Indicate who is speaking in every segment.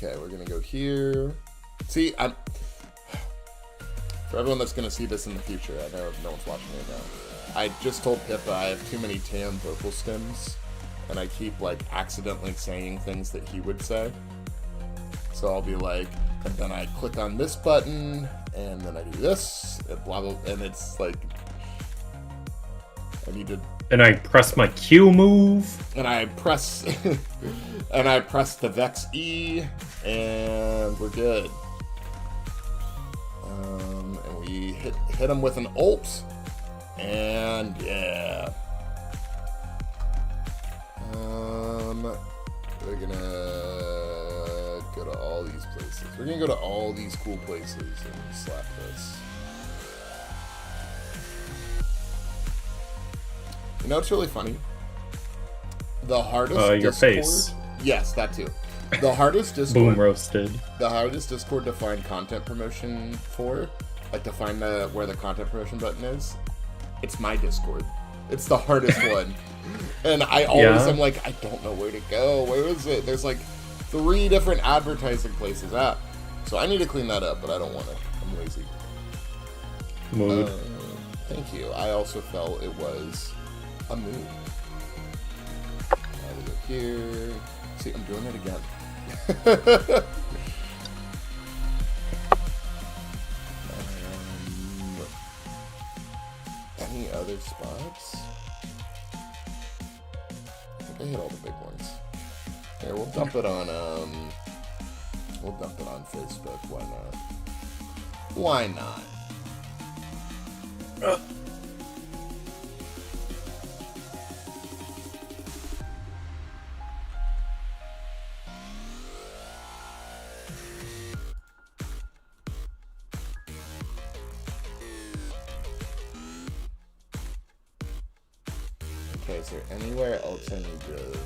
Speaker 1: Okay, we're gonna go here. See, for everyone that's gonna see this in the future, I know no one's watching it now. I just told Pippa I have too many tan vocal stems, and I keep like accidentally saying things that he would say. So I'll be like, and then I click on this button, and then I do this, and blah blah, and it's like, I need to.
Speaker 2: And I press my Q move.
Speaker 1: And I press, and I press the Vex E, and we're good. And we hit him with an ult, and yeah. We're gonna go to all these places. We're gonna go to all these cool places and slap this. You know what's really funny? The hardest
Speaker 2: your
Speaker 1: Discord...
Speaker 2: face.
Speaker 1: Yes, that too. The hardest Discord...
Speaker 2: Boom roasted.
Speaker 1: The hardest Discord to find content promotion for, like to find where the content promotion button is, it's my Discord. It's the hardest one. And I always am like, I don't know where to go. Where is it? There's like 3 different advertising places. So I need to clean that up, but I don't want to. I'm lazy.
Speaker 2: Mood.
Speaker 1: Thank you. I also felt it was a mood. I will go here. See, I'm doing it again. Any other spots? I think I hit all the big ones. Here, we'll dump it on Facebook. Why not? Why not? Okay, is there anywhere else I need to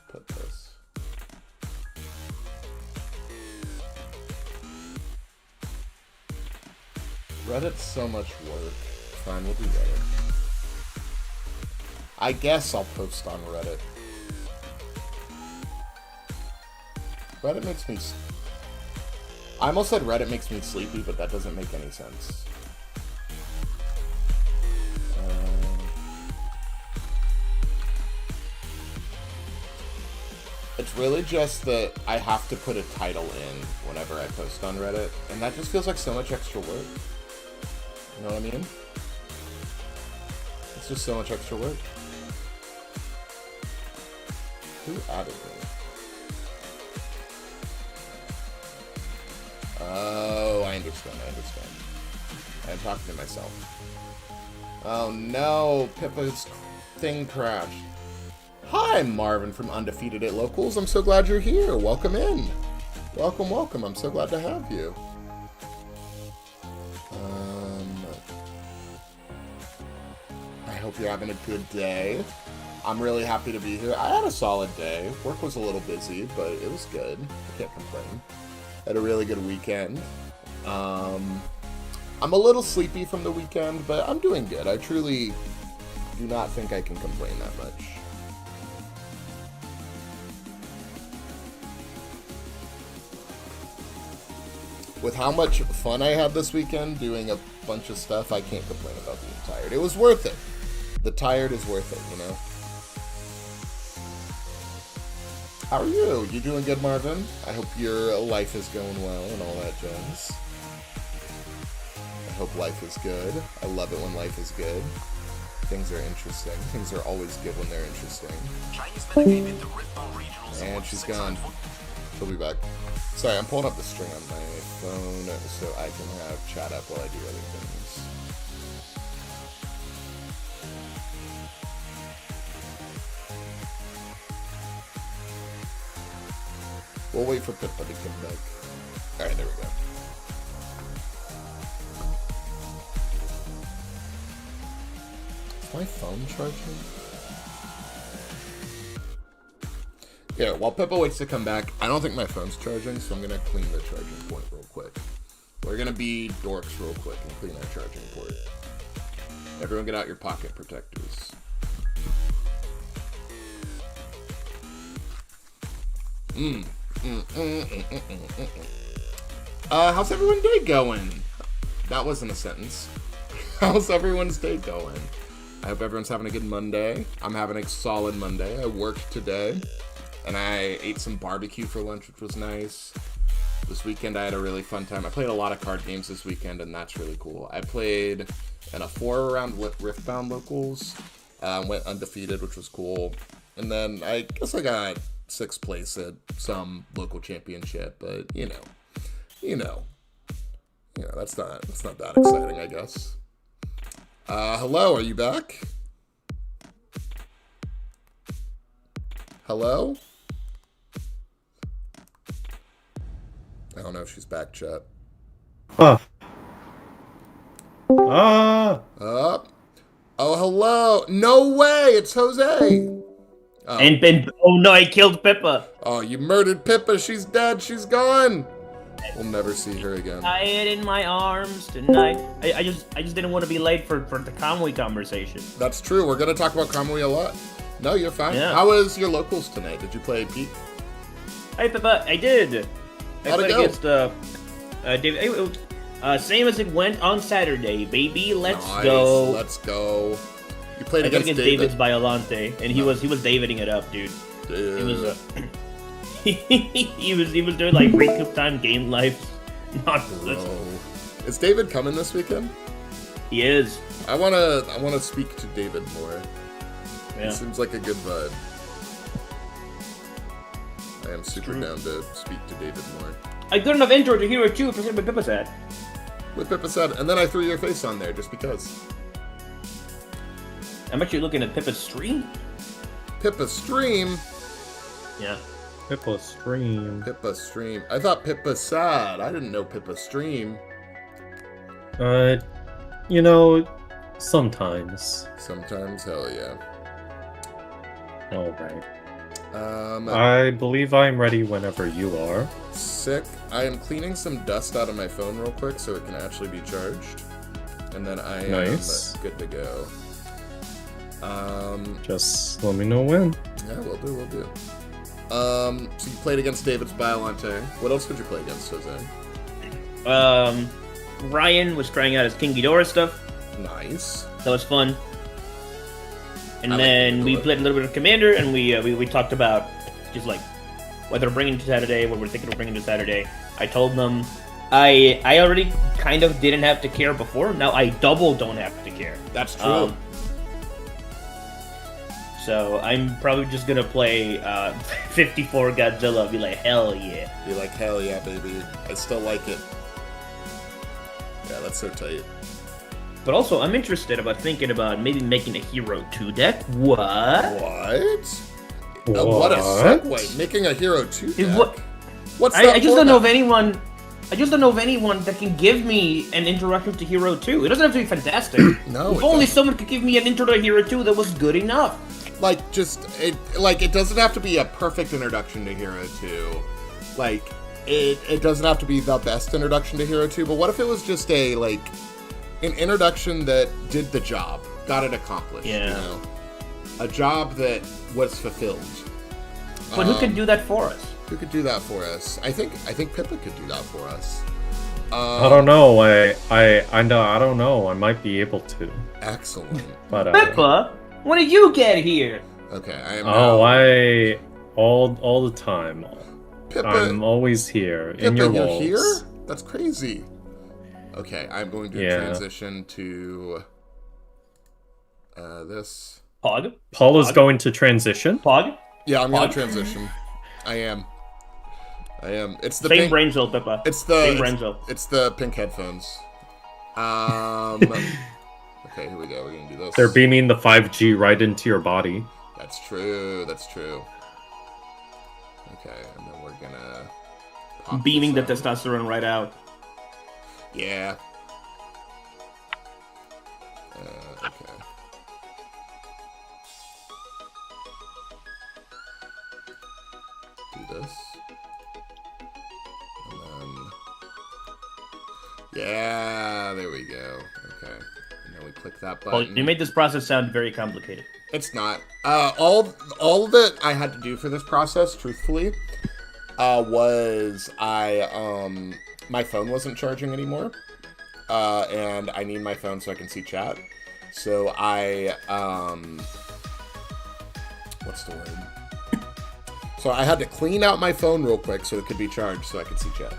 Speaker 1: put this? Reddit's so much work. Fine, we'll do Reddit. I guess I'll post on Reddit. Reddit makes me... I almost said Reddit makes me sleepy, but that doesn't make any sense. It's really just that I have to put a title in whenever I post on Reddit, and that just feels like so much extra work. You know what I mean? It's just so much extra work. Who added me? Oh, I understand. I'm talking to myself. Oh no, Pippa's thing crashed. Hi, Marvin from Undefeated at Locals. I'm so glad you're here. Welcome in. Welcome. I'm so glad to have you. I hope you're having a good day. I'm really happy to be here. I had a solid day. Work was a little busy, but it was good. I can't complain. Had a really good weekend. I'm a little sleepy from the weekend, but I'm doing good. I truly do not think I can complain that much. With how much fun I had this weekend doing a bunch of stuff, I can't complain about being tired. It was worth it. The tired is worth it, you know? How are you? You doing good, Marvin? I hope your life is going well and all that jazz. I hope life is good. I love it when life is good. Things are interesting. Things are always good when they're interesting. And she's gone. She'll be back. Sorry, I'm pulling up the string on my phone so I can have chat up while I do other things. We'll wait for Pippa to come back. Alright, there we go. Is my phone charging? Yeah, while Pippa waits to come back, I don't think my phone's charging, so I'm going to clean the charging point real quick. We're going to be dorks real quick and clean our charging port. Everyone get out your pocket protectors. How's everyone's day going? That wasn't a sentence. How's everyone's day going? I hope everyone's having a good Monday. I'm having a solid Monday. I worked today, and I ate some barbecue for lunch, which was nice. This weekend I had a really fun time. I played a lot of card games this weekend, and that's really cool. I played in a 4-round Riftbound Locals. Went undefeated, which was cool. And then I guess I got 6th place at some local championship, but you know, that's not that exciting, I guess. Hello, are you back? Hello? I don't know if she's back, chat.
Speaker 2: Ah.
Speaker 1: Oh, hello. No way, it's Jose. Oh.
Speaker 3: And oh no, I killed Pippa.
Speaker 1: Oh, you murdered Pippa. She's dead. She's gone. We'll never see her again.
Speaker 3: Tired in my arms tonight. I just didn't want to be late for the Kamui conversation.
Speaker 1: That's true. We're gonna talk about Kamui a lot. No, you're fine.
Speaker 3: Yeah.
Speaker 1: How was your locals tonight? Did you play Pete?
Speaker 3: Hey Pippa, I did. I
Speaker 1: How'd it
Speaker 3: played
Speaker 1: go?
Speaker 3: against David. Same as it went on Saturday, baby. Let's
Speaker 1: Nice.
Speaker 3: go.
Speaker 1: Let's go. You played
Speaker 3: I played
Speaker 1: against
Speaker 3: against
Speaker 1: David.
Speaker 3: David's Violante, and he was Daviding it up, dude.
Speaker 1: Dude.
Speaker 3: He was he was doing like recoup time, game life.
Speaker 1: Bro. Is David coming this weekend?
Speaker 3: He is.
Speaker 1: I wanna speak to David more.
Speaker 3: Yeah.
Speaker 1: He seems like a good vibe. I am super
Speaker 3: true.
Speaker 1: down to speak to David more.
Speaker 3: I good enough intro to Hero 2 for what Pippa said.
Speaker 1: What Pippa said, and then I threw your face on there just because.
Speaker 3: I'm actually looking at Pippa's stream.
Speaker 1: Pippa stream?
Speaker 3: Yeah.
Speaker 2: Pippa stream.
Speaker 1: Pippa stream. I thought Pippa sad. I didn't know Pippa stream.
Speaker 2: Sometimes.
Speaker 1: Sometimes, hell yeah.
Speaker 2: Alright.
Speaker 1: Um,
Speaker 2: I believe I'm ready whenever you are.
Speaker 1: sick. I am cleaning some dust out of my phone real quick so it can actually be charged. And then I am
Speaker 2: Nice.
Speaker 1: good to go.
Speaker 2: Just let me know when.
Speaker 1: Yeah, we'll do. So you played against David's Biolante. What else did you play against, Jose?
Speaker 3: Ryan was trying out his King Ghidorah stuff.
Speaker 1: Nice.
Speaker 3: That was fun. And
Speaker 1: I like
Speaker 3: then we
Speaker 1: Ghidorah.
Speaker 3: played a little bit of Commander, and we talked about just like whether bringing to Saturday, what we're thinking of bringing to Saturday. I told them I already kind of didn't have to care before. Now I double don't have to care.
Speaker 1: That's true.
Speaker 3: So I'm probably just gonna play 54 Godzilla. Be like, hell yeah.
Speaker 1: Be like, hell yeah, baby. I still like it. Yeah, that's so tight.
Speaker 3: But also, I'm interested about thinking about maybe making a Hero 2 deck. What?
Speaker 1: What? What a segue. Making a Hero 2 deck?
Speaker 3: What?
Speaker 1: What's that
Speaker 3: I just don't know of
Speaker 1: format?
Speaker 3: anyone. I just don't know of anyone that can give me an introduction to Hero 2. It doesn't have to be fantastic.
Speaker 1: No,
Speaker 3: If
Speaker 1: it
Speaker 3: only
Speaker 1: doesn't.
Speaker 3: someone could give me an intro to Hero 2 that was good enough.
Speaker 1: Like, it doesn't have to be a perfect introduction to Hero 2. Like, it doesn't have to be the best introduction to Hero 2, but what if it was just an introduction that did the job, got it accomplished,
Speaker 3: Yeah.
Speaker 1: you know? A job that was fulfilled.
Speaker 3: But who can do that for us?
Speaker 1: Who could do that for us? I think Pippa could do that for us.
Speaker 2: I don't know. I know. I don't know. I might be able to.
Speaker 1: Excellent.
Speaker 2: But
Speaker 3: Pippa, when did you get here?
Speaker 1: Okay, I am
Speaker 2: oh,
Speaker 1: now...
Speaker 2: all the time.
Speaker 1: Pippa,
Speaker 2: I'm always here
Speaker 1: Pippa,
Speaker 2: in your
Speaker 1: you're
Speaker 2: walls.
Speaker 1: here? That's crazy. Okay, I'm going to
Speaker 2: Yeah.
Speaker 1: transition to this.
Speaker 3: Pog?
Speaker 2: Paul is
Speaker 3: Pog?
Speaker 2: going to transition.
Speaker 3: Pog?
Speaker 1: Yeah, I'm gonna
Speaker 3: Pog?
Speaker 1: transition. I am. It's the
Speaker 3: Same
Speaker 1: pink.
Speaker 3: brain cell, Pippa.
Speaker 1: It's the.
Speaker 3: Same brain cell.
Speaker 1: It's the pink headphones. Okay, here we go. We're gonna do this.
Speaker 2: They're beaming the 5G right into your body.
Speaker 1: That's true. That's true. Okay, and then we're gonna. pop
Speaker 3: Beaming the
Speaker 1: this out.
Speaker 3: testosterone right out.
Speaker 1: Yeah. Okay. Do this. And then... Yeah, there we go. Okay. And then we click that
Speaker 3: Well,
Speaker 1: button.
Speaker 3: you made this process sound very complicated.
Speaker 1: It's not. All that I had to do for this process, truthfully, was my phone wasn't charging anymore, and I need my phone so I can see chat. So what's the word? So I had to clean out my phone real quick so it could be charged so I could see chat.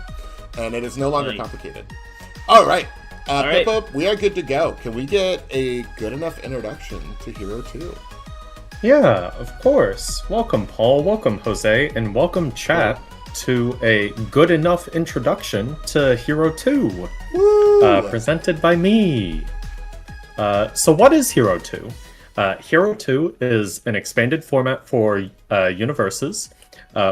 Speaker 1: And it is no longer complicated. All right. Pippo, we are good to go. Can we get a good enough introduction to Hero 2?
Speaker 2: Yeah, of course. Welcome, Paul. Welcome, Jose. And welcome, chat, to a good enough introduction to Hero 2.
Speaker 1: Woo!
Speaker 2: Presented by me. So what is Hero 2? Hero 2 is an expanded format for universes,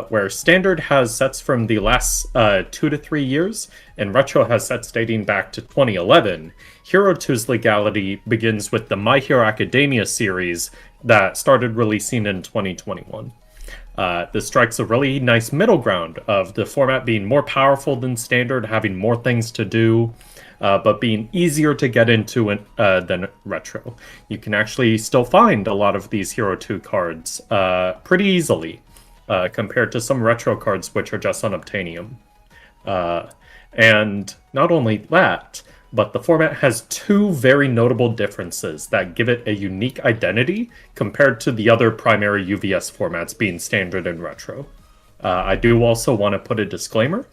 Speaker 2: where Standard has sets from the last 2 to 3 years, and Retro has sets dating back to 2011. Hero 2's legality begins with the My Hero Academia series that started releasing in 2021. This strikes a really nice middle ground of the format being more powerful than Standard, having more things to do, but being easier to get into than Retro. You can actually still find a lot of these Hero 2 cards pretty easily, compared to some Retro cards which are just unobtainium. And not only that, but the format has 2 very notable differences that give it a unique identity compared to the other primary UVS formats being Standard and Retro. I do also want to put a disclaimer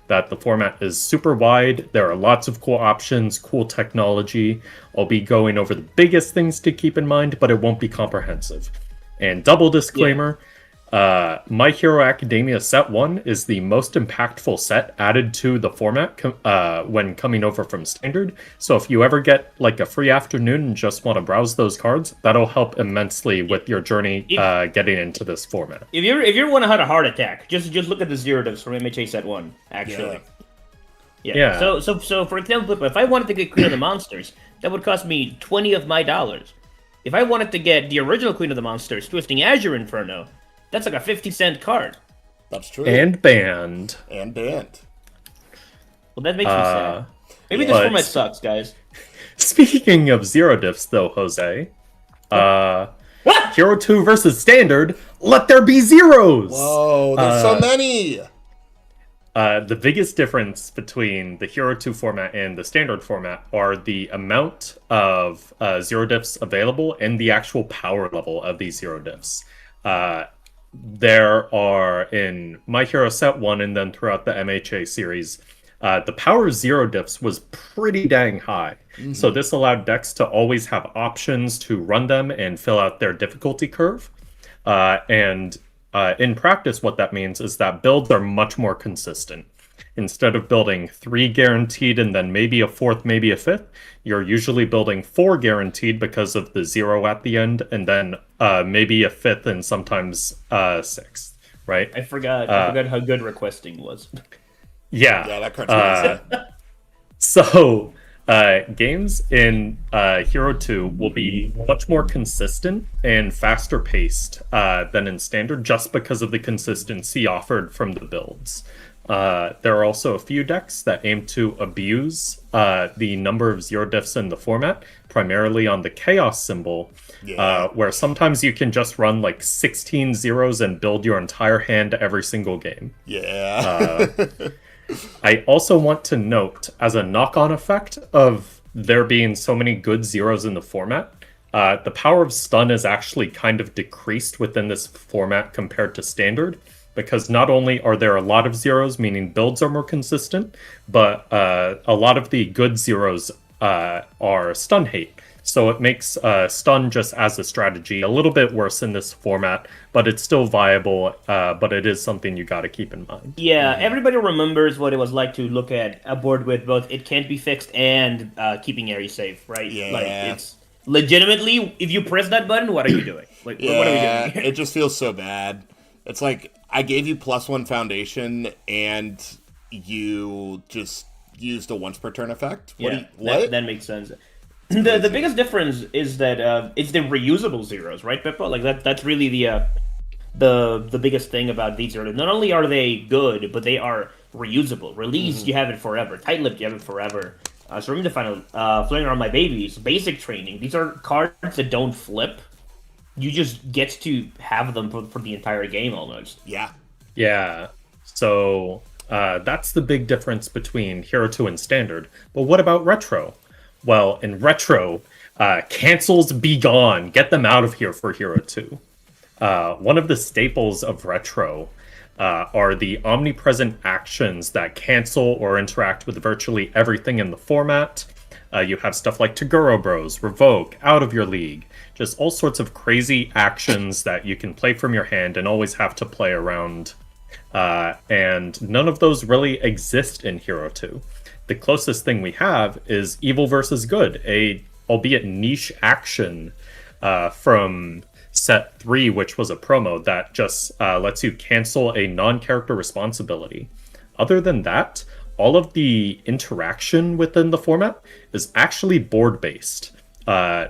Speaker 2: that the format is super wide. There are lots of cool options, cool technology. I'll be going over the biggest things to keep in mind, but it won't be comprehensive. And double disclaimer, My Hero Academia Set 1 is the most impactful set added to the format when coming over from Standard. So if you ever get like a free afternoon and just want to browse those cards, that'll help immensely with your journey getting into this format.
Speaker 3: If you want to have a heart attack, just look at the zero divs from MHA Set 1, actually. Yeah. So for example, if I wanted to get Queen of the Monsters, that would cost me 20 of my dollars. If I wanted to get the original Queen of the Monsters, Twisting Azure Inferno, that's like a 50-cent card.
Speaker 1: That's true.
Speaker 2: And banned.
Speaker 1: And banned.
Speaker 3: Well, that makes me sad. Maybe this format sucks, guys.
Speaker 2: Speaking of zero diffs, though, Jose,
Speaker 3: What?
Speaker 2: Hero 2 versus Standard, let there be zeros!
Speaker 1: Whoa, there's so many!
Speaker 2: The biggest difference between the Hero 2 format and the Standard format are the amount of zero diffs available and the actual power level of these zero diffs. There are in My Hero Set 1 and then throughout the MHA series, the power of zero diffs was pretty dang high. Mm-hmm. So this allowed decks to always have options to run them and fill out their difficulty curve. In practice, what that means is that builds are much more consistent. Instead of building 3 guaranteed and then maybe a 4th, maybe a 5th, you're usually building 4 guaranteed because of the 0 at the end, and then maybe a 5th and sometimes 6th, right?
Speaker 3: I forgot how good requesting was.
Speaker 2: Yeah.
Speaker 1: Yeah, that card's
Speaker 2: So, games in Hero 2 will be much more consistent and faster paced than in Standard just because of the consistency offered from the builds. There are also a few decks that aim to abuse the number of zero diffs in the format, primarily on the Chaos symbol, where sometimes you can just run like 16 zeros and build your entire hand every single game.
Speaker 1: Yeah.
Speaker 2: I also want to note, as a knock-on effect of there being so many good zeros in the format, the power of stun is actually kind of decreased within this format compared to Standard, because not only are there a lot of zeros, meaning builds are more consistent, but a lot of the good zeros are stun hate. So it makes stun just as a strategy a little bit worse in this format, but it's still viable, but it is something you got to keep in mind.
Speaker 3: Yeah, everybody remembers what it was like to look at a board with both it can't be fixed and keeping Ares safe, right?
Speaker 1: Yeah.
Speaker 3: Like, it's legitimately, if you press that button, what are you doing? Like, what are we doing?
Speaker 1: It just feels so bad. It's like, I gave you +1 foundation, and you just used a once per turn effect? What?
Speaker 3: That makes sense. The biggest difference is that it's the reusable zeros, right, Pippo? Like that's really the biggest thing about these zeros. Not only are they good, but they are reusable. Released, you have it forever. Tight-lipped, you have it forever. So Ring the Final, Flaring Around My Babies, Basic Training. These are cards that don't flip. You just get to have them for the entire game almost.
Speaker 1: Yeah.
Speaker 2: Yeah. So that's the big difference between Hero 2 and Standard. But what about Retro? Well, in Retro, cancels be gone. Get them out of here for Hero 2. One of the staples of Retro are the omnipresent actions that cancel or interact with virtually everything in the format. You have stuff like Toguro Bros, Revoke, Out of Your League, just all sorts of crazy actions that you can play from your hand and always have to play around. And none of those really exist in Hero 2. The closest thing we have is Evil versus Good, a albeit niche action from set 3, which was a promo that just lets you cancel a non-character responsibility. Other than that, all of the interaction within the format is actually board-based.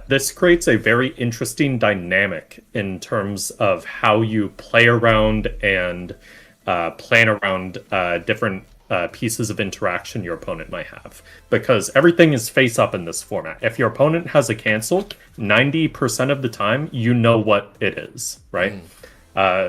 Speaker 2: This creates a very interesting dynamic in terms of how you play around and plan around different pieces of interaction your opponent might have. Because everything is face-up in this format. If your opponent has a cancel, 90% of the time, you know what it is, right?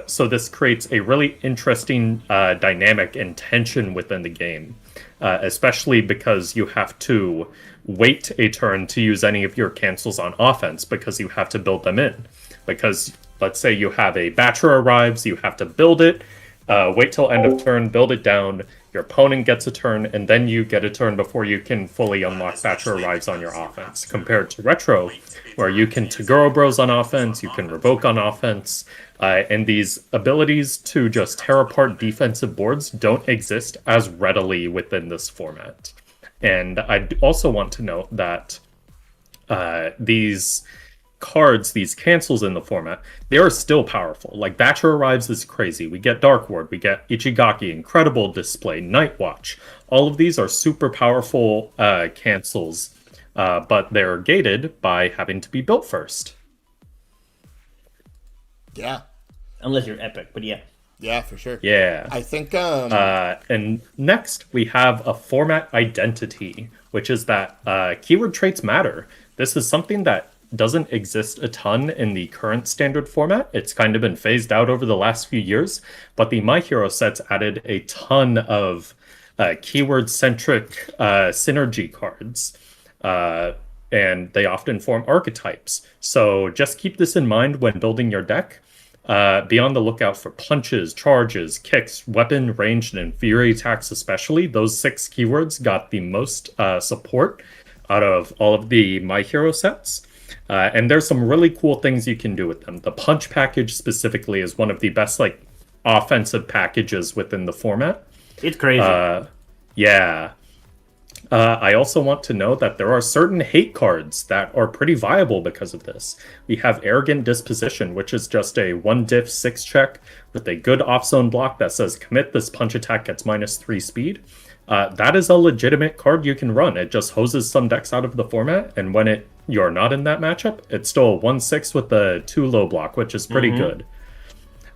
Speaker 2: So this creates a really interesting dynamic and tension within the game. Especially because you have to wait a turn to use any of your cancels on offense because you have to build them in. Because let's say you have a Bachelor arrives, you have to build it, wait till end of turn, build it down, your opponent gets a turn, and then you get a turn before you can fully unlock Bachelor arrives on your offense. Compared to Retro, where you can Toguro Bros on offense, you can Revoke on offense, and these abilities to just tear apart defensive boards don't exist as readily within this format. And I also want to note that these cards, these cancels in the format, they are still powerful. Like Bachelor Arrives is crazy. We get Dark Ward, we get Ichigaki, Incredible Display, Night Watch. All of these are super powerful cancels, but they're gated by having to be built first.
Speaker 1: Yeah.
Speaker 3: Unless you're epic, but yeah.
Speaker 1: Yeah, for sure.
Speaker 2: Yeah.
Speaker 1: I think
Speaker 2: and next we have a format identity, which is that keyword traits matter. This is something that doesn't exist a ton in the current standard format. It's kind of been phased out over the last few years, but the My Hero sets added a ton of keyword-centric synergy cards, and they often form archetypes. So just keep this in mind when building your deck. Be on the lookout for punches, charges, kicks, weapon, ranged, and fury attacks especially. Those 6 keywords got the most support out of all of the My Hero sets. And there's some really cool things you can do with them. The punch package specifically is one of the best offensive packages within the format.
Speaker 3: It's crazy.
Speaker 2: Yeah. I also want to know that there are certain hate cards that are pretty viable because of this. We have Arrogant Disposition, which is just a 1-diff 6 check with a good off-zone block that says commit this punch attack gets -3 speed. That is a legitimate card you can run. It just hoses some decks out of the format, and when you're not in that matchup, it's still a 1/6 with a 2 low block, which is pretty good.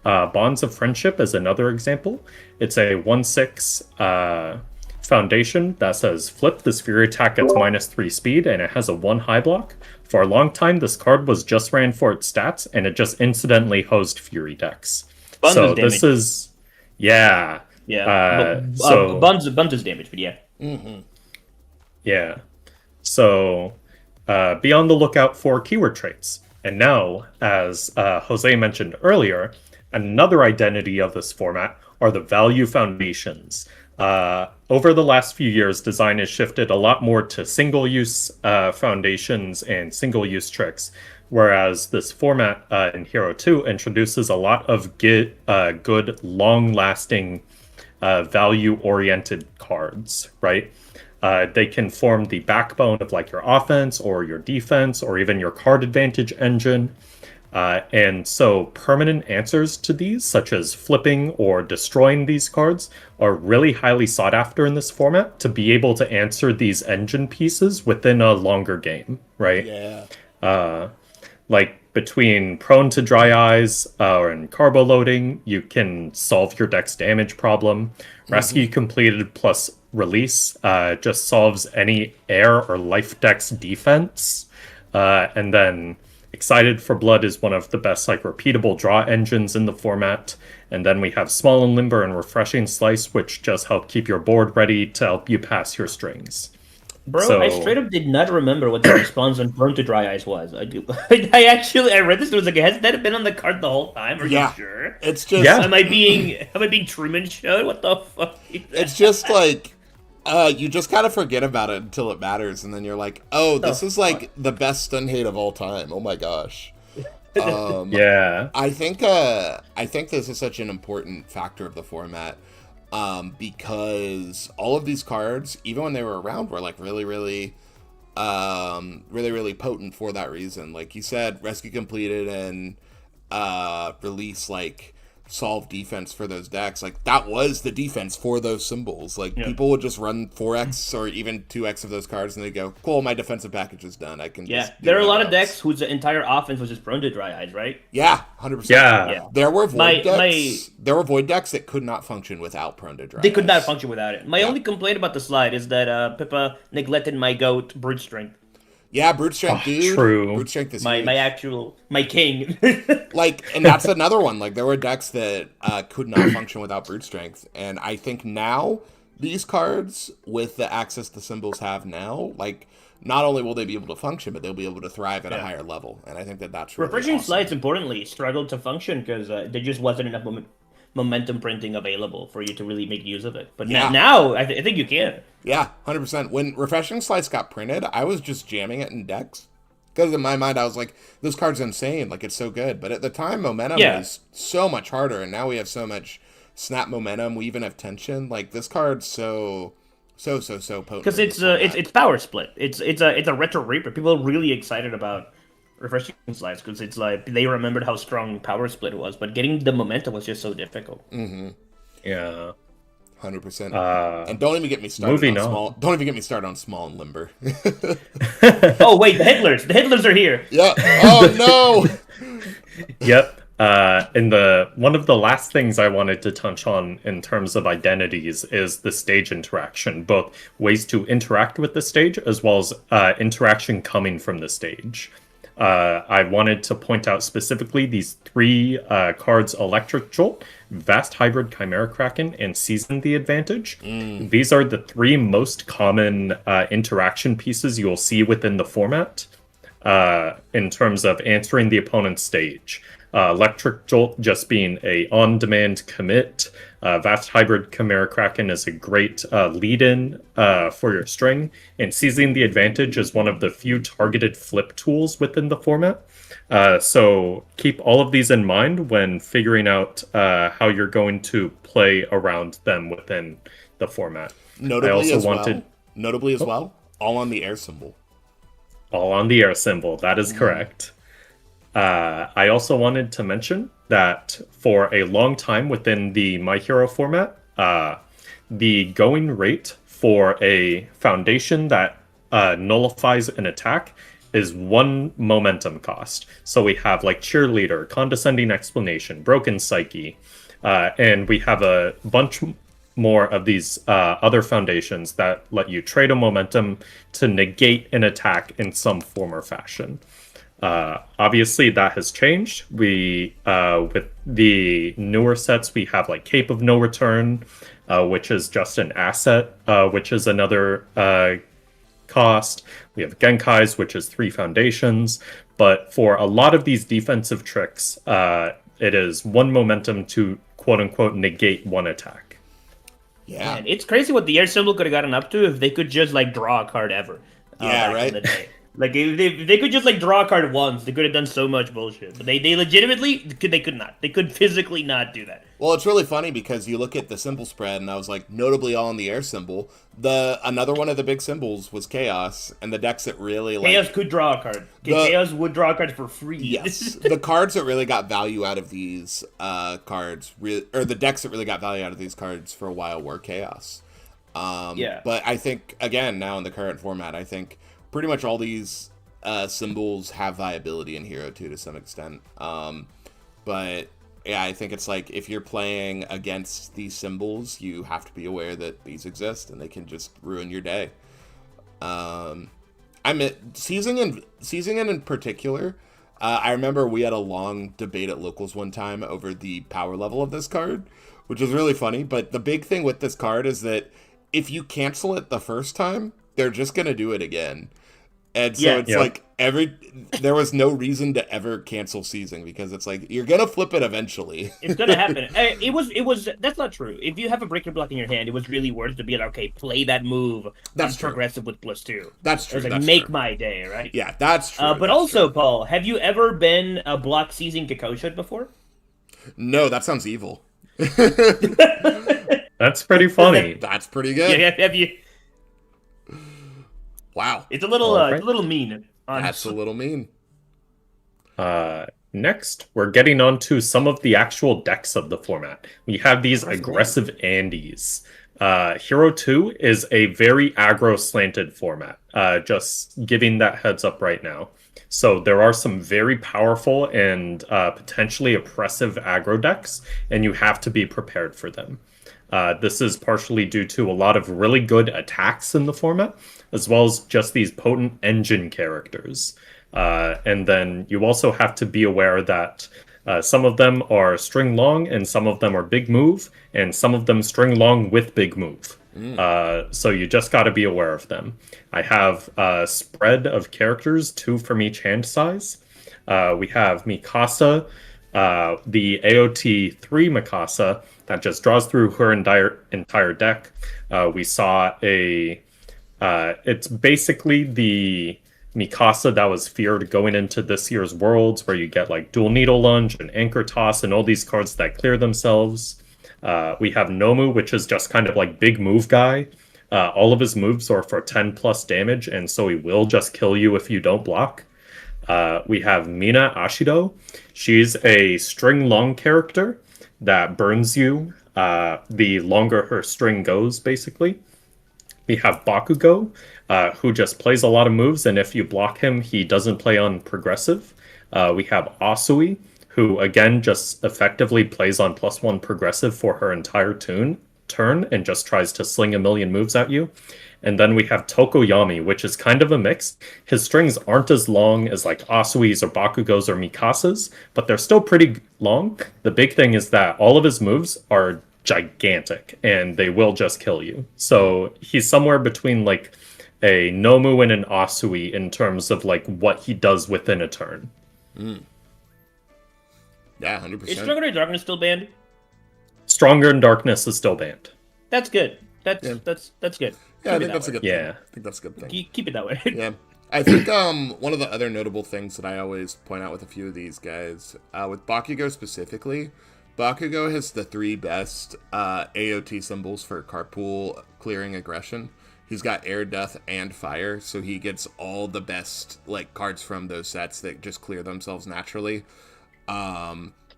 Speaker 2: Bonds of Friendship is another example. It's a 1/6 foundation that says flip this fury attack gets -3 speed, and it has a 1 high block. For a long time, this card was just ran for its stats, and it just incidentally hosed fury decks. So this is, yeah.
Speaker 3: Yeah.
Speaker 2: So
Speaker 3: Buns is damage, but yeah.
Speaker 2: Yeah. So be on the lookout for keyword traits. And now, as Jose mentioned earlier, another identity of this format are the value foundations. Over the last few years, design has shifted a lot more to single-use foundations and single-use tricks, whereas this format in Hero 2 introduces a lot of good, long-lasting, value-oriented cards, right? They can form the backbone of your offense or your defense or even your card advantage engine. And so permanent answers to these, such as flipping or destroying these cards, are really highly sought after in this format to be able to answer these engine pieces within a longer game, right?
Speaker 1: Yeah.
Speaker 2: Between Prone to Dry Eyes and Carbo Loading, you can solve your deck's damage problem. Rescue Completed plus Release just solves any air or life deck's defense. And then Excited for Blood is one of the best like repeatable draw engines in the format. And then we have Small and Limber and Refreshing Slice, which just help keep your board ready to help you pass your strings.
Speaker 3: Bro,
Speaker 2: So-
Speaker 3: I straight up did not remember what the response on Prone to Dry Eyes was. I do. I read this and was like, has that been on the card the whole time? Are
Speaker 1: Yeah.
Speaker 3: you sure?
Speaker 1: It's just
Speaker 2: Yeah.
Speaker 3: Am I being Truman Show? What the fuck?
Speaker 1: it's just like you just kind of forget about it until it matters, and then you're like, oh, this is like the best stun hate of all time. Oh my gosh.
Speaker 2: Yeah.
Speaker 1: I think this is such an important factor of the format, because all of these cards, even when they were around, were like really potent for that reason. Like you said, Rescue Completed and Release like solve defense for those decks. Like that was the defense for those symbols. Like people would just run 4x or even 2x of those cards and they go, cool, my defensive package is done. I can
Speaker 3: Yeah,
Speaker 1: just do
Speaker 3: there are a lot of
Speaker 1: whatever else."
Speaker 3: decks whose entire offense was just Prone to Dry Eyes, right?
Speaker 1: Yeah, 100%.
Speaker 2: Yeah.
Speaker 1: There were void
Speaker 3: My-
Speaker 1: decks. There were void decks that could not function without Prone to Dry
Speaker 3: They could not
Speaker 1: Eyes.
Speaker 3: function without it. My only complaint about the slide is that Pippa neglected my goat, Brute Strength.
Speaker 1: Yeah, Brute Strength,
Speaker 2: Oh,
Speaker 1: dude.
Speaker 2: true.
Speaker 1: Brute Strength is
Speaker 3: My
Speaker 1: huge.
Speaker 3: my king.
Speaker 1: Like, and that's another one. Like, there were decks that could not function without Brute Strength, and I think now these cards, with the access the symbols have now, like, not only will they be able to function, but they'll be able to thrive at a higher level, and I think that that's really
Speaker 3: Refreshing
Speaker 1: awesome.
Speaker 3: Slides, importantly, struggled to function because there just wasn't enough momentum printing available for you to really make use of it. But
Speaker 1: Yeah.
Speaker 3: now I think you can.
Speaker 1: Yeah, 100%. When Refreshing Slice got printed, I was just jamming it in decks. Because in my mind, I was like, this card's insane. Like, it's so good. But at the time, momentum
Speaker 3: Yeah.
Speaker 1: was so much harder. And now we have so much snap momentum. We even have tension. Like, this card's so potent.
Speaker 3: Because
Speaker 1: in
Speaker 3: it's
Speaker 1: this format.
Speaker 3: it's power split. It's a retro reaper. People are really excited about Refreshing Slides because it's like they remembered how strong power split was, but getting the momentum was just so difficult.
Speaker 2: Yeah.
Speaker 1: 100%.
Speaker 2: Uh,
Speaker 1: And don't even get me started
Speaker 2: moving
Speaker 1: on
Speaker 2: on.
Speaker 1: small. Don't even get me started on Small and Limber.
Speaker 3: Oh wait, the Hitlers are here.
Speaker 1: Yeah. Oh no.
Speaker 2: Yep. And one of the last things I wanted to touch on in terms of identities is the stage interaction, both ways to interact with the stage as well as interaction coming from the stage. I wanted to point out specifically these three cards: Electric Jolt, Vast Hybrid Chimera Kraken, and Season the Advantage. These are the three most common interaction pieces you'll see within the format in terms of answering the opponent's stage. Electric Jolt just being a on-demand commit. Vast Hybrid Chimera Kraken is a great lead-in for your string. And Seizing the Advantage is one of the few targeted flip tools within the format. So keep all of these in mind when figuring out how you're going to play around them within the format.
Speaker 1: Notably as well, all on the air symbol.
Speaker 2: All on the air symbol. That is correct. I also wanted to mention that for a long time within the My Hero format, the going rate for a foundation that nullifies an attack is 1 momentum cost. So we have like Cheerleader, Condescending Explanation, Broken Psyche, and we have a bunch more of these other foundations that let you trade a momentum to negate an attack in some form or fashion. Obviously that has changed. We with the newer sets we have like Cape of No Return, which is just an asset, which is another cost. We have Genkai's, which is 3 foundations. But for a lot of these defensive tricks, it is 1 momentum to quote unquote negate 1 attack.
Speaker 1: Yeah.
Speaker 3: Man, it's crazy what the air symbol could have gotten up to if they could just like draw a card ever.
Speaker 1: Yeah,
Speaker 3: back
Speaker 1: right?
Speaker 3: in the day. Like if they could just like draw a card once, they could have done so much bullshit. But they legitimately could not. They could physically not do that.
Speaker 1: Well, it's really funny because you look at the symbol spread, and I was like, notably all in the air symbol. Another one of the big symbols was Chaos, and the decks that really like
Speaker 3: Chaos could draw a card. Chaos would draw a card for free.
Speaker 1: yes, the cards that really got value out of these cards, or the decks that really got value out of these cards for a while were Chaos.
Speaker 3: Yeah.
Speaker 1: But I think again now in the current format, I think pretty much all these symbols have viability in Hero 2 to some extent. But yeah, I think it's like if you're playing against these symbols, you have to be aware that these exist and they can just ruin your day. I mean, seizing in particular, I remember we had a long debate at locals one time over the power level of this card, which was really funny. But the big thing with this card is that if you cancel it the first time, they're just gonna do it again. And so it's like there was no reason to ever cancel seizing because it's like you're gonna flip it eventually.
Speaker 3: It's gonna happen. It was. That's not true. If you have a breaker block in your hand, it was really worth to be like, okay, play that move.
Speaker 1: That's
Speaker 3: I'm
Speaker 1: true.
Speaker 3: Progressive with +2.
Speaker 1: That's true.
Speaker 3: It was like
Speaker 1: That's
Speaker 3: make
Speaker 1: true.
Speaker 3: my day, right?
Speaker 1: Yeah, that's true.
Speaker 3: But
Speaker 1: that's
Speaker 3: also,
Speaker 1: true.
Speaker 3: Paul, have you ever been a block seizing Kakosha before?
Speaker 1: No, that sounds evil.
Speaker 2: That's pretty funny.
Speaker 1: That's pretty good.
Speaker 3: Yeah, have you?
Speaker 1: Wow,
Speaker 3: It's a little,
Speaker 2: Alright.
Speaker 3: it's a little mean.
Speaker 1: that's a little mean.
Speaker 2: Next, we're getting on to some of the actual decks of the format. We have these aggressive Andes. Hero 2 is a very aggro slanted format, just giving that heads up right now. So there are some very powerful and potentially oppressive aggro decks, and you have to be prepared for them. This is partially due to a lot of really good attacks in the format, as well as just these potent engine characters. And then you also have to be aware that some of them are string long and some of them are big move, and some of them string long with big move. So you just got to be aware of them. I have a spread of characters, 2 from each hand size. We have Mikasa, the AOT 3 Mikasa that just draws through her entire deck. We saw it's basically the Mikasa that was feared going into this year's Worlds, where you get like Dual Needle Lunge and Anchor Toss and all these cards that clear themselves. We have Nomu, which is just kind of like big move guy. All of his moves are for 10 plus damage, and so he will just kill you if you don't block. We have Mina Ashido. She's a string long character that burns you the longer her string goes, basically. We have Bakugo, who just plays a lot of moves, and if you block him, he doesn't play on progressive. We have Asui, who again just effectively plays on +1 progressive for her entire turn and just tries to sling a million moves at you. And then we have Tokoyami, which is kind of a mix. His strings aren't as long as like Asui's or Bakugo's or Mikasa's, but they're still pretty long. The big thing is that all of his moves are gigantic and they will just kill you. So he's somewhere between like a Nomu and an Asui in terms of like what he does within a turn.
Speaker 1: Yeah, 100%.
Speaker 3: Is Stronger in Darkness still banned?
Speaker 2: Stronger in Darkness is still banned.
Speaker 3: That's good. That's good.
Speaker 1: Yeah, I
Speaker 3: Keep
Speaker 1: think
Speaker 3: it
Speaker 1: that's a
Speaker 3: that
Speaker 1: good
Speaker 2: Yeah.
Speaker 1: thing. I think that's a good thing.
Speaker 3: Keep it that way.
Speaker 1: Yeah. I think one of the other notable things that I always point out with a few of these guys, with Bakugo specifically, Bakugo has the 3 best AOT symbols for carpool clearing aggression. He's got air, death, and fire, so he gets all the best like cards from those sets that just clear themselves naturally.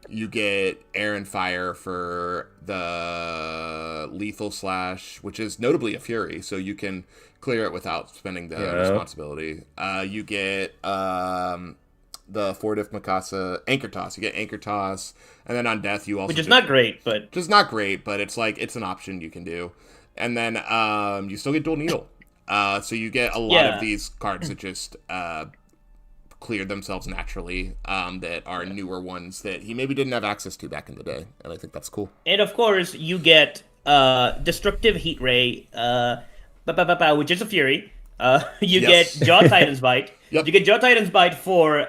Speaker 1: You get air and fire for the lethal slash, which is notably a fury, so you can clear it without spending the responsibility. You get the 4-diff Mikasa anchor toss. You get anchor toss, and then on death you also
Speaker 3: Which is not great, but
Speaker 1: just not great, but it's like it's an option you can do. And then you still get dual needle. So you get a lot of these cards that just cleared themselves naturally, that are newer ones that he maybe didn't have access to back in the day, and I think that's cool.
Speaker 3: and of course you get Destructive Heat Ray, which is a fury. You
Speaker 1: Yes.
Speaker 3: get Jaw Titan's Bite.
Speaker 1: Yep.
Speaker 3: You get Jaw Titan's Bite for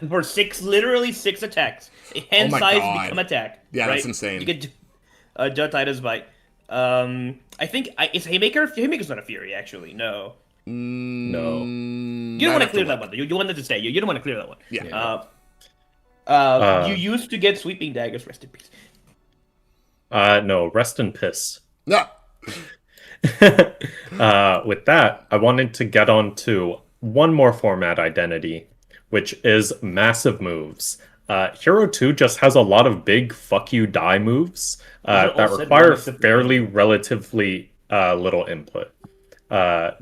Speaker 3: for 6 attacks. A hand
Speaker 1: Oh my
Speaker 3: size
Speaker 1: God.
Speaker 3: become attack.
Speaker 1: Yeah,
Speaker 3: right?
Speaker 1: that's insane.
Speaker 3: You get Jaw Titan's Bite. I think is Haymaker. Haymaker's not a fury, actually. No.
Speaker 2: No.
Speaker 3: You don't want to clear that one. You want it to stay. You don't want to clear that one.
Speaker 1: Yeah.
Speaker 3: You used to get Sweeping Daggers. Rest in peace.
Speaker 2: No, rest in piss.
Speaker 1: No.
Speaker 2: With that, I wanted to get on to one more format identity, which is massive moves. Hero 2 just has a lot of big fuck you die moves
Speaker 3: Those are
Speaker 2: that
Speaker 3: all set
Speaker 2: require
Speaker 3: relatively-
Speaker 2: fairly relatively little input.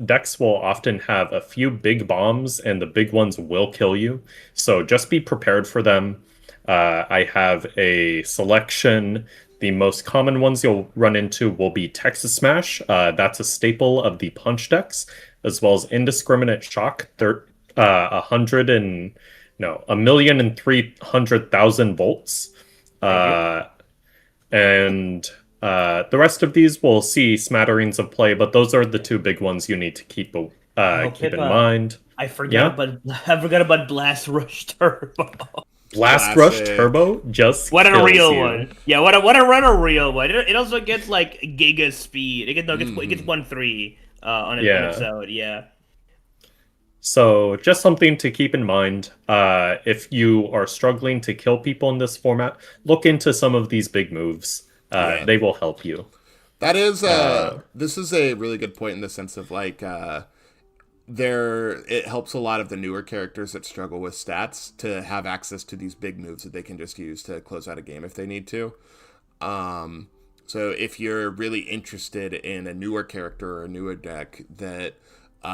Speaker 2: Decks will often have a few big bombs, and the big ones will kill you. So just be prepared for them. I have a selection. The most common ones you'll run into will be Texas Smash. That's a staple of the punch decks, as well as Indiscriminate Shock, 100 and no, 1,300,000 volts. And the rest of these will see smatterings of play, but those are the two big ones you need to keep in
Speaker 3: Pippa,
Speaker 2: mind.
Speaker 3: I forgot about Blast Rush Turbo.
Speaker 2: Blast Rush
Speaker 1: Classic.
Speaker 2: Turbo just
Speaker 3: What a
Speaker 2: kills
Speaker 3: real
Speaker 2: you.
Speaker 3: one! Yeah, what a real one! It also gets like giga speed. It gets 1.3 on its own. Yeah.
Speaker 2: So just something to keep in mind. If you are struggling to kill people in this format, look into some of these big moves.
Speaker 1: Yeah.
Speaker 2: They will help you.
Speaker 1: That is this is a really good point in the sense of like it helps a lot of the newer characters that struggle with stats to have access to these big moves that they can just use to close out a game if they need to. So if you're really interested in a newer character or a newer deck that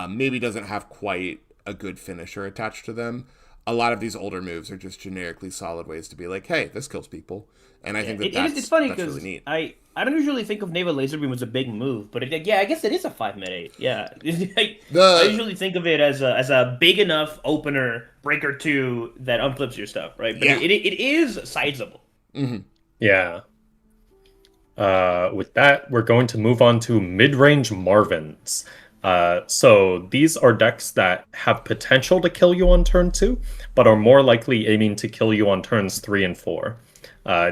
Speaker 1: maybe doesn't have quite a good finisher attached to them, a lot of these older moves are just generically solid ways to be like, hey, this kills people. And I think
Speaker 3: it's funny
Speaker 1: that's
Speaker 3: because
Speaker 1: really neat.
Speaker 3: I don't usually think of Naval Laser Beam as a big move, but I guess it is a 5-mid 8. Yeah, I usually think of it as a big enough opener breaker 2 that unflips your stuff, right? But it is sizable.
Speaker 1: Mm-hmm.
Speaker 2: Yeah. With that, we're going to move on to mid-range Marvins. So these are decks that have potential to kill you on turn 2, but are more likely aiming to kill you on turns 3 and 4.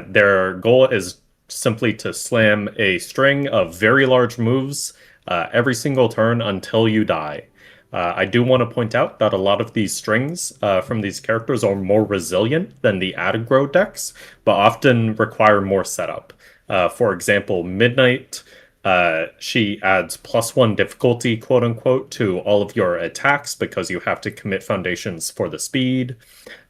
Speaker 2: Their goal is simply to slam a string of very large moves every single turn until you die. I do want to point out that a lot of these strings from these characters are more resilient than the aggro decks, but often require more setup. For example, Midnight, she adds +1 difficulty, quote unquote, to all of your attacks because you have to commit foundations for the speed.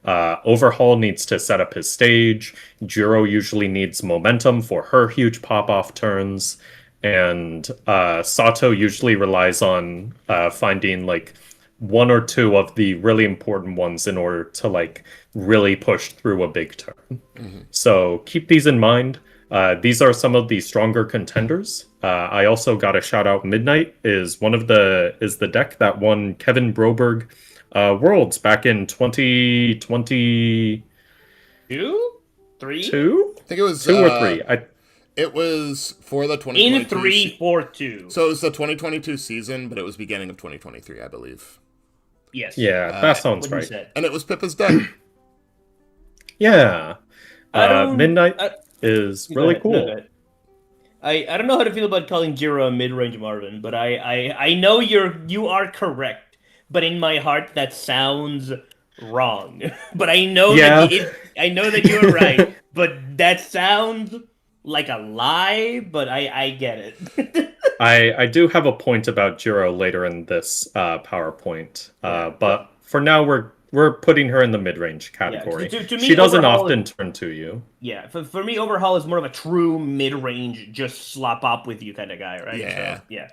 Speaker 2: Overhaul needs to set up his stage. Jiro usually needs momentum for her huge pop-off turns. And Sato usually relies on finding like 1 or 2 of the really important ones in order to like really push through a big turn. So keep these in mind. These are some of the stronger contenders. I also got to shout out Midnight is the deck that won Kevin Broberg Worlds back in 2022.
Speaker 3: 3?
Speaker 1: I think it was
Speaker 2: 2 or 3.
Speaker 1: It was for the 2022
Speaker 3: in 3-4-2.
Speaker 1: So it was the 2022 season, but it was beginning of 2023, I believe.
Speaker 3: Yes.
Speaker 2: Yeah, that sounds
Speaker 3: What he
Speaker 2: right.
Speaker 3: said.
Speaker 1: And it was Pippa's deck.
Speaker 2: Yeah. Midnight is
Speaker 3: Go
Speaker 2: really
Speaker 3: ahead,
Speaker 2: cool.
Speaker 3: go ahead. I don't know how to feel about calling Jiro a mid-range Marvin, but I know you are correct, but in my heart that sounds wrong. But I know that you're right, but that sounds like a lie, but I get it.
Speaker 2: I do have a point about Jiro later in this PowerPoint, but for now we're putting her in the mid-range category.
Speaker 3: To me,
Speaker 2: she doesn't
Speaker 3: Overhaul
Speaker 2: often turn to you.
Speaker 3: Yeah, for me, Overhaul is more of a true mid-range, just slop up with you kind of guy, right?
Speaker 1: Yeah.
Speaker 3: So, yeah.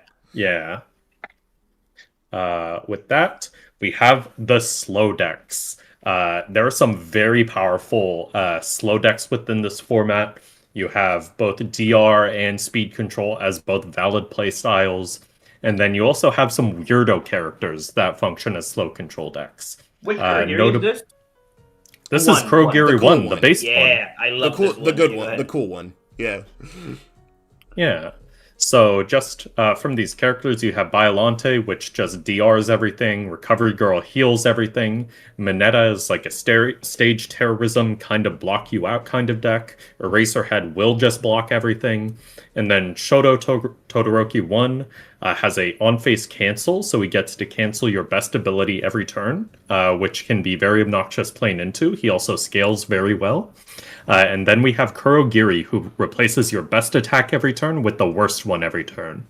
Speaker 2: Yeah. With that, we have the slow decks. There are some very powerful slow decks within this format. You have both DR and speed control as both valid play styles. And then you also have some weirdo characters that function as slow control decks.
Speaker 3: Which Kurogiri is this?
Speaker 2: This is Kurogiri 1, the base one.
Speaker 3: Yeah, I love this one.
Speaker 1: The good
Speaker 3: too,
Speaker 1: one, the cool one. Yeah.
Speaker 2: Yeah. So just from these characters, you have Biolante, which just DRs everything. Recovery Girl heals everything. Mineta is like a stage terrorism kind of block you out kind of deck. Eraserhead will just block everything. And then Shoto Todoroki 1 has a on-face cancel, so he gets to cancel your best ability every turn, which can be very obnoxious playing into. He also scales very well. And then we have Kurogiri, who replaces your best attack every turn with the worst one every turn.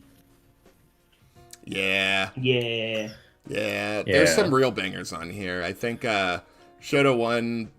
Speaker 1: Yeah.
Speaker 3: Yeah.
Speaker 1: There's some real bangers on here. I think Shoto 1,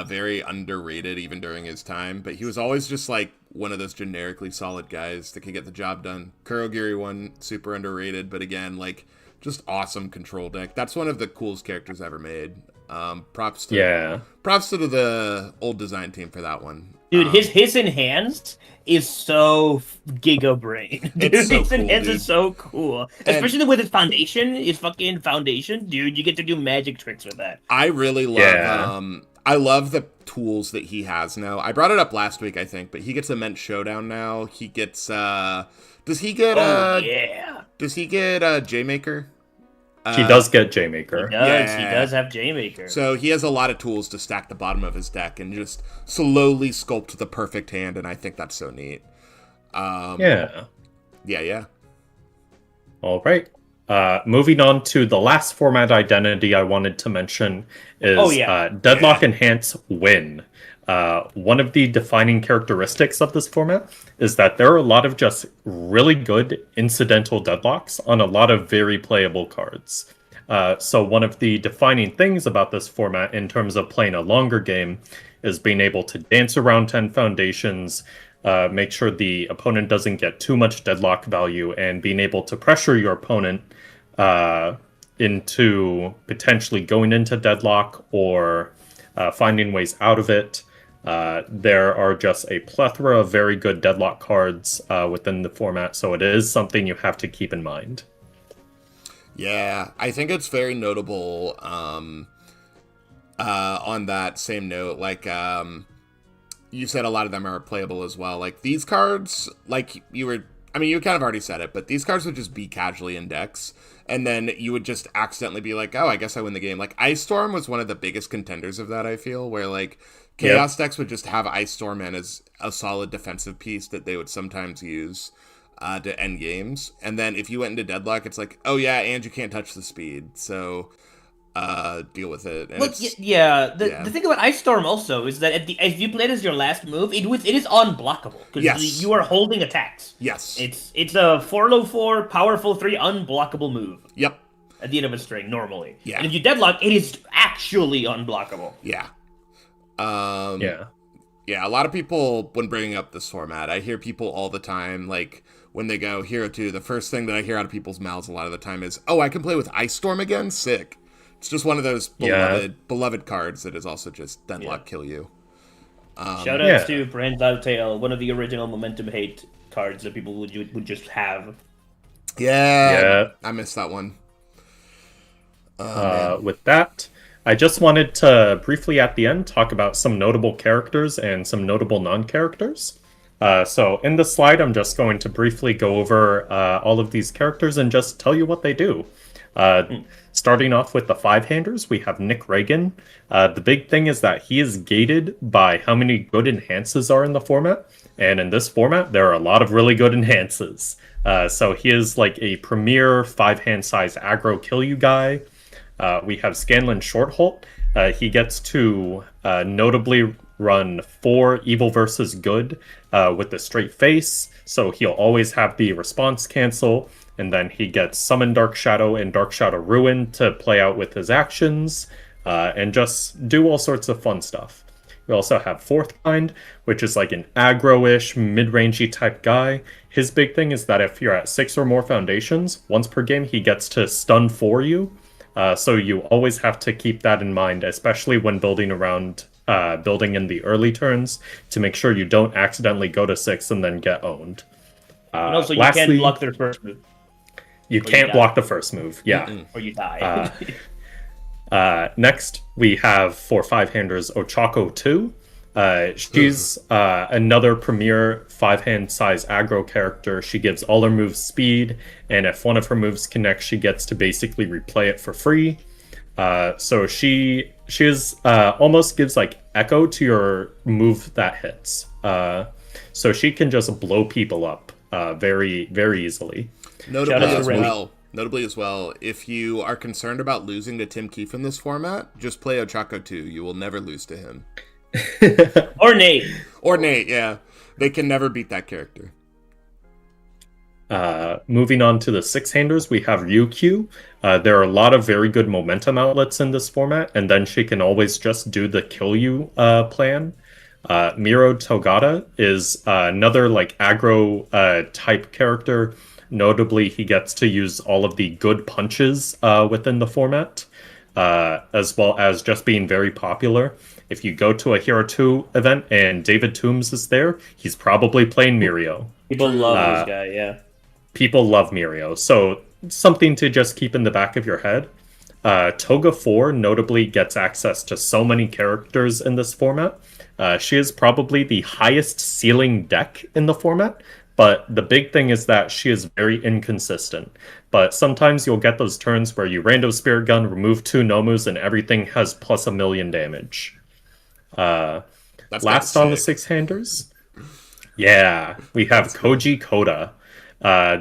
Speaker 1: very underrated even during his time, but he was always just like one of those generically solid guys that could get the job done. Kurogiri 1, super underrated, but again, like just awesome control deck. That's one of the coolest characters ever made. Props to
Speaker 2: Yeah.
Speaker 1: the old design team for that one.
Speaker 3: Dude, his enhanced is so giga brain. Dude,
Speaker 1: It's so
Speaker 3: his
Speaker 1: cool,
Speaker 3: enhanced
Speaker 1: dude.
Speaker 3: is so cool.
Speaker 1: And-
Speaker 3: Especially with his foundation, his fucking foundation, dude. You get to do magic tricks with that.
Speaker 1: I really love
Speaker 2: Yeah.
Speaker 1: I love the tools that he has now. I brought it up last week, I think, but he gets Immense Showdown now. He gets does he get
Speaker 3: Yeah.
Speaker 1: does he get J-Maker?
Speaker 2: He does get J-Maker.
Speaker 3: He
Speaker 1: Yeah.
Speaker 3: does have J-Maker.
Speaker 1: So he has a lot of tools to stack the bottom of his deck and just slowly sculpt the perfect hand, and I think that's so neat.
Speaker 2: Yeah.
Speaker 1: Yeah.
Speaker 2: All right. Moving on to the last format identity I wanted to mention is Deadlock Enhance Win. One of the defining characteristics of this format is that there are a lot of just really good incidental deadlocks on a lot of very playable cards. So one of the defining things about this format in terms of playing a longer game is being able to dance around 10 foundations, make sure the opponent doesn't get too much deadlock value, and being able to pressure your opponent into potentially going into deadlock or finding ways out of it. There are just a plethora of very good deadlock cards within the format, so it is something you have to keep in mind.
Speaker 1: Yeah, I think it's very notable on that same note. Like, you said a lot of them are playable as well. Like, these cards, like you kind of already said it, but these cards would just be casually in decks, and then you would just accidentally be like, oh, I guess I win the game. Like, Ice Storm was one of the biggest contenders of that, I feel, where, like, Chaos decks would just have Ice Storm in as a solid defensive piece that they would sometimes use to end games. And then if you went into Deadlock, it's like, oh yeah, and you can't touch the speed, so deal with it. And
Speaker 3: Look, the thing about Ice Storm also is that if you play it as your last move, it is unblockable because
Speaker 1: Yes.
Speaker 3: you are holding attacks.
Speaker 1: Yes.
Speaker 3: It's a 4/4 powerful 3 unblockable move
Speaker 1: Yep.
Speaker 3: at the end of a string normally.
Speaker 1: Yeah.
Speaker 3: And if you deadlock, it is actually unblockable.
Speaker 1: Yeah. Yeah, a lot of people, when bringing up this format, I hear people all the time, like, when they go Hero 2, the first thing that I hear out of people's mouths a lot of the time is, oh, I can play with Ice Storm again? Sick. It's just one of those beloved cards that is also just Deadlock kill you.
Speaker 3: Shout out to Brand Tail, one of the original Momentum Hate cards that people would just have.
Speaker 1: Yeah. I missed that one.
Speaker 2: With that, I just wanted to briefly at the end talk about some notable characters and some notable non-characters. So in this slide, I'm just going to briefly go over all of these characters and just tell you what they do. Starting off with the 5-handers, we have Nick Reagan. The big thing is that he is gated by how many good enhances are in the format. And in this format, there are a lot of really good enhances. So he is like a premier 5-hand size aggro kill you guy. We have Scanlan Shortholt. He gets to notably run 4 evil versus good with the straight face, so he'll always have the response cancel, and then he gets Summon Dark Shadow and Dark Shadow Ruin to play out with his actions, and just do all sorts of fun stuff. We also have Fourth Kind, which is like an aggro-ish, mid-rangey type guy. His big thing is that if you're at 6 or more foundations, once per game he gets to stun for you. So you always have to keep that in mind, especially when building around building in the early turns, to make sure you don't accidentally go to 6 and then get owned.
Speaker 3: And also, you
Speaker 2: lastly,
Speaker 3: can't block their first move.
Speaker 2: You can't block the first move, yeah.
Speaker 3: Or you die.
Speaker 2: Next, we have for 5-handers Ochako 2. She's another premier 5-hand size aggro character. She gives all her moves speed, and if one of her moves connects, she gets to basically replay it for free. So she is almost gives like echo to your move that hits. So she can just blow people up very, very easily.
Speaker 1: Notably as well, if you are concerned about losing to Tim Keefe in this format, just play Ochako 2. You will never lose to him.
Speaker 3: Or Nate.
Speaker 1: Or Nate, yeah. They can never beat that character.
Speaker 2: Moving on to the 6-handers, we have Ryukyu. There are a lot of very good momentum outlets in this format, and then she can always just do the kill you plan. Miro Togata is another like aggro type character. Notably, he gets to use all of the good punches within the format. as well as just being very popular. If you go to a Hero 2 event and David Toombs is there, he's probably playing Mirio.
Speaker 3: People love this guy, yeah.
Speaker 2: People love Mirio, so something to just keep in the back of your head. Toga 4 notably gets access to so many characters in this format. She is probably the highest ceiling deck in the format, but the big thing is that she is very inconsistent. But sometimes you'll get those turns where you rando Spirit Gun, remove 2 Nomus, and everything has plus 1,000,000 damage. Last on the 6-handers, yeah, we have Koji Koda.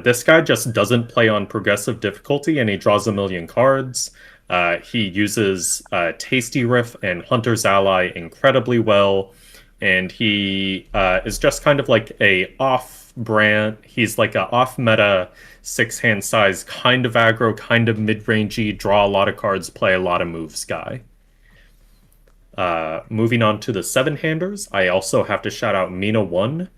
Speaker 2: This guy just doesn't play on progressive difficulty, and he draws 1,000,000 cards. He uses Tasty Riff and Hunter's Ally incredibly well, and he is just kind of like a off-brand. He's like a off-meta 6-hand size, kind of aggro, kind of mid-rangey, draw a lot of cards, play a lot of moves guy. Moving on to the 7-handers, I also have to shout out Mina 1.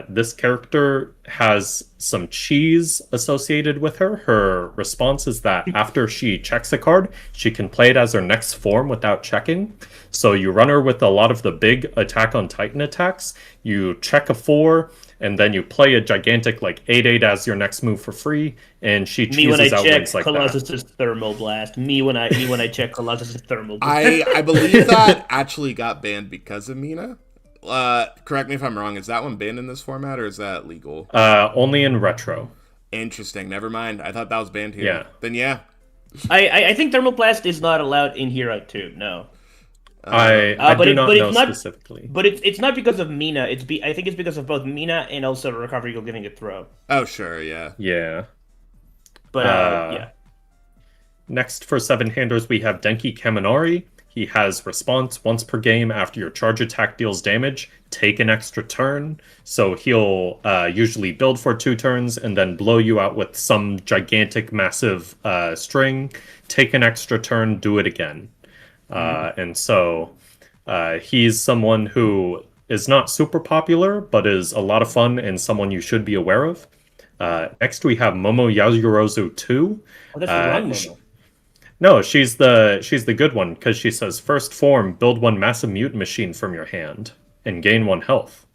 Speaker 2: This character has some cheese associated with her. Her response is that after she checks a card, she can play it as her next form without checking. So you run her with a lot of the big Attack on Titan attacks. You check a 4, and then you play a gigantic like 8/8 as your next move for free, and she cheeses out wins like
Speaker 3: Colossus' Thermal Blast. Me when I check Colossus' Thermal Blast.
Speaker 1: I believe that actually got banned because of Mina. Correct me if I'm wrong. Is that one banned in this format, or is that legal?
Speaker 2: Only in retro.
Speaker 1: Interesting. Never mind. I thought that was banned here.
Speaker 2: Yeah.
Speaker 1: Then yeah.
Speaker 3: I think Thermal Blast is not allowed in Hero 2. No.
Speaker 2: I do not know specifically.
Speaker 3: But it's not because of Mina. I think it's because of both Mina and also Recovery Eagle getting a throw.
Speaker 1: Oh sure, yeah.
Speaker 2: Yeah.
Speaker 3: But yeah.
Speaker 2: Next for 7-handers we have Denki Kaminari. He has response once per game after your charge attack deals damage. Take an extra turn. So he'll usually build for 2 turns and then blow you out with some gigantic, massive string. Take an extra turn, do it again. And so he's someone who is not super popular, but is a lot of fun and someone you should be aware of. Next we have Momo Yasurozu 2.
Speaker 3: Oh, that's the wrong Momo.
Speaker 2: No, she's the good one, because she says, first form, build 1 massive mutant machine from your hand, and gain 1 health.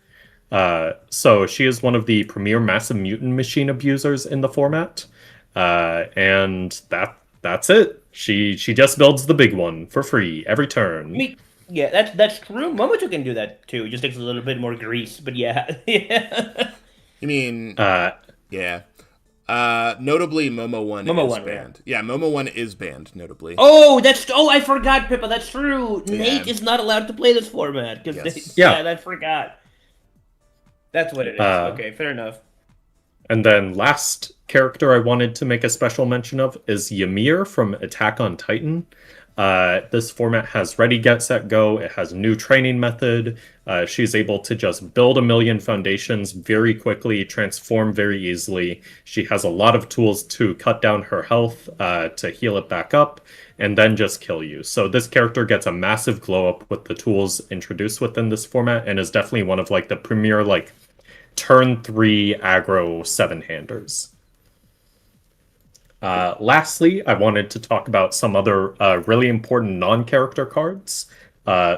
Speaker 2: So she is one of the premier massive mutant machine abusers in the format. And that's it. She just builds the big one for free every turn.
Speaker 3: I mean, yeah, that's true. Momocho can do that too. It just takes a little bit more grease, but yeah. Yeah.
Speaker 1: You mean yeah. Notably, Momo 1 is banned. Yeah, Momo 1 is banned, notably.
Speaker 3: Oh, I forgot, Pippa. That's true.
Speaker 1: Yeah.
Speaker 3: Nate is not allowed to play this format.
Speaker 1: Yes.
Speaker 3: I forgot. That's what it is. Okay, fair enough.
Speaker 2: And then last character I wanted to make a special mention of is Ymir from Attack on Titan. This format has Ready, Get, Set, Go. It has a new training method. She's able to just build 1,000,000 foundations very quickly, transform very easily. She has a lot of tools to cut down her health, to heal it back up, and then just kill you. So this character gets a massive glow up with the tools introduced within this format, and is definitely one of like the premier like turn 3 aggro 7-handers. Lastly, I wanted to talk about some other really important non-character cards.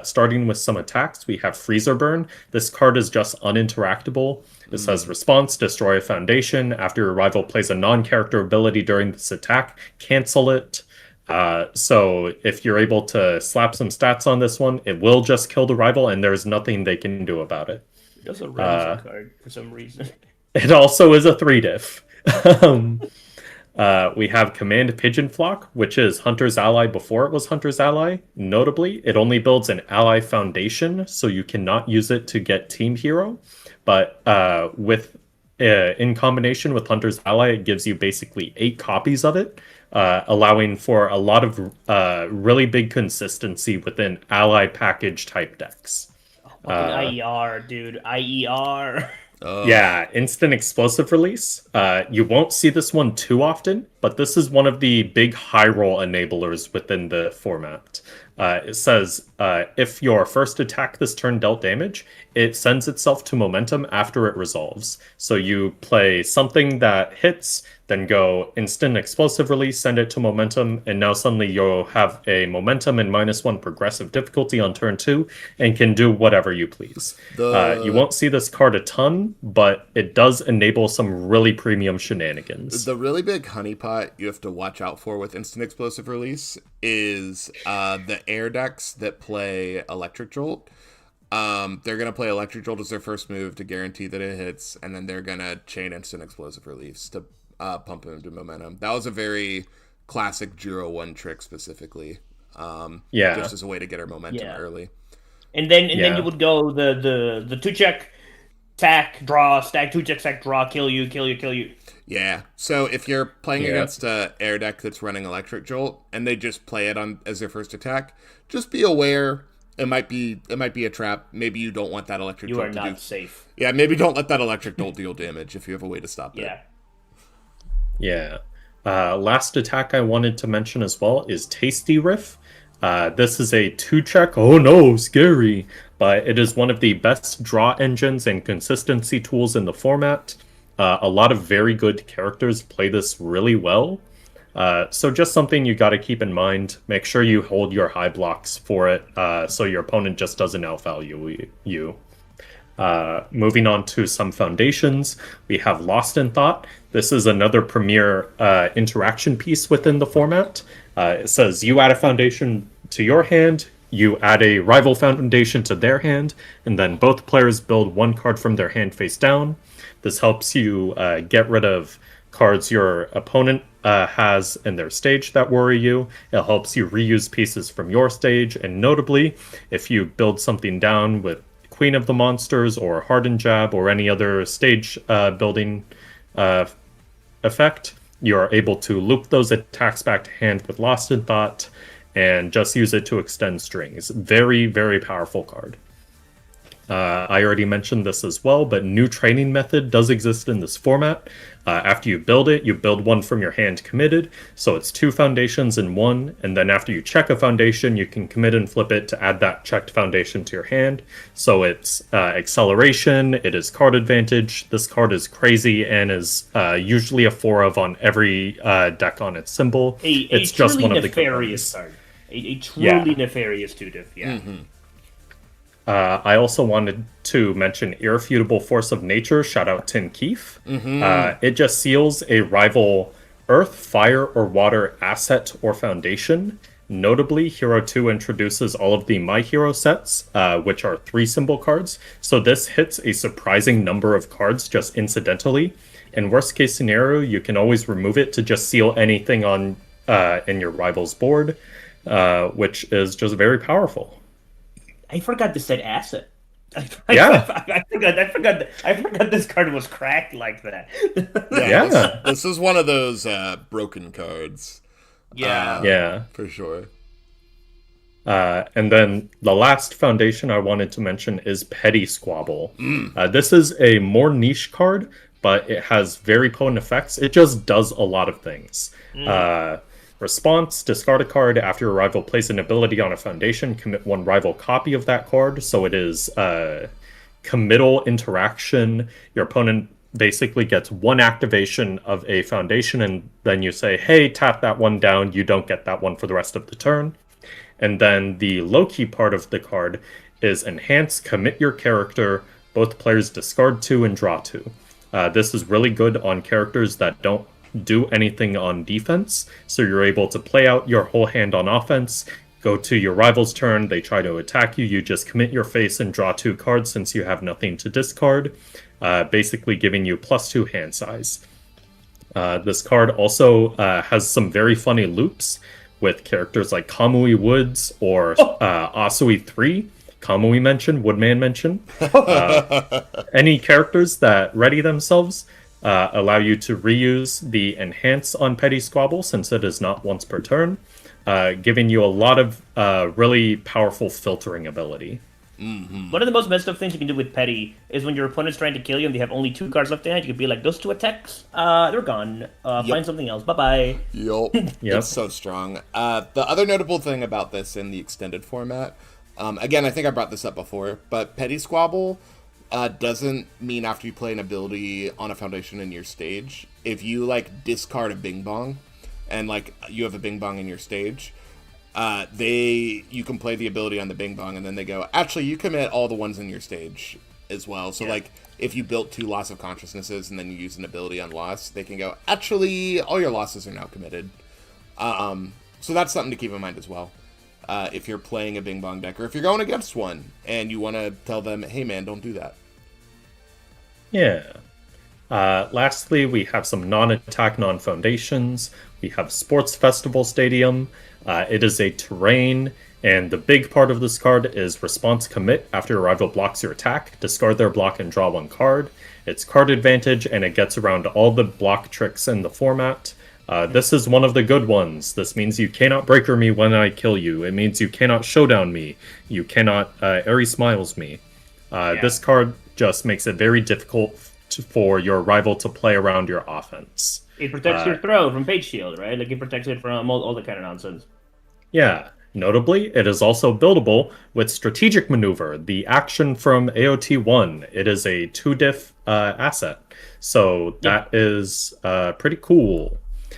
Speaker 2: Starting with some attacks, we have Freezer Burn. This card is just uninteractable. It says response, destroy a foundation. After your rival plays a non-character ability during this attack, cancel it. So if you're able to slap some stats on this one, it will just kill the rival, and there's nothing they can do about it.
Speaker 3: That's a random card for some reason.
Speaker 2: It also is a 3-diff. We have Command Pigeon Flock, which is Hunter's Ally before it was Hunter's Ally. Notably, it only builds an ally foundation, so you cannot use it to get Team Hero. But in combination with Hunter's Ally, it gives you basically 8 copies of it, allowing for a lot of really big consistency within ally package type decks.
Speaker 3: IER, dude. IER.
Speaker 2: Yeah, instant explosive release. You won't see this one too often, but this is one of the big high roll enablers within the format. It says, if your first attack this turn dealt damage, it sends itself to momentum after it resolves. So you play something that hits, then go instant explosive release, send it to momentum, and now suddenly you'll have a momentum and -1 progressive difficulty on turn 2, and can do whatever you please. You won't see this card a ton, but it does enable some really premium shenanigans.
Speaker 1: The really big honeypot you have to watch out for with instant explosive release is the air decks that play Electric Jolt. They're going to play Electric Jolt as their first move to guarantee that it hits, and then they're going to chain instant explosive release to pump him into momentum. That was a very classic Juro 1 trick specifically. Just as a way to get her momentum early.
Speaker 3: And then you would go the 2-check, attack, draw, stack, 2-check, stack, draw, kill you.
Speaker 1: Yeah. So if you're playing against a air deck that's running Electric Jolt and they just play it on as their first attack, just be aware it might be a trap. Maybe you don't want that Electric Jolt to do.
Speaker 3: You are not safe.
Speaker 1: Yeah, maybe don't let that Electric Jolt deal damage if you have a way to stop it.
Speaker 2: Yeah. Last attack I wanted to mention as well is Tasty Riff. This is a 2-check. Oh no, scary. But it is one of the best draw engines and consistency tools in the format. A lot of very good characters play this really well. So just something you got to keep in mind. Make sure you hold your high blocks for it so your opponent just doesn't outvalue you. Moving on to some foundations, we have Lost in Thought. This is another premier interaction piece within the format. It says you add a foundation to your hand, you add a rival foundation to their hand, and then both players build one card from their hand face down. This helps you get rid of cards your opponent has in their stage that worry you. It helps you reuse pieces from your stage, and notably, if you build something down with Queen of the Monsters or Hardened Jab or any other stage building effect, you are able to loop those attacks back to hand with Lost in Thought and just use it to extend strings. Very, very powerful card. I already mentioned this as well, but new training method does exist in this format. After you build it, you build one from your hand committed, so it's 2 foundations in one, and then after you check a foundation, you can commit and flip it to add that checked foundation to your hand. So it's acceleration, it is card advantage. This card is crazy and is usually a 4 of on every deck on its symbol. It's just one of the
Speaker 3: nefarious card. A truly nefarious 2-diff,
Speaker 2: I also wanted to mention Irrefutable Force of Nature. Shout out Tin Keef. It just seals a rival Earth, Fire, or Water asset or foundation. Notably, Hero 2 introduces all of the My Hero sets, which are 3-symbol cards. So this hits a surprising number of cards just incidentally. In worst case scenario, you can always remove it to just seal anything on in your rival's board, which is just very powerful.
Speaker 3: I forgot this said asset. I forgot this card was cracked like that.
Speaker 1: This is one of those broken cards. For sure.
Speaker 2: And then the last foundation I wanted to mention is Petty Squabble. This is a more niche card, but it has very potent effects. It just does a lot of things. Response, discard a card after your rival plays an ability on a foundation, commit 1 rival copy of that card. So it is committal interaction. Your opponent basically gets 1 activation of a foundation, and then you say, hey, tap that one down. You don't get that one for the rest of the turn. And then the low-key part of the card is enhance, commit your character. Both players discard 2 and draw 2. This is really good on characters that don't do anything on defense, so you're able to play out your whole hand on offense, go to your rival's turn, they try to attack you, you just commit your face and draw 2 cards since you have nothing to discard, basically giving you +2 hand size. This card also has some very funny loops with characters like Kamui Woods or Asui 3. Kamui mention, Woodman mention. Any characters that ready themselves allow you to reuse the Enhance on Petty Squabble since it is not once per turn, giving you a lot of really powerful filtering ability.
Speaker 3: One of the most messed up things you can do with Petty is when your opponent's trying to kill you and they have only 2 cards left in hand, you can be like, those 2 attacks, they're gone. Find something else. Bye-bye.
Speaker 1: Yup. It's so strong. The other notable thing about this in the extended format, again, I think I brought this up before, but Petty Squabble doesn't mean after you play an ability on a foundation in your stage, if you like discard a Bing Bong, and like you have a Bing Bong in your stage, you can play the ability on the Bing Bong, and then they go, actually, you commit all the ones in your stage as well. So like, if you built 2 loss of consciousnesses and then you use an ability on loss, they can go, actually, all your losses are now committed. So that's something to keep in mind as well. If you're playing a Bing Bong deck, or if you're going against one and you want to tell them, hey man, don't do that.
Speaker 2: Yeah. Lastly, we have some non-attack, non-foundations. We have Sports Festival Stadium. It is a terrain, and the big part of this card is response commit. After your rival blocks your attack, discard their block and draw 1 card. It's card advantage, and it gets around all the block tricks in the format. This is one of the good ones. This means you cannot breaker me when I kill you. It means you cannot showdown me. You cannot airy smiles me. This card just makes it very difficult for your rival to play around your offense.
Speaker 3: It protects your throw from page shield, right? Like it protects it from all the kind of nonsense.
Speaker 2: Yeah. Notably, it is also buildable with Strategic Maneuver, the action from AOT 1. It is a 2-diff asset. So that is pretty cool.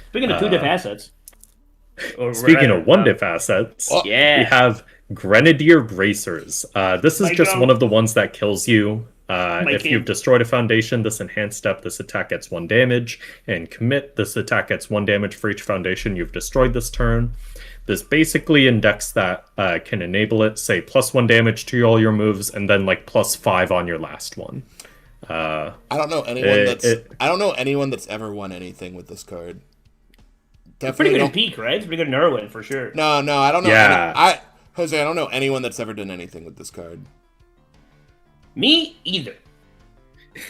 Speaker 3: Speaking of 2-diff assets.
Speaker 2: Speaking of 1-diff assets, we have Grenadier Bracers. This is just one of the ones that kills you. If you've destroyed a foundation, this enhanced step, this attack gets 1 damage. And commit, this attack gets 1 damage for each foundation you've destroyed this turn. This basically index that can enable it, say, +1 damage to all your moves, and then like +5 on your last one.
Speaker 1: I don't know anyone that's ever won anything with this card.
Speaker 3: It's pretty good in Peak, right? It's pretty good in Irwin, for sure.
Speaker 1: No, I don't know. Yeah. Jose, I don't know anyone that's ever done anything with this card.
Speaker 3: Me either.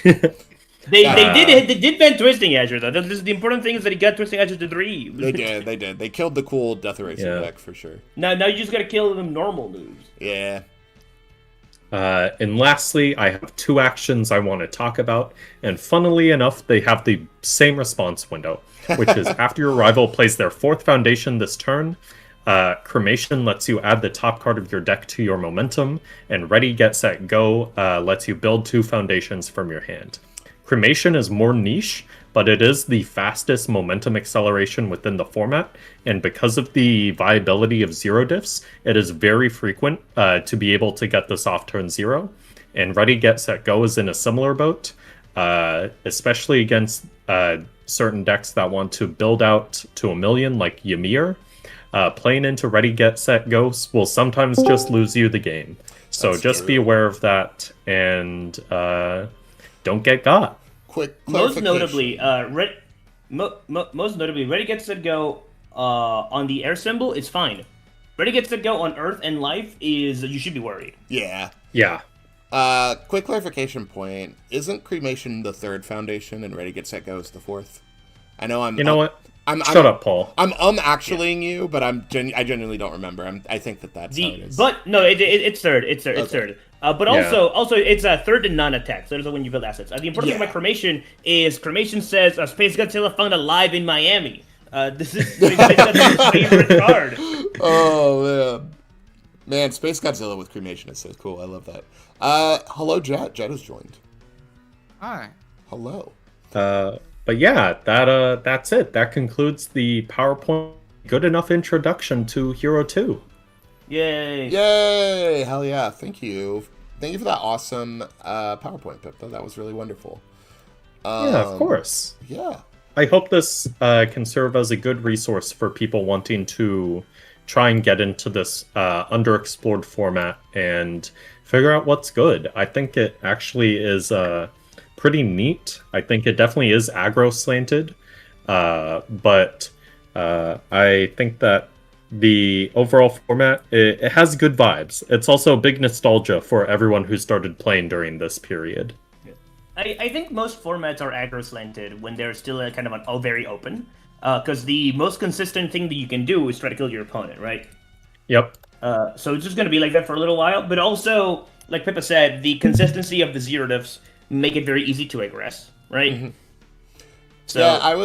Speaker 3: They did ban Twisting Azure, though. The important thing is that he got Twisting Azure to 3.
Speaker 1: They did. They killed the cool Death Eraser deck, for sure.
Speaker 3: Now you just gotta kill them normal moves.
Speaker 1: Yeah.
Speaker 2: And lastly, I have 2 actions I want to talk about, and funnily enough, they have the same response window, which is after your rival plays their 4th foundation this turn, Cremation lets you add the top card of your deck to your momentum, and Ready, Get, Set, Go lets you build 2 foundations from your hand. Cremation is more niche, but it is the fastest momentum acceleration within the format, and because of the viability of 0 diffs, it is very frequent to be able to get this off turn 0. And Ready, Get, Set, Go is in a similar boat, especially against certain decks that want to build out to 1,000,000, like Ymir. Playing into Ready, Get, Set, Go will sometimes just lose you the game. So
Speaker 1: That's
Speaker 2: just
Speaker 1: true.
Speaker 2: be aware of that, and don't get got.
Speaker 1: Quick
Speaker 3: Most notably, Ready, Get, Set, Go on the air symbol is fine. Ready, Get, Set, Go on Earth and Life is you should be worried.
Speaker 1: Yeah.
Speaker 2: Yeah.
Speaker 1: Quick clarification point. Isn't Cremation the 3rd foundation and Ready, Get, Set, Go is the 4th? I know I'm...
Speaker 2: You know what? Shut up, Paul.
Speaker 1: I'm actuallying you, but I genuinely don't remember. I think that's how it is.
Speaker 3: But no, it's 3rd. It's 3rd. It's 3rd. But also it's a 3rd and non-attack. So there's when you build assets. The important thing about Cremation is Cremation says Space Godzilla found alive in Miami. This is Space Godzilla's favorite card.
Speaker 1: Oh man, Space Godzilla with Cremation is so cool. I love that. Hello, Jet. Jet has joined.
Speaker 4: Hi.
Speaker 1: Hello.
Speaker 2: But yeah, that's it. That concludes the PowerPoint good enough introduction to Hero 2.
Speaker 3: Yay!
Speaker 1: Yay! Hell yeah! Thank you. Thank you for that awesome PowerPoint, Pippa. That was really wonderful.
Speaker 2: Yeah, of course.
Speaker 1: Yeah.
Speaker 2: I hope this can serve as a good resource for people wanting to try and get into this underexplored format and figure out what's good. I think it actually is pretty neat. I think it definitely is aggro slanted, but I think that the overall format, it has good vibes. It's also big nostalgia for everyone who started playing during this period.
Speaker 3: I think most formats are aggro slanted when they're still kind of very open, because the most consistent thing that you can do is try to kill your opponent, right?
Speaker 2: Yep.
Speaker 3: So it's just going to be like that for a little while, but also, like Pippa said, the consistency of the 0 diffs make it very easy to aggress, right? Mm-hmm. So
Speaker 1: yeah, I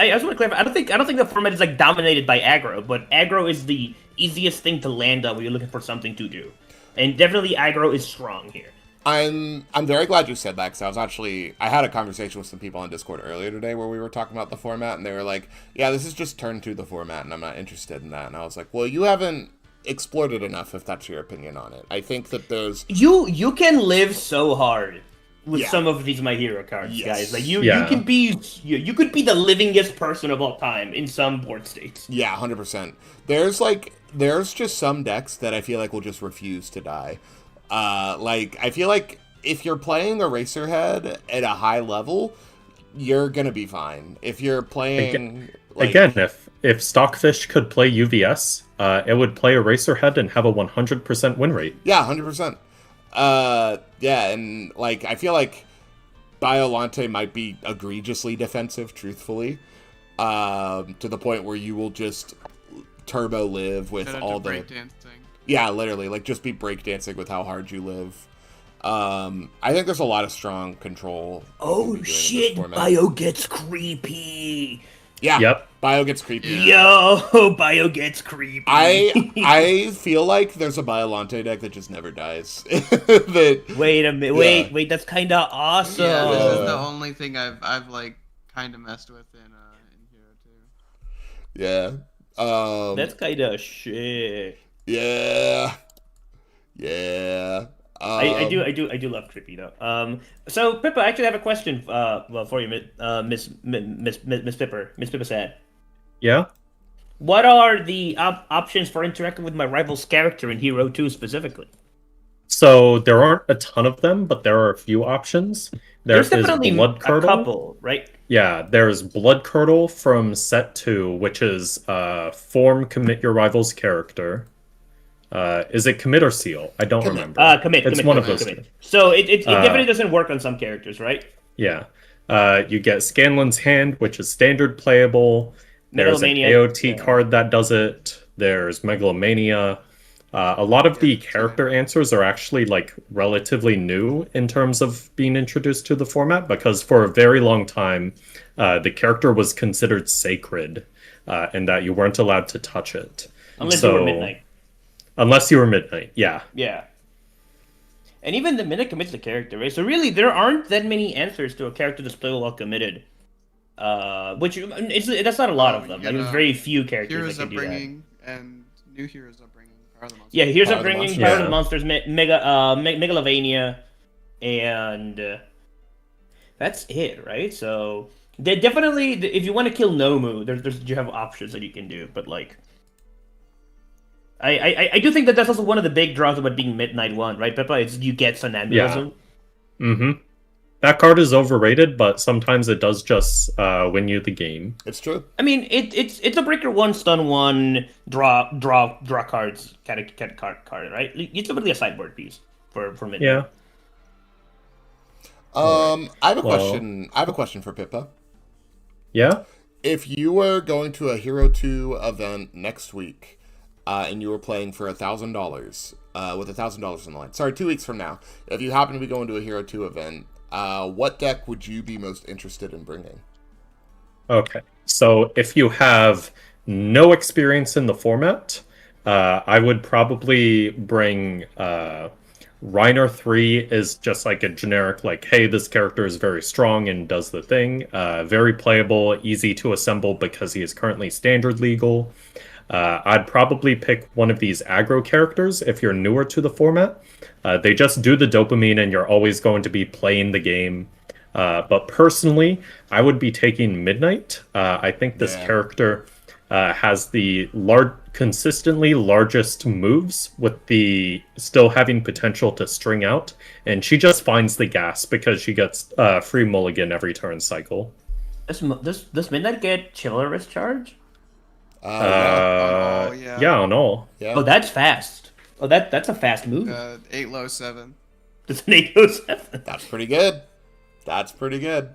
Speaker 1: just
Speaker 3: want to clarify. I don't think the format is like dominated by aggro, but aggro is the easiest thing to land on when you're looking for something to do, and definitely aggro is strong here.
Speaker 1: I'm very glad you said that, because I had a conversation with some people on Discord earlier today where we were talking about the format, and they were like, yeah, this is just turn 2 the format, and I'm not interested in that. And I was like, well, you haven't explored it enough if that's your opinion on it. I think that there's...
Speaker 3: You can live so hard with
Speaker 1: Yeah.
Speaker 3: some of these My Hero cards,
Speaker 1: Yes.
Speaker 3: guys. Like you
Speaker 2: Yeah.
Speaker 3: can be you could be the livingest person of all time in some board states.
Speaker 1: Yeah, 100%. There's just some decks that I feel like will just refuse to die. I feel like if you're playing Eraserhead at a high level, you're gonna be fine. If you're playing
Speaker 2: Again, if Stockfish could play UVS, it would play Eraserhead and have a 100% win rate.
Speaker 1: yeah, 100%. Yeah, and I feel like Biolante might be egregiously defensive, truthfully, to the point where you will just turbo live with
Speaker 4: Shout out
Speaker 1: all
Speaker 4: to
Speaker 1: the
Speaker 4: breakdancing.
Speaker 1: yeah, literally just be breakdancing with how hard you live. I think there's a lot of strong control. you can be doing in this format.
Speaker 3: gets creepy.
Speaker 1: Yeah.
Speaker 2: Yep.
Speaker 1: Bio gets creepy.
Speaker 4: Yeah.
Speaker 3: Yo, Bio gets creepy.
Speaker 1: I feel like there's a Biolante deck that just never dies. that
Speaker 3: Wait a minute.
Speaker 1: Yeah.
Speaker 3: Wait. That's kind of awesome.
Speaker 4: Yeah, this is
Speaker 1: Yeah.
Speaker 4: the only thing I've like kind of messed with in Hero 2.
Speaker 1: yeah.
Speaker 3: That's kind of shit.
Speaker 1: Yeah. Yeah.
Speaker 3: I do love creepy though. So Pippa, I actually have a question for you, Miss Pippa. Miss Pippa said,
Speaker 2: Yeah?
Speaker 3: what are the options for interacting with my rival's character in Hero 2 specifically?
Speaker 2: So there aren't a ton of them, but there are a few options.
Speaker 3: There's
Speaker 2: There is
Speaker 3: definitely
Speaker 2: Blood
Speaker 3: a
Speaker 2: Curdle.
Speaker 3: couple, right?
Speaker 2: Yeah, there's Blood Curdle from set 2, which is form commit your rival's character. Is it commit or seal? I don't remember.
Speaker 3: Commit.
Speaker 2: It's
Speaker 3: commit,
Speaker 2: one
Speaker 3: commit,
Speaker 2: of those
Speaker 3: commit. So it definitely doesn't work on some characters, right?
Speaker 2: Yeah. You get Scanlan's Hand, which is standard playable. There's an
Speaker 3: Megalomania,
Speaker 2: AOT
Speaker 3: yeah.
Speaker 2: card that does it. There's Megalomania. A lot of the character answers are actually relatively new in terms of being introduced to the format, because for a very long time, the character was considered sacred, and that you weren't allowed to touch it.
Speaker 3: Unless you were Midnight.
Speaker 2: Unless you were Midnight, yeah.
Speaker 3: Yeah. And even the minute commits the character, right? So really, there aren't that many answers to a character that's playable while committed. That's not a lot of them.
Speaker 4: Yeah,
Speaker 3: There's very few characters
Speaker 4: Heroes
Speaker 3: that can do that.
Speaker 4: Upbringing and new Heroes Upbringing. Power of the Monsters.
Speaker 3: Yeah, here's
Speaker 1: Power of the
Speaker 3: Upbringing,
Speaker 1: Monsters.
Speaker 3: Power of
Speaker 2: Yeah.
Speaker 3: the Monsters, Megalovania, and that's it, right? So they definitely, if you want to kill Nomu, you have options that you can do, but I do think that's also one of the big draws about being Midnight 1, right, Peppa? It's you get Somnambulism.
Speaker 2: Mm-hmm. That card is overrated, but sometimes it does just win you the game.
Speaker 1: It's true.
Speaker 3: I mean, it's a breaker 1, stun 1, draw cards kind of card, right? It's really a sideboard piece for Midnight.
Speaker 2: Yeah.
Speaker 1: I have a
Speaker 2: Well-
Speaker 1: question. I have a question for Pippa.
Speaker 2: Yeah?
Speaker 1: If you were going to a Hero 2 event next week, and you were playing for $1,000, with $1,000 on the line. Sorry, 2 weeks from now. If you happen to be going to a Hero 2 event, what deck would you be most interested in bringing?
Speaker 2: Okay. So if you have no experience in the format, I would probably bring Reiner 3 is just a generic, hey, this character is very strong and does the thing. Very playable, easy to assemble because he is currently standard legal. I'd probably pick one of these aggro characters if you're newer to the format. They just do the dopamine and you're always going to be playing the game. But personally, I would be taking Midnight. I think this character has the consistently largest moves with the still having potential to string out. And she just finds the gas because she gets free mulligan every turn cycle.
Speaker 3: Does Midnight get Chivalrous Charge?
Speaker 4: yeah.
Speaker 2: Yeah, on all.
Speaker 1: Yeah.
Speaker 3: Oh, that's fast. Oh, that's a fast move.
Speaker 4: 8 low 7.
Speaker 3: Does an 807?
Speaker 1: That's pretty good. That's pretty good.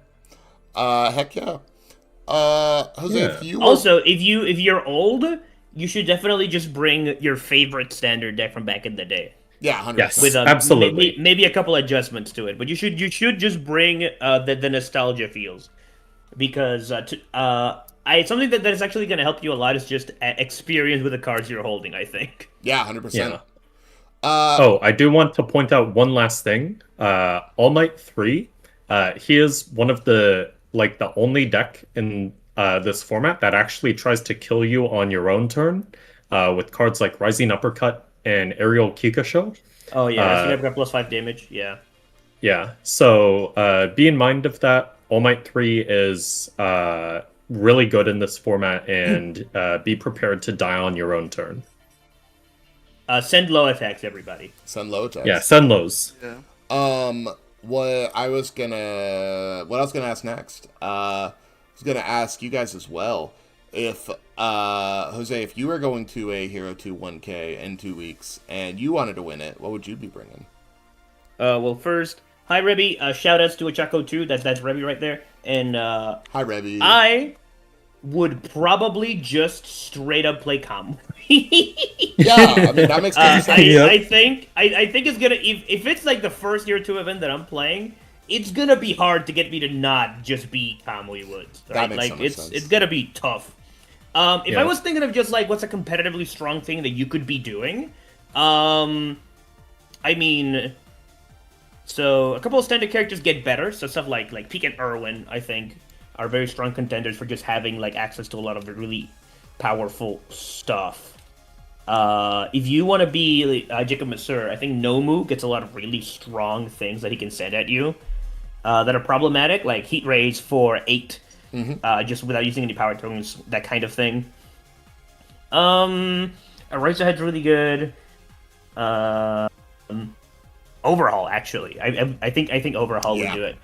Speaker 1: Heck yeah. Jose,
Speaker 2: Yeah.
Speaker 1: if you were...
Speaker 3: Also, if you're old, you should definitely just bring your favorite standard deck from back in the day.
Speaker 1: Yeah, 100%.
Speaker 2: Yes.
Speaker 3: With
Speaker 2: Absolutely.
Speaker 3: maybe a couple adjustments to it, but you should just bring the nostalgia feels, because something that is actually going to help you a lot is just experience with the cards you're holding, I think.
Speaker 1: Yeah, 100%.
Speaker 2: Yeah. I do want to point out one last thing. All Might 3, he is one of the only deck in this format that actually tries to kill you on your own turn, with cards like Rising Uppercut and Aerial Kikasho.
Speaker 3: Oh yeah,
Speaker 2: Uh,
Speaker 3: Rising Uppercut plus 5 damage. Yeah.
Speaker 2: Yeah, so be in mind of that. All Might 3 is really good in this format, and be prepared to die on your own turn.
Speaker 3: Send low attacks, everybody.
Speaker 1: Send low attacks.
Speaker 2: Yeah, send lows.
Speaker 4: Yeah.
Speaker 1: What I was gonna ask next. I was gonna ask you guys as well. If Jose, if you were going to a Hero 2 1K in 2 weeks and you wanted to win it, what would you be bringing?
Speaker 3: Well, first, hi Rebby. Shout outs to Achako too. That's Rebby right there. And
Speaker 1: Hi, Rebby.
Speaker 3: I would probably just straight up play Kamui.
Speaker 1: Yeah, I mean that makes sense.
Speaker 3: I think it's gonna if it's like the first Year 2 event that I'm playing, it's gonna be hard to get me to not just beat Kamui Woods. Right?
Speaker 1: That makes
Speaker 3: like
Speaker 1: so much sense.
Speaker 3: it's gonna be tough. If
Speaker 2: Yeah.
Speaker 3: I was thinking of just like what's a competitively strong thing that you could be doing, I mean, so a couple of standard characters get better. So stuff like Peek and Irwin, I think, are very strong contenders for just having like access to a lot of the really powerful stuff. If you want to be Jacob Masur, I think Nomu gets a lot of really strong things that he can send at you that are problematic, like Heat Rays for 8, just without using any power tokens, that kind of thing. Eraserhead's really good. Overhaul, actually, I think Overhaul
Speaker 1: Yeah.
Speaker 3: would do it.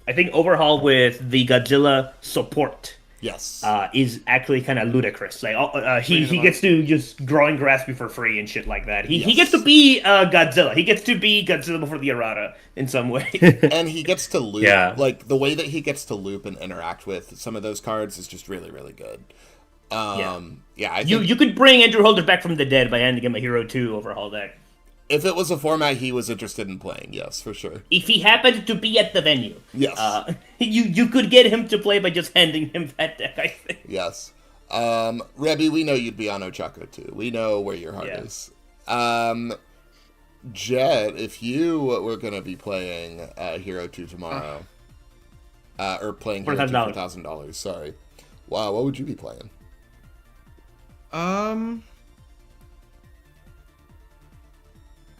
Speaker 3: I think Overhaul with the Godzilla support
Speaker 1: Yes.
Speaker 3: is actually kind of ludicrous. Like he gets to just growing grass for free and shit like that. He
Speaker 1: Yes.
Speaker 3: gets to be Godzilla. He gets to be Godzilla before the errata in some way.
Speaker 1: And he gets to loop.
Speaker 2: Yeah.
Speaker 1: Like the way that he gets to loop and interact with some of those cards is just really, really good. Yeah. I think
Speaker 3: you could bring Andrew Holder back from the dead by handing him a Hero 2 Overhaul deck.
Speaker 1: if it was a format he was interested in playing, yes, for sure.
Speaker 3: If he happened to be at the venue,
Speaker 1: Yes.
Speaker 3: you could get him to play by just handing him that deck, I think.
Speaker 1: Yes. Rebby, we know you'd be on Ochako too. We know where your heart
Speaker 3: Yeah.
Speaker 1: is. Jet, if you were going to be playing Hero 2 tomorrow, or playing
Speaker 3: For
Speaker 1: Hero 2 for
Speaker 3: $1,000.
Speaker 1: $1,000, sorry. Wow, what would you be playing?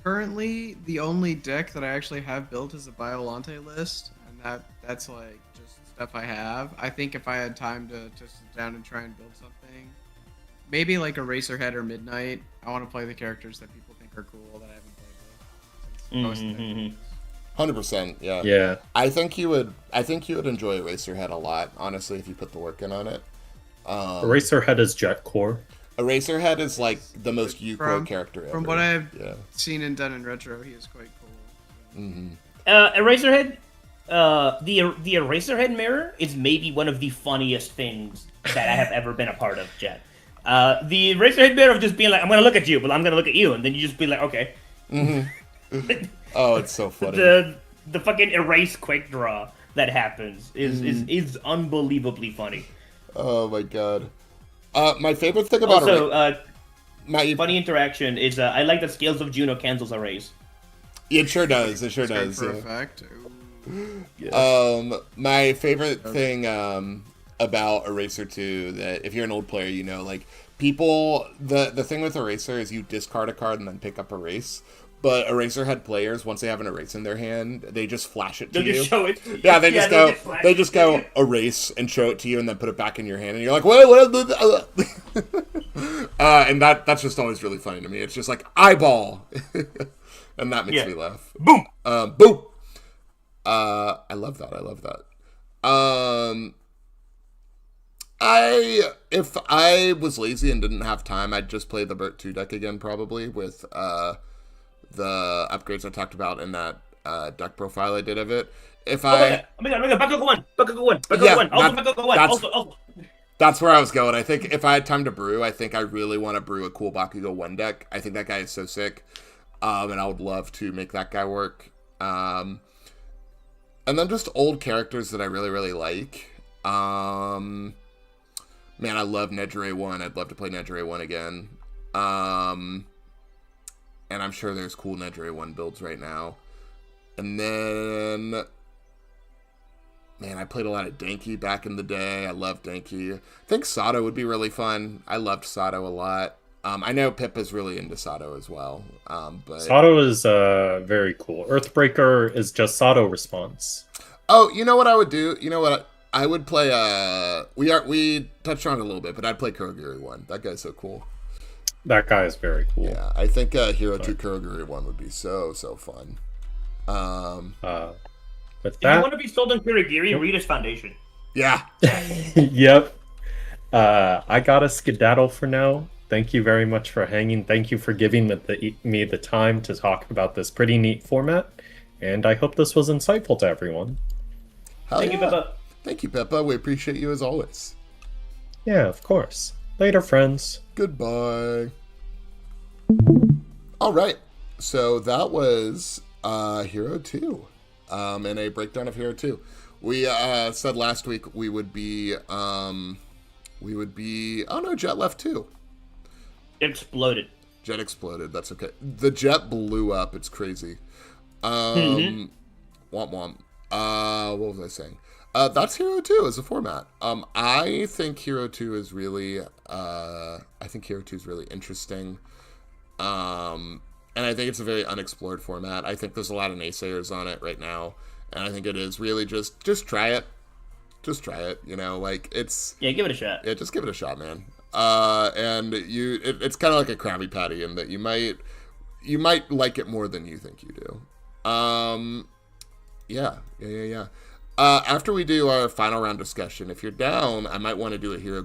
Speaker 4: Currently, the only deck that I actually have built is a Biolante list, and that's like just stuff I have. I think if I had time to sit down and try and build something, maybe like a Racerhead or Midnight. I want to play the characters that people think are cool that I haven't played with. Since most of them.
Speaker 1: 100%, yeah.
Speaker 2: Yeah.
Speaker 1: I think you would enjoy Eraserhead a lot, honestly, if you put the work in on it.
Speaker 2: Eraserhead is Jet Core.
Speaker 1: Eraserhead is like the most Yukro character ever.
Speaker 4: From what I've
Speaker 1: Yeah.
Speaker 4: seen and done in retro, he is quite cool.
Speaker 3: Eraserhead, the Eraserhead mirror is maybe one of the funniest things that I have ever been a part of, Jet. The Eraserhead mirror of just being like, I'm gonna look at you, but I'm gonna look at you, and then you just be like, okay.
Speaker 1: Oh, it's so funny.
Speaker 3: The fucking erase quick draw that happens is unbelievably funny.
Speaker 1: Oh my god. My favorite thing about
Speaker 3: Also,
Speaker 1: my
Speaker 3: funny interaction is I like that Scales of Juno cancels arrays.
Speaker 1: it sure does. It sure
Speaker 4: Strike
Speaker 1: does.
Speaker 4: for
Speaker 1: Yeah.
Speaker 4: effect. Ooh.
Speaker 1: My favorite thing about Eraser 2 that if you're an old player, you know, like people the thing with Eraser is you discard a card and then pick up Erase. But Eraserhead players, once they have an erase in their hand, they just flash it to
Speaker 3: They'll
Speaker 1: you.
Speaker 3: just show it.
Speaker 1: Yeah, they just go erase and show it to you, and then put it back in your hand, and you're like, what? And that's just always really funny to me. It's just like eyeball, and that makes me laugh.
Speaker 3: Boom.
Speaker 1: Boom. I love that. I love that. If I was lazy and didn't have time, I'd just play the Burt 2 deck again, probably with the upgrades I talked about in that deck profile I did of it. If I,
Speaker 3: Oh my god, Bakugo 1,
Speaker 1: Yeah,
Speaker 3: also Bakugo 1,
Speaker 1: that's-
Speaker 3: also.
Speaker 1: that's where I was going. I think if I had time to brew, I think I really want to brew a cool Bakugo 1 deck. I think that guy is so sick, and I would love to make that guy work. And then just old characters that I really, really like. Man, I love Nejire 1. I'd love to play Nejire 1 again. and I'm sure there's cool Nedre 1 builds right now. And then, man, I played a lot of Denki back in the day. I love Denki. I think Sato would be really fun. I loved Sato a lot. I know Pippa's really into Sato as well. But
Speaker 2: Sato is very cool. Earthbreaker is just Sato response.
Speaker 1: oh, you know what I would do? You know what? I would play. We touched on it a little bit, but I'd play Kurogiri 1. That guy's so cool.
Speaker 2: That guy is very cool.
Speaker 1: Yeah, I think Hero 2 Kurogiri 1 would be so fun.
Speaker 2: With
Speaker 3: If you
Speaker 2: that,
Speaker 3: want to be sold on Kurogiri, read his foundation.
Speaker 1: Yeah.
Speaker 2: yep. I gotta skedaddle for now. Thank you very much for hanging. Thank you for giving me the time to talk about this pretty neat format. And I hope this was insightful to everyone.
Speaker 1: Hell
Speaker 3: Thank you,
Speaker 1: yeah.
Speaker 3: Peppa.
Speaker 1: Thank you, Peppa. We appreciate you as always.
Speaker 2: Yeah, of course. Later, friends.
Speaker 1: Goodbye. All right. So that was Hero 2 and a breakdown of Hero 2. We said last week we would be oh no, Jet left too.
Speaker 3: It exploded.
Speaker 1: Jet exploded. That's okay. The jet blew up. It's crazy. Womp womp. What was I saying? That's Hero 2 as a format. I think Hero 2 is really interesting. And I think it's a very unexplored format. I think there's a lot of naysayers on it right now. And I think it is really just try it. Just try it. You know, like it's...
Speaker 3: Yeah, give it a shot.
Speaker 1: Yeah, just give it a shot, man. And it's kind of like a Krabby Patty in that you might like it more than you think you do. Yeah. After we do our final round discussion, if you're down, I might want to do a Hero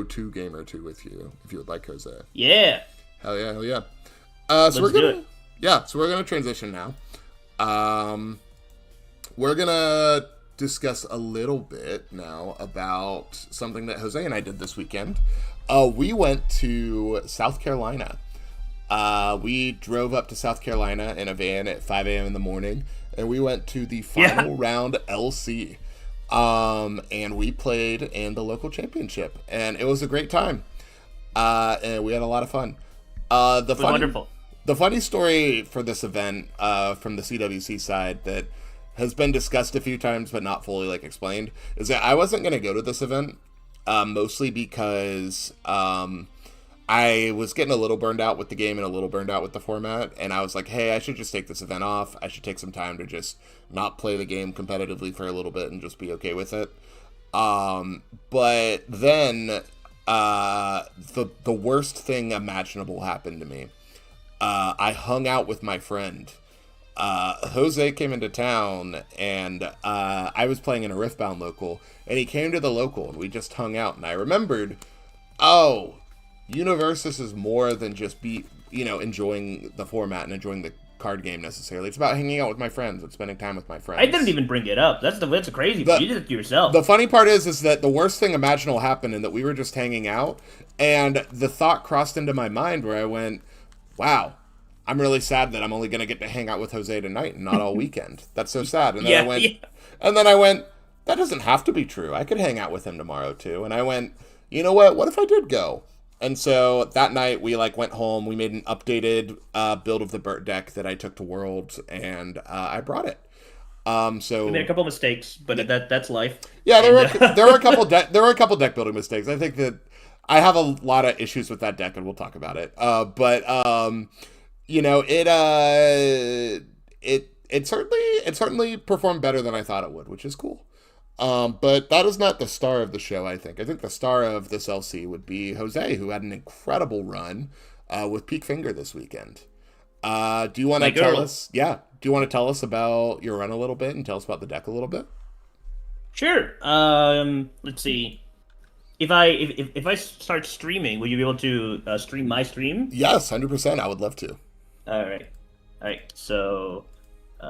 Speaker 1: 2 game or two with you, if you would like, Jose.
Speaker 3: Yeah.
Speaker 1: Hell yeah.
Speaker 3: Let's do it.
Speaker 1: Yeah, so we're gonna transition now. We're gonna discuss a little bit now about something that Jose and I did this weekend. We went to South Carolina. We drove up to South Carolina in a van at 5 a.m. in the morning, and we went to the final round LC. And we played in the local championship, and it was a great time. And we had a lot of fun.
Speaker 3: It was wonderful.
Speaker 1: The funny story for this event, from the CWC side that has been discussed a few times but not fully explained, is that I wasn't going to go to this event, mostly because I was getting a little burned out with the game and a little burned out with the format, and I was like, hey, I should just take this event off. I should take some time to just not play the game competitively for a little bit and just be okay with it. But then the worst thing imaginable happened to me. I hung out with my friend. Jose came into town, and I was playing in a Riftbound local, and he came to the local, and we just hung out, and I remembered, Universus is more than just enjoying the format and enjoying the card game necessarily. It's about hanging out with my friends and spending time with my friends.
Speaker 3: I didn't even bring it up. That's crazy, but you did it to yourself.
Speaker 1: The funny part is that the worst thing imaginable happened in that we were just hanging out, and the thought crossed into my mind where I went, wow, I'm really sad that I'm only going to get to hang out with Jose tonight and not all weekend. That's so sad. And then I went, that doesn't have to be true. I could hang out with him tomorrow too. And I went, you know what? What if I did go? And so that night we went home. We made an updated build of the Burt deck that I took to Worlds, and I brought it. So
Speaker 3: we made a couple mistakes, but that's life.
Speaker 1: Yeah, there were a couple deck building mistakes. I think that I have a lot of issues with that deck, and we'll talk about it. It certainly performed better than I thought it would, which is cool. But that is not the star of the show, I think. I think the star of this LC would be Jose, who had an incredible run with Peak Finger this weekend. Do you want to tell us? Yeah. Do you want to tell us about your run a little bit and tell us about the deck a little bit?
Speaker 3: Sure. Let's see. If I start streaming, will you be able to stream my stream?
Speaker 1: Yes, 100%. I would love to.
Speaker 3: All right. So,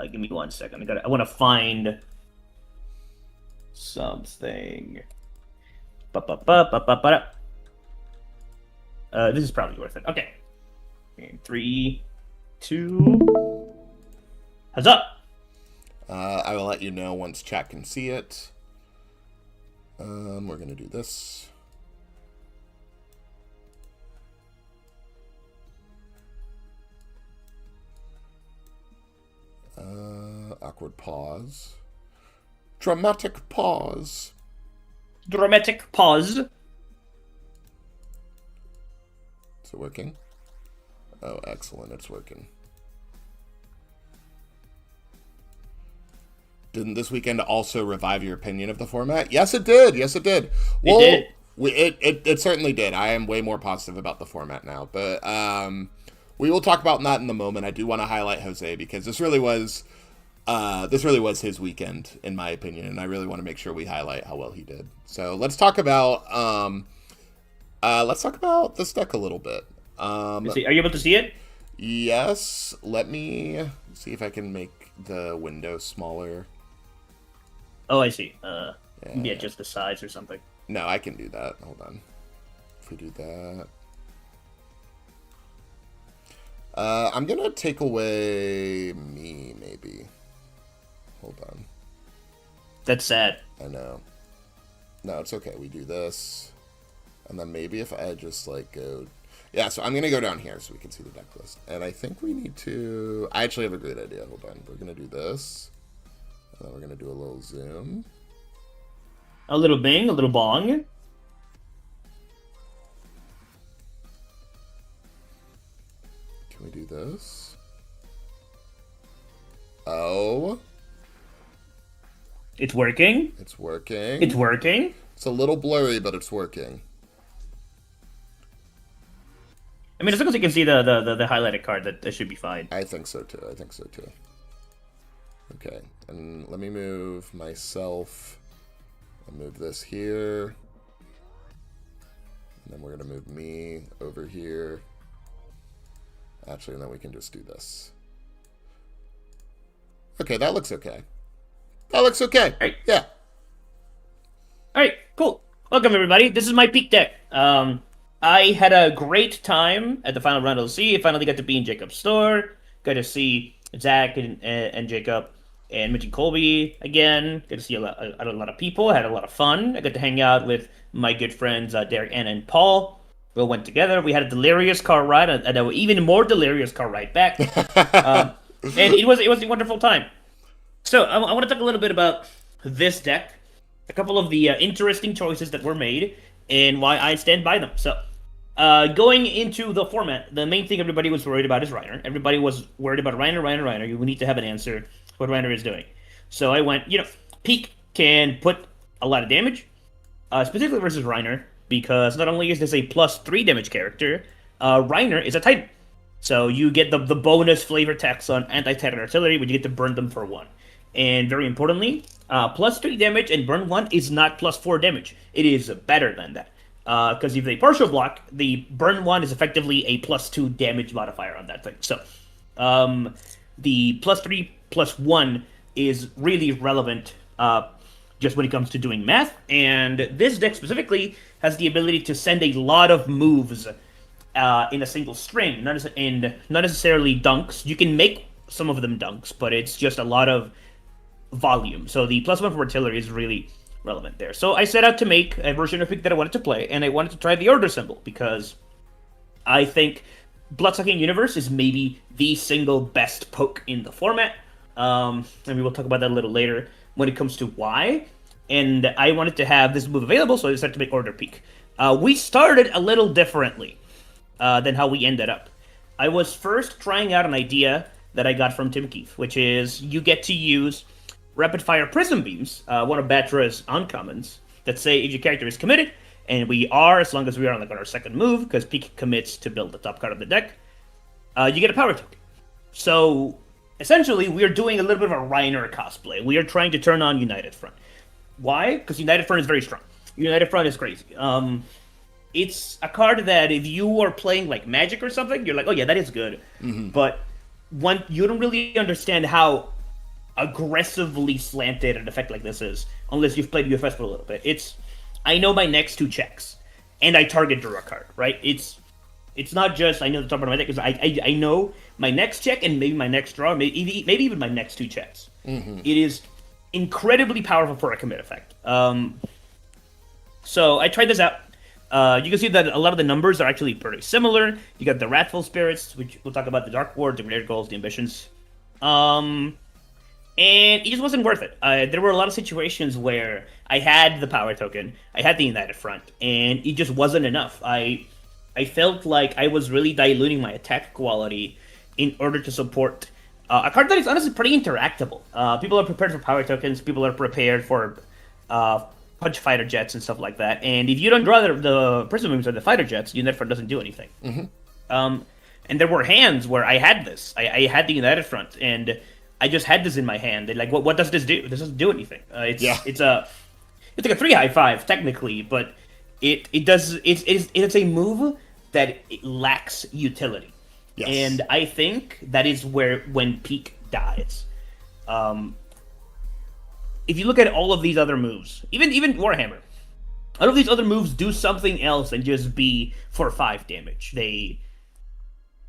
Speaker 3: give me 1 second. I want to find something. This is probably worth it. Okay. 3, 2. Huzzah!
Speaker 1: I will let you know once chat can see it. We're gonna do this. pause. Dramatic pause.
Speaker 3: Dramatic pause.
Speaker 1: Is it working? Oh, excellent. It's working. Didn't this weekend also revive your opinion of the format? Yes, it did. Yes, it did. Well,
Speaker 3: It did.
Speaker 1: It certainly did. I am way more positive about the format now. But we will talk about that in the moment. I do want to highlight Jose because this really was his weekend, in my opinion, and I really want to make sure we highlight how well he did. So let's talk about this deck a little bit.
Speaker 3: Are you able to see it?
Speaker 1: Yes. Let me see if I can make the window smaller.
Speaker 3: Oh, I see. Yeah, just the size or something.
Speaker 1: No, I can do that. Hold on. If we do that. I'm going to take away me, maybe. Hold on.
Speaker 3: That's sad.
Speaker 1: I know. No, it's okay. We do this. And then maybe if I just, like, go... Yeah, so I'm going to go down here so we can see the deck list. And I think we need to... I actually have a great idea. Hold on. We're going to do this. And then we're going to do a little zoom.
Speaker 3: A little bing, a little bong.
Speaker 1: Can we do this? Oh.
Speaker 3: It's working.
Speaker 1: It's working.
Speaker 3: It's working.
Speaker 1: It's a little blurry, but it's working.
Speaker 3: I mean, as long as you can see the highlighted card, that should be fine.
Speaker 1: I think so too. Okay, and let me move myself. I'll move this here. And then we're going to move me over here. Actually, and then we can just do this. Okay, that looks okay.
Speaker 3: Right.
Speaker 1: Yeah.
Speaker 3: Alright, cool. Welcome, everybody. This is my peak deck. I had a great time at the final round of LC. I finally got to be in Jacob's store. Got to see Zach and Jacob and Mitch and Colby again. Got to see a lot of people. Had a lot of fun. I got to hang out with my good friends Derek, Anna, and Paul. We all went together. We had a delirious car ride, and an even more delirious car ride back. And it was a wonderful time. So I want to talk a little bit about this deck, a couple of the interesting choices that were made, and why I stand by them. So, going into the format, the main thing everybody was worried about is Reiner. Everybody was worried about Reiner. You need to have an answer what Reiner is doing. So I went, Peak can put a lot of damage, specifically versus Reiner, because not only is this a +3 damage character, Reiner is a Titan. So you get the bonus flavor tax on anti-Titan artillery, but you get to burn them for 1. And very importantly, +3 damage and burn 1 is not +4 damage. It is better than that. Because if they partial block, the burn 1 is effectively a +2 damage modifier on that thing. So, the +3 +1 is really relevant just when it comes to doing math. And this deck specifically has the ability to send a lot of moves in a single string, not necessarily dunks. You can make some of them dunks, but it's just a lot of volume. So the +1 for artillery is really relevant there. So I set out to make a version of Peak that I wanted to play, and I wanted to try the Order Symbol, because I think Bloodsucking Universe is maybe the single best poke in the format. And we will talk about that a little later when it comes to why. And I wanted to have this move available, so I decided to make Order Peak. We started a little differently than how we ended up. I was first trying out an idea that I got from Tim Keefe, which is you get to use Rapid Fire Prism Beams, one of Batra's uncommons, that say if your character is committed, and we are, as long as we are on our second move, because Peak commits to build the top card of the deck, you get a power token. So, essentially, we are doing a little bit of a Reiner cosplay. We are trying to turn on United Front. Why? Because United Front is very strong. United Front is crazy. It's a card that if you are playing like Magic or something, you're like, oh yeah, that is good. Mm-hmm. But you don't really understand how aggressively slanted an effect like this is, unless you've played UFS for a little bit. I know my next 2 checks, and I target draw a card, right? It's not just I know the top part of my deck, because I know my next check and maybe my next draw, maybe even my next 2 checks. Mm-hmm. It is incredibly powerful for a commit effect. So I tried this out. You can see that a lot of the numbers are actually pretty similar. You got the Wrathful Spirits, which we'll talk about, the Dark Ward, the Greater Goals, the Ambitions. and it just wasn't worth it. There were a lot of situations where I had the power token, I had the United Front, and it just wasn't enough. I felt like I was really diluting my attack quality in order to support a card that is honestly pretty interactable. People are prepared for power tokens, people are prepared for punch fighter jets and stuff like that, and if you don't draw the prism moves or the fighter jets, United Front doesn't do anything. And there were hands where I had this. I had the United Front, and I just had this in my hand. And like, what does this do? This doesn't do anything. It's like a 3 high 5 technically, but it's a move that it lacks utility.
Speaker 1: Yes.
Speaker 3: And I think that is when Peak dies. If you look at all of these other moves, even Warhammer, all of these other moves do something else than just be for 5 damage.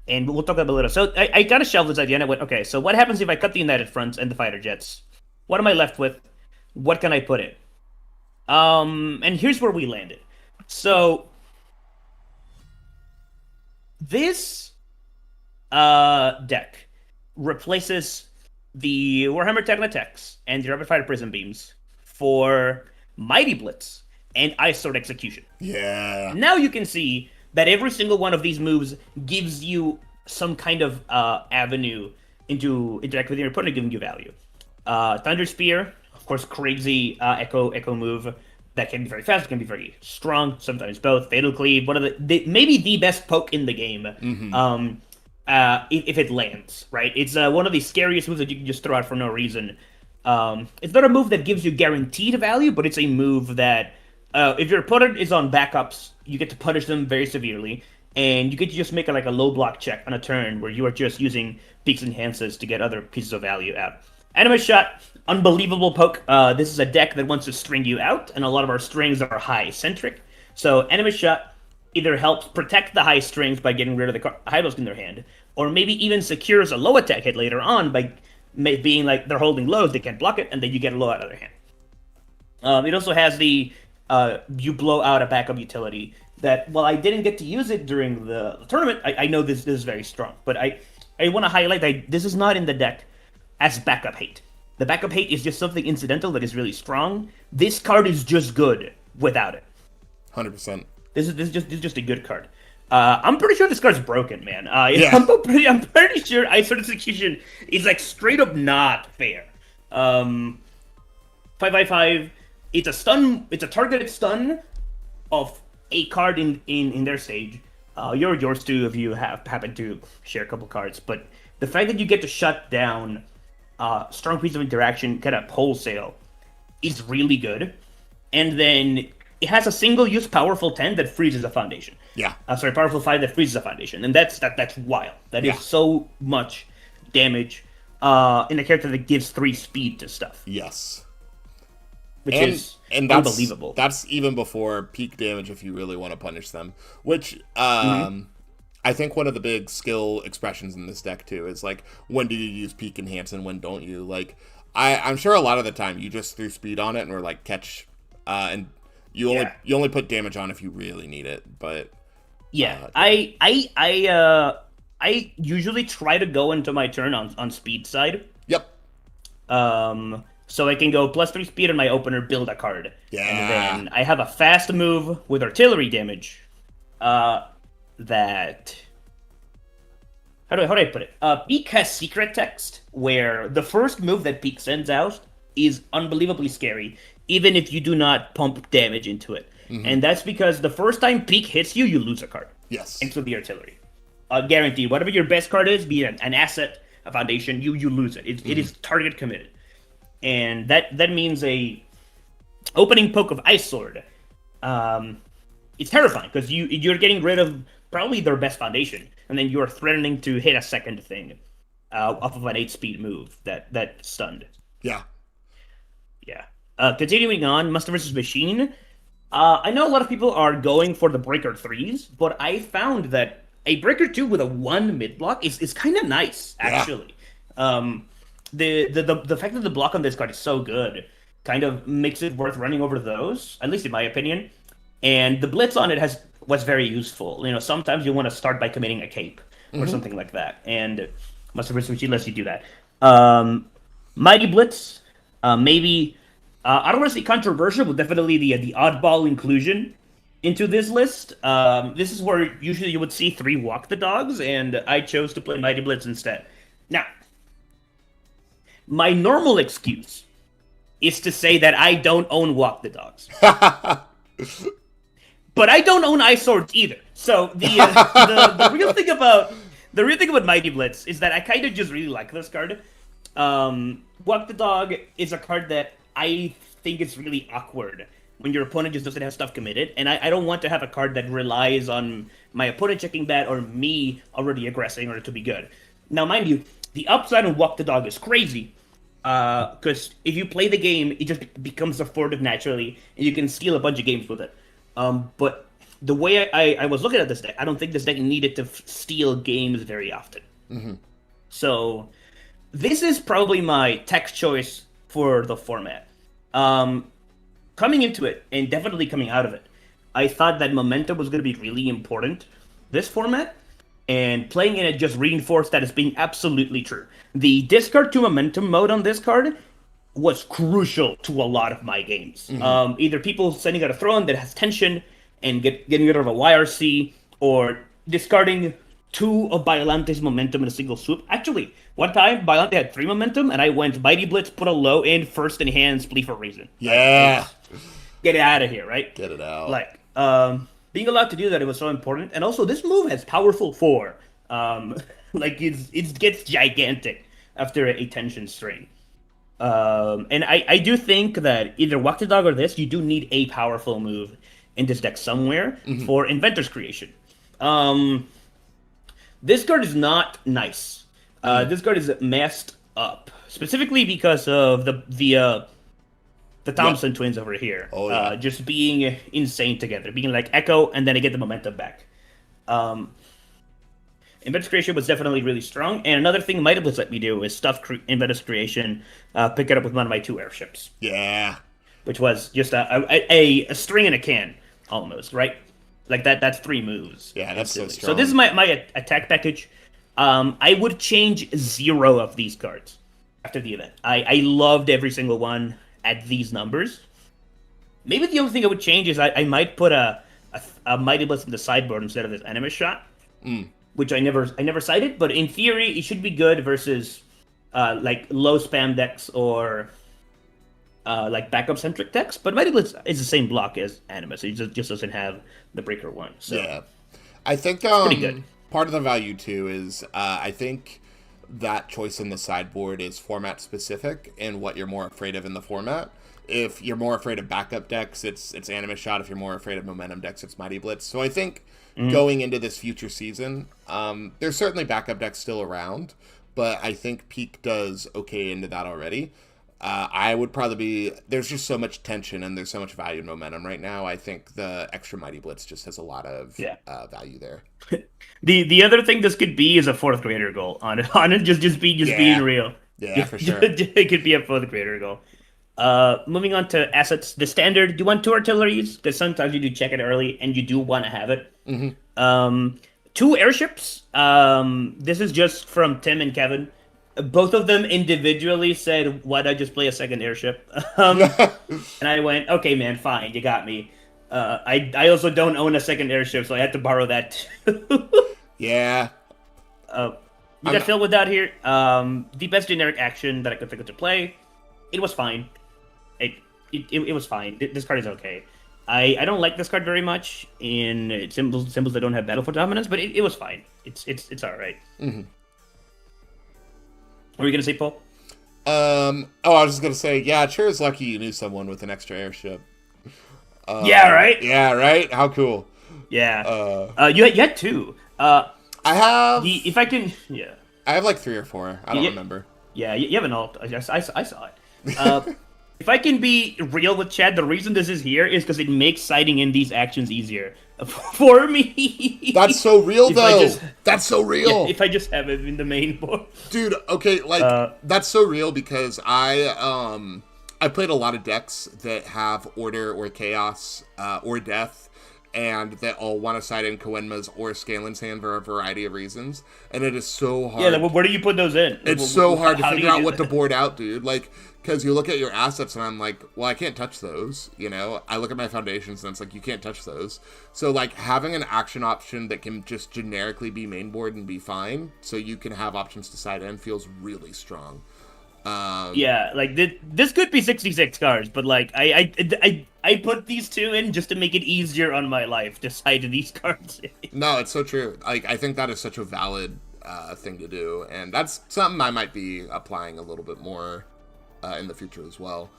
Speaker 3: And we'll talk about it later. So I kind of shelved this idea and I went, okay, so what happens if I cut the United Front and the fighter jets? What am I left with? What can I put in? And here's where we landed. So this deck replaces the Warhammer Technotechs and the Rapid Fire Prism Beams for Mighty Blitz and Ice Sword Execution.
Speaker 1: Yeah.
Speaker 3: Now you can see that every single one of these moves gives you some kind of avenue into interact with your opponent, giving you value. Thunder Spear, of course, crazy echo move that can be very fast, can be very strong, sometimes both. Fatal Cleave, one of maybe the best poke in the game. If it lands, right? It's one of the scariest moves that you can just throw out for no reason. It's not a move that gives you guaranteed value, but it's a move that if your opponent is on backups, you get to punish them very severely, and you get to just make a low block check on a turn where you are just using Peak's Enhances to get other pieces of value out. Animus Shot, unbelievable poke. This is a deck that wants to string you out, and a lot of our strings are high-centric. So Animus Shot either helps protect the high strings by getting rid of the high in their hand, or maybe even secures a low attack hit later on by being like they're holding lows, they can't block it, and then you get a low out of their hand. It also has the you blow out a backup utility that, while I didn't get to use it during the tournament, I know this is very strong. But I want to highlight that this is not in the deck as backup hate. The backup hate is just something incidental that is really strong. This card is just good without it.
Speaker 1: 100%.
Speaker 3: This is just a good card. I'm pretty sure this card's broken, man.
Speaker 1: Yeah.
Speaker 3: I'm pretty sure Ice Sword Execution is like straight up not fair. 5/5. It's a stun. It's a targeted stun of a card in their stage. Yours too if you happen to share a couple cards. But the fact that you get to shut down strong piece of interaction kind of wholesale is really good. And then it has a single-use powerful 10 that freezes a foundation.
Speaker 1: Yeah.
Speaker 3: Powerful 5 that freezes a foundation. And that's wild. That is so much damage in a character that gives 3 speed to stuff.
Speaker 1: Yes.
Speaker 3: Which is
Speaker 1: that's,
Speaker 3: unbelievable.
Speaker 1: That's even before peak damage if you really want to punish them. Which, I think one of the big skill expressions in this deck, too, is, like, when do you use peak enhance and when don't you? Like, I'm sure a lot of the time you just threw speed on it and were like, catch, and you only put damage on if you really need it, but...
Speaker 3: Yeah, I usually try to go into my turn on speed side.
Speaker 1: Yep.
Speaker 3: So I can go +3 speed on my opener, build a card.
Speaker 1: Yeah.
Speaker 3: And then I have a fast move with artillery damage. That... How do I put it? Peak has secret text, where the first move that Peak sends out is unbelievably scary, even if you do not pump damage into it. And that's because the first time Peak hits you, you lose a card.
Speaker 1: Yes.
Speaker 3: Thanks to the artillery. Guaranteed. Whatever your best card is, be it an asset, a foundation, you lose it. It is target committed. And that means a opening poke of Ice Sword. It's terrifying, because you're getting rid of probably their best foundation, and then you're threatening to hit a second thing off of an 8-speed move that stunned.
Speaker 1: Yeah.
Speaker 3: Yeah. Continuing on, Monster vs. Machine. I know a lot of people are going for the Breaker 3s, but I found that a Breaker 2 with a 1 mid block is kind of nice, actually. Yeah. The fact that the block on this card is so good kind of makes it worth running over those, at least in my opinion. And the blitz on it was very useful. You know, sometimes you want to start by committing a cape or something like that, and Monster vs. Machine lets you do that. Mighty Blitz, maybe. I don't want to say controversial, but definitely the oddball inclusion into this list. This is where usually you would see 3 Walk the Dogs, and I chose to play Mighty Blitz instead. Now, my normal excuse is to say that I don't own Walk the Dogs. But I don't own Ice Swords either. So the real thing about Mighty Blitz is that I kind of just really like this card. Walk the Dog is a card that I think is really awkward when your opponent just doesn't have stuff committed, and I don't want to have a card that relies on my opponent checking that or me already aggressing in order to be good. Now, mind you, the upside on Walk the Dog is crazy, because if you play the game, it just becomes afforded naturally, and you can steal a bunch of games with it. But the way I was looking at this deck, I don't think this deck needed to steal games very often.
Speaker 1: Mm-hmm.
Speaker 3: So this is probably my tech choice for the format. Coming into it, and definitely coming out of it, I thought that momentum was going to be really important this format, and playing in it just reinforced that as being absolutely true. The discard to momentum mode on this card was crucial to a lot of my games.
Speaker 1: Mm-hmm.
Speaker 3: Either people sending out a throw-in that has tension and getting rid of a YRC, or discarding 2 of Biolante's momentum in a single swoop. Actually, one time, Biolante had 3 momentum, and I went Mighty Blitz, put a low in, first in hand, splee for a reason.
Speaker 1: Yeah.
Speaker 3: Get it out of here, right?
Speaker 1: Get it out.
Speaker 3: Like, being allowed to do that, it was so important. And also, this move has powerful 4. Like, it gets gigantic after a tension strain. And I do think that either Walk the Dog or this, you do need a powerful move in this deck somewhere for Inventor's Creation. This card is not nice. This card is messed up, specifically because of the Thompson twins over here.
Speaker 1: Oh, yeah.
Speaker 3: Just being insane together, being like Echo, and then I get the momentum back. Inventor's Creation was definitely really strong, and another thing Mighty Blitz let me do is stuff Inventor's Creation, pick it up with one of my 2 airships.
Speaker 1: Yeah.
Speaker 3: Which was just a string in a can, almost, right? Like that's 3 moves.
Speaker 1: Yeah, that's so
Speaker 3: instantly.
Speaker 1: strong.
Speaker 3: So this is my attack package. I would change 0 of these cards after the event. I loved every single one at these numbers. Maybe the only thing I would change is I might put a Mighty Blitz in the sideboard instead of this Animus Shot, which I never cited. But in theory, it should be good versus like low spam decks or like backup centric decks. But Mighty Blitz is the same block as Animus. It just doesn't have the breaker 1. So
Speaker 1: yeah, I think
Speaker 3: pretty good.
Speaker 1: Part of the value too is I think that choice in the sideboard is format specific and what you're more afraid of in the format. If you're more afraid of backup decks, it's Animus Shot. If you're more afraid of momentum decks, it's Mighty Blitz. So I think going into this future season, there's certainly backup decks still around, but I think Peak does okay into that already. I would probably be... There's just so much tension and there's so much value in momentum right now. I think the extra Mighty Blitz just has a lot of value there.
Speaker 3: The other thing this could be is a 4th grader goal on it. Just being real.
Speaker 1: Yeah, for sure.
Speaker 3: It could be a 4th grader goal. Moving on to assets. The standard, do you want 2 artilleries? Because sometimes you do check it early and you do want to have it. 2 airships. This is just from Tim and Kevin. Both of them individually said, why don't I just play a second airship? And I went, okay, man, fine, you got me. I also don't own a second airship, so I had to borrow that too.
Speaker 1: Yeah.
Speaker 3: You got Phil with that here. The best generic action that I could think of to play. It was fine. It was fine. This card is okay. I don't like this card very much in symbols that don't have battle for dominance, but it was fine. It's all right. What were you gonna say, Paul?
Speaker 1: I was just gonna say, yeah, it sure is lucky you knew someone with an extra airship.
Speaker 3: Yeah, right.
Speaker 1: Yeah, right. How cool.
Speaker 3: Yeah. You had 2.
Speaker 1: I have.
Speaker 3: If I can, yeah.
Speaker 1: I have like 3 or 4. I don't remember.
Speaker 3: Yeah, you have an alt. I saw it. If I can be real with Chad, the reason this is here is because it makes citing in these actions easier for me.
Speaker 1: That's so real, though. That's so real.
Speaker 3: Yeah, if I just have it in the main board.
Speaker 1: Dude, okay, like, that's so real because I played a lot of decks that have Order or Chaos or Death, and that all want to side in Koenma's or Scalen's hand for a variety of reasons, and it is so hard.
Speaker 3: Yeah, like, where do you put those in?
Speaker 1: It's so hard to
Speaker 3: How do
Speaker 1: figure
Speaker 3: you
Speaker 1: out
Speaker 3: do
Speaker 1: what to
Speaker 3: that?
Speaker 1: board out, dude. Like, because you look at your assets, and I'm like, well, I can't touch those, you know? I look at my foundations, and it's like, you can't touch those. So, like, having an action option that can just generically be main board and be fine, so you can have options to side in, feels really strong.
Speaker 3: Yeah, like this could be 66 cards, but like I put these two in just to make it easier on my life to side these cards in.
Speaker 1: No, it's so true. Like, I think that is such a valid thing to do, and that's something I might be applying a little bit more in the future as well.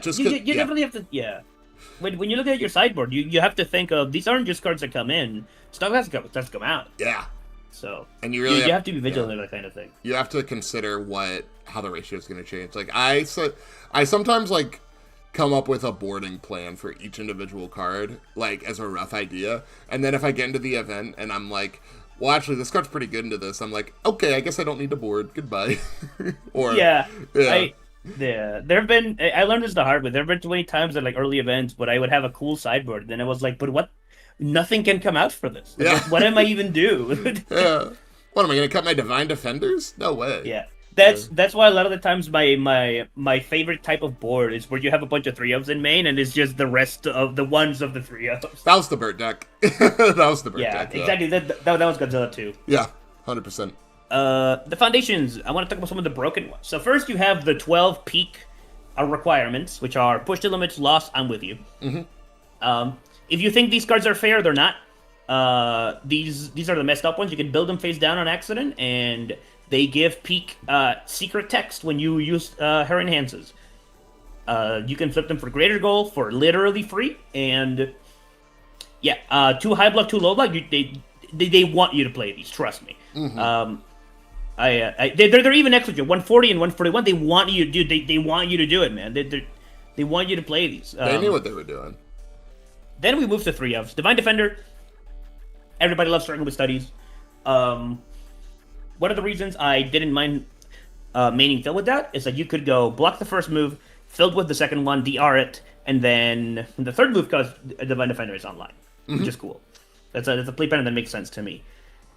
Speaker 1: Just
Speaker 3: You
Speaker 1: 'cause-
Speaker 3: you definitely have to, yeah. When you look at your sideboard, you have to think of these aren't just cards that come in. Stuff has to come out.
Speaker 1: yeah,
Speaker 3: So
Speaker 1: and you really
Speaker 3: you have to be vigilant of that kind of thing.
Speaker 1: you have to consider how the ratio is going to change. Like, I sometimes like come up with a boarding plan for each individual card, like as a rough idea, and then if I get into the event and I'm like, well, actually, this card's pretty good into this, I'm like, okay, I guess I don't need to board. Goodbye. Or
Speaker 3: Yeah,
Speaker 1: yeah.
Speaker 3: there have been. I learned this the hard way. There have been too many times at like early events when I would have a cool sideboard, and then I was like, but what? Nothing can come out for this. Like,
Speaker 1: Yeah.
Speaker 3: what am I even do?
Speaker 1: Yeah. What am I going to cut my Divine Defenders? No way.
Speaker 3: Yeah. That's why a lot of the times my favorite type of board is where you have a bunch of 3-ofs in main and it's just the rest of the ones of the 3-ofs.
Speaker 1: That was the Burt deck. That was the Burt
Speaker 3: Yeah,
Speaker 1: deck. though.
Speaker 3: exactly. That was Godzilla too.
Speaker 1: Yeah, 100%.
Speaker 3: The foundations. I want to talk about some of the broken ones. So first, you have the 12 peak requirements, which are push to limits, loss. I'm with you. If you think these cards are fair, they're not. These are the messed up ones. You can build them face down on accident, and they give peak secret text when you use her enhances. You can flip them for greater goal for literally free, and yeah, 2 high block, 2 low block. They want you to play these. Trust me. They're even next with you. 140 and 141. They want you to do. They want you to do it, man. They want you to play these.
Speaker 1: They knew what they were doing.
Speaker 3: Then we move to 3-ofs. Divine Defender. Everybody loves struggling with studies. One of the reasons I didn't mind maining Phil with that is that you could go block the first move, filled with the second one, DR it, and then the third move because Divine Defender is online, which is cool. That's a play pattern that makes sense to me.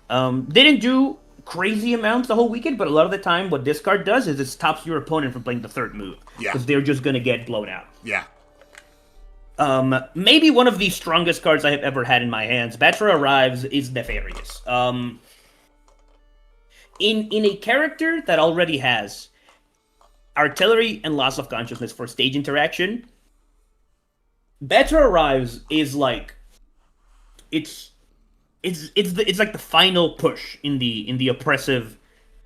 Speaker 3: They didn't do crazy amounts the whole weekend, but a lot of the time what this card does is it stops your opponent from playing the third move.
Speaker 1: Yeah.
Speaker 3: Because they're just going to get blown out.
Speaker 1: Yeah.
Speaker 3: Maybe one of the strongest cards I have ever had in my hands. Batra Arrives is nefarious. In a character that already has artillery and loss of consciousness for stage interaction, Batra Arrives is like it's like the final push in the oppressive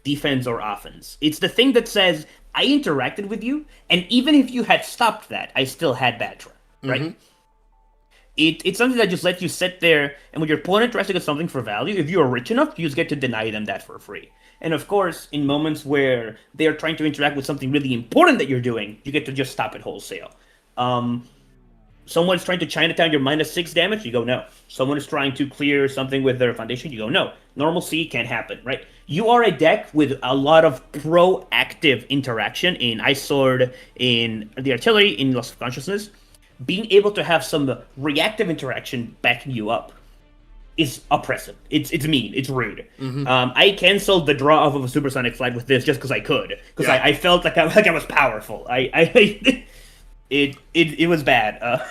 Speaker 3: defense or offense. It's the thing that says I interacted with you, and even if you had stopped that, I still had Batra. Right? It's something that just lets you sit there, and when your opponent tries to get something for value, if you're rich enough, you just get to deny them that for free. And of course, in moments where they are trying to interact with something really important that you're doing, you get to just stop it wholesale. Someone's trying to Chinatown your -6 damage, you go no. Someone is trying to clear something with their foundation, you go no. Normal C can't happen, right? You are a deck with a lot of proactive interaction in Ice Sword, in the artillery, in Loss of Consciousness. Being able to have some reactive interaction backing you up is oppressive. It's mean. It's rude. I canceled the draw off of a supersonic flight with this just because I could, because
Speaker 1: Yeah.
Speaker 3: I felt like I was powerful. It was bad.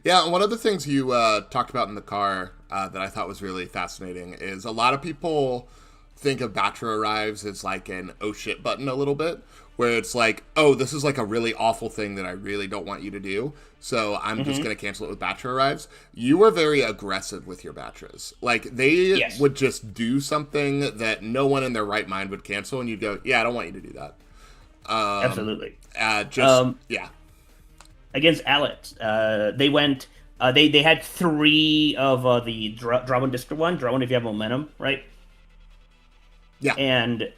Speaker 1: Yeah, one of the things you talked about in the car that I thought was really fascinating is a lot of people think of Batra Arrives as like an oh shit button a little bit, where it's like, oh, this is like a really awful thing that I really don't want you to do, so I'm just going to cancel it with Batra Arrives. You were very aggressive with your Batras. Like, they
Speaker 3: Yes.
Speaker 1: would just do something that no one in their right mind would cancel, and you'd go, yeah, I don't want you to do that.
Speaker 3: Absolutely.
Speaker 1: Yeah.
Speaker 3: Against Alex, they went. They had 3 of the draw one, discard one. Draw one if you have momentum, right?
Speaker 1: Yeah.
Speaker 3: And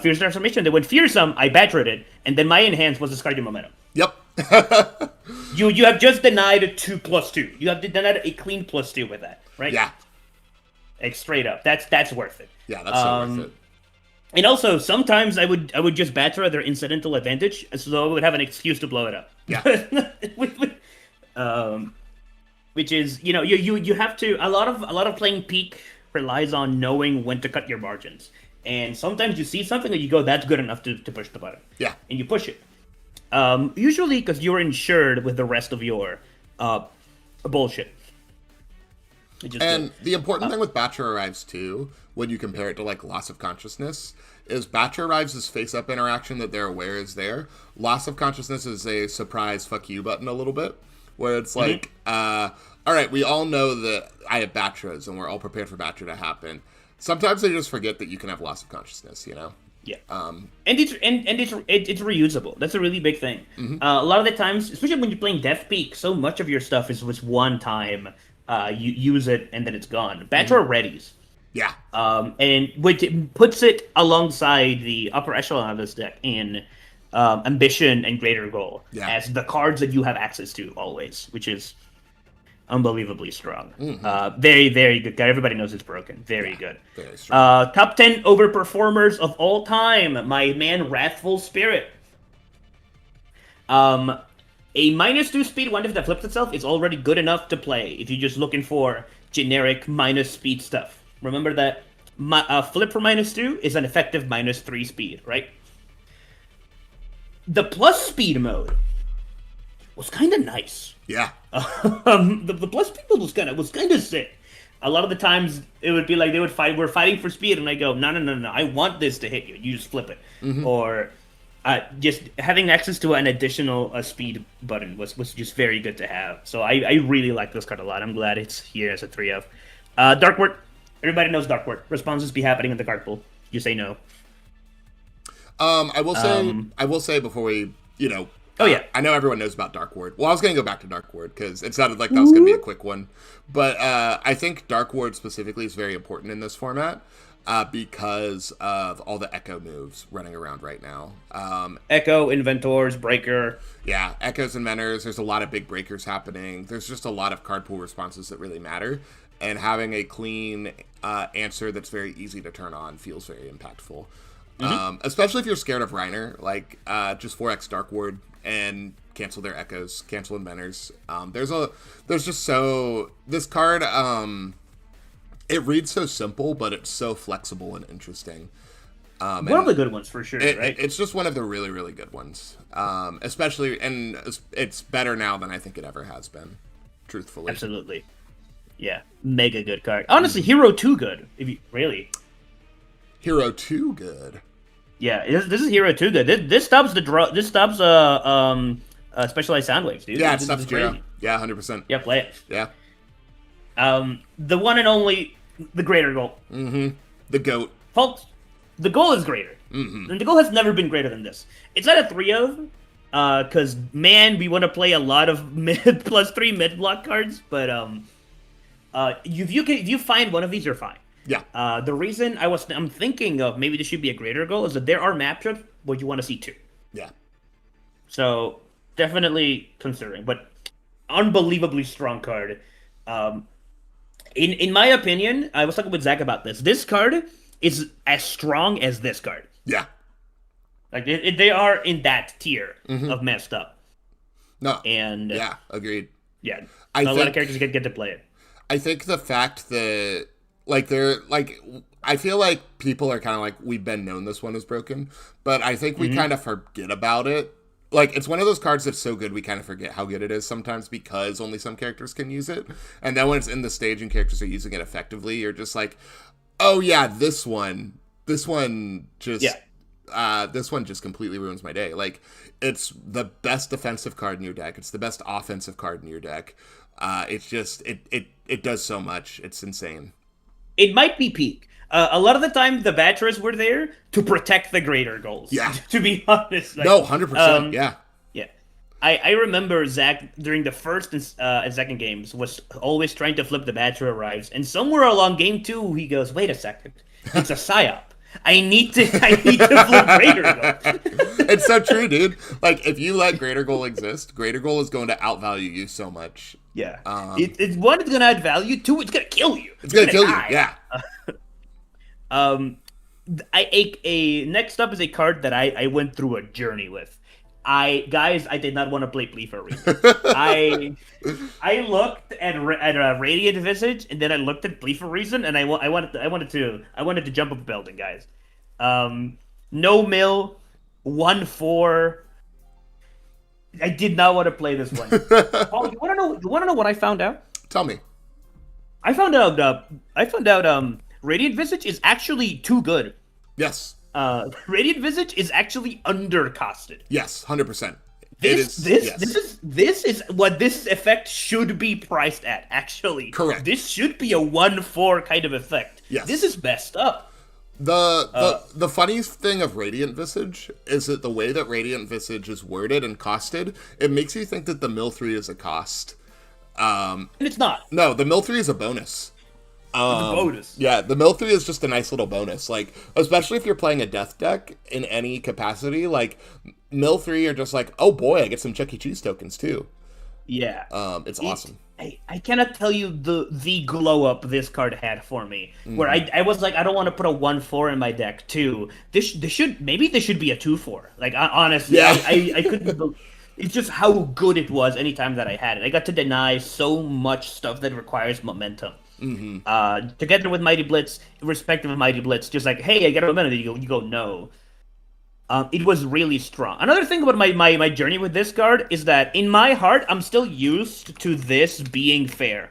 Speaker 3: Fierce Transformation, they went Fearsome, I Batraed it, and then my enhance was discard your momentum.
Speaker 1: Yep.
Speaker 3: You have just denied a 2+2. You have denied a clean +2 with that, right?
Speaker 1: Yeah.
Speaker 3: Like straight up. That's worth it.
Speaker 1: Yeah, that's so worth it.
Speaker 3: And also, sometimes I would just Batra their incidental advantage, so I would have an excuse to blow it up.
Speaker 1: Yeah.
Speaker 3: which is you have to a lot of playing peak relies on knowing when to cut your margins, and sometimes you see something and you go, that's good enough to push the button,
Speaker 1: Yeah.
Speaker 3: and you push it. Usually because you're insured with the rest of your bullshit.
Speaker 1: And the important thing with Batcher Arrives too, when you compare it to like Loss of Consciousness, is Batcher Arrives' face-up interaction that they're aware is there. Loss of Consciousness is a surprise fuck you button a little bit, where it's like, all right, we all know that I have Batchers and we're all prepared for Batcher to happen. Sometimes they just forget that you can have Loss of Consciousness, you know?
Speaker 3: Yeah, and it's reusable. That's a really big thing. A lot of the times, especially when you're playing Death Peak, so much of your stuff is just one time. You use it and then it's gone. Batcher readies.
Speaker 1: Yeah.
Speaker 3: And which puts it alongside the upper echelon of this deck in Ambition and Greater Goal as the cards that you have access to always, which is unbelievably strong. Very, very good card. Everybody knows it's broken. Very good.
Speaker 1: Very strong.
Speaker 3: Top 10 overperformers of all time. My man, Wrathful Spirit. A -2 speed one if that flips itself is already good enough to play if you're just looking for generic minus speed stuff. Remember that flip for -2 is an effective -3 speed, right? The plus speed mode was kind of nice.
Speaker 1: Yeah.
Speaker 3: The plus speed mode was kind of sick. A lot of the times it would be like they would fight. We're fighting for speed, and I go, no, I want this to hit you. You just flip it, or just having access to an additional speed button was just very good to have. So I really like this card a lot. I'm glad it's here as a 3-of. Dark Word. Everybody knows Dark Word. Responses be happening in the card pool. You say no.
Speaker 1: I will say before we,
Speaker 3: Oh, yeah.
Speaker 1: I know everyone knows about Dark Ward. Well, I was going to go back to Dark Ward because it sounded like that was going to be a quick one. But I think Dark Ward specifically is very important in this format because of all the Echo moves running around right now.
Speaker 3: Echo, Inventors, Breaker.
Speaker 1: Yeah, Echoes, Inventors. There's a lot of big breakers happening. There's just a lot of card pool responses that really matter. And having a clean answer that's very easy to turn on feels very impactful. Especially if you're scared of Reiner, like just 4x Dark Ward and cancel their Echoes, cancel Inventors. There's just so this card. It reads so simple, but it's so flexible and interesting.
Speaker 3: One of the good ones for sure, right?
Speaker 1: It's just one of the really, really good ones. Especially, and it's better now than I think it ever has been. Truthfully,
Speaker 3: absolutely. Yeah, mega good card. Honestly, Hero 2 good. If you really.
Speaker 1: Hero 2 good.
Speaker 3: Yeah, this is Hero 2 good. This stops This stops specialized sound waves, dude.
Speaker 1: Yeah, it stops Jiro. Yeah, 100%.
Speaker 3: Yeah, play it.
Speaker 1: Yeah.
Speaker 3: The one and only, the Greater Goal.
Speaker 1: The GOAT.
Speaker 3: Folks, the goal is greater. And the goal has never been greater than this. It's not a 3-of, because, man, we want to play a lot of +3 mid-block cards, but if you find one of these, you're fine.
Speaker 1: Yeah.
Speaker 3: The reason I'm thinking of maybe this should be a greater goal is that there are matchups where you want to see 2.
Speaker 1: Yeah.
Speaker 3: So definitely considering, but unbelievably strong card. In my opinion, I was talking with Zach about this. This card is as strong as this card.
Speaker 1: Yeah.
Speaker 3: Like they are in that tier of messed up.
Speaker 1: No.
Speaker 3: And
Speaker 1: yeah, agreed.
Speaker 3: Yeah, a lot of characters get to play it.
Speaker 1: I think the fact that I feel like people are kind of like, we've been known this one is broken, but I think we kind of forget about it. Like, it's one of those cards that's so good we kind of forget how good it is sometimes because only some characters can use it. And then when it's in the stage and characters are using it effectively, you're just like, oh yeah, this one just completely ruins my day. Like, it's the best defensive card in your deck. It's the best offensive card in your deck. It's just, it does so much. It's insane.
Speaker 3: It might be peak. A lot of the time, the Batchers were there to protect the greater goals.
Speaker 1: Yeah.
Speaker 3: To be honest. Like,
Speaker 1: no, 100%. Yeah.
Speaker 3: Yeah. I remember Zach, during the first and second games, was always trying to flip the Batcher Arrives. And somewhere along game 2, he goes, wait a second. It's a psyop. I need to flip Greater Goal.
Speaker 1: It's so true, dude. Like, if you let Greater Goal exist, Greater Goal is going to outvalue you so much.
Speaker 3: Yeah. It's one, it's going to add value. 2, it's going to kill you.
Speaker 1: It's going to kill you, yeah.
Speaker 3: Next up is a card that I went through a journey with. I did not want to play Bleed for a reason. I looked at Radiant Visage, and then I looked at Bleed for a reason, and I wanted to jump up a building, guys. No mill, 1-4. I did not want to play this one. Paul, you want to know what I found out?
Speaker 1: Tell me.
Speaker 3: I found out. Radiant Visage is actually too good.
Speaker 1: Yes.
Speaker 3: Radiant Visage is actually undercosted.
Speaker 1: Yes, 100%.
Speaker 3: This is what this effect should be priced at. Actually,
Speaker 1: correct.
Speaker 3: This should be a 1-4 kind of effect.
Speaker 1: Yes.
Speaker 3: This is messed up.
Speaker 1: The funniest thing of Radiant Visage is that the way that Radiant Visage is worded and costed, it makes you think that the Mill 3 is a cost.
Speaker 3: And it's not.
Speaker 1: No, the Mill 3 is a bonus.
Speaker 3: It's a bonus.
Speaker 1: Yeah, the Mill 3 is just a nice little bonus. Like, especially if you're playing a death deck in any capacity, like, Mill 3 are just like, oh boy, I get some Chuck E. Cheese tokens too.
Speaker 3: Yeah.
Speaker 1: It's awesome.
Speaker 3: I cannot tell you the glow up this card had for me. Where I was like, I don't want to put a 1-4 in my deck too. This should be a 2-4. Like honestly,
Speaker 1: yeah.
Speaker 3: I couldn't. It's just how good it was anytime that I had it. I got to deny so much stuff that requires momentum. Together with Mighty Blitz, irrespective of Mighty Blitz, just like, hey, I get a momentum, you go no. It was really strong. Another thing about my journey with this card is that in my heart, I'm still used to this being fair.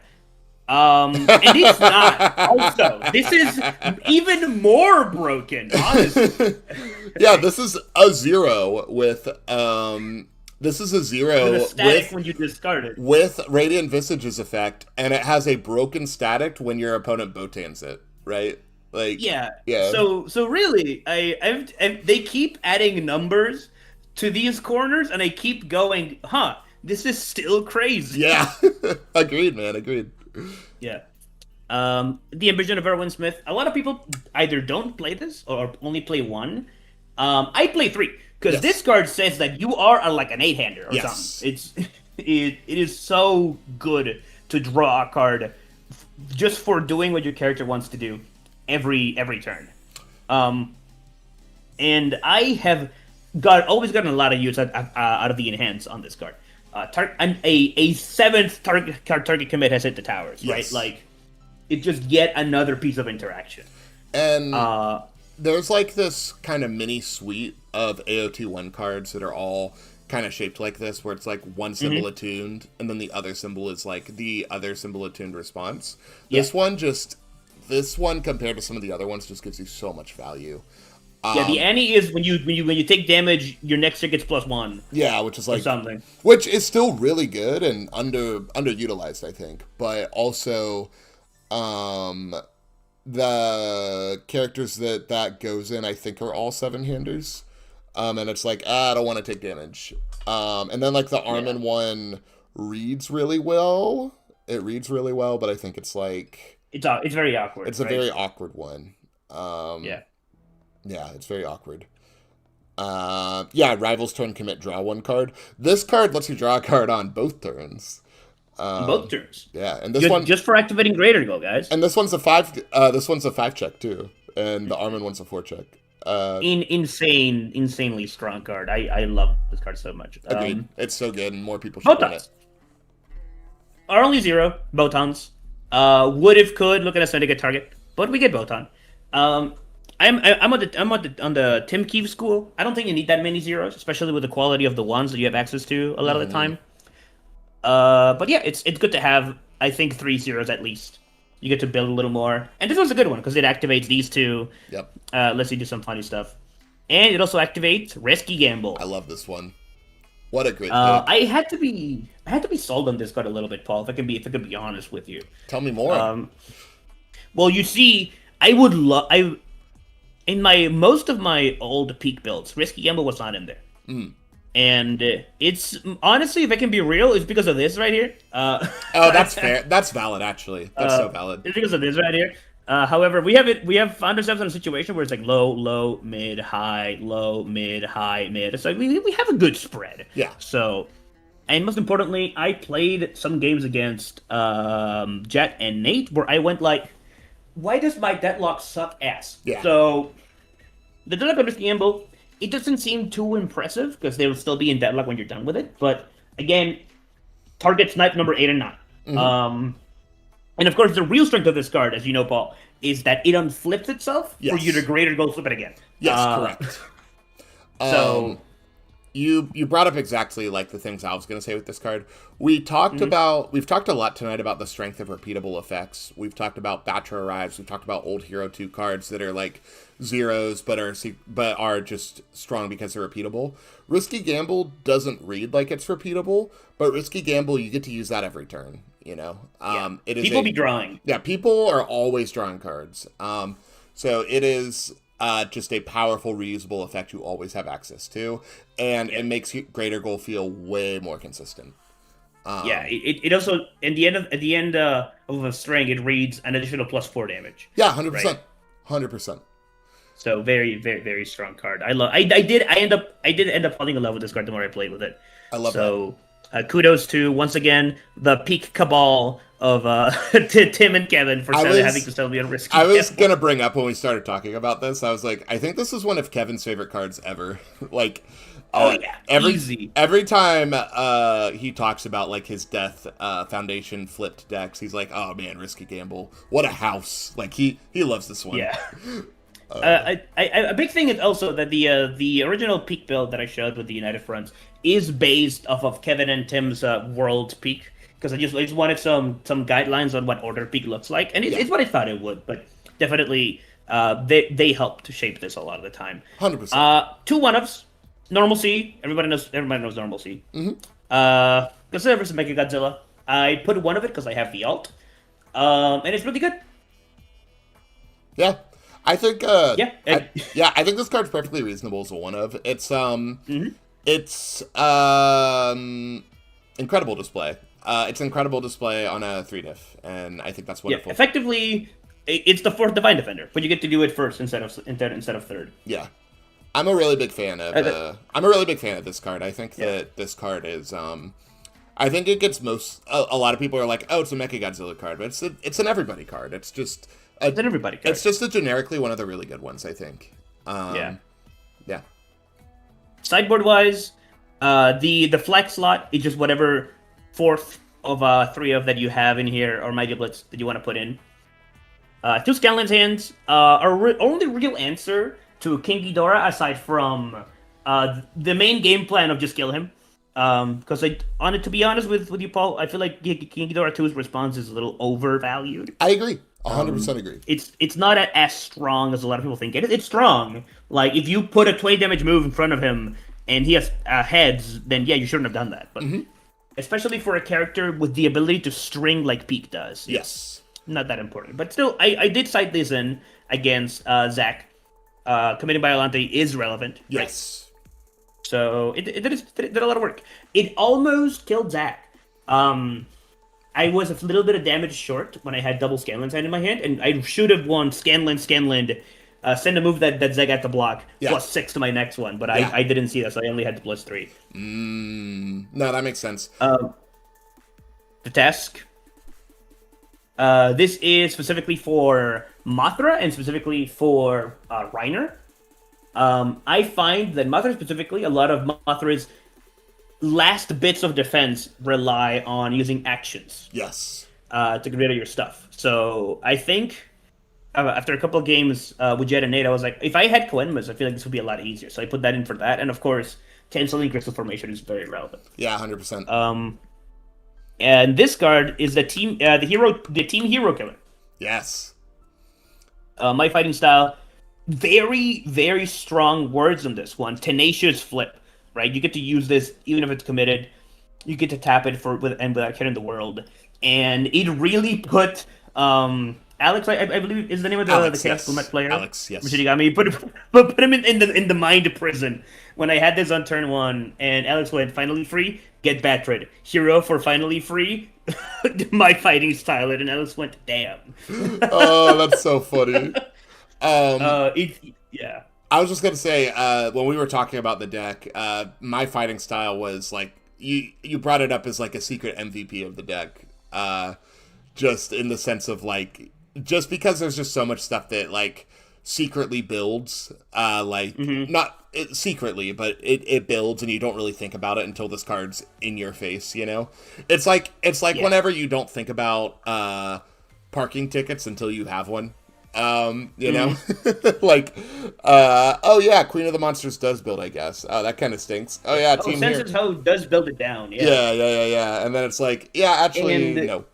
Speaker 3: And it's not. Also, this is even more broken, honestly.
Speaker 1: Yeah, this is a 0 with this is a 0
Speaker 3: with a static when you discard it.
Speaker 1: With Radiant Visage's effect, and it has a broken static when your opponent Botans it, right? Like
Speaker 3: yeah.
Speaker 1: Yeah.
Speaker 3: So really, they keep adding numbers to these corners, and I keep going, this is still crazy.
Speaker 1: Yeah. Agreed, man. Agreed.
Speaker 3: Yeah. The Ambition of Erwin Smith. A lot of people either don't play this or only play one. I play 3 because this card says that you are like an 8-hander or something. It is so good to draw a card just for doing what your character wants to do every turn. And I have always gotten a lot of use out of the enhance on this card. A 7th target commit has hit the towers, right? Like, it's just yet another piece of interaction.
Speaker 1: And there's like this kind of mini suite of AOT1 cards that are all kind of shaped like this, where it's like one symbol attuned, and then the other symbol is like the other symbol attuned response. This one compared to some of the other ones just gives you so much value.
Speaker 3: The Annie is when you take damage, your next tick gets +1.
Speaker 1: Yeah, which is like
Speaker 3: something.
Speaker 1: Which is still really good and underutilized, I think. But also, the characters that goes in, I think, are all 7-handers. And it's like, I don't want to take damage. And then like the Armin one reads really well. It reads really well, but I think it's like
Speaker 3: it's very awkward.
Speaker 1: It's a very awkward one.
Speaker 3: Yeah,
Speaker 1: it's very awkward. Rivals turn commit, draw 1 card. This card lets you draw a card on both turns.
Speaker 3: Both turns.
Speaker 1: Yeah, and this one
Speaker 3: just for activating Greater Goal, guys.
Speaker 1: And this one's a 5. This one's a 5 check too, and the Armin one's a 4 check.
Speaker 3: Insanely strong card. I love this card so much.
Speaker 1: Agreed. It's so good, and more people should play it.
Speaker 3: Are only 0 Botons. Would if could look at a syndicate target, but we get Botan. I'm on the Tim Keefe school. I don't think you need that many 0s, especially with the quality of the ones that you have access to a lot of the time. But yeah, it's good to have. I think 3 0s at least. You get to build a little more, and this one's a good one because it activates these 2.
Speaker 1: Yep.
Speaker 3: Lets you do some funny stuff, and it also activates Risky Gamble.
Speaker 1: I love this one. What a great pick.
Speaker 3: I had to be sold on this card a little bit, Paul. If I can be honest with you.
Speaker 1: Tell me more.
Speaker 3: Well, you see, in most of my old peak builds, Risky Gamble was not in there. And it's honestly, if I can be real, it's because of this right here.
Speaker 1: That's fair. That's valid, actually. That's so valid.
Speaker 3: It's because of this right here. However, we have found ourselves in a situation where it's like low, mid, high, low, mid, high, mid. It's like we have a good spread.
Speaker 1: Yeah.
Speaker 3: So, and most importantly, I played some games against Jet and Nate where I went like, why does my Deadlock suck ass?
Speaker 1: Yeah.
Speaker 3: So, the Deadlock on Risky Gamble it doesn't seem too impressive because they will still be in deadlock when you're done with it. But again, target snipe number 8 and 9. And of course, the real strength of this card, as you know, Paul, is that it unflips itself for
Speaker 1: Yes.
Speaker 3: you to greater go flip it again.
Speaker 1: Yes, correct.
Speaker 3: So
Speaker 1: You brought up exactly like the things I was going to say with this card. We've talked a lot tonight about the strength of repeatable effects. We've talked about Batra Arrives. We've talked about old Hero 2 cards that are like zeros but are just strong because they're repeatable. Risky Gamble doesn't read like it's repeatable, but Risky Gamble, you get to use that every turn, you know. It is
Speaker 3: people be drawing.
Speaker 1: Yeah, people are always drawing cards. So it is just a powerful, reusable effect you always have access to, and it makes Greater Goal feel way more consistent.
Speaker 3: It also at the end of a string it reads an additional +4 damage.
Speaker 1: Yeah, 100%,
Speaker 3: Right.
Speaker 1: 100%.
Speaker 3: So very, very, very strong card. I did end up falling in love with this card the more I played with it.
Speaker 1: I love
Speaker 3: so, kudos to once again the peak cabal of to Tim and Kevin for having to sell me on Risky.
Speaker 1: I was
Speaker 3: Gamble.
Speaker 1: gonna bring up when we started talking about this. I was like, I think this is one of Kevin's favorite cards ever. Like,
Speaker 3: easy.
Speaker 1: Every time he talks about like his Death Foundation flipped decks, he's like, "Oh man, Risky Gamble, what a house!" Like he loves this one.
Speaker 3: Yeah. A big thing is also that the original peak build that I showed with the United Fronts is based off of Kevin and Tim's world peak, because I just wanted some guidelines on what order peak looks like, and it's what I thought it would, but definitely they help to shape this a lot of the time.
Speaker 1: 100%.
Speaker 3: 2 1-ups, Normalcy. Everybody knows Normalcy. Godzilla vs Mechagodzilla. I put one of it because I have the alt, and it's really good.
Speaker 1: Yeah. I think
Speaker 3: Yeah.
Speaker 1: I think this card's perfectly reasonable as a one of. It's incredible display. It's incredible display on a 3-diff, and I think that's wonderful.
Speaker 3: Effectively, it's the 4th Divine Defender, but you get to do it first instead of 3rd.
Speaker 1: Yeah. I'm a really big fan of this card. I think that this card is I think it gets a lot of people are like, "Oh, it's a Mechagodzilla card," but it's an everybody card. It's just
Speaker 3: It's an everybody card.
Speaker 1: It's just generically one of the really good ones, I think. Yeah.
Speaker 3: Sideboard wise, the flex slot is just whatever 4th of 3 of that you have in here, or Mighty Blitz that you want to put in. 2 Scanlan's Hands are only real answer to King Ghidorah, aside from the main game plan of just kill him. Because to be honest with you, Paul, I feel like King Ghidorah 2's response is a little overvalued.
Speaker 1: I agree. 100% agree.
Speaker 3: It's not as strong as a lot of people think it is. It's strong. Like, if you put a 20 damage move in front of him and he has heads, then yeah, you shouldn't have done that. But especially for a character with the ability to string like Peak does.
Speaker 1: Yes.
Speaker 3: Not that important. But still, I did cite this in against Zach. Committing Biolante is relevant.
Speaker 1: Yes.
Speaker 3: Right? So it did a lot of work. It almost killed Zach. I was a little bit of damage short when I had double Scanlan's Hand in my hand, and I should have won Scanlan, send a move that Zeg had to block, +6 to my next one, but I didn't see that, so I only had the +3.
Speaker 1: No, that makes sense.
Speaker 3: The Task. This is specifically for Mothra and specifically for Reiner. I find that Mothra specifically, a lot of Mothra's last bits of defense rely on using actions.
Speaker 1: Yes.
Speaker 3: To get rid of your stuff. So I think after a couple of games with Jet and Nate, I was like, if I had Coenmas, I feel like this would be a lot easier. So I put that in for that, and of course, canceling Crystal Formation is very relevant.
Speaker 1: Yeah, 100%.
Speaker 3: And this card is the team hero killer.
Speaker 1: Yes.
Speaker 3: My fighting style, very, very strong words on this one. Tenacious Flip. Right, you get to use this even if it's committed. You get to tap it without killing the world, and it really put Alex. I believe is the name of the Chaos Flumet player.
Speaker 1: Alex, yes.
Speaker 3: Michigami put him in the mind prison when I had this on turn 1, and Alex went finally free. Get Batred. Hero for finally free. My fighting style, and Alex went damn.
Speaker 1: Oh, that's so funny.
Speaker 3: Yeah.
Speaker 1: I was just gonna say, when we were talking about the deck, my fighting style was like you brought it up as like a secret MVP of the deck, just in the sense of like just because there's just so much stuff that like secretly builds, not secretly, but it builds, and you don't really think about it until this card's in your face. You know, it's like whenever you don't think about parking tickets until you have one. You know, like, oh yeah, Queen of the Monsters does build, I guess. Oh, that kind of stinks. Oh yeah, Team Hero.
Speaker 3: Census Ho does build it down. Yeah.
Speaker 1: Yeah. And then it's like, yeah, actually, no.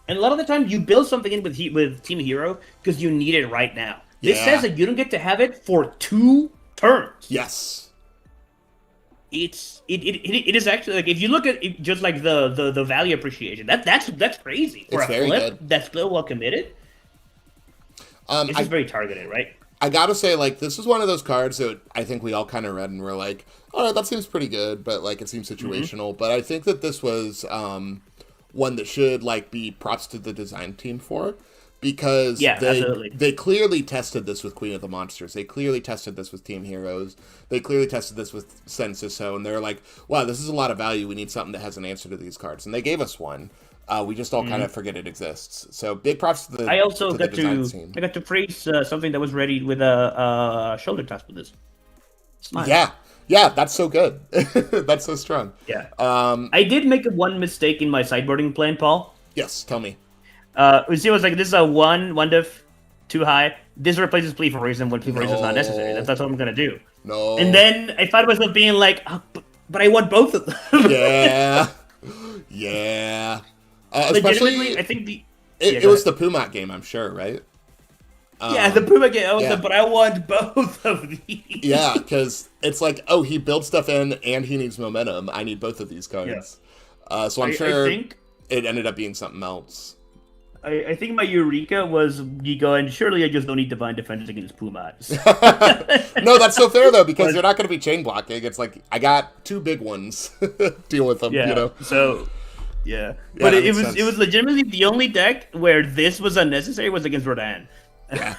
Speaker 3: And a lot of the time, you build something in with Team Hero because you need it right now. This says that you don't get to have it for 2 turns.
Speaker 1: Yes.
Speaker 3: It is actually, like, if you look at it, just like the value appreciation, that's crazy for
Speaker 1: it's
Speaker 3: a
Speaker 1: very
Speaker 3: flip
Speaker 1: good.
Speaker 3: that's still well committed. It's just very targeted, right?
Speaker 1: I gotta say, like, this is one of those cards that I think we all kind of read and we're like, all right, that seems pretty good, but like it seems situational. But I think that this was one that should like be props to the design team for, because
Speaker 3: absolutely.
Speaker 1: They clearly tested this with Queen of the Monsters. They clearly tested this with Team Heroes. They clearly tested this with Census Ho, and they're like, wow, this is a lot of value. We need something that has an answer to these cards, and they gave us one. We just all kind of forget it exists. So big props to the.
Speaker 3: I also got
Speaker 1: team.
Speaker 3: I got to praise something that was ready with a shoulder test with this. Smile.
Speaker 1: Yeah, that's so good. That's so strong.
Speaker 3: Yeah. I did make one mistake in my sideboarding plan, Paul.
Speaker 1: Yes, tell me.
Speaker 3: It was like, this is a one diff, too high. This replaces Plea for Reason when Plea for Reason is not necessary. That's what I'm gonna do.
Speaker 1: No.
Speaker 3: And then I found myself being like, oh, but I want both of them.
Speaker 1: Yeah.
Speaker 3: Legitimately, I think
Speaker 1: it was the Pumat game, I'm sure, right?
Speaker 3: The Puma game. I was like, but I want both of these.
Speaker 1: Yeah, because it's like, oh, he builds stuff in and he needs momentum. I need both of these cards. Yeah. So I'm sure it ended up being something else.
Speaker 3: I think my eureka was you going, surely I just don't need Divine Defenders against Pumats.
Speaker 1: No, that's so fair, though, because you're not going to be chain blocking. It's like, I got 2 big ones. Deal with them, you know?
Speaker 3: So... Yeah, but it was legitimately the only deck where this was unnecessary was against Rodan.
Speaker 1: Yeah,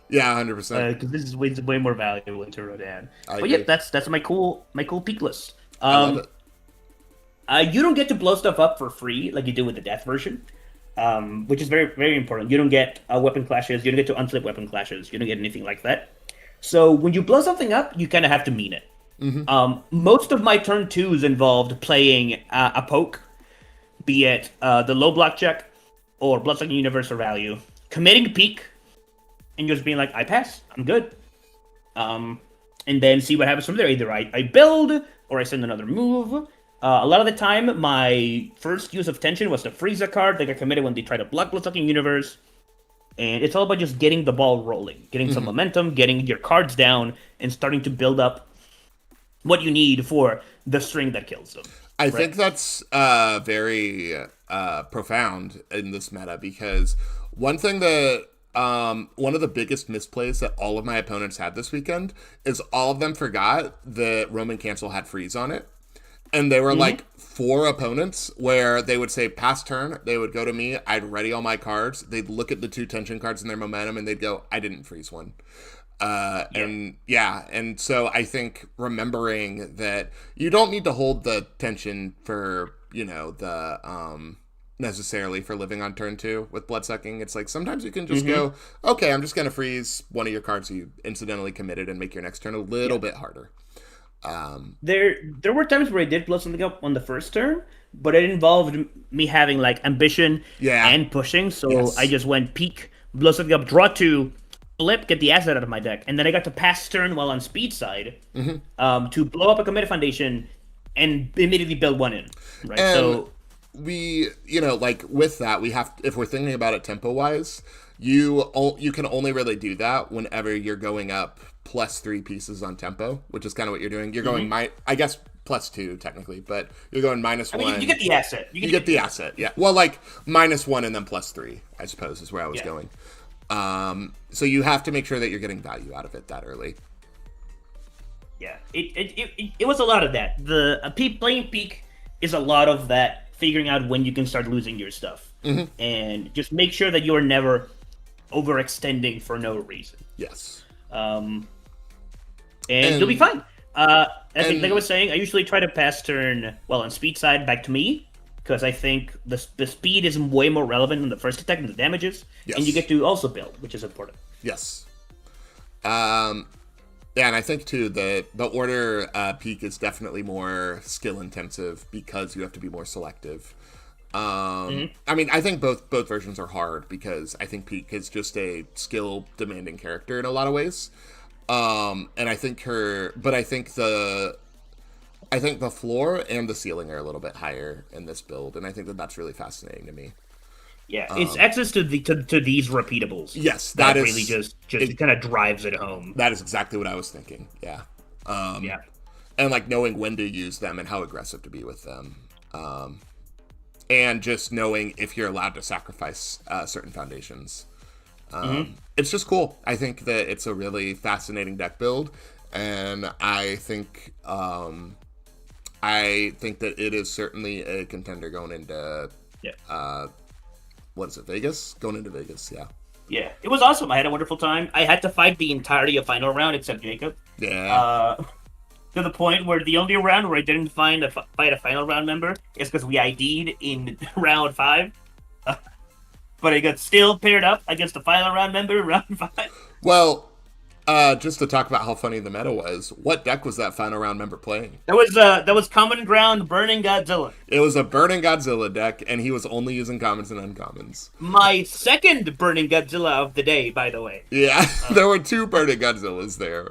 Speaker 1: 100%.
Speaker 3: Because this is way more valuable into Rodan. But
Speaker 1: agree.
Speaker 3: yeah, that's my cool peak list.
Speaker 1: I love it.
Speaker 3: You don't get to blow stuff up for free like you do with the death version, which is very very important. You don't get weapon clashes. You don't get to unflip weapon clashes. You don't get anything like that. So when you blow something up, you kind of have to mean it. Mm-hmm. Most of my turn 2s involved playing a poke. Be it the low block check or Bloodsucking Universe or value, committing peak, and just being like, I pass, I'm good. And then see what happens from there. Either I build or I send another move. A lot of the time, my first use of tension was to freeze a card. They got committed when they try to block Bloodsucking Universe. And it's all about just getting the ball rolling, getting some momentum, getting your cards down, and starting to build up what you need for the string that kills them.
Speaker 1: I think that's very profound in this meta, because one thing that one of the biggest misplays that all of my opponents had this weekend is all of them forgot that Roman Cancel had freeze on it. And they were like 4 opponents where they would say pass turn, they would go to me, I'd ready all my cards, they'd look at the 2 tension cards in their momentum, and they'd go, I didn't freeze one. And so I think remembering that you don't need to hold the tension for, you know, the necessarily for living on turn 2 with Bloodsucking. It's like sometimes you can just go, okay, I'm just gonna freeze one of your cards you incidentally committed and make your next turn a little bit harder.
Speaker 3: There were times where I did blow something up on the first turn, but it involved me having like ambition and pushing, so I just went peak, blow something up, draw 2, flip, get the asset out of my deck, and then I got to pass turn while on speed side to blow up a committed foundation and immediately build 1 in. Right.
Speaker 1: And
Speaker 3: so
Speaker 1: we, you know, like with that, we have, if we're thinking about it tempo wise, you can only really do that whenever you're going up +3 pieces on tempo, which is kind of what you're doing. You're going I guess +2 technically, but you're going -1.
Speaker 3: I mean, you get the asset.
Speaker 1: You get the asset. Yeah. Well, like -1 and then +3, I suppose, is where I was going. So you have to make sure that you're getting value out of it that early.
Speaker 3: Yeah, it was a lot of that. Playing peak is a lot of that, figuring out when you can start losing your stuff, and just make sure that you are never overextending for no reason.
Speaker 1: Yes.
Speaker 3: And you'll be fine. Like I was saying, I usually try to pass turn on speed side back to me, because I think the speed is way more relevant than the first attack and the damages, and you get to also build, which is important.
Speaker 1: Yes. Yeah, and I think too the order peak is definitely more skill intensive because you have to be more selective. I mean, I think both versions are hard because I think Peak is just a skill demanding character in a lot of ways. And I think I think the floor and the ceiling are a little bit higher in this build, and I think that that's really fascinating to me.
Speaker 3: Yeah, it's access to these repeatables.
Speaker 1: Yes,
Speaker 3: that
Speaker 1: that is
Speaker 3: really just kind of drives it home.
Speaker 1: That is exactly what I was thinking. Yeah.
Speaker 3: Yeah.
Speaker 1: And like knowing when to use them and how aggressive to be with them. And just knowing if you're allowed to sacrifice certain foundations. It's just cool. I think that it's a really fascinating deck build, and I think that it is certainly a contender going into what is it, Vegas? Going into Vegas, yeah.
Speaker 3: Yeah, it was awesome. I had a wonderful time. I had to fight the entirety of final round except Jacob.
Speaker 1: Yeah.
Speaker 3: To the point where the only round where I didn't fight a final round member is because we ID'd in round 5. But I got still paired up against the final round member in round 5.
Speaker 1: Well, just to talk about how funny the meta was, what deck was that final round member playing?
Speaker 3: That was Common Ground Burning Godzilla.
Speaker 1: It was a Burning Godzilla deck, and he was only using commons and uncommons.
Speaker 3: My second Burning Godzilla of the day, by the way.
Speaker 1: Yeah, there were 2 Burning Godzillas there.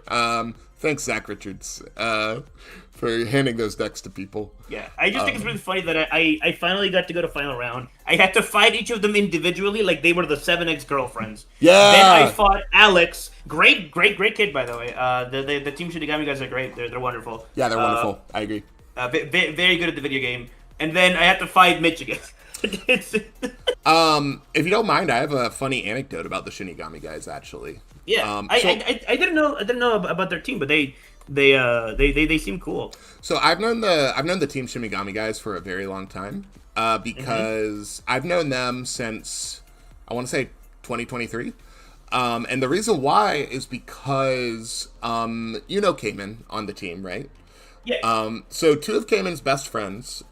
Speaker 1: Thanks, Zach Richards, for handing those decks to people.
Speaker 3: Yeah, I just think it's really funny that I finally got to go to final round. I had to fight each of them individually, like they were the 7 ex-girlfriends.
Speaker 1: Yeah.
Speaker 3: Then I fought Alex. Great kid, by the way. The Team Shinigami guys are great. They're wonderful.
Speaker 1: Yeah, they're wonderful. I agree.
Speaker 3: Very good at the video game. And then I had to fight Mitch again.
Speaker 1: If you don't mind, I have a funny anecdote about the Shinigami guys, actually.
Speaker 3: Yeah, I didn't know about their team, but they seem cool.
Speaker 1: So I've known the Team Shinigami guys for a very long time, because I've known them since I want to say 2023, and the reason why is because you know Cayman on the team, right?
Speaker 3: Yeah.
Speaker 1: So 2 of Cayman's best friends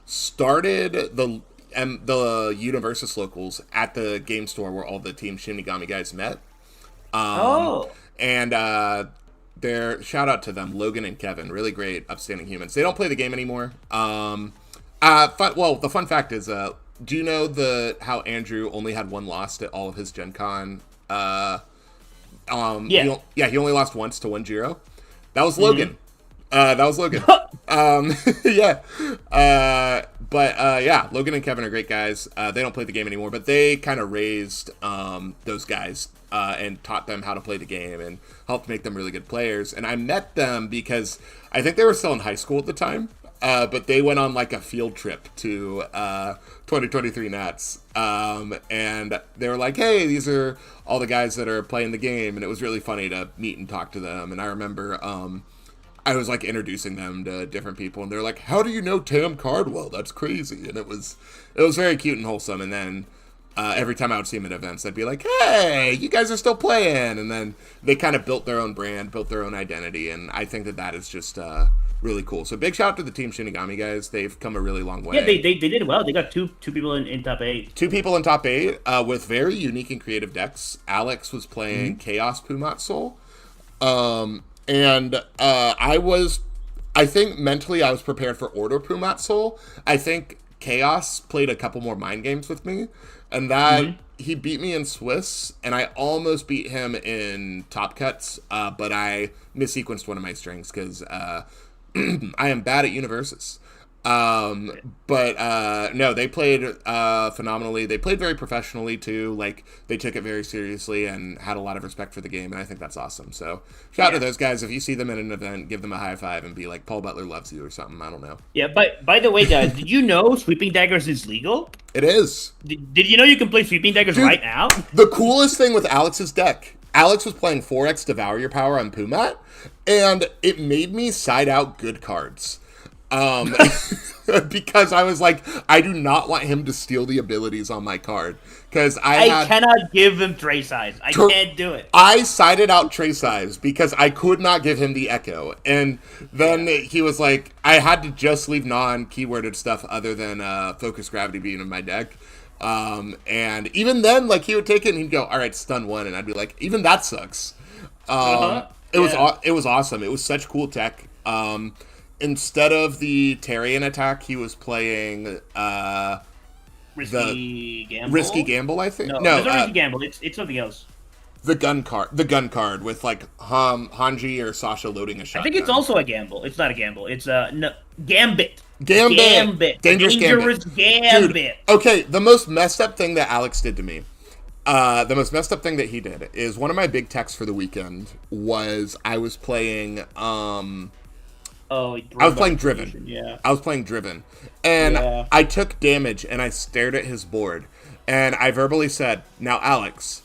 Speaker 1: started the Universus locals at the game store where all the Team Shinigami guys met. And their shout out to them, Logan and Kevin, really great, upstanding humans. They don't play the game anymore. The fun fact is, do you know how Andrew only had 1 loss at all of his Gen Con? He only lost once to 1-0. That was Logan. Yeah. Logan and Kevin are great guys. They don't play the game anymore, but they kind of raised those guys and taught them how to play the game and helped make them really good players. And I met them because I think they were still in high school at the time, but they went on like a field trip to 2023 Nats. And they were like, hey, these are all the guys that are playing the game. And it was really funny to meet and talk to them. And I remember I was like introducing them to different people, and they're like, how do you know Tam Cardwell? That's crazy. And it was very cute and wholesome. And then every time I would see them at events, I'd be like, hey, you guys are still playing. And then they kind of built their own brand, built their own identity. And I think that is just really cool. So big shout out to the Team Shinigami guys. They've come a really long way.
Speaker 3: Yeah, they did well. They got two people in top 8.
Speaker 1: 2 people in top 8 with very unique and creative decks. Alex was playing Chaos Pumat Soul. And I think mentally I was prepared for Order Pumat Soul. I think Chaos played a couple more mind games with me, and that he beat me in Swiss, and I almost beat him in Top Cuts, but I missequenced one of my strings because I am bad at Universus. No, they played phenomenally. They played very professionally too. Like, they took it very seriously and had a lot of respect for the game, and I think that's awesome. So shout out to those guys. If you see them at an event, give them a high five and be like, Paul Butler loves you or something. I don't know.
Speaker 3: Yeah, but by the way, guys, did you know Sweeping Daggers is legal?
Speaker 1: It is.
Speaker 3: Did you know you can play Sweeping Daggers right now?
Speaker 1: The coolest thing with Alex's deck, Alex was playing 4x Devour Your Power on Pumat, and it made me side out good cards. Because I was like, I do not want him to steal the abilities on my card. Because I
Speaker 3: cannot give him Tray Size. I can't do it.
Speaker 1: I sided out Tray Size because I could not give him the Echo. And then he was like, I had to just leave non-keyworded stuff other than Focus Gravity Beam in my deck. And even then, like, he would take it and he'd go, all right, stun 1. And I'd be like, even that sucks. It was
Speaker 3: Yeah.
Speaker 1: it was awesome. It was such cool tech. Instead of the Tarian attack, he was playing
Speaker 3: Risky gamble.
Speaker 1: Risky Gamble, I think.
Speaker 3: No,
Speaker 1: No,
Speaker 3: it's not risky gamble. It's something else.
Speaker 1: the gun card with like Hanji or Sasha loading a shotgun.
Speaker 3: I think it's also a gamble. It's not a gamble. It's no Gambit.
Speaker 1: Gambit. Dangerous
Speaker 3: Gambit.
Speaker 1: Dude, okay, the most messed up thing that Alex did to me, the most messed up thing that he did is one of my big techs for the weekend was I was playing I was playing Driven.
Speaker 3: Yeah.
Speaker 1: I was playing Driven. And
Speaker 3: Yeah.
Speaker 1: I took damage and I stared at his board. And I verbally said, now, Alex,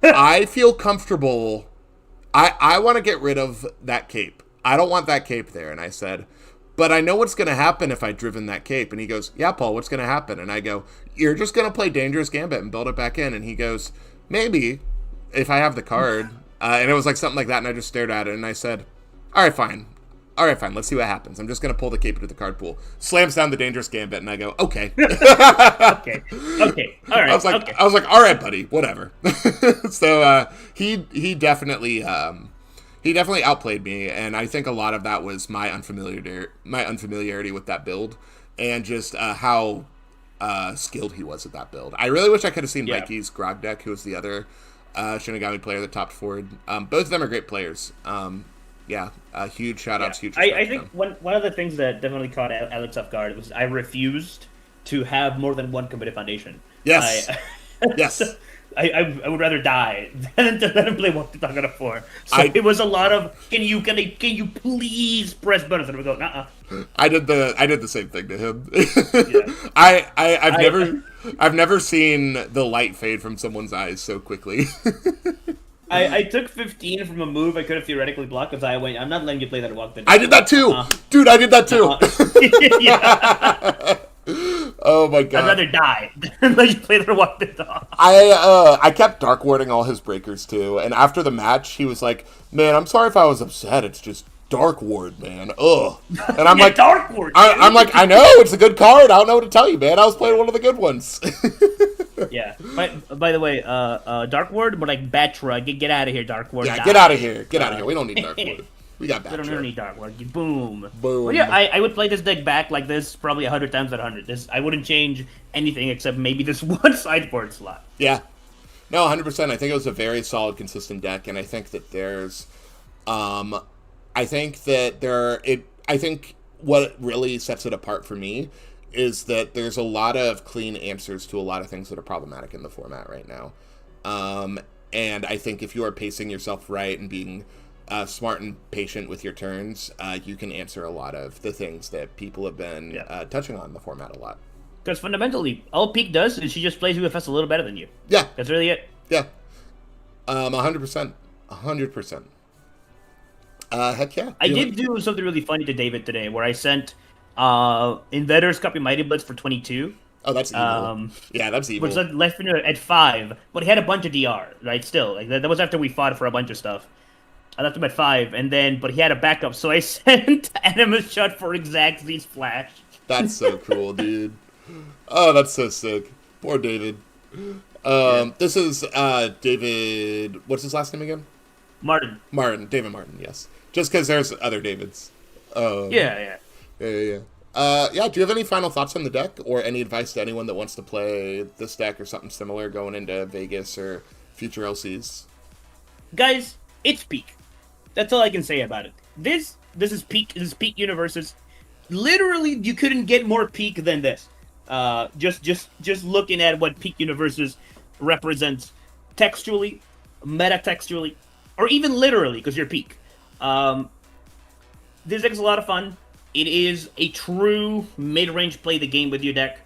Speaker 1: I feel comfortable. I want to get rid of that cape. I don't want that cape there. And I said, but I know what's going to happen if I Driven that cape. And he goes, yeah, Paul, what's going to happen? And I go, you're just going to play Dangerous Gambit and build it back in. And he goes, maybe, if I have the card. And it was like something like that. And I just stared at it. And I said, all right, fine. All right, fine. Let's see what happens. I'm just going to pull the cape into the card pool. Slams down the Dangerous Gambit, and I go, okay.
Speaker 3: Okay. Okay. All right.
Speaker 1: I was like,
Speaker 3: okay.
Speaker 1: all right, buddy, whatever. So he definitely outplayed me, and I think a lot of that was my unfamiliarity with that build, and just how skilled he was at that build. I really wish I could have seen Mikey's Grog deck, who was the other Shinigami player that topped forward. Both of them are great players. Huge shout outs, huge respect
Speaker 3: I
Speaker 1: to
Speaker 3: think
Speaker 1: them.
Speaker 3: one of the things that definitely caught Alex off guard was I refused to have more than one committed foundation.
Speaker 1: Yes. Yes.
Speaker 3: I would rather die than to let him play Walk the Talk on a 4. So it was a lot of can you please press buttons, and we go
Speaker 1: I did the same thing to him.
Speaker 3: Yeah.
Speaker 1: I've never seen the light fade from someone's eyes so quickly.
Speaker 3: I took 15 from a move I could have theoretically blocked because I went, I'm not letting you play that Walk the Talk.
Speaker 1: I did that too, dude. I did that too.
Speaker 3: Yeah.
Speaker 1: Oh my
Speaker 3: I'd
Speaker 1: god.
Speaker 3: rather die than let you play that Walk the Talk.
Speaker 1: I kept dark warding all his breakers too, and after the match, he was like, "Man, I'm sorry if I was upset. It's just dark ward, man. Ugh." And I'm like,
Speaker 3: Dark Ward.
Speaker 1: I'm like, I know it's a good card. I don't know what to tell you, man. I was playing one of the good ones.
Speaker 3: Yeah. By the way, Dark Ward, but like Batra, get out of here, Dark Ward.
Speaker 1: Yeah,
Speaker 3: die.
Speaker 1: get out of here. Get out of here. We don't need dark ward. We got
Speaker 3: We don't
Speaker 1: Batra.
Speaker 3: need Dark Ward. Boom.
Speaker 1: Boom.
Speaker 3: Well, yeah, I would play this deck back like this probably 100 times out of 100. I wouldn't change anything except maybe this one sideboard slot.
Speaker 1: Yeah. No, 100%. I think it was a very solid, consistent deck, and I think that there's, I think what really sets it apart for me is that there's a lot of clean answers to a lot of things that are problematic in the format right now. And I think if you are pacing yourself right and being smart and patient with your turns, you can answer a lot of the things that people have been touching on in the format a lot.
Speaker 3: Because fundamentally, all Peak does is she just plays UFS a little better than you.
Speaker 1: Yeah.
Speaker 3: That's really it.
Speaker 1: Yeah. 100%. 100%. Heck yeah.
Speaker 3: I did do something really funny to David today where I sent Invaders Copy Mighty Blitz for 22.
Speaker 1: Oh, that's evil. Yeah, that's evil.
Speaker 3: Which left me at 5, but he had a bunch of DR, right? Still, like that was after we fought for a bunch of stuff. I left him at 5, but he had a backup, so I sent Animus Shot for Exact Z's Flash.
Speaker 1: That's so cool, dude. Oh, that's so sick. Poor David. This is David. What's his last name again?
Speaker 3: Martin.
Speaker 1: David Martin. Yes. Just because there's other Davids.
Speaker 3: Yeah.
Speaker 1: Yeah. Do you have any final thoughts on the deck, or any advice to anyone that wants to play this deck or something similar going into Vegas or future LCs?
Speaker 3: Guys, it's Peak. That's all I can say about it. This is Peak. This is Peak Universes. Literally, you couldn't get more Peak than this. Just looking at what Peak Universes represents textually, meta-textually, or even literally, because you're Peak. This deck is a lot of fun. It is a true mid-range play the game with your deck.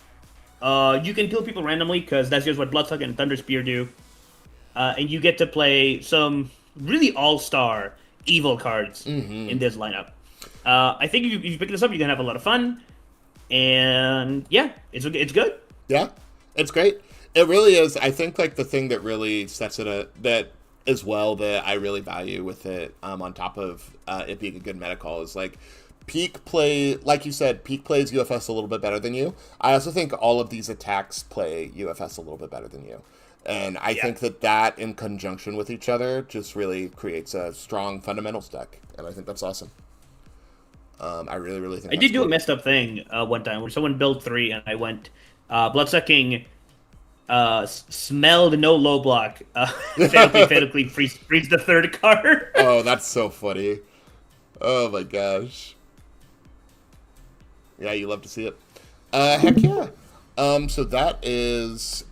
Speaker 3: You can kill people randomly, because that's just what Bloodsuck and Thunder Spear do. And you get to play some really all-star evil cards in this lineup. I think if you pick this up, you can have a lot of fun. And yeah, it's good.
Speaker 1: Yeah, it's great. It really is. I think like the thing that really sets it that as well that I really value with it, on top of it being a good meta call, is like Peak play, like you said, Peak plays UFS a little bit better than you. I also think all of these attacks play UFS a little bit better than you. And I think that in conjunction with each other just really creates a strong fundamentals deck. And I think that's awesome. I really, really think
Speaker 3: I did do a messed up thing one time where someone built 3 and I went Bloodsucking, smelled no low block, fatality freeze the 3rd card.
Speaker 1: Oh, that's so funny. Oh my gosh. Yeah, you love to see it. Heck yeah. So that is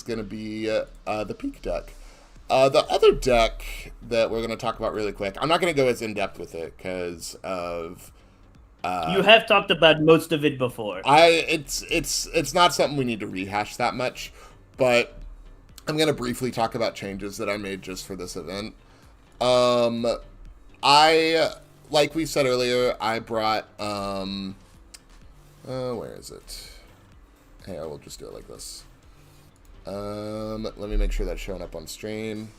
Speaker 1: gonna be the peak deck. The other deck that we're gonna talk about really quick. I'm not gonna go as in depth with it because of.
Speaker 3: You have talked about most of it before.
Speaker 1: It's not something we need to rehash that much, but I'm gonna briefly talk about changes that I made just for this event. Like we said earlier, I brought where is it? Hey, I will just do it like this. Let me make sure that's showing up on stream.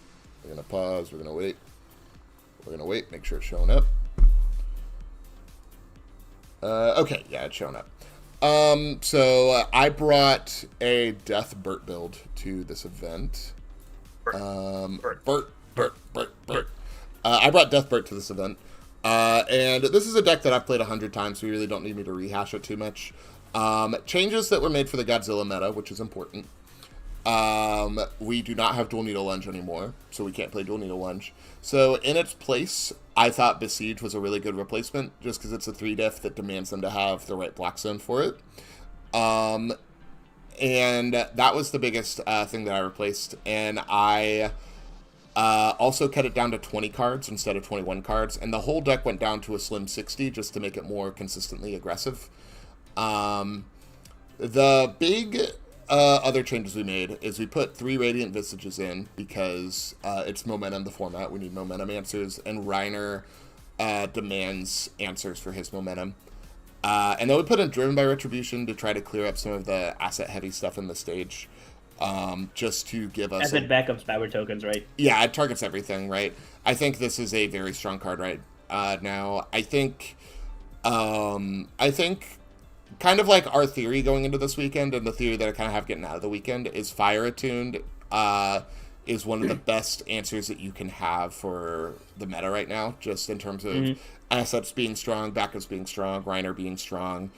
Speaker 1: We're gonna pause. We're gonna wait. Make sure it's showing up. Okay, yeah, it's showing up. So I brought a Death Burt build to this event. Burt. I brought Death Burt to this event. And this is a deck that I've played 100 times, so you really don't need me to rehash it too much. Changes that were made for the Godzilla meta, which is important. We do not have Dual Needle Lunge anymore, so we can't play Dual Needle Lunge. So in its place, I thought Besiege was a really good replacement, just because it's a 3-diff that demands them to have the right block zone for it. And that was the biggest thing that I replaced. And I also cut it down to 20 cards instead of 21 cards. And the whole deck went down to a slim 60 just to make it more consistently aggressive. The big other changes we made is we put 3 Radiant Visages in because it's Momentum, the format. We need Momentum answers, and Reiner demands answers for his Momentum. And then we put in Driven by Retribution to try to clear up some of the asset-heavy stuff in the stage, just to give us...
Speaker 3: Asset backups, power tokens, right?
Speaker 1: Yeah, it targets everything, right? I think this is a very strong card right now. I think kind of like our theory going into this weekend, and the theory that I kind of have getting out of the weekend, is Fire Attuned is one of the best answers that you can have for the meta right now, just in terms of assets being strong, backups being strong, Reiner being strong.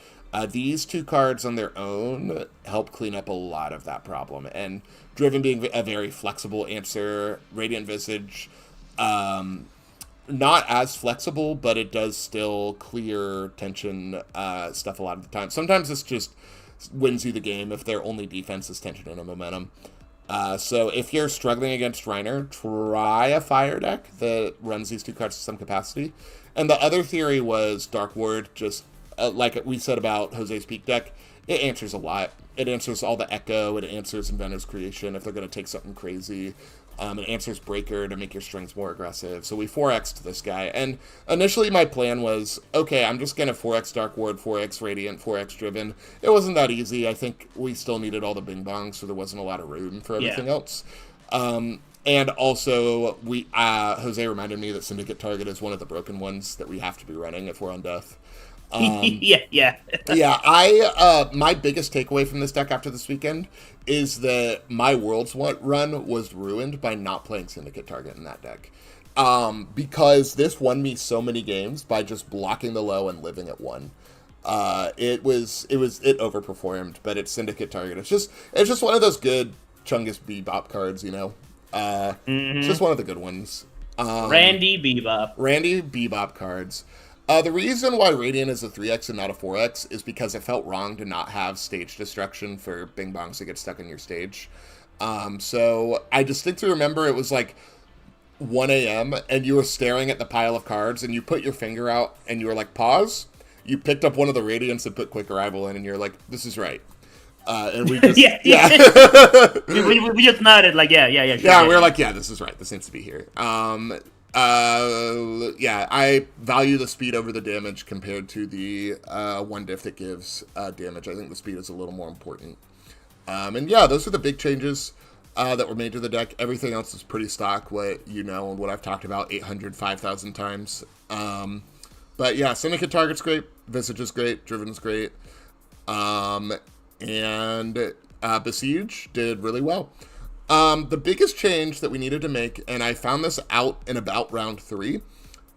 Speaker 1: These 2 cards on their own help clean up a lot of that problem. And Driven being a very flexible answer, Radiant Visage, not as flexible, but it does still clear tension stuff a lot of the time. Sometimes this just wins you the game if their only defense is tension and a momentum. So if you're struggling against Reiner, try a fire deck that runs these 2 cards to some capacity. And the other theory was Dark Ward, just like we said about Jose's Peak deck, it answers a lot. It answers all the Echo, it answers Inventor's Creation if they're going to take something crazy. It answers Breaker to make your strings more aggressive. So we 4x'd this guy. And initially my plan was, okay, I'm just going to 4x Dark Ward, 4x Radiant, 4x Driven. It wasn't that easy. I think we still needed all the bing bongs, so there wasn't a lot of room for everything else. And also, Jose reminded me that Syndicate Target is one of the broken ones that we have to be running if we're on death.
Speaker 3: Yeah.
Speaker 1: My biggest takeaway from this deck after this weekend is that my Worlds run was ruined by not playing Syndicate Target in that deck. Because this won me so many games by just blocking the low and living at 1. It overperformed, but it's Syndicate Target. It's just one of those good Chungus Bebop cards, you know. It's just one of the good ones.
Speaker 3: Randy
Speaker 1: Bebop cards. The reason why Radiant is a 3x and not a 4x is because it felt wrong to not have stage destruction for bing bongs to get stuck in your stage. So I distinctly remember it was like 1 a.m. and you were staring at the pile of cards and you put your finger out and you were like, pause. You picked up one of the Radiants and put Quick Arrival in and you're like, this is right. And we just,
Speaker 3: we just nodded like, yeah.
Speaker 1: We were like, yeah, this is right. This needs to be here. I value the speed over the damage compared to the 1 diff that gives damage. I think the speed is a little more important. Those are the big changes that were made to the deck. Everything else is pretty stock, what you know and what I've talked about 5,000 times. Syndicate Target's great, Visage is great, Driven's great. And Besiege did really well. The biggest change that we needed to make, and I found this out in about round 3,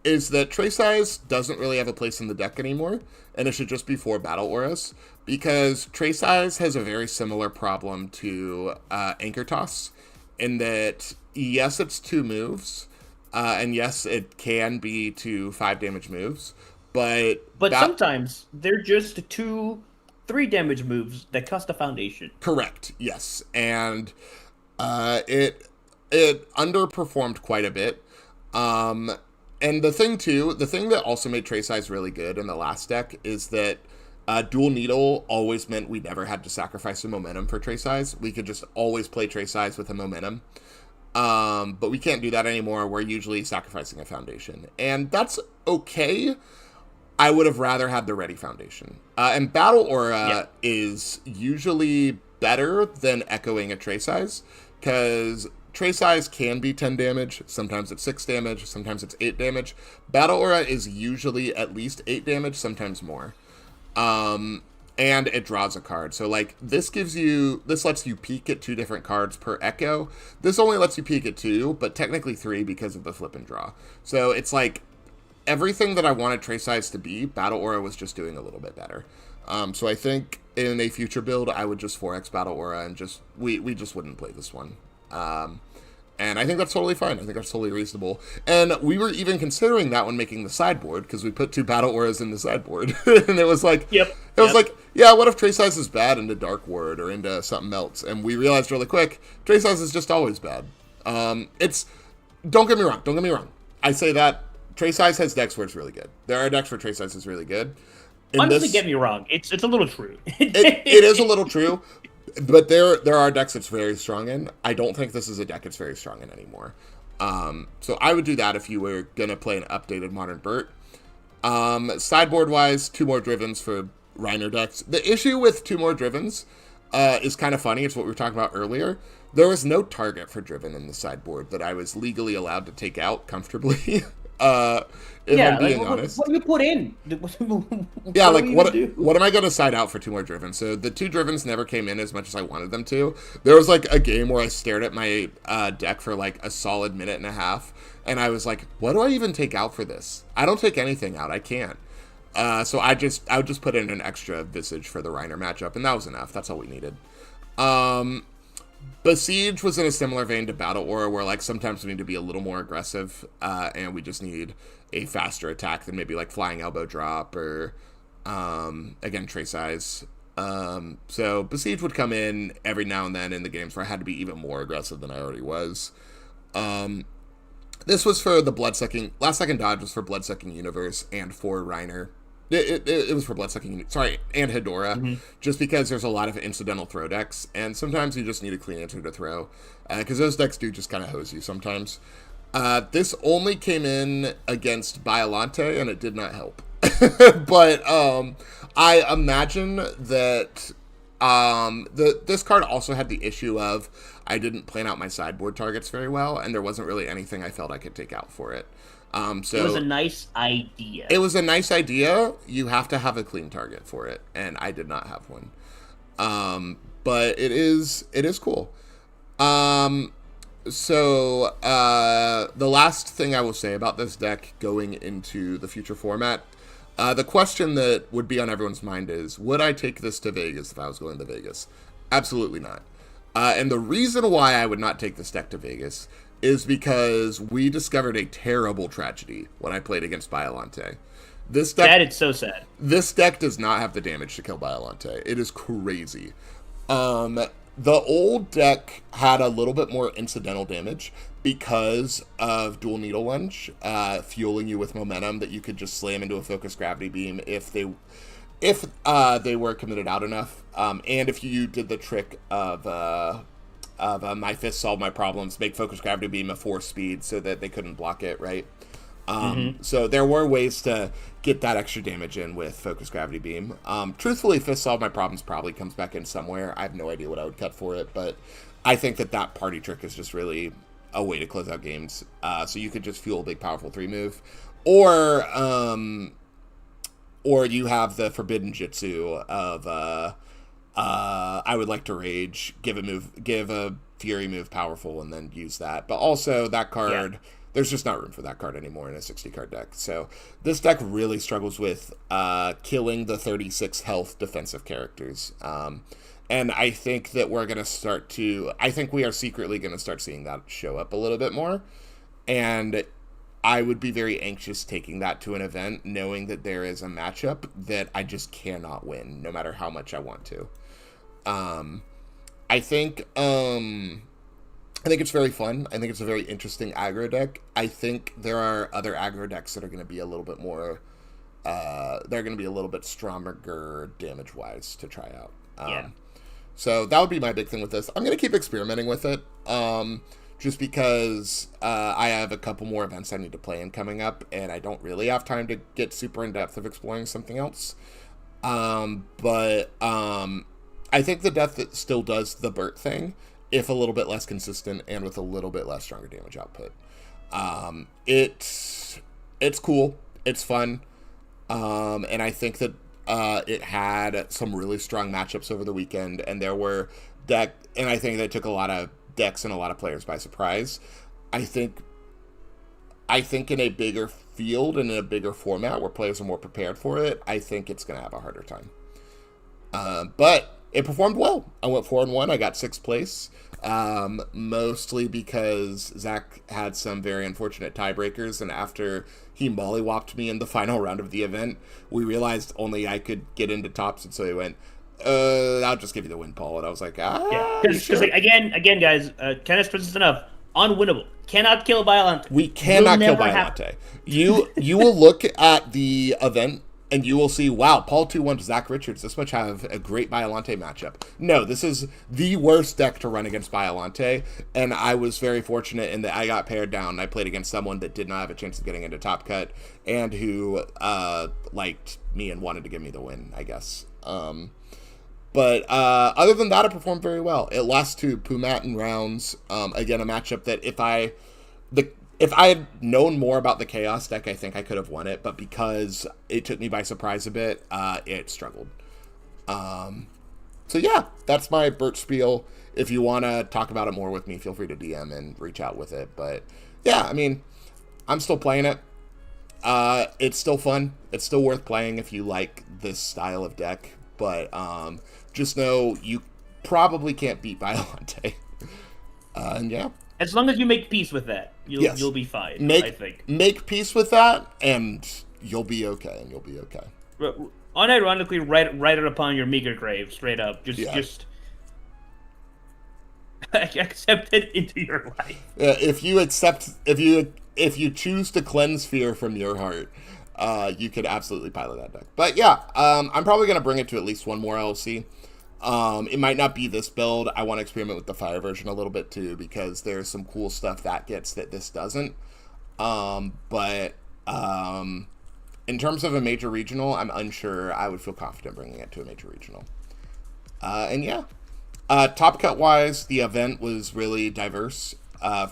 Speaker 1: is that Tray Size doesn't really have a place in the deck anymore, and it should just be 4 Battle Auras, because Tray Size has a very similar problem to Anchor Toss, in that, yes, it's 2 moves, and yes, it can be 2 5 damage moves, but
Speaker 3: sometimes they're just 2-3 damage moves that cost a foundation.
Speaker 1: Correct, yes, and it underperformed quite a bit. And the thing that also made Tray Size really good in the last deck is that Dual Needle always meant we never had to sacrifice a momentum for Tray Size. We could just always play Tray Size with a momentum. But we can't do that anymore. We're usually sacrificing a foundation. And that's okay. I would have rather had the ready foundation. And Battle Aura is usually better than echoing a Tray Size, because Tray Size can be 10 damage, sometimes it's 6 damage, sometimes it's 8 damage. Battle Aura is usually at least 8 damage, sometimes more. And it draws a card. So, like, this lets you peek at 2 different cards per echo. This only lets you peek at 2, but technically 3 because of the flip and draw. So, it's like, everything that I wanted Tray Size to be, Battle Aura was just doing a little bit better. So I think in a future build, I would just 4x Battle Aura and we just wouldn't play this one. And I think that's totally fine. I think that's totally reasonable. And we were even considering that when making the sideboard, because we put 2 Battle Auras in the sideboard. And it was like, like, yeah, what if Tray Size is bad into Dark Ward or into something else? And we realized really quick, Tray Size is just always bad. Don't get me wrong. I say that Tray Size has decks where it's really good. There are decks where Tray Size is really good.
Speaker 3: Honestly, get me wrong. It's a little true.
Speaker 1: it is a little true, but there are decks it's very strong in. I don't think this is a deck it's very strong in anymore. So I would do that if you were going to play an updated Modern Burt. Sideboard-wise, 2 more Drivens for Reiner decks. The issue with 2 more Drivens is kind of funny. It's what we were talking about earlier. There was no target for Driven in the sideboard that I was legally allowed to take out comfortably. If I'm being honest.
Speaker 3: What do you put in?
Speaker 1: Yeah, like, what am I going to side out for 2 more Driven? So the 2 Drivens never came in as much as I wanted them to. There was, like, a game where I stared at my deck for, like, a solid minute and a half, and I was like, what do I even take out for this? I don't take anything out. I can't. So I would just put in an extra Visage for the Reiner matchup, and that was enough. That's all we needed. Besiege was in a similar vein to Battle Aura, where, like, sometimes we need to be a little more aggressive, and we just need a faster attack than maybe, like, Flying Elbow Drop or, again, Tray Size. So Besiege would come in every now and then in the games where I had to be even more aggressive than I already was. This was for the Bloodsucking... Last Second Dodge was for Bloodsucking Universe and for Reiner. It was for Bloodsucking, and Hedora, just because there's a lot of incidental throw decks, and sometimes you just need a clean answer to throw, because those decks do just kind of hose you sometimes. This only came in against Biolante, and it did not help. But I imagine that this card also had the issue of I didn't plan out my sideboard targets very well, and there wasn't really anything I felt I could take out for it. So
Speaker 3: it was a nice idea.
Speaker 1: It was a nice idea. You have to have a clean target for it, and I did not have one. But it is cool. So the last thing I will say about this deck going into the future format, the question that would be on everyone's mind is, would I take this to Vegas if I was going to Vegas? Absolutely not. And the reason why I would not take this deck to Vegas is because we discovered a terrible tragedy when I played against Biolante. This deck,
Speaker 3: that is so sad.
Speaker 1: This deck does not have the damage to kill Biolante. It is crazy. The old deck had a little bit more incidental damage because of Dual Needle Lunge, fueling you with momentum that you could just slam into a Focus Gravity Beam if they were committed out enough, and if you did the trick of My Fist Solve My Problems, make Focus Gravity Beam a 4 speed so that they couldn't block it, right? So there were ways to get that extra damage in with Focus Gravity Beam. Truthfully, Fist Solve My Problems probably comes back in somewhere. I have no idea what I would cut for it, but I think that party trick is just really a way to close out games. So you could just fuel a big, powerful 3 move. Or you have the Forbidden Jitsu of I would like to rage, give a fury move powerful, and then use that. But also that card, there's just not room for that card anymore in a 60 card deck. So this deck really struggles with killing the 36 health defensive characters. And I think that I think we are secretly going to start seeing that show up a little bit more. And I would be very anxious taking that to an event, knowing that there is a matchup that I just cannot win, no matter how much I want to. I think it's very fun. I think it's a very interesting aggro deck. I think there are other aggro decks that are going to be a little bit more, they're going to be a little bit stronger damage-wise to try out. So that would be my big thing with this. I'm going to keep experimenting with it, just because I have a couple more events I need to play in coming up, and I don't really have time to get super in-depth of exploring something else. But I think the deck that still does the Burt thing, if a little bit less consistent and with a little bit less stronger damage output. It's cool. It's fun. And I think that it had some really strong matchups over the weekend, and there were and I think they took a lot of decks and a lot of players by surprise. I think in a bigger field and in a bigger format where players are more prepared for it, I think it's going to have a harder time. But it performed well. I went 4-1. I got 6th place, mostly because Zach had some very unfortunate tiebreakers, and after he mollywopped me in the final round of the event, we realized only I could get into tops, and so he went, I'll just give you the win, Paul. And I was like,
Speaker 3: because
Speaker 1: sure?
Speaker 3: again, guys, can't stress this enough. Unwinnable. Cannot kill Biollante.
Speaker 1: We cannot kill Biollante. You will look at the event and you will see, wow, Paul 2-1 to Zach Richards. This much have a great Biollante matchup. No, this is the worst deck to run against Biollante, and I was very fortunate in that I got paired down. I played against someone that did not have a chance of getting into top cut and who liked me and wanted to give me the win, I guess. But other than that, it performed very well. It lost to Pumat in rounds. Again, a matchup that if I had known more about the Chaos deck, I think I could have won it. But because it took me by surprise a bit, it struggled. So yeah, that's my Burt spiel. If you want to talk about it more with me, feel free to DM and reach out with it. But yeah, I mean, I'm still playing it. It's still fun. It's still worth playing if you like this style of deck. But just know you probably can't beat Biollante. And yeah.
Speaker 3: As long as you make peace with that, you'll be fine, I think.
Speaker 1: Make peace with that, and you'll be okay,
Speaker 3: Unironically, write it upon your meager grave, straight up. Just accept it into your life.
Speaker 1: If you choose to cleanse fear from your heart, you could absolutely pilot that deck. But yeah, I'm probably going to bring it to at least one more LLC. It might not be this build. I want to experiment with the fire version a little bit too, because there's some cool stuff that gets that this doesn't. But in terms of a major regional, I'm unsure. I would feel confident bringing it to a major regional. And yeah, top cut wise, the event was really diverse.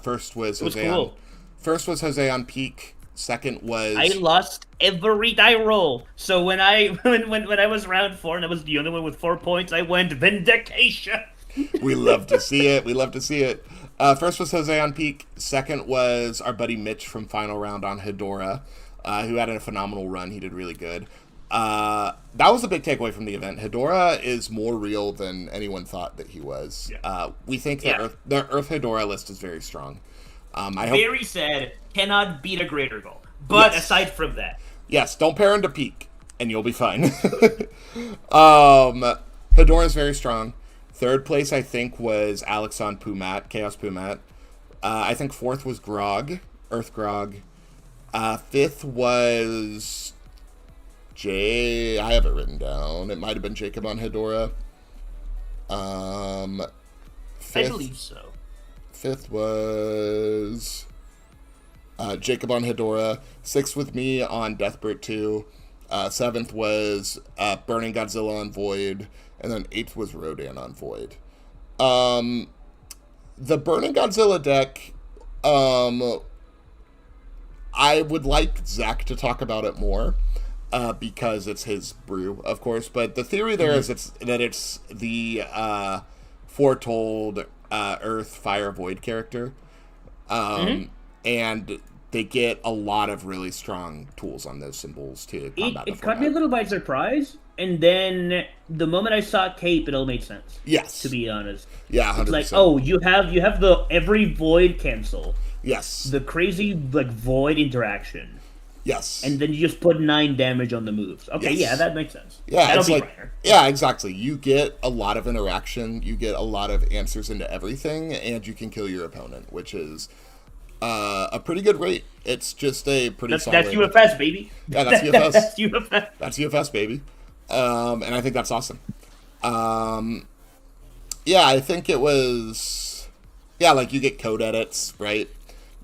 Speaker 1: First was Jose on peak. Second was
Speaker 3: I lost every die roll. So when I was round 4 and I was the only one with 4 points, I went Vindication.
Speaker 1: We love to see it. First was Jose on peak. Second was our buddy Mitch from final round on Hedora, who had a phenomenal run. He did really good. That was a big takeaway from the event. Hedora is more real than anyone thought that he was. Yeah. We think that the Earth Hedora list is very strong.
Speaker 3: Very sad. Cannot beat a greater goal. But aside from that,
Speaker 1: yes, don't pair into peak, and you'll be fine. Hedora is very strong. Third place, I think, was Alex on Pumat, Chaos Pumat. I think fourth was Grog, Earth Grog. Fifth was I have it written down. It might have been Jacob on Hedora.
Speaker 3: I believe so.
Speaker 1: Fifth was Jacob on Hedora. Sixth with me on Deathbird 2. Seventh was Burning Godzilla on Void. And then eighth was Rodan on Void. The Burning Godzilla deck, I would like Zach to talk about it more. because it's his brew, of course. But the theory there is it's the foretold Earth Fire Void character, and they get a lot of really strong tools on those symbols to combat the
Speaker 3: It caught me a
Speaker 1: format.
Speaker 3: little by surprise, and then the moment I saw Cape, it all made sense.
Speaker 1: Yes.
Speaker 3: To be honest,
Speaker 1: Yeah, 100%.
Speaker 3: it's like, oh, you have the every void cancel,
Speaker 1: Yes.
Speaker 3: the crazy like void interaction,
Speaker 1: Yes.
Speaker 3: and then you just put 9 damage on the moves. Okay,
Speaker 1: Yes.
Speaker 3: yeah, that makes sense.
Speaker 1: Yeah,
Speaker 3: that'll
Speaker 1: it's
Speaker 3: be
Speaker 1: like,
Speaker 3: Reiner.
Speaker 1: yeah, exactly. You get a lot of interaction, you get a lot of answers into everything, and you can kill your opponent, which is a pretty good rate. It's just a pretty solid.
Speaker 3: That's UFS, baby.
Speaker 1: Yeah, that's UFS.
Speaker 3: That's UFS.
Speaker 1: That's UFS, baby. And I think that's awesome. Yeah, I think it was. Yeah, like you get code edits, right?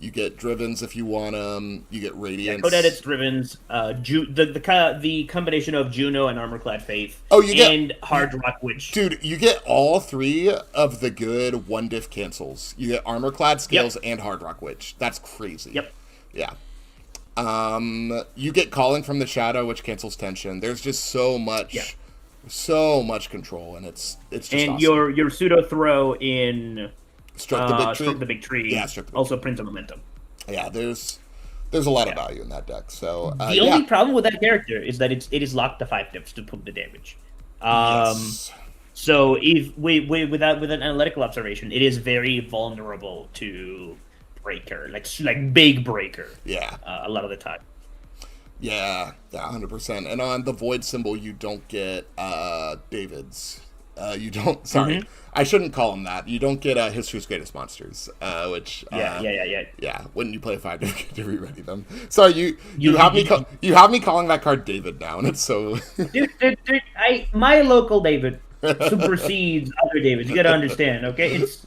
Speaker 1: You get drivens if you want them. You get radiance.
Speaker 3: Code edits, drivens, the combination of Juno and Armorclad Faith.
Speaker 1: Oh, you get-
Speaker 3: and Hard Rock Witch.
Speaker 1: Dude, you get all 3 of the good 1-diff cancels. You get Armorclad Scales and Hard Rock Witch. That's crazy.
Speaker 3: Yep.
Speaker 1: Yeah. You get Calling from the Shadow, which cancels tension. There's just so much, so much control, and it's just
Speaker 3: And
Speaker 1: awesome.
Speaker 3: your pseudo throw in
Speaker 1: Struck the Big Tree.
Speaker 3: Struck the Big Tree.
Speaker 1: Yeah, Struck the Big
Speaker 3: also Prince of Momentum.
Speaker 1: Yeah, there's a lot of value in that deck. So
Speaker 3: The only problem with that character is that it is locked to 5 dips to put the damage.
Speaker 1: Yes.
Speaker 3: So if with an analytical observation, it is very vulnerable to breaker, like big breaker.
Speaker 1: Yeah.
Speaker 3: A lot of the time.
Speaker 1: Yeah, 100%. And on the Void symbol, you don't get David's. You don't. Sorry, I shouldn't call him that. You don't get History's Greatest Monsters, which yeah. When you play a 5, you get to re-ready them. Sorry, you have me calling that card David now, and it's so.
Speaker 3: dude, my local David supersedes other Davids. You got to understand, okay? It's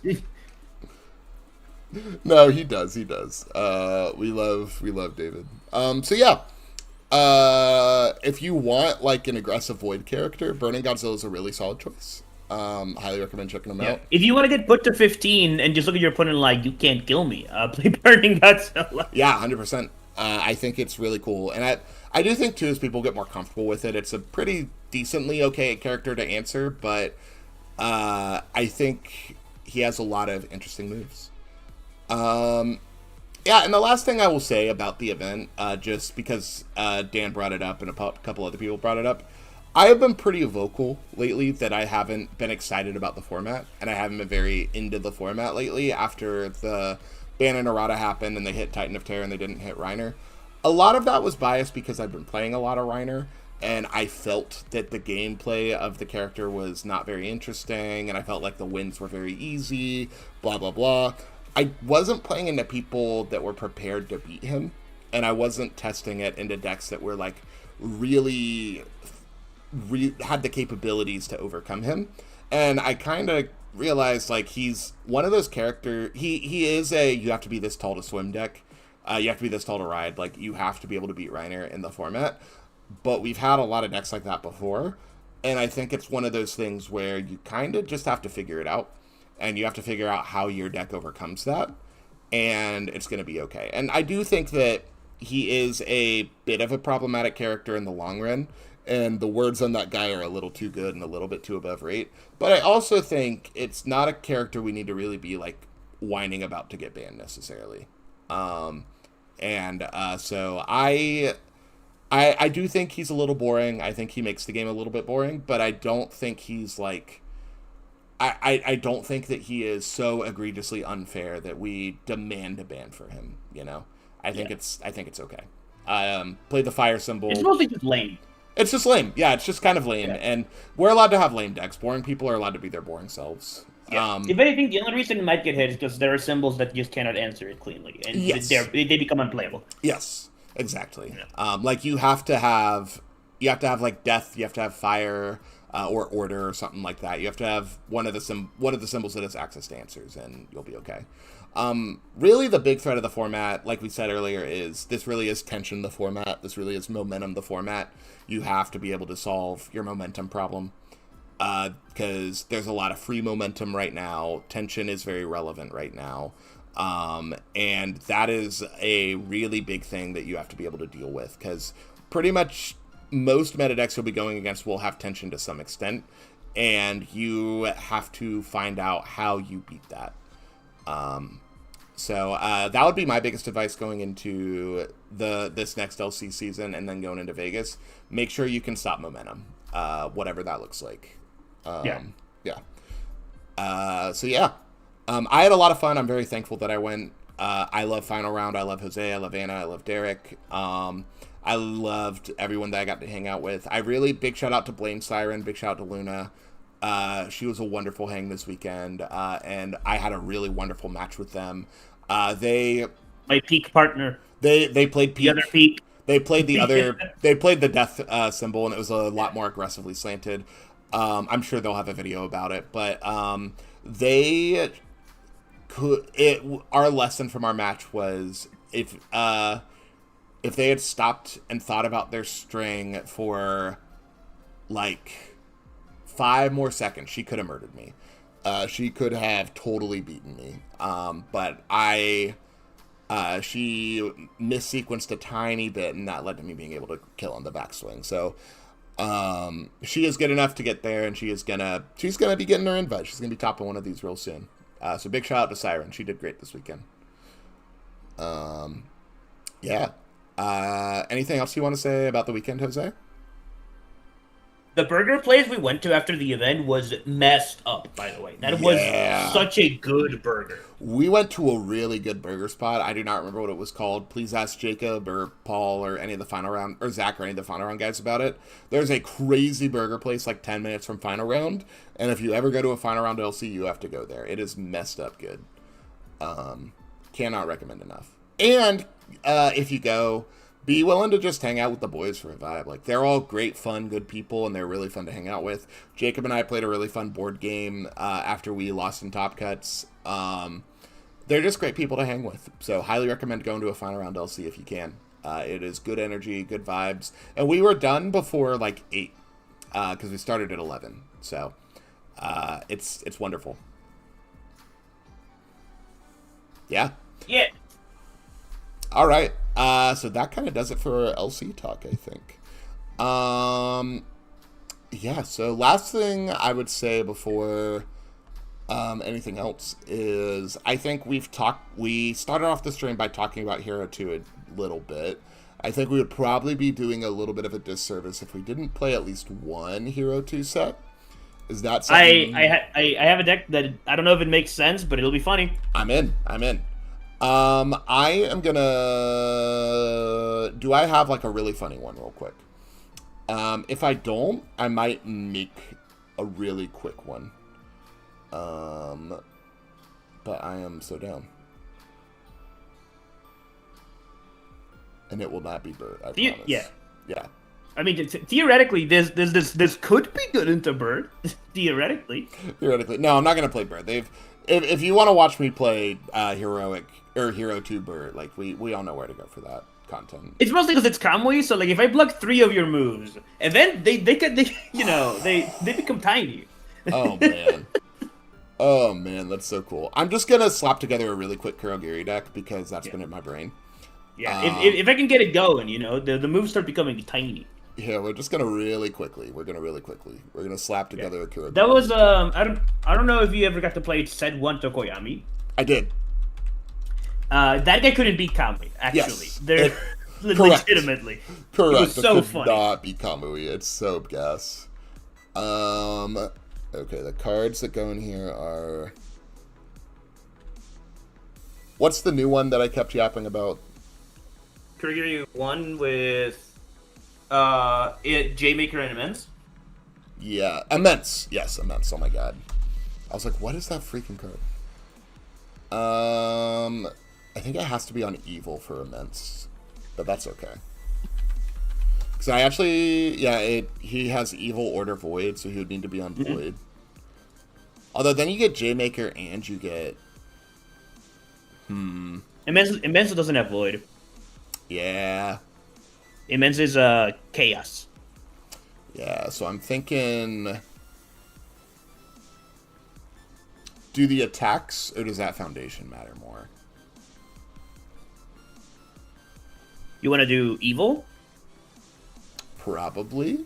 Speaker 1: No, he does. He does. We love David. So yeah. If you want like an aggressive Void character, Burning Godzilla is a really solid choice. Highly recommend checking them out.
Speaker 3: If you want to get put to 15 and just look at your opponent like, you can't kill me, play Burning Godzilla.
Speaker 1: Yeah, 100%. I think it's really cool, and I do think too as people get more comfortable with it, it's a pretty decently okay character to answer, but I think he has a lot of interesting moves. Yeah, and the last thing I will say about the event, just because Dan brought it up and a couple other people brought it up, I have been pretty vocal lately that I haven't been excited about the format, and I haven't been very into the format lately after the ban and errata happened and they hit Titan of Terror and they didn't hit Reiner. A lot of that was biased because I've been playing a lot of Reiner, and I felt that the gameplay of the character was not very interesting, and I felt like the wins were very easy, blah, blah, blah. I wasn't playing into people that were prepared to beat him, and I wasn't testing it into decks that were like really had the capabilities to overcome him. And I kind of realized like he's one of those characters. He is a you have to be this tall to swim deck. You have to be this tall to ride. Like you have to be able to beat Reiner in the format. But we've had a lot of decks like that before, and I think it's one of those things where you kind of just have to figure it out. And you have to figure out how your deck overcomes that, and it's going to be okay. And I do think that he is a bit of a problematic character in the long run, and the words on that guy are a little too good and a little bit too above rate. But I also think it's not a character we need to really be, like, whining about to get banned necessarily. So I do think he's a little boring. I think he makes the game a little bit boring, but I don't think he's, like... I don't think that he is so egregiously unfair that we demand a ban for him. You know, I think it's okay. Play the fire symbol.
Speaker 3: It's mostly just lame.
Speaker 1: It's just lame. Yeah, it's just kind of lame, and we're allowed to have lame decks. Boring people are allowed to be their boring selves.
Speaker 3: Yeah. If anything, the only reason it might get hit is because there are symbols that just cannot answer it cleanly, and they become unplayable.
Speaker 1: Yes, exactly. Yeah. Like you have to have like death. You have to have fire. Or order or something like that. You have to have one of the symbols that has access to answers, and you'll be okay. Really, the big threat of the format, like we said earlier, is this really is tension the format. This really is momentum the format. You have to be able to solve your momentum problem because there's a lot of free momentum right now. Tension is very relevant right now. And that is a really big thing that you have to be able to deal with because pretty much most meta decks you'll be going against will have tension to some extent, and you have to find out how you beat that. So that would be my biggest advice going into this next LC season and then going into Vegas. Make sure you can stop momentum, whatever that looks like. Yeah. So yeah, I had a lot of fun. I'm very thankful that I went. I love Final Round. I love Jose. I love Anna. I love Derek. I loved everyone that I got to hang out with. Big shout out to Blaine Siren. Big shout out to Luna. She was a wonderful hang this weekend, and I had a really wonderful match with them.
Speaker 3: My peak partner.
Speaker 1: They played peak.
Speaker 3: The other peak.
Speaker 1: They played the other. They played the death symbol, and it was a lot more aggressively slanted. I'm sure they'll have a video about it, but they could. Our lesson from our match was if they had stopped and thought about their string for like 5 more seconds, she could have murdered me. She could have totally beaten me. But she missequenced a tiny bit, and that led to me being able to kill on the backswing. So she is good enough to get there, and she's gonna be getting her invite. She's gonna be topping one of these real soon. So big shout out to Siren. She did great this weekend. Yeah. Anything else you want to say about the weekend, Jose?
Speaker 3: The burger place we went to after the event was messed up, by the way. That was such a good burger. We
Speaker 1: went to a really good burger spot. I do not remember what it was called. Please ask Jacob or Paul or any of the Final Round, or Zach or any of the Final Round guys about it. There's a crazy burger place like 10 minutes from Final Round, and if you ever go to a Final Round LC, you have to go there. It is messed up good. Cannot recommend enough. And if you go, be willing to just hang out with the boys for a vibe. Like, they're all great, fun, good people, and they're really fun to hang out with. Jacob and I played a really fun board game after we lost in Top Cuts. They're just great people to hang with. So, highly recommend going to a Final Round LC if you can. It is good energy, good vibes. And we were done before, like, 8, because we started at 11. So, it's wonderful. Yeah.
Speaker 3: Yeah.
Speaker 1: All right. So that kind of does it for LC talk, I think. Yeah, so last thing I would say before anything else is I think we started off the stream by talking about Hero 2 a little bit. I think we would probably be doing a little bit of a disservice if we didn't play at least one Hero 2 set. Is that something?
Speaker 3: I have a deck that I don't know if it makes sense, but it'll be funny.
Speaker 1: I'm in. I am gonna... Do I have, like, a really funny one real quick? If I don't, I might make a really quick one. But I am so down. And it will not be Bird, I promise.
Speaker 3: Yeah.
Speaker 1: Yeah.
Speaker 3: I mean, theoretically, this could be good into Bird. Theoretically.
Speaker 1: No, I'm not gonna play Bird. If you want to watch me play Heroic or Hero 2 Bird, like we all know where to go for that content.
Speaker 3: It's mostly because it's Kamui, so like if I block 3 of your moves, and then they become tiny.
Speaker 1: Oh man. Oh man, that's so cool. I'm just gonna slap together a really quick Kurogiri deck because that's been in my brain.
Speaker 3: Yeah, if I can get it going, the moves start becoming tiny.
Speaker 1: Yeah, we're just gonna really quickly. We're gonna slap together a Kurogiri.
Speaker 3: That was I don't know if you ever got to play Set 1 Tokoyami.
Speaker 1: I did.
Speaker 3: That guy couldn't beat Kamui, actually.
Speaker 1: Yes.
Speaker 3: Legitimately.
Speaker 1: Correct.
Speaker 3: It was so
Speaker 1: could
Speaker 3: funny.
Speaker 1: Not beat Kamui. It's so gas. Okay, the cards that go in here are... What's the new one that I kept yapping about?
Speaker 3: Kurogiri 1 with J-Maker and Immense?
Speaker 1: Yeah, Immense. Yes, Immense. Oh my god. I was like, what is that freaking card? I think it has to be on Evil for Immense, but that's okay. Because I actually, he has Evil Order Void, so he would need to be on Void. Although then you get J-Maker and you get...
Speaker 3: Immense doesn't have Void.
Speaker 1: Yeah.
Speaker 3: Immense is Chaos.
Speaker 1: Yeah, so I'm thinking... Do the attacks, or does that Foundation matter more?
Speaker 3: You want to do Evil?
Speaker 1: Probably.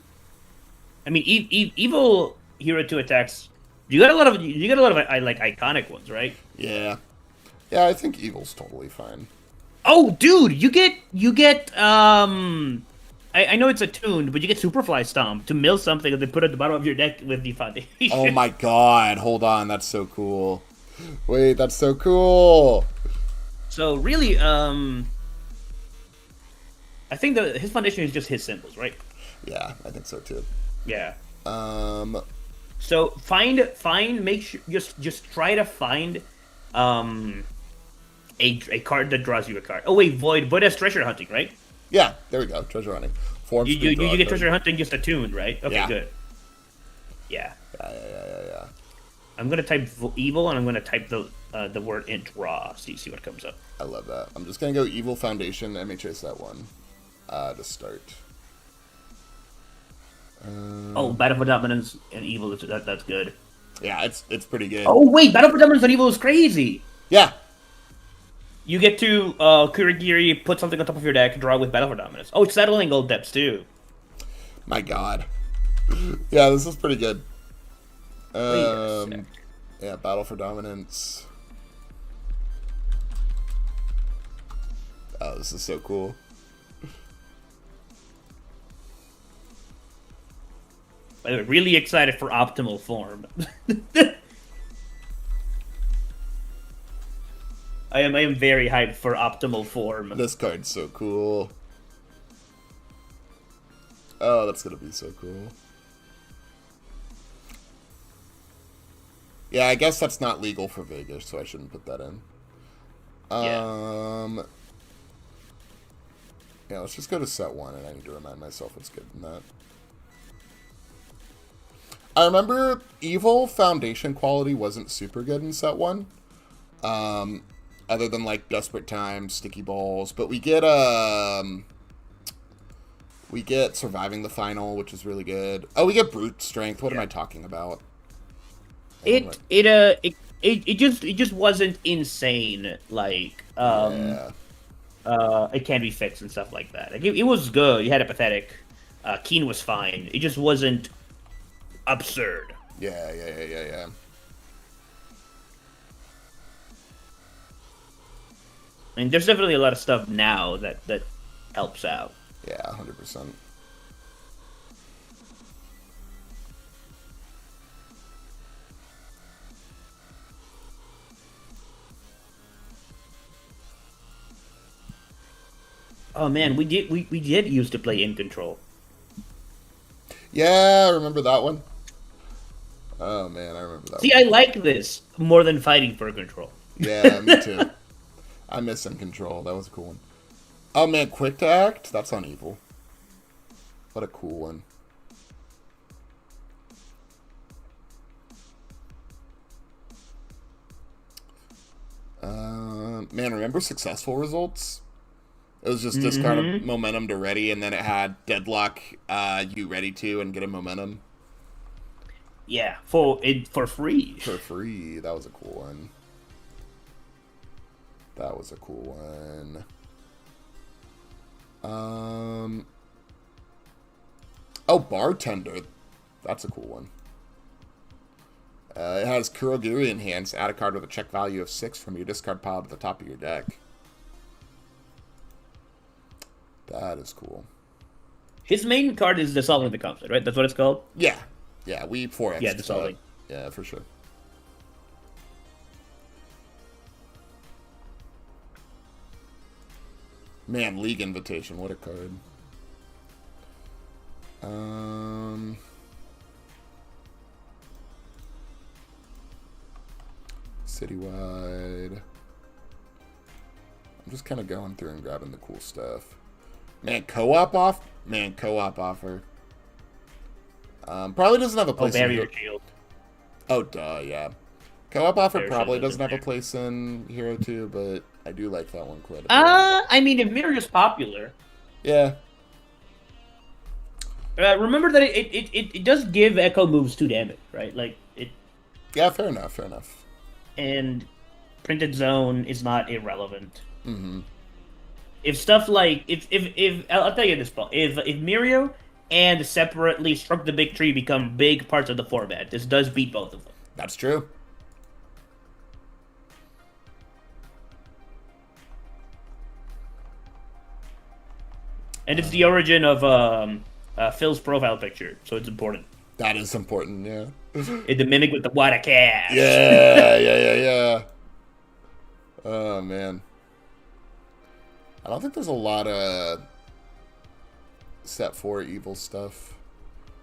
Speaker 3: I mean, evil hero 2 attacks. You got a lot of like iconic ones, right?
Speaker 1: Yeah. Yeah, I think evil's totally fine.
Speaker 3: Oh, dude, you get I know it's attuned, but you get Superfly Stomp to mill something and then put it at the bottom of your deck with the foundation.
Speaker 1: Oh my god, hold on, that's so cool. Wait, that's so cool.
Speaker 3: So really, I think his foundation is just his symbols, right?
Speaker 1: Yeah, I think so too.
Speaker 3: Yeah.
Speaker 1: Um,
Speaker 3: So make sure just try to find a card that draws you a card. Oh wait, Void has treasure hunting, right?
Speaker 1: yeah, there we go, treasure hunting. Form
Speaker 3: You
Speaker 1: speed, draw
Speaker 3: get
Speaker 1: card.
Speaker 3: treasure hunting just attuned, right? Okay,
Speaker 1: Yeah.
Speaker 3: good. Yeah.
Speaker 1: Yeah.
Speaker 3: I'm gonna type evil and I'm gonna type the word int raw. See what comes up.
Speaker 1: I love that. I'm just gonna go Evil Foundation, MHS that one, to start.
Speaker 3: Oh, Battle for Dominance and evil. That's good.
Speaker 1: Yeah, it's pretty good.
Speaker 3: Oh wait, Battle for Dominance and evil is crazy.
Speaker 1: Yeah,
Speaker 3: You get to Kurigiri, put something on top of your deck, draw with Battle for Dominance. Oh, it's settling gold depths too.
Speaker 1: my god. Yeah, this is pretty good.
Speaker 3: Wait a sec.
Speaker 1: Yeah, Battle for Dominance. Oh, this is so cool.
Speaker 3: By the way, really excited for optimal form. I am very hyped for optimal form.
Speaker 1: This card's so cool. Oh, that's gonna be so cool. Yeah, I guess that's not legal for Vegas, so I shouldn't put that in. Yeah, let's just go to set 1, and I need to remind myself what's good in that. I remember Evil Foundation quality wasn't super good in set 1. Other than, like, Desperate Times, Sticky Balls. But we get Surviving the Final, which is really good. Oh, we get Brute Strength. What am I talking about?
Speaker 3: It just wasn't insane. Like
Speaker 1: Yeah.
Speaker 3: it can be fixed and stuff like that. Like, it was good. You had a pathetic. Keen was fine. It just wasn't absurd.
Speaker 1: Yeah.
Speaker 3: I mean, there's definitely a lot of stuff now that helps out.
Speaker 1: Yeah, 100%.
Speaker 3: Oh man, we did used to play In Control.
Speaker 1: Yeah, I remember that one. Oh, man, I remember that
Speaker 3: See,
Speaker 1: one.
Speaker 3: I like this more than fighting for control.
Speaker 1: Yeah, me too. I miss In Control. That was a cool one. Oh, man, Quick to Act? That's on Evil. What a cool one. Man, remember Successful Results? It was just discard a momentum to ready, and then it had Deadlock you ready to and get a momentum
Speaker 3: Yeah, for free.
Speaker 1: for free. That was a cool one. Oh, Bartender. That's a cool one. It has Kurogiri in hand. Add a card with a check value of 6 from your discard pile to the top of your deck. That is cool.
Speaker 3: His main card is Dissolving the Conflict, right? That's what it's called?
Speaker 1: Yeah. Yeah, we 4x.
Speaker 3: Yeah, Dissolving.
Speaker 1: Yeah, for sure. Man, League Invitation, what a card. Citywide. I'm just kind of going through and grabbing the cool stuff. Man, co-op offer. Probably doesn't have a
Speaker 3: Oh,
Speaker 1: place in
Speaker 3: Barrier
Speaker 1: Hero.
Speaker 3: Shield.
Speaker 1: Oh, duh, yeah. Co-op offer
Speaker 3: Barrier
Speaker 1: probably
Speaker 3: Shield
Speaker 1: doesn't have a
Speaker 3: isn't
Speaker 1: place in Hero 2, but I do like that one quite a bit.
Speaker 3: I mean, if Mirror is popular,
Speaker 1: Yeah.
Speaker 3: remember that it does give Echo moves 2 damage, right? Like it,
Speaker 1: Yeah, fair enough.
Speaker 3: and Printed Zone is not irrelevant.
Speaker 1: Mm-hmm.
Speaker 3: If stuff like if I'll tell you this, Paul, if Mirio and separately Struck the Big Tree become big parts of the format. This does beat both of them.
Speaker 1: That's true.
Speaker 3: And it's the origin of Phil's profile picture, so it's important.
Speaker 1: That is important, yeah.
Speaker 3: It the mimic with the water cash.
Speaker 1: Yeah. Oh, man. I don't think there's a lot of set 4 evil stuff.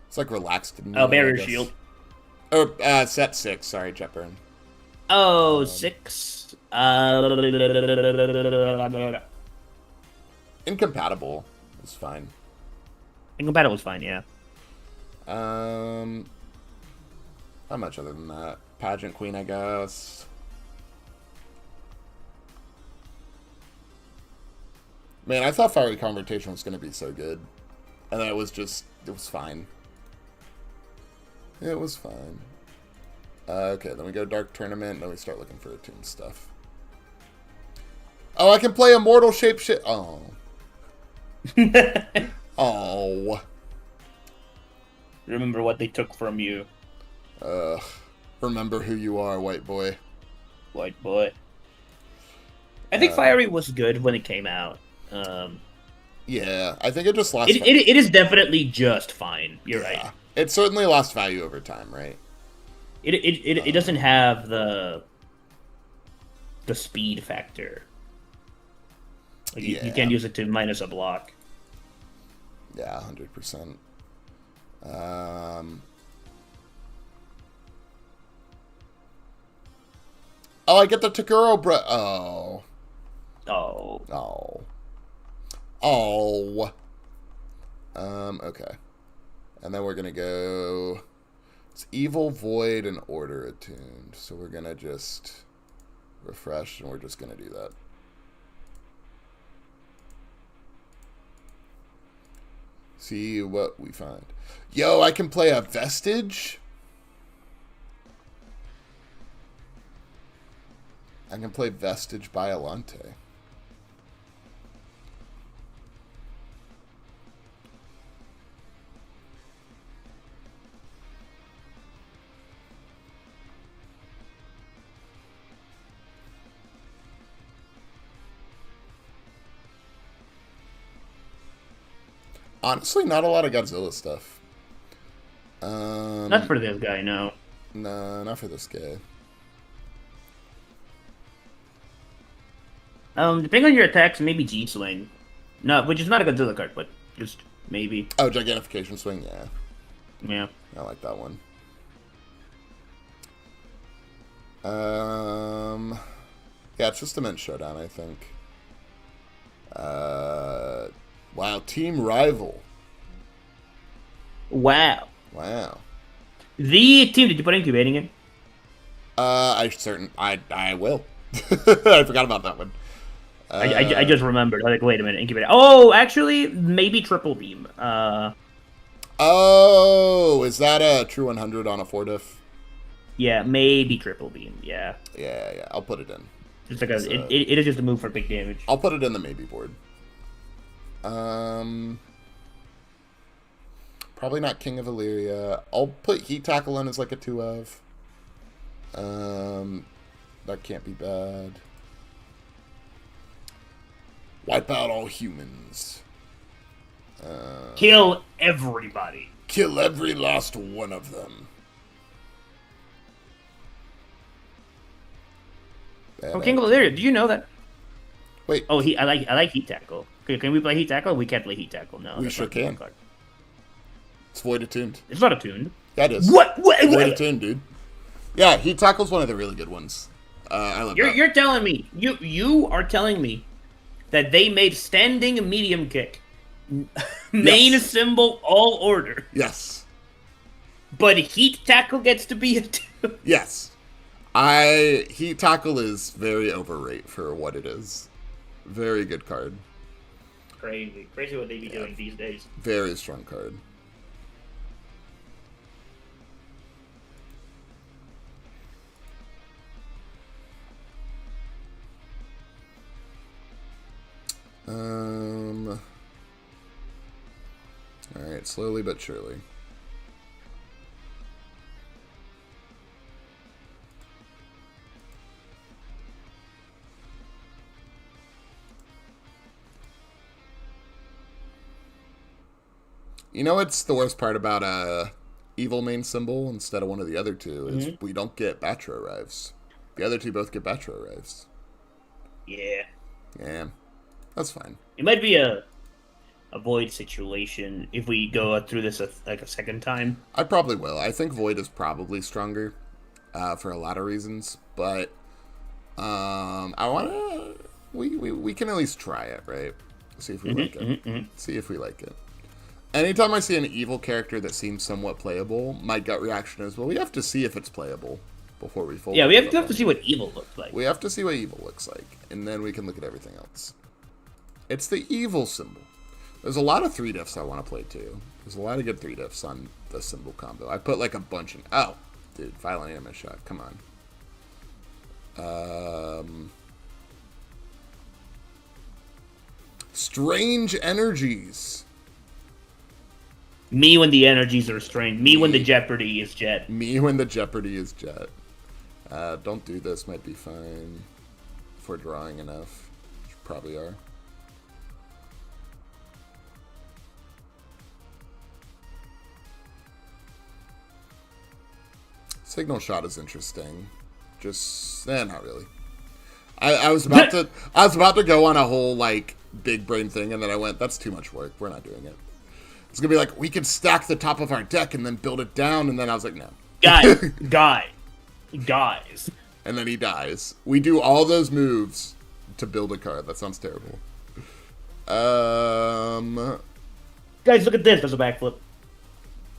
Speaker 1: It's like relaxed.
Speaker 3: Oh, Barrier Shield.
Speaker 1: Or set 6, sorry, Jetburn.
Speaker 3: Oh, 6.
Speaker 1: Incompatible is fine.
Speaker 3: Incompatible is fine, yeah.
Speaker 1: Not much other than that. Pageant Queen, I guess. Man, I thought Fiery Confrontation was going to be so good. And then it was fine. It was fine. Okay, then we go Dark Tournament, and then we start looking for Attune stuff. Oh, I can play Immortal Shapeshift. Oh. Oh.
Speaker 3: Remember what they took from you,
Speaker 1: Remember who you are, white boy.
Speaker 3: white boy. I think Fiery was good when it came out.
Speaker 1: Yeah, I think it just lost.
Speaker 3: It is definitely just fine. You're right.
Speaker 1: It certainly lost value over time, right?
Speaker 3: It doesn't have the speed factor. Like you can't use it to minus a block.
Speaker 1: Yeah, 100%. Oh, I get the Taguro Oh.
Speaker 3: Oh.
Speaker 1: Oh. Oh. Okay. And then we're gonna go... It's Evil, Void, and Order attuned. So we're gonna just refresh, and we're just gonna do that. See what we find. Yo, I can play a Vestige? I can play Vestige Biolante. Honestly, not a lot of Godzilla stuff.
Speaker 3: Not for this guy, no.
Speaker 1: No, not for this guy.
Speaker 3: Depending on your attacks, maybe G Swing. No, which is not a Godzilla card, but just maybe.
Speaker 1: Oh, Gigantification Swing, yeah.
Speaker 3: Yeah.
Speaker 1: I like that one. Yeah, it's just Immense Showdown, I think. Wow, Team Rival.
Speaker 3: Wow.
Speaker 1: Wow.
Speaker 3: The team, did you put incubating in?
Speaker 1: I will. I forgot about that one.
Speaker 3: I just remembered. Like, wait a minute, incubating. Oh, actually, maybe triple beam.
Speaker 1: Oh, is that a true 100 on a 4-diff?
Speaker 3: Yeah, maybe triple beam. Yeah.
Speaker 1: Yeah, I'll put it in.
Speaker 3: Just like it is just a move for big damage.
Speaker 1: I'll put it in the maybe board. Probably not King of Illyria. I'll put Heat Tackle in as like a 2 of. That can't be bad. Wipe out all humans.
Speaker 3: Kill everybody.
Speaker 1: Kill every last one of them.
Speaker 3: Oh, King of Illyria, do you know that?
Speaker 1: Wait.
Speaker 3: Oh, I like Heat Tackle. Can we play Heat Tackle? We can't play Heat Tackle. No,
Speaker 1: We
Speaker 3: that's
Speaker 1: sure
Speaker 3: not a good
Speaker 1: can.
Speaker 3: card.
Speaker 1: It's Void attuned.
Speaker 3: It's not attuned.
Speaker 1: That is.
Speaker 3: What?
Speaker 1: Void attuned, dude. Yeah, Heat Tackle's one of the really good ones. I love that.
Speaker 3: You're telling me you are telling me that they made standing medium kick main
Speaker 1: Yes.
Speaker 3: symbol all order,
Speaker 1: Yes.
Speaker 3: but Heat Tackle gets to be a 2.
Speaker 1: Yes. Heat Tackle is very overrated for what it is. Very good card.
Speaker 3: Crazy what they be doing these days.
Speaker 1: Very strong card. Alright, Alright, slowly but surely. You know what's the worst part about evil main symbol instead of one of the other two is we don't get Batra arrives. The other two both get Batra arrives.
Speaker 3: Yeah.
Speaker 1: Yeah, that's fine.
Speaker 3: It might be a Void situation if we go through this a second time.
Speaker 1: I probably will. I think Void is probably stronger for a lot of reasons, but I want to... We can at least try it, right? See if we like it. See if we like it. Anytime I see an evil character that seems somewhat playable, my gut reaction is, well, we have to see if it's playable before we fold.
Speaker 3: Yeah, we have to see what evil looks like.
Speaker 1: We have to see what evil looks like, and then we can look at everything else. It's the evil symbol. There's a lot of 3-diffs I want to play, too. There's a lot of good 3-diffs on the symbol combo. I put, like, a bunch in... Oh, dude, Violent Anima Shot. Come on. Strange Energies.
Speaker 3: Me when the energies are strained. Me when the Jeopardy is Jet.
Speaker 1: Me when the Jeopardy is Jet. Don't do this might be fine. If we're drawing enough. Which probably are. Signal Shot is interesting. Just not really. I was about to go on a whole like big brain thing, and then I went, that's too much work. We're not doing it. It's gonna be like, we could stack the top of our deck and then build it down, and then I was like, no.
Speaker 3: Guys.
Speaker 1: And then he dies. We do all those moves to build a card. That sounds terrible.
Speaker 3: Guys, look at this. There's a backflip.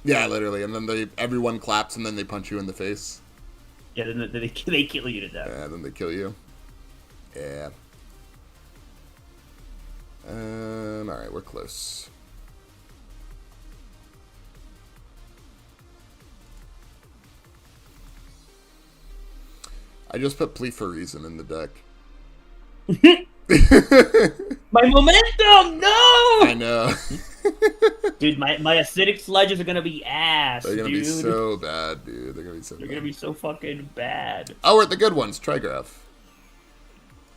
Speaker 1: Yeah, literally. And then everyone claps, and then they punch you in the face.
Speaker 3: Yeah, then they kill you to death.
Speaker 1: Yeah, then they kill you. Yeah. Alright, we're close. I just put Plea for Reason in the deck.
Speaker 3: My momentum! No!
Speaker 1: I know.
Speaker 3: Dude, my acidic sludges are gonna be ass,
Speaker 1: They're gonna
Speaker 3: dude.
Speaker 1: be so bad, dude. They're gonna be so
Speaker 3: They're
Speaker 1: bad.
Speaker 3: gonna be so fucking bad.
Speaker 1: Oh, we're at the good ones. Trigraph.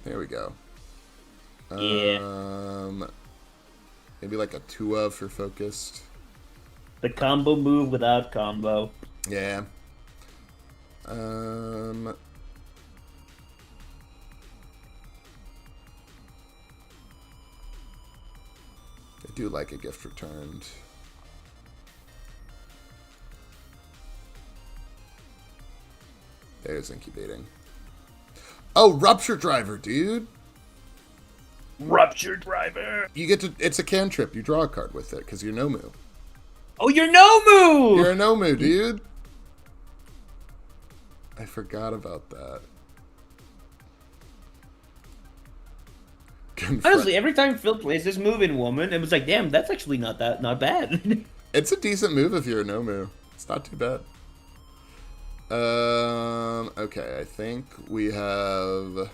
Speaker 1: There we go.
Speaker 3: Yeah.
Speaker 1: Maybe like a Tua for focused.
Speaker 3: The combo move without combo.
Speaker 1: Yeah. I do like a gift returned. There's incubating. Oh, Rupture Driver, dude.
Speaker 3: Rupture Driver.
Speaker 1: You get to... It's a cantrip. You draw a card with it because you're Nomu.
Speaker 3: Oh, you're Nomu!
Speaker 1: You're a Nomu, dude. I forgot about that.
Speaker 3: Honestly, every time Phil plays this move in Woman, it was like, damn, that's actually not bad.
Speaker 1: It's a decent move if you're a Nomu. It's not too bad. Okay, I think we have...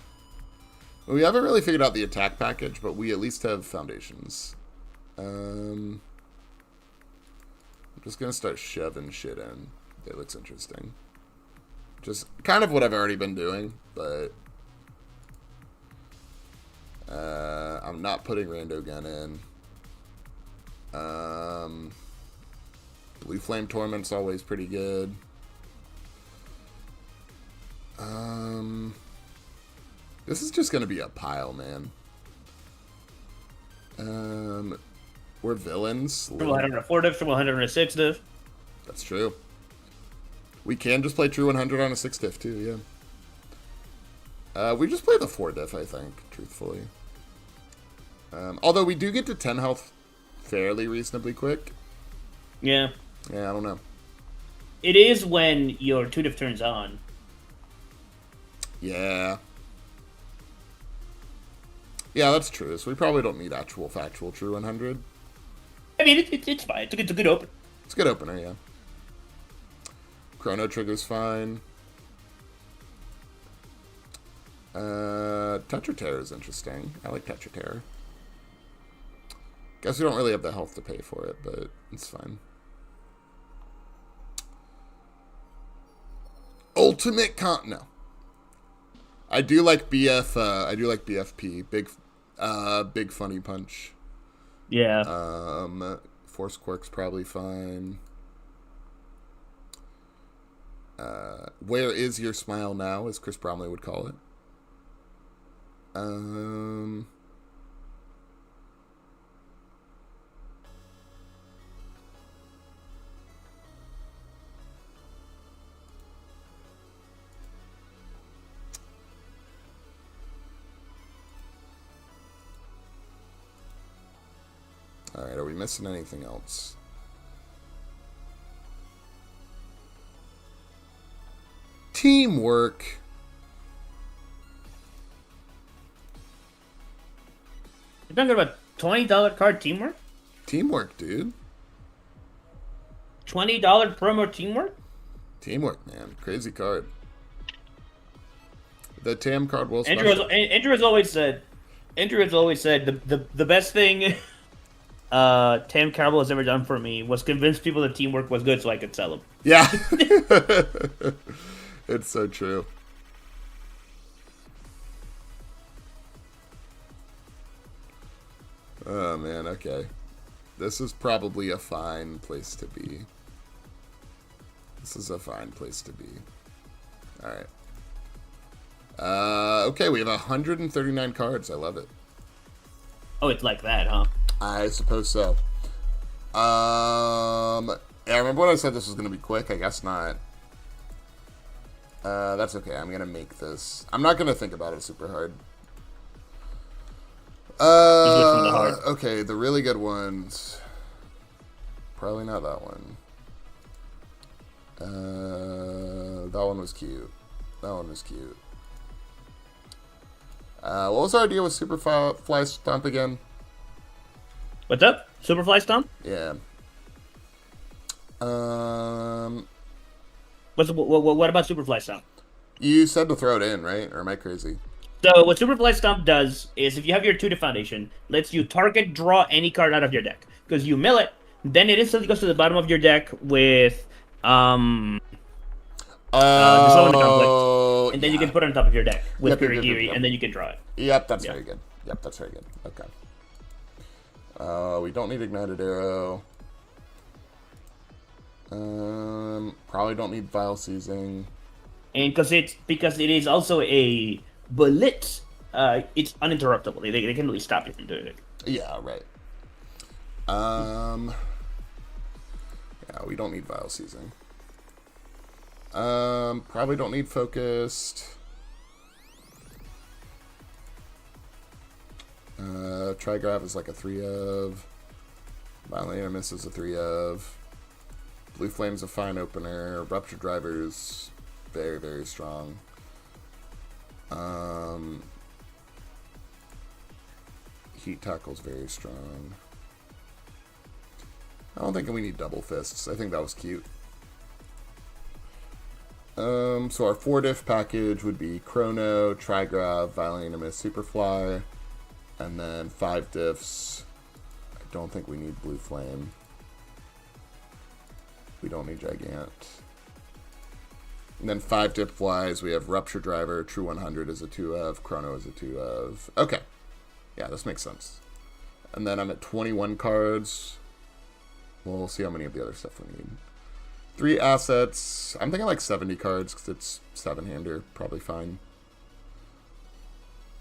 Speaker 1: We haven't really figured out the attack package, but we at least have foundations. I'm just gonna start shoving shit in. It looks interesting. Just kind of what I've already been doing, but... I'm not putting Rando Gun in. Blue Flame Torment's always pretty good. This is just gonna be a pile, man. We're villains.
Speaker 3: Triple 100 on a 4-diff, triple 100 on a 6-diff.
Speaker 1: That's true. We can just play True 100 on a 6-diff too, yeah. We just play the 4-diff, I think, truthfully. Although we do get to 10 health fairly reasonably quick.
Speaker 3: Yeah.
Speaker 1: Yeah, I don't know.
Speaker 3: It is when your 2-diff turns on.
Speaker 1: Yeah. Yeah, that's true. So we probably don't need actual factual True 100.
Speaker 3: I mean, it's fine. It's a good open.
Speaker 1: It's a good opener, yeah. Chrono Trigger's fine. Tetra Terror is interesting. I like Tetra Terror. Guess we don't really have the health to pay for it, but it's fine. Ultimate no. I do like I do like BFP. Big funny punch.
Speaker 3: Yeah.
Speaker 1: Force Quirk's probably fine. Where is your smile now, as Chris Bromley would call it. Alright, are we missing anything else? Teamwork.
Speaker 3: You're talking about $20 card teamwork?
Speaker 1: Teamwork, dude.
Speaker 3: $20 promo teamwork?
Speaker 1: Teamwork, man. Crazy card. The TAM card will
Speaker 3: Andrew has always said the best thing Tam Carroll has ever done for me was convince people that teamwork was good so I could sell them.
Speaker 1: Yeah. It's so true. Oh, man, okay. This is probably a fine place to be. This is a fine place to be. Alright. Okay, we have 139 cards. I love it.
Speaker 3: Oh, it's like that, huh?
Speaker 1: I suppose so. Yeah, I remember when I said this was going to be quick. I guess not. That's okay. I'm going to make this. I'm not going to think about it super hard. Okay, the really good ones. Probably not that one. That one was cute. That one was cute. What was our idea with Superfly Stomp again?
Speaker 3: What's up? Superfly Stomp?
Speaker 1: Yeah.
Speaker 3: What about Superfly Stomp?
Speaker 1: You said to throw it in, right? Or am I crazy?
Speaker 3: So what Superfly Stomp does is if you have your 2 foundation, lets you target draw any card out of your deck. Because you mill it, then it instantly goes to the bottom of your deck with Dissolving Conflict. And then you can put it on top of your deck with Kirigiri, and then you can draw it.
Speaker 1: Yep, that's very good. Yep, that's very good. Okay. We don't need Ignited Arrow. Probably don't need Vile Seizing.
Speaker 3: And because it is also a bullet, it's uninterruptible. They can really stop you from doing it.
Speaker 1: Yeah, right. Yeah, we don't need Vile Seizing. Probably don't need Focused. Trigraph is like a 3 of. Violent Animus is a 3 of. Blue Flame's a fine opener. Rupture Driver's very, very strong. Heat Tackle's very strong. I don't think we need Double Fists. I think that was cute. So our 4 diff package would be Chrono, Trigrav, Violent Animus, Superfly, and then 5 diffs. I don't think we need Blue Flame. We don't need Gigant. And then 5 dip flies, we have Rupture Driver, True 100 is a 2 of, Chrono is a 2 of. Okay. Yeah, this makes sense. And then I'm at 21 cards. We'll see how many of the other stuff we need. 3 assets. I'm thinking like 70 cards because it's 7-hander. Probably fine.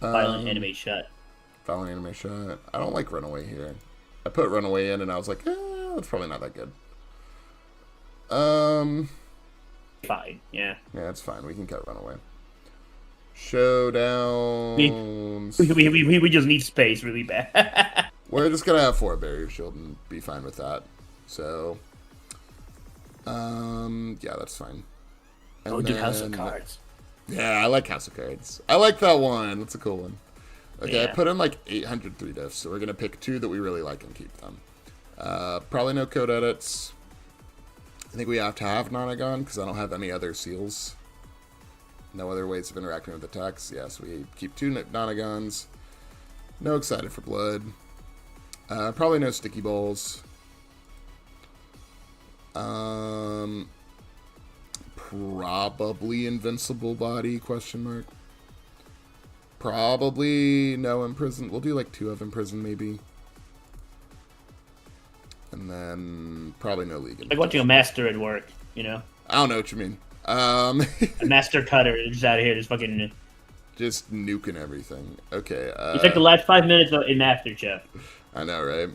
Speaker 3: Violent Anime Shot.
Speaker 1: Violent Anime Shot. I don't like Runaway here. I put Runaway in and I was like, that's probably not that good.
Speaker 3: Fine, yeah.
Speaker 1: Yeah, it's fine. We can cut Runaway. Showdown.
Speaker 3: We just need space really bad.
Speaker 1: We're just gonna have 4 Barrier Shield and be fine with that. So, yeah, that's fine.
Speaker 3: And do House of Cards.
Speaker 1: Yeah, I like House of Cards. I like that one. That's a cool one. Okay,
Speaker 3: Yeah.
Speaker 1: I put in like 803 diffs, so we're gonna pick 2 that we really like and keep them. Probably no code edits. I think we have to have Nonagon because I don't have any other seals. No other ways of interacting with attacks. Yes, we keep 2 Nonagons. No Excited for Blood. Probably no sticky balls. Probably invincible body, question mark. Probably no imprisoned. We'll do like 2 of imprisoned maybe. And then probably no league.
Speaker 3: Like watching a master at work, you know?
Speaker 1: I don't know what you mean.
Speaker 3: A master cutter is out here just fucking...
Speaker 1: Just nuking everything. Okay.
Speaker 3: It's like the last 5 minutes in MasterChef.
Speaker 1: I know, right?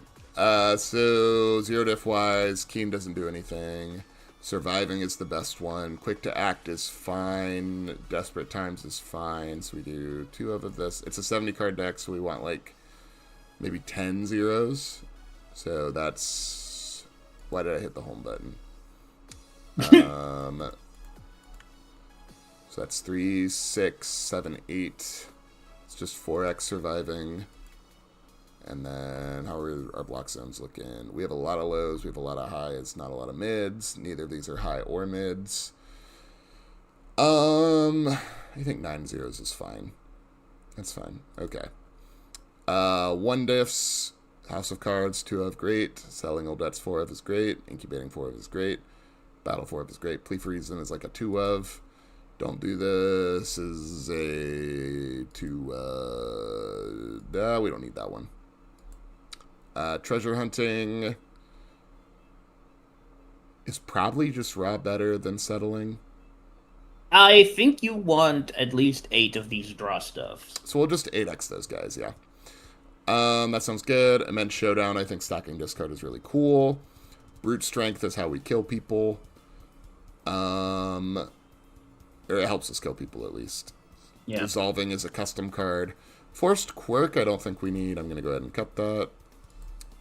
Speaker 1: So, zero diff wise, Keen doesn't do anything. Surviving is the best one. Quick to act is fine. Desperate times is fine. So we do 2 of this. It's a 70 card deck, so we want like maybe 10 zeros. So that's... Why did I hit the home button? So that's 3, 6, 7, 8. It's just 4x surviving. And then how are our block zones looking? We have a lot of lows. We have a lot of highs. Not a lot of mids. Neither of these are high or mids. I think 9 zeros is fine. That's fine. Okay. 1 diffs. House of Cards, 2 of great. Selling Old Debts, 4 of is great. Incubating 4 of is great. Battle 4 of is great. Plea for Reason is like a 2 of. Don't do this is a 2. We don't need that one. Treasure Hunting is probably just raw better than Settling.
Speaker 3: I think you want at least 8 of these draw stuff.
Speaker 1: So we'll just 8x those guys, yeah. That sounds good. Immense Showdown, I think stacking discard is really cool. Brute Strength is how we kill people. Or it helps us kill people, at least.
Speaker 3: Yeah.
Speaker 1: Dissolving is a custom card. Forced Quirk, I don't think we need. I'm going to go ahead and cut that.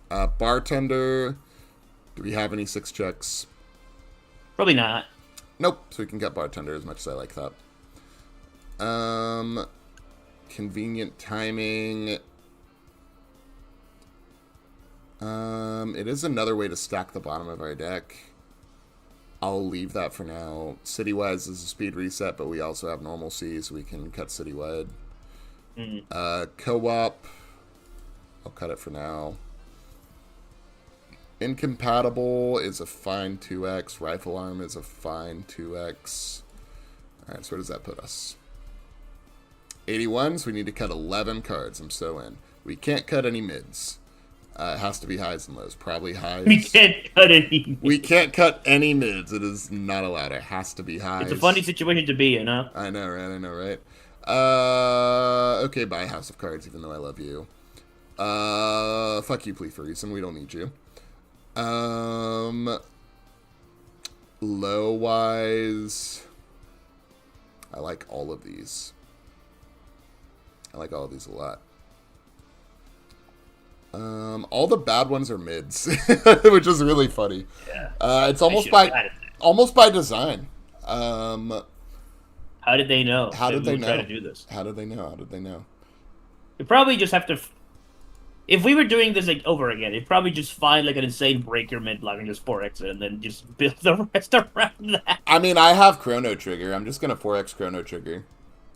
Speaker 1: Bartender. Do we have any 6 checks?
Speaker 3: Probably not.
Speaker 1: Nope. So we can cut Bartender as much as I like that. Convenient Timing. It is another way to stack the bottom of our deck. I'll leave that for now. Citywise is a speed reset, but we also have normalcy, so we can cut citywide. Co-op. I'll cut it for now. Incompatible is a fine 2x. Rifle Arm is a fine 2x. Alright, so where does that put us? 81, so we need to cut 11 cards. I'm so in. We can't cut any mids. It has to be highs and lows. Probably highs.
Speaker 3: We can't cut any.
Speaker 1: We can't cut any mids. It is not allowed. It has to be highs.
Speaker 3: It's a funny situation to be in, huh?
Speaker 1: I know, right? I know, right? Okay, bye, House of Cards, even though I love you. Fuck you, Plea for Reason. We don't need you. Low-wise, I like all of these. I like all of these a lot. All the bad ones are mids, which is really funny.
Speaker 3: Yeah.
Speaker 1: It's almost by design.
Speaker 3: How did they know?
Speaker 1: How did they know?
Speaker 3: Try to do this?
Speaker 1: How did they know? How did they know?
Speaker 3: We probably just have to. If we were doing this like over again, it'd probably just find like an insane breaker mid block and just 4x it, and then just build the rest around that.
Speaker 1: I mean, I have Chrono Trigger. I'm just gonna 4x Chrono Trigger.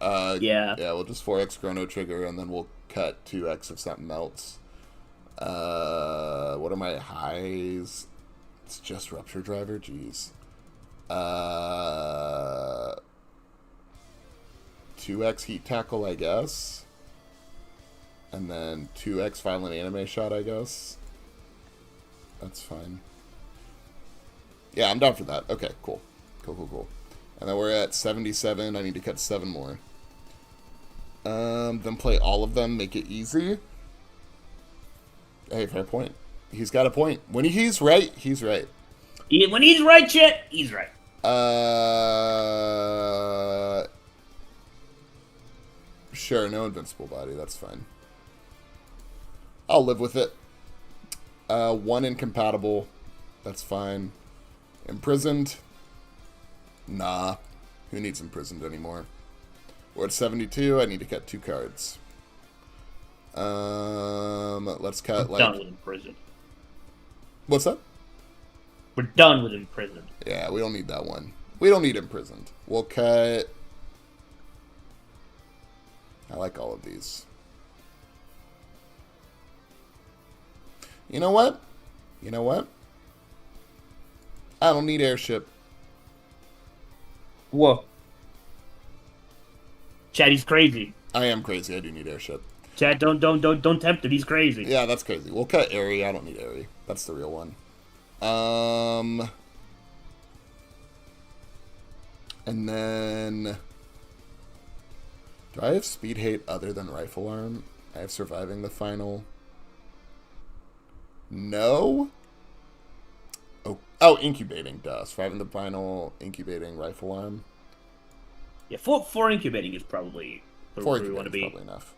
Speaker 3: Yeah,
Speaker 1: we'll just 4x Chrono Trigger, and then we'll cut 2x of something else. What are my highs? It's just Rupture Driver. Jeez. 2x Heat Tackle, I guess. And then 2x Violent Anime Shot, I guess. That's fine. Yeah, I'm down for that. Okay, cool. Cool. And then we're at 77. I need to cut 7 more. Then play all of them, make it easy. Hey, fair point. He's got a point. When he's right, he's right.
Speaker 3: When he's right, shit, he's right.
Speaker 1: Sure, no invincible body. That's fine. I'll live with it. 1 incompatible. That's fine. Imprisoned. Nah. Who needs imprisoned anymore? We're at 72. I need to cut 2 cards. Let's cut
Speaker 3: We're done with imprisoned.
Speaker 1: What's that?
Speaker 3: We're done with imprisoned.
Speaker 1: Yeah, we don't need that one. We don't need imprisoned. We'll cut. I like all of these. You know what? You know what? I don't need airship.
Speaker 3: Whoa. Chad, he's crazy.
Speaker 1: I am crazy. I do need airship.
Speaker 3: Chad, don't tempt him. He's crazy.
Speaker 1: Yeah, that's crazy. We'll cut Airy. I don't need Airy. That's the real one. And then... Do I have speed hate other than rifle arm? I have surviving the final. No? Oh, incubating, duh. Surviving the final, incubating, rifle arm.
Speaker 3: Yeah, four incubating is probably where we want to be.
Speaker 1: Probably enough.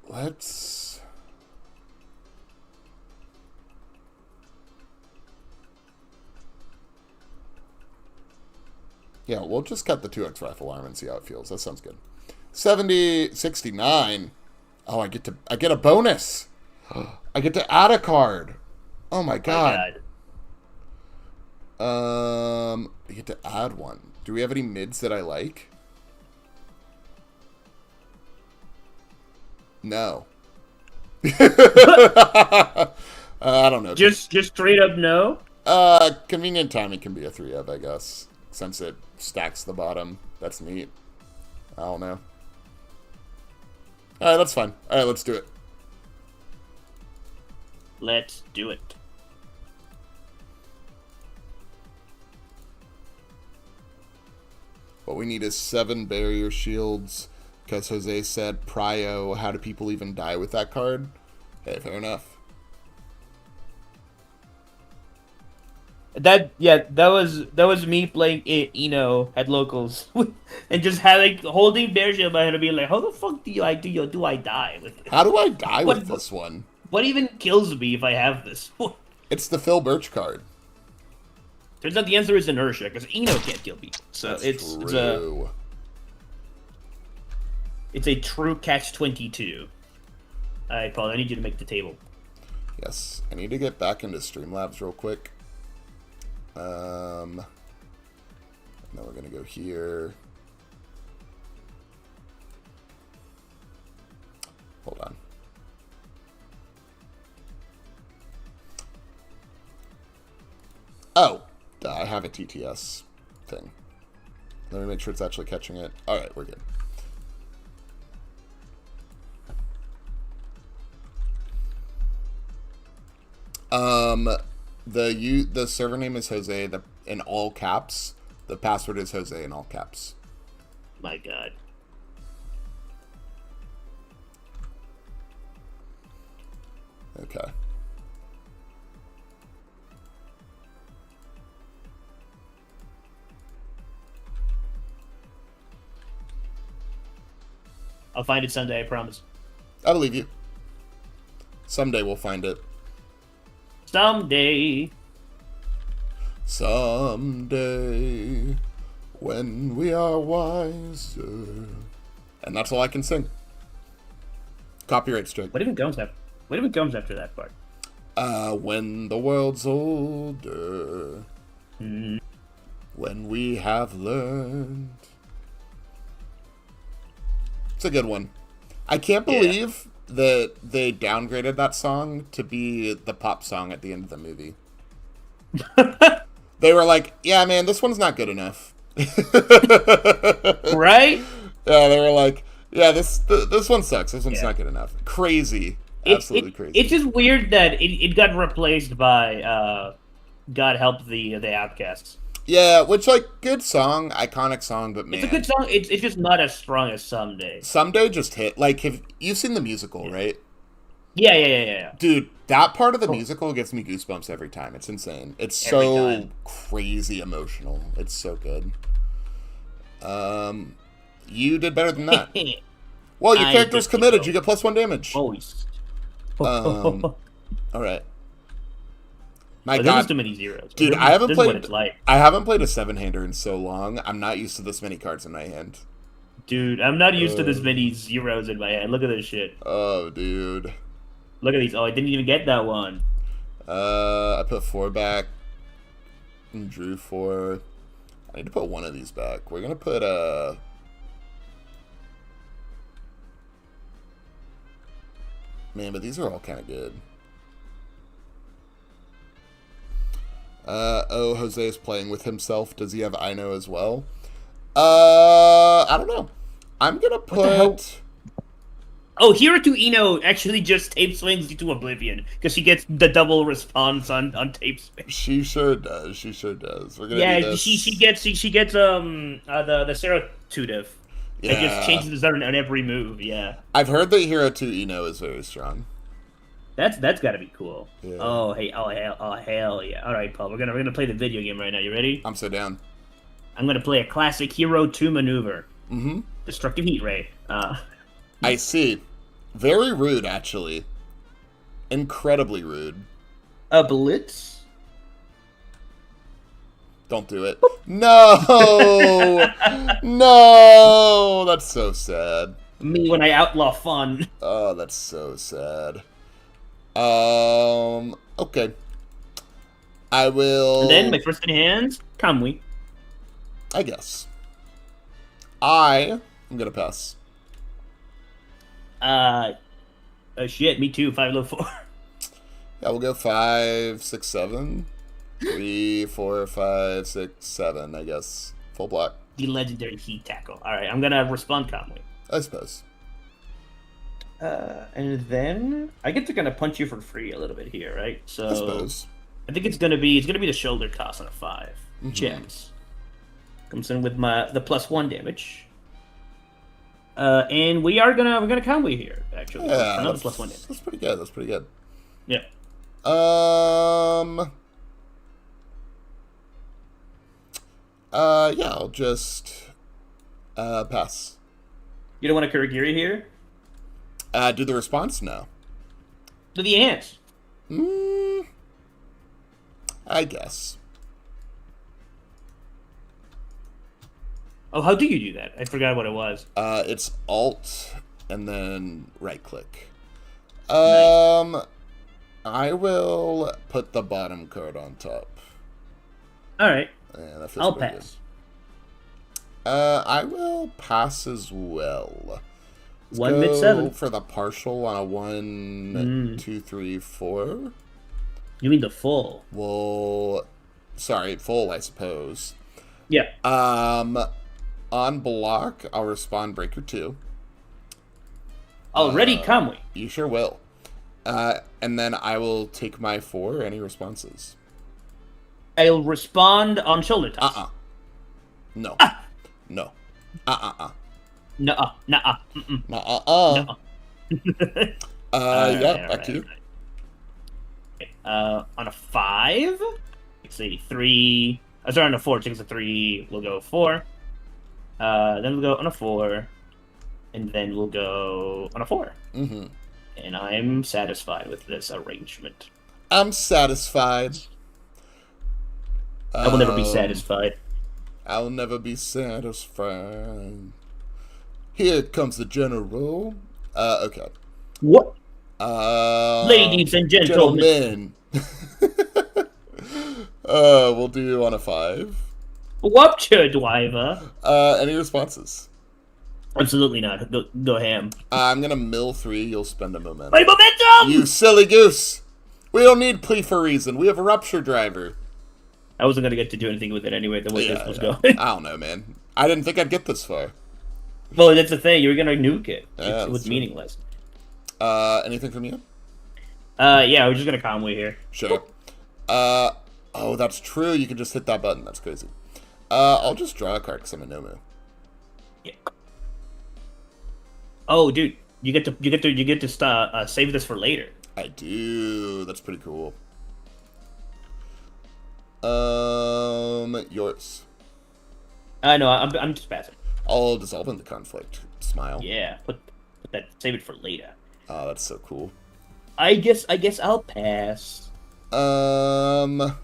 Speaker 1: Let's... Yeah, we'll just cut the 2x rifle arm and see how it feels. That sounds good. 69. Oh, I get a bonus. I get to add a card. Oh my god. I get to add one. Do we have any mids that I like? No. I don't know.
Speaker 3: Just straight up no.
Speaker 1: Convenient timing can be a 3 of, I guess, since it stacks the bottom. That's neat. I don't know. All right, that's fine. All right, let's do it.
Speaker 3: Let's do it.
Speaker 1: What we need is 7 barrier shields, because Jose said, Prio, how do people even die with that card? Hey, fair enough.
Speaker 3: That was me playing Eno at locals and just having holding bear shield in my hand and being like, how the fuck do I die with it?
Speaker 1: How do I die with this one?
Speaker 3: What even kills me if I have this?
Speaker 1: It's the Phil Birch card.
Speaker 3: Turns out the answer is inertia, because Eno can't kill people. So it's a true catch-22. Alright, Paul, I need you to make the table.
Speaker 1: Yes, I need to get back into Streamlabs real quick. Now we're gonna go here. Hold on. Oh, I have a TTS thing. Let me make sure it's actually catching it. All right, we're good. The server name is Jose. In all caps. The password is Jose in all caps.
Speaker 3: My God.
Speaker 1: Okay.
Speaker 3: I'll find it someday, I promise.
Speaker 1: I believe you. Someday we'll find it.
Speaker 3: Someday.
Speaker 1: Someday, when we are wiser. And that's all I can sing. Copyright strike.
Speaker 3: What even comes after that part?
Speaker 1: When the world's older. When we have learned. It's a good one. I can't believe that they downgraded that song to be the pop song at the end of the movie. They were like, yeah, man, this one's not good enough.
Speaker 3: Right?
Speaker 1: Yeah, they were like, yeah, this one sucks. This one's not good enough. Crazy. Absolutely crazy.
Speaker 3: It's just weird that it got replaced by God Help the Outcasts.
Speaker 1: Yeah, which, like, good song, iconic song, but man.
Speaker 3: It's a good song. It's just not as strong as Someday.
Speaker 1: Someday just hit. Like, you've seen the musical, right?
Speaker 3: Yeah.
Speaker 1: Dude, that part of the musical gives me goosebumps every time. It's insane. It's so crazy emotional. It's so good. You did better than that. Well, your character's committed. You get +1 damage.
Speaker 3: Always.
Speaker 1: All right. My
Speaker 3: God,
Speaker 1: God,
Speaker 3: too many zeros.
Speaker 1: Dude,
Speaker 3: I haven't played.
Speaker 1: I haven't played a 7-hander in so long. I'm not used to this many cards in my hand.
Speaker 3: Dude, I'm not used to this many zeros in my hand. Look at this shit.
Speaker 1: Oh, dude.
Speaker 3: Look at these. Oh, I didn't even get that one.
Speaker 1: I put 4 back and drew 4. I need to put one of these back. We're gonna put Man, but these are all kind of good. Oh, Jose is playing with himself. Does he have Ino as well? I don't know. I'm gonna put...
Speaker 3: Oh, Hero to Ino actually just tape swings you to oblivion because she gets the double response on tape swing.
Speaker 1: She sure does. She sure does. We're gonna do
Speaker 3: Yeah,
Speaker 1: this.
Speaker 3: she gets the Serotutive.
Speaker 1: Yeah.
Speaker 3: It just changes the zone on every move. Yeah,
Speaker 1: I've heard that Hero 2 Ino is very strong.
Speaker 3: that's got to be cool.
Speaker 1: Yeah.
Speaker 3: Oh hell yeah! All right, Paul, we're gonna play the video game right now. You ready?
Speaker 1: I'm so down.
Speaker 3: I'm gonna play a classic Hero 2 maneuver.
Speaker 1: Mm-hmm.
Speaker 3: Destructive Heat Ray.
Speaker 1: I see. Very rude, actually. Incredibly rude.
Speaker 3: A Blitz.
Speaker 1: Don't do it. No! No! That's so sad.
Speaker 3: Me when I outlaw fun.
Speaker 1: Oh, that's so sad. Okay. I will...
Speaker 3: And then my first in hands, Kamui.
Speaker 1: I guess. I'm gonna pass.
Speaker 3: Oh shit, me too. 5 low 4.
Speaker 1: Yeah, we'll go 5, 6, 7. 3, 4, 5, 6, 7, I guess. Full block.
Speaker 3: The legendary heat tackle. All right, I'm gonna respond Kamui.
Speaker 1: I suppose.
Speaker 3: And then I get to kind of punch you for free a little bit here, right? So
Speaker 1: I suppose.
Speaker 3: I think it's gonna be the shoulder toss on a 5.
Speaker 1: Mhm.
Speaker 3: Checks. Comes in with the +1 damage. And we're gonna Kamui here actually.
Speaker 1: Yeah,
Speaker 3: Another
Speaker 1: that's,
Speaker 3: +1 damage.
Speaker 1: that's pretty good. That's pretty good.
Speaker 3: Yeah.
Speaker 1: Yeah, I'll just pass.
Speaker 3: You don't want to Kuragiri here?
Speaker 1: Do the response? No.
Speaker 3: Do the ants.
Speaker 1: I guess.
Speaker 3: Oh, how do you do that? I forgot what it was.
Speaker 1: It's Alt and then right click.
Speaker 3: Nice.
Speaker 1: I will put the bottom card on top.
Speaker 3: All right,
Speaker 1: Yeah, that feels
Speaker 3: I'll
Speaker 1: pretty
Speaker 3: pass.
Speaker 1: good. I will pass as well. Let's
Speaker 3: 1
Speaker 1: go
Speaker 3: mid 7.
Speaker 1: for the partial on a 1, 2, 3, 4.
Speaker 3: You mean the full?
Speaker 1: Well, sorry, full, I suppose.
Speaker 3: Yeah.
Speaker 1: On block, I'll respond Breaker 2.
Speaker 3: Already Kamui.
Speaker 1: You sure will. And then I will take my 4. Any responses?
Speaker 3: I'll respond on shoulder toss.
Speaker 1: No. No.
Speaker 3: Nuh-uh. Mm-mm.
Speaker 1: Nuh-uh.
Speaker 3: Alright,
Speaker 1: Yeah,
Speaker 3: alright,
Speaker 1: back to you.
Speaker 3: alright. On a 5, let's see, 3. Sorry, on a 4, takes a 3. We'll go 4. Then we'll go on a 4, and then we'll go on a 4.
Speaker 1: Mm-hmm.
Speaker 3: And I'm satisfied with this arrangement.
Speaker 1: I'm satisfied.
Speaker 3: I will never be satisfied.
Speaker 1: I'll never be satisfied. Here comes the general. Okay.
Speaker 3: What?
Speaker 1: Uh,
Speaker 3: Ladies and gentlemen.
Speaker 1: We'll do on a 5.
Speaker 3: What, driver?
Speaker 1: Any responses?
Speaker 3: Absolutely not. Go ham.
Speaker 1: I'm gonna mill 3. You'll spend a momentum.
Speaker 3: My momentum!
Speaker 1: You silly goose! We don't need plea for reason. We have a rupture driver.
Speaker 3: I wasn't gonna get to do anything with it anyway. The way this was
Speaker 1: Yeah.
Speaker 3: going.
Speaker 1: I don't know, man. I didn't think I'd get this far.
Speaker 3: Well, that's the thing. You were gonna nuke it.
Speaker 1: Yeah,
Speaker 3: It was
Speaker 1: that's true.
Speaker 3: meaningless.
Speaker 1: Anything from you?
Speaker 3: Yeah, we're just gonna Conway here.
Speaker 1: Sure. Oh, that's true. You can just hit that button. That's crazy. I'll just draw a card because I'm a Nomu.
Speaker 3: Yeah. Oh, dude, you get to save this for later.
Speaker 1: I do. That's pretty cool. Yours.
Speaker 3: No, I'm just passing.
Speaker 1: I'll dissolve into conflict. Smile.
Speaker 3: Yeah, put that, save it for later.
Speaker 1: Oh, that's so cool.
Speaker 3: I guess I'll pass.
Speaker 1: I'll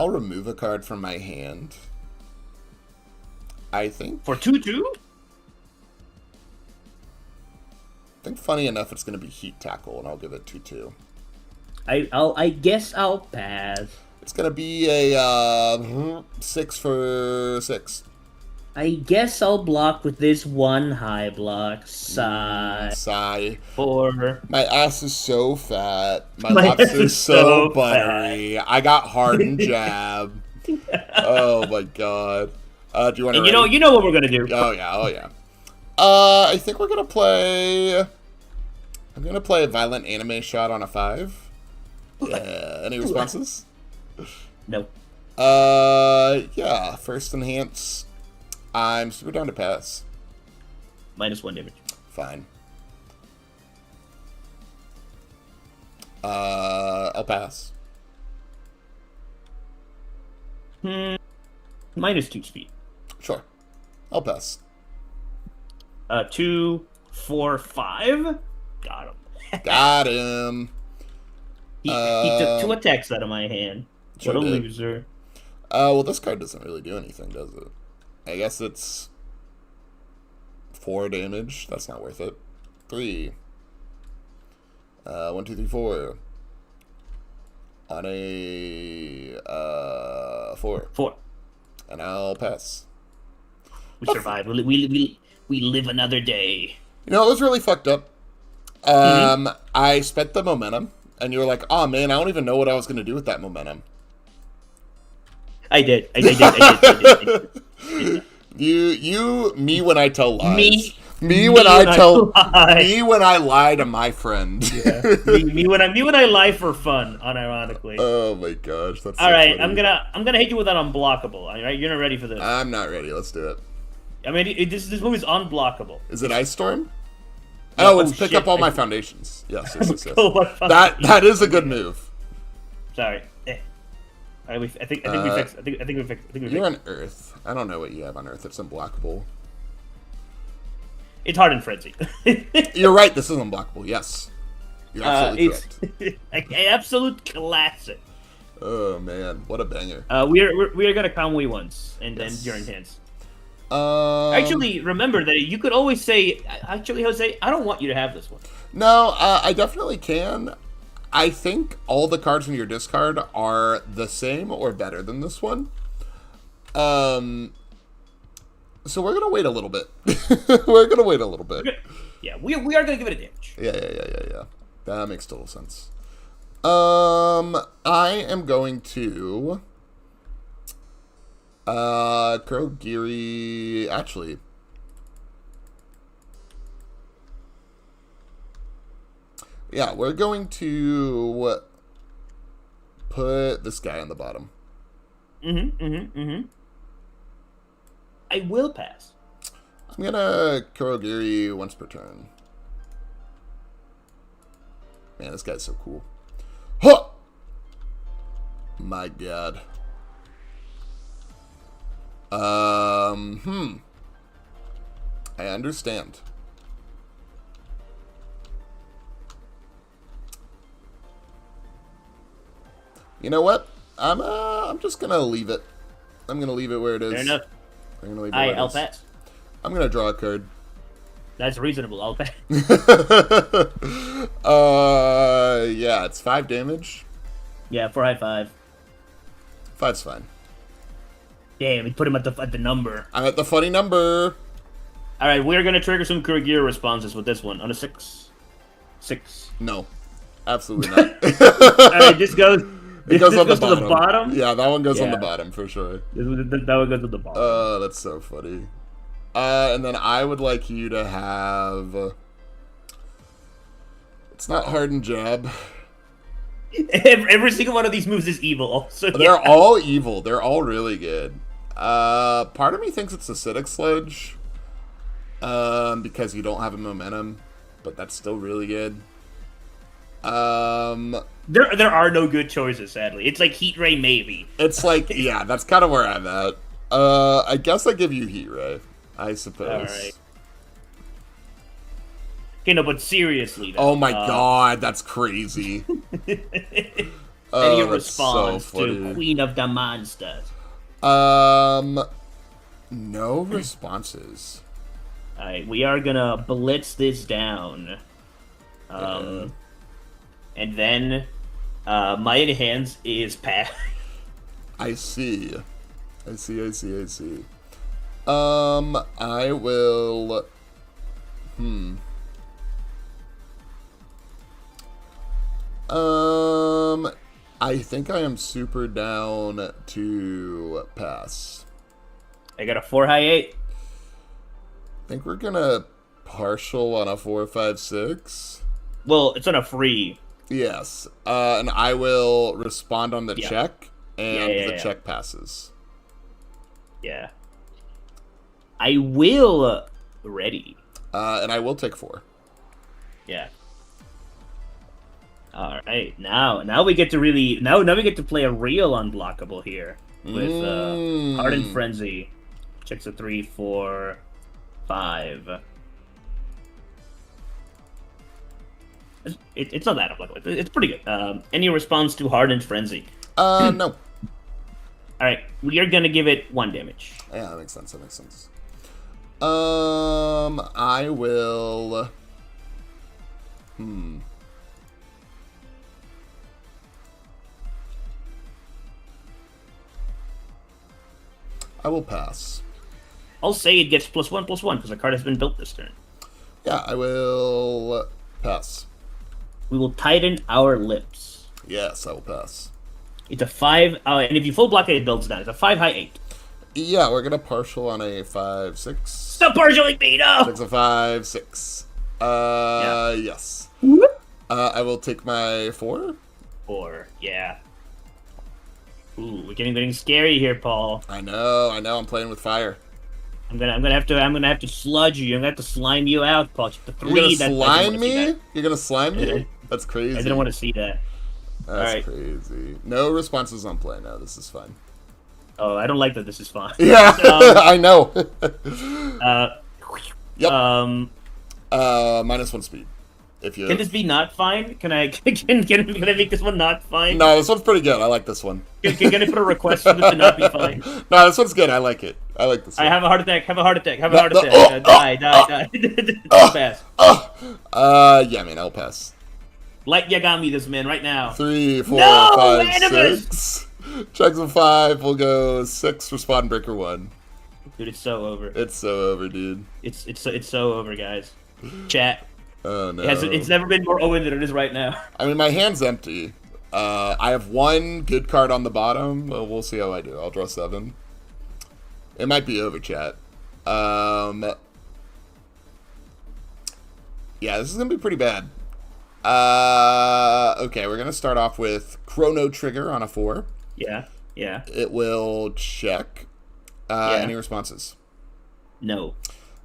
Speaker 1: remove a card from my hand. I think
Speaker 3: For 2/2?
Speaker 1: funny enough it's gonna be Heat Tackle, and I'll give it 2/2.
Speaker 3: I guess I'll pass.
Speaker 1: It's gonna be a 6 for 6.
Speaker 3: I guess I'll block with this one high block. Sigh.
Speaker 1: Sigh.
Speaker 3: For
Speaker 1: My ass is so fat. My
Speaker 3: My
Speaker 1: lips
Speaker 3: ass
Speaker 1: are
Speaker 3: is
Speaker 1: so
Speaker 3: so
Speaker 1: buttery. I got hardened jab. Oh my god. Do you want to?
Speaker 3: and you know what we're gonna do.
Speaker 1: Oh yeah. Oh yeah. I think we're gonna play. I'm gonna play a violent anime shot on a 5. Yeah. Any responses?
Speaker 3: No.
Speaker 1: Yeah. First enhance. I'm super down to pass.
Speaker 3: -1 damage.
Speaker 1: Fine. I'll pass.
Speaker 3: -2 speed.
Speaker 1: Sure. I'll pass.
Speaker 3: 2, 4, 5. Got him.
Speaker 1: Got him.
Speaker 3: He took 2 attacks out of my hand.
Speaker 1: Sure
Speaker 3: What a
Speaker 1: did.
Speaker 3: loser.
Speaker 1: Well, this card doesn't really do anything, does it? I guess it's 4 damage. That's not worth it. 3. 1, 2, 3, 4. On a 4.
Speaker 3: 4.
Speaker 1: And I'll pass.
Speaker 3: We survived. We live another day.
Speaker 1: You know, it was really fucked up. I spent the momentum, and you were like, "Oh man, I don't even know what I was gonna do with that momentum."
Speaker 3: I did. I did.
Speaker 1: Me when I tell lies.
Speaker 3: Me
Speaker 1: when I
Speaker 3: lie.
Speaker 1: when I lie to my friend.
Speaker 3: Yeah. me when I lie for fun, unironically.
Speaker 1: Oh my gosh, that's
Speaker 3: All
Speaker 1: so
Speaker 3: right,
Speaker 1: funny.
Speaker 3: I'm gonna hit you with that unblockable. All right, you're not ready for this.
Speaker 1: I'm not ready. Let's do it.
Speaker 3: I mean, this movie's unblockable.
Speaker 1: Is it Ice Storm?
Speaker 3: Yeah,
Speaker 1: Oh, it's
Speaker 3: oh,
Speaker 1: pick
Speaker 3: shit.
Speaker 1: up all my foundations. Yes, yes, yes.
Speaker 3: Oh, my fucking-
Speaker 1: That is a good move.
Speaker 3: Sorry. All right, I think we fixed. I think we fixed.
Speaker 1: You're on Earth. I don't know what you have on Earth. It's unblockable.
Speaker 3: It's hard and frenzy.
Speaker 1: You're right. This is unblockable. Yes, you're absolutely correct.
Speaker 3: An absolute classic.
Speaker 1: Oh man, what a banger.
Speaker 3: We are gonna Kamui once, and then you're intense. Actually, remember that you could always say, actually, Jose, I don't want you to have this one.
Speaker 1: No, I definitely can. I think all the cards in your discard are the same or better than this one. So we're gonna wait a little bit. We're gonna wait a little bit.
Speaker 3: Yeah, we are gonna give it a damage.
Speaker 1: Yeah. That makes total sense. I am going to Kurogiri. Actually, yeah, we're going to put this guy on the bottom.
Speaker 3: I will pass.
Speaker 1: I'm gonna Kurogiri once per turn. Man, this guy's so cool. Huh! My god. I understand. You know what? I'm just gonna leave it. I'm gonna leave it where it is.
Speaker 3: Fair enough.
Speaker 1: I'm gonna leave it where it
Speaker 3: I'll
Speaker 1: is.
Speaker 3: pass.
Speaker 1: I'm gonna draw a card.
Speaker 3: That's reasonable. I'll pass.
Speaker 1: Yeah, it's 5 damage.
Speaker 3: Yeah, for high 5.
Speaker 1: 5's fine.
Speaker 3: Damn, we put him at the number.
Speaker 1: I'm at the funny number.
Speaker 3: All right, we're gonna trigger some Kurogiri responses with this one on a 6. 6.
Speaker 1: No, absolutely not.
Speaker 3: All right, this goes.
Speaker 1: It
Speaker 3: This
Speaker 1: goes on
Speaker 3: goes
Speaker 1: the
Speaker 3: to
Speaker 1: bottom.
Speaker 3: the bottom.
Speaker 1: Yeah, that one goes on the
Speaker 3: Yeah.
Speaker 1: bottom for sure.
Speaker 3: That one goes to the bottom.
Speaker 1: That's so funny. And then I would like you to have. It's not hardened jab.
Speaker 3: Every single one of these moves is evil. Also,
Speaker 1: They're all evil. They're all really good. Part of me thinks it's acidic sledge. Because you don't have a momentum, but that's still really good.
Speaker 3: There are no good choices. Sadly, it's like Heat Ray maybe.
Speaker 1: It's like, yeah, that's kind of where I'm at. I guess I give you Heat Ray, I suppose.
Speaker 3: All right. Okay, no, but seriously, though,
Speaker 1: Oh my god, that's crazy.
Speaker 3: Any
Speaker 1: Oh, that's
Speaker 3: response
Speaker 1: so funny.
Speaker 3: to Queen of the Monsters?
Speaker 1: No responses.
Speaker 3: All right, we are gonna blitz this down, and then my enhance is pass.
Speaker 1: I see. I will. I think I am super down to pass.
Speaker 3: I got a 4-8.
Speaker 1: I think we're gonna partial on a 4-5-6.
Speaker 3: Well, it's on a free.
Speaker 1: Yes. And I will respond on the
Speaker 3: Yeah.
Speaker 1: check, and
Speaker 3: Yeah.
Speaker 1: the check passes.
Speaker 3: Yeah. I will ready.
Speaker 1: And I will take 4.
Speaker 3: Yeah. All right. Now we get to really now we get to play a real unblockable here with Hardened Frenzy. Checks a 3, 4, 5. It's not that unblockable. It's pretty good. Any response to Hardened Frenzy?
Speaker 1: No.
Speaker 3: All right. We are gonna give it 1 damage.
Speaker 1: Yeah, that makes sense. I will. I will pass.
Speaker 3: I'll say it gets +1/+1 because the card has been built this turn.
Speaker 1: Yeah, I will pass.
Speaker 3: We will tighten our lips.
Speaker 1: Yes, I will pass.
Speaker 3: It's a 5, and if you full block it builds down. It's a 5-8.
Speaker 1: Yeah, we're gonna partial on a 5-6.
Speaker 3: Stop partialing me, no!
Speaker 1: 6-5-6.
Speaker 3: Yeah.
Speaker 1: Yes. I will take my 4.
Speaker 3: 4, yeah. Ooh, we're getting scary here, Paul.
Speaker 1: I know. I'm playing with fire.
Speaker 3: I'm gonna have to sludge you. I'm gonna have to slime you out, Paul. Just the 3.
Speaker 1: You're gonna
Speaker 3: I didn't
Speaker 1: slime
Speaker 3: wanna see
Speaker 1: me?
Speaker 3: that.
Speaker 1: You're gonna slime me? That's crazy.
Speaker 3: I didn't want to see that.
Speaker 1: That's
Speaker 3: Alright.
Speaker 1: crazy. No responses on play now. This is fun.
Speaker 3: Oh, I don't like that. This is fine.
Speaker 1: Yeah, I know. Yep. -1 speed. If you
Speaker 3: Can this be not fine? Can I make this one not fine?
Speaker 1: No, this one's pretty good. I like this one.
Speaker 3: Can I put a request for this to not be fine?
Speaker 1: No, this one's good. I like it. I like this one.
Speaker 3: I have a heart attack. Have a heart attack.
Speaker 1: No,
Speaker 3: Die. Pass.
Speaker 1: Yeah, man, I'll pass.
Speaker 3: Like Yagami, this man right now.
Speaker 1: 3, 4,
Speaker 3: No,
Speaker 1: 5,
Speaker 3: Animus!
Speaker 1: 6. Checks of 5. We'll go 6. Respond breaker 1.
Speaker 3: Dude, it's so over.
Speaker 1: It's so over, dude.
Speaker 3: It's so over, guys. Chat.
Speaker 1: Oh no.
Speaker 3: It's never been more over than it is right now.
Speaker 1: I mean, my hand's empty. I have 1 good card on the bottom. Well, we'll see how I do. I'll draw 7. It might be over, chat. Yeah, this is gonna be pretty bad. Okay, we're gonna start off with Chrono Trigger on a 4.
Speaker 3: Yeah.
Speaker 1: It will check. Any responses?
Speaker 3: No.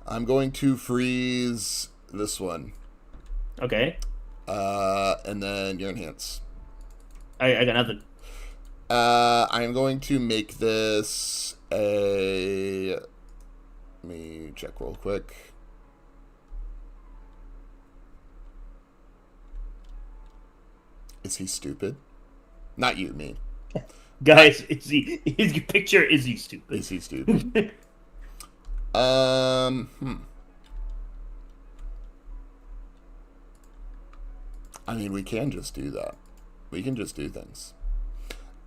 Speaker 1: I'm going to freeze this one.
Speaker 3: Okay.
Speaker 1: And then your enhance.
Speaker 3: I got nothing.
Speaker 1: I am going to make this a. Let me check real quick. Is he stupid? Not you, me.
Speaker 3: Guys, his picture is he stupid.
Speaker 1: Is he stupid? I mean, we can just do that. We can just do things.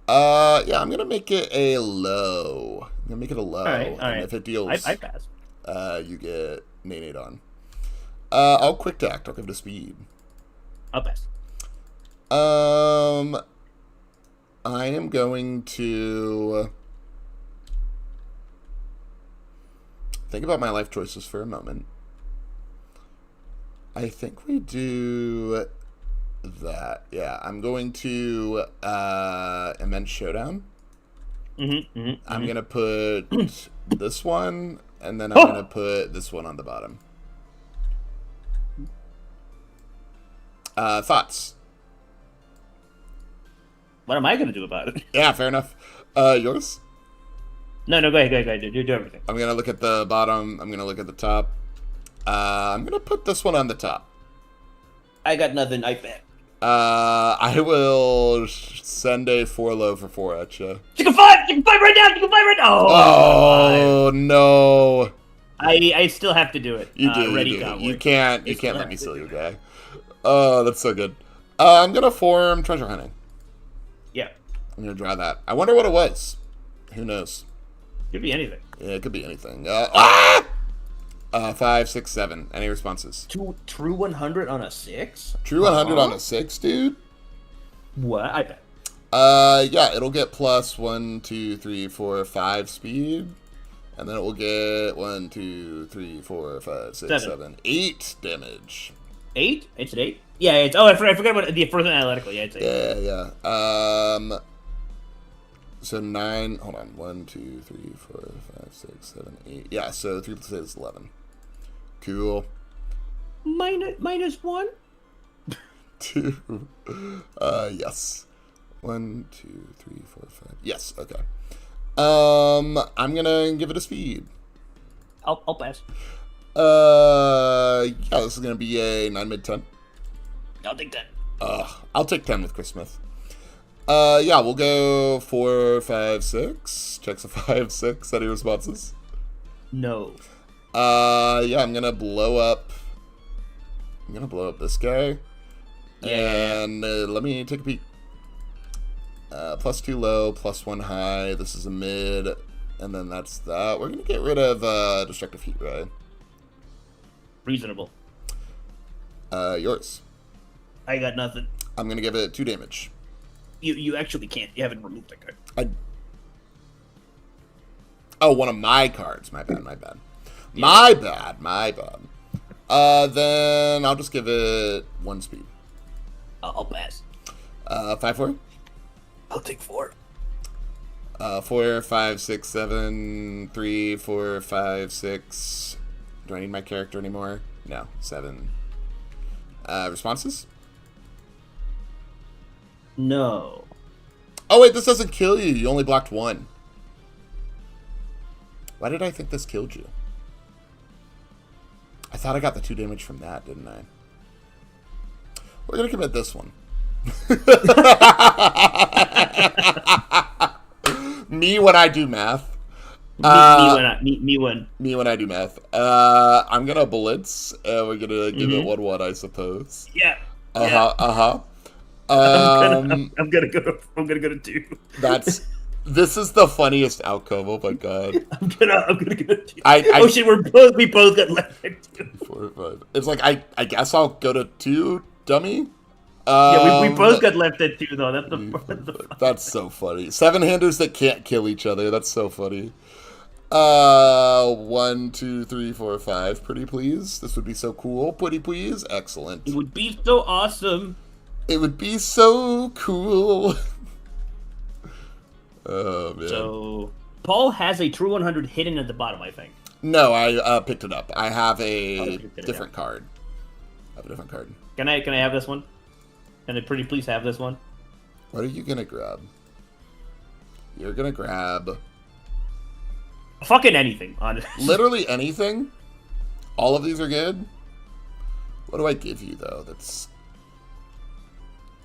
Speaker 1: Yeah, I'm gonna make it a low. I'm gonna make it a low.
Speaker 3: All right.
Speaker 1: And if it deals,
Speaker 3: I pass.
Speaker 1: you get nade on. I'll quick tact. I'll give it a speed.
Speaker 3: I'll pass.
Speaker 1: I am going to think about my life choices for a moment. I think we do that. Yeah, I'm going to Immense Showdown. I'm gonna put this one, and then I'm gonna put this one on the bottom. Thoughts?
Speaker 3: What am I gonna do about it?
Speaker 1: Yeah, fair enough. Yours?
Speaker 3: No, go ahead. Do everything.
Speaker 1: I'm gonna look at the bottom. I'm gonna look at the top. I'm gonna put this one on the top.
Speaker 3: I got nothing. I bet.
Speaker 1: I will send a 4 low for 4 at you.
Speaker 3: You can fight right now.
Speaker 1: Oh no!
Speaker 3: I still have to do it.
Speaker 1: You do.
Speaker 3: Ready,
Speaker 1: You do.
Speaker 3: Cowboy.
Speaker 1: You can't
Speaker 3: I still
Speaker 1: let
Speaker 3: have
Speaker 1: me
Speaker 3: to
Speaker 1: steal
Speaker 3: do
Speaker 1: you,
Speaker 3: it.
Speaker 1: guy. Oh, that's so good. I'm gonna form treasure hunting.
Speaker 3: Yeah.
Speaker 1: I'm gonna draw that. I wonder what it was. Who knows?
Speaker 3: Could be anything.
Speaker 1: Yeah, it could be anything. 5, 6, 7. Any responses?
Speaker 3: True 100 on a 6?
Speaker 1: True 100 on a 6, dude?
Speaker 3: What? I bet.
Speaker 1: Yeah, it'll get plus 1, 2, 3, 4, 5 speed. And then it will get 1, 2, 3, 4, 5, 6, 7, 8 damage.
Speaker 3: 8? It's an 8? Yeah, it's... Oh, I forgot about the first analytical. Yeah, it's 8.
Speaker 1: Yeah. So 9... Hold on. 1, 2, 3, 4, 5, 6, 7, 8. Yeah, so 3 plus 8 is 11. Cool.
Speaker 3: Minus 1?
Speaker 1: 2. Yes. 1, 2, 3, 4, 5. Yes, okay. I'm gonna give it a speed.
Speaker 3: I'll pass.
Speaker 1: Yeah, this is gonna be a 9 mid 10.
Speaker 3: I'll take that.
Speaker 1: I'll take 10 with Chris Smith. Yeah, we'll go 4, 5, 6. Checks a 5, 6. Any responses?
Speaker 3: No.
Speaker 1: Yeah, I'm gonna blow up this guy.
Speaker 3: Yeah.
Speaker 1: And let me take a peek. Plus 2 low, plus 1 high. This is a mid, and then that's that. We're gonna get rid of Destructive Heat Ray.
Speaker 3: Reasonable.
Speaker 1: Yours.
Speaker 3: I got nothing.
Speaker 1: I'm gonna give it 2 damage.
Speaker 3: You actually can't. You haven't removed that card.
Speaker 1: Oh, one of my cards. My bad.
Speaker 3: Yeah.
Speaker 1: My bad. Then I'll just give it 1 speed.
Speaker 3: I'll pass.
Speaker 1: 5, 4.
Speaker 3: I'll take 4.
Speaker 1: 4, 5, 6, 7, 3, 4, 5, 6. Do I need my character anymore? No. 7. Responses?
Speaker 3: No.
Speaker 1: Oh, wait, this doesn't kill you. You only blocked 1. Why did I think this killed you? I thought I got the 2 damage from that, didn't I? We're going to commit this one. Me when I do math.
Speaker 3: Me when
Speaker 1: I do math. I'm gonna blitz, and we're gonna give it 1/1, I suppose.
Speaker 3: Yeah.
Speaker 1: I'm
Speaker 3: gonna go to 2.
Speaker 1: This is the funniest outcome. Oh my god.
Speaker 3: I'm gonna go to 2.
Speaker 1: I
Speaker 3: oh shit, we both got left at 2.
Speaker 1: 4, 5. It's like I guess I'll go to 2, dummy.
Speaker 3: Yeah, we both got left at 2 though. That's the
Speaker 1: That's so funny. 7-handers that can't kill each other. That's so funny. 1, 2, 3, 4, 5. Pretty please. This would be so cool. Pretty please. Excellent.
Speaker 3: It would be so awesome.
Speaker 1: It would be so cool. Oh man.
Speaker 3: So Paul has a true 100 hidden at the bottom, I think.
Speaker 1: No, I picked it up. I have a
Speaker 3: you picked it
Speaker 1: different card. I have a different card.
Speaker 3: Can I have this one? Can I pretty please have this one?
Speaker 1: What are you gonna grab? You're gonna grab
Speaker 3: fucking anything, honestly.
Speaker 1: literally anything. All of these are good. What do I give you though?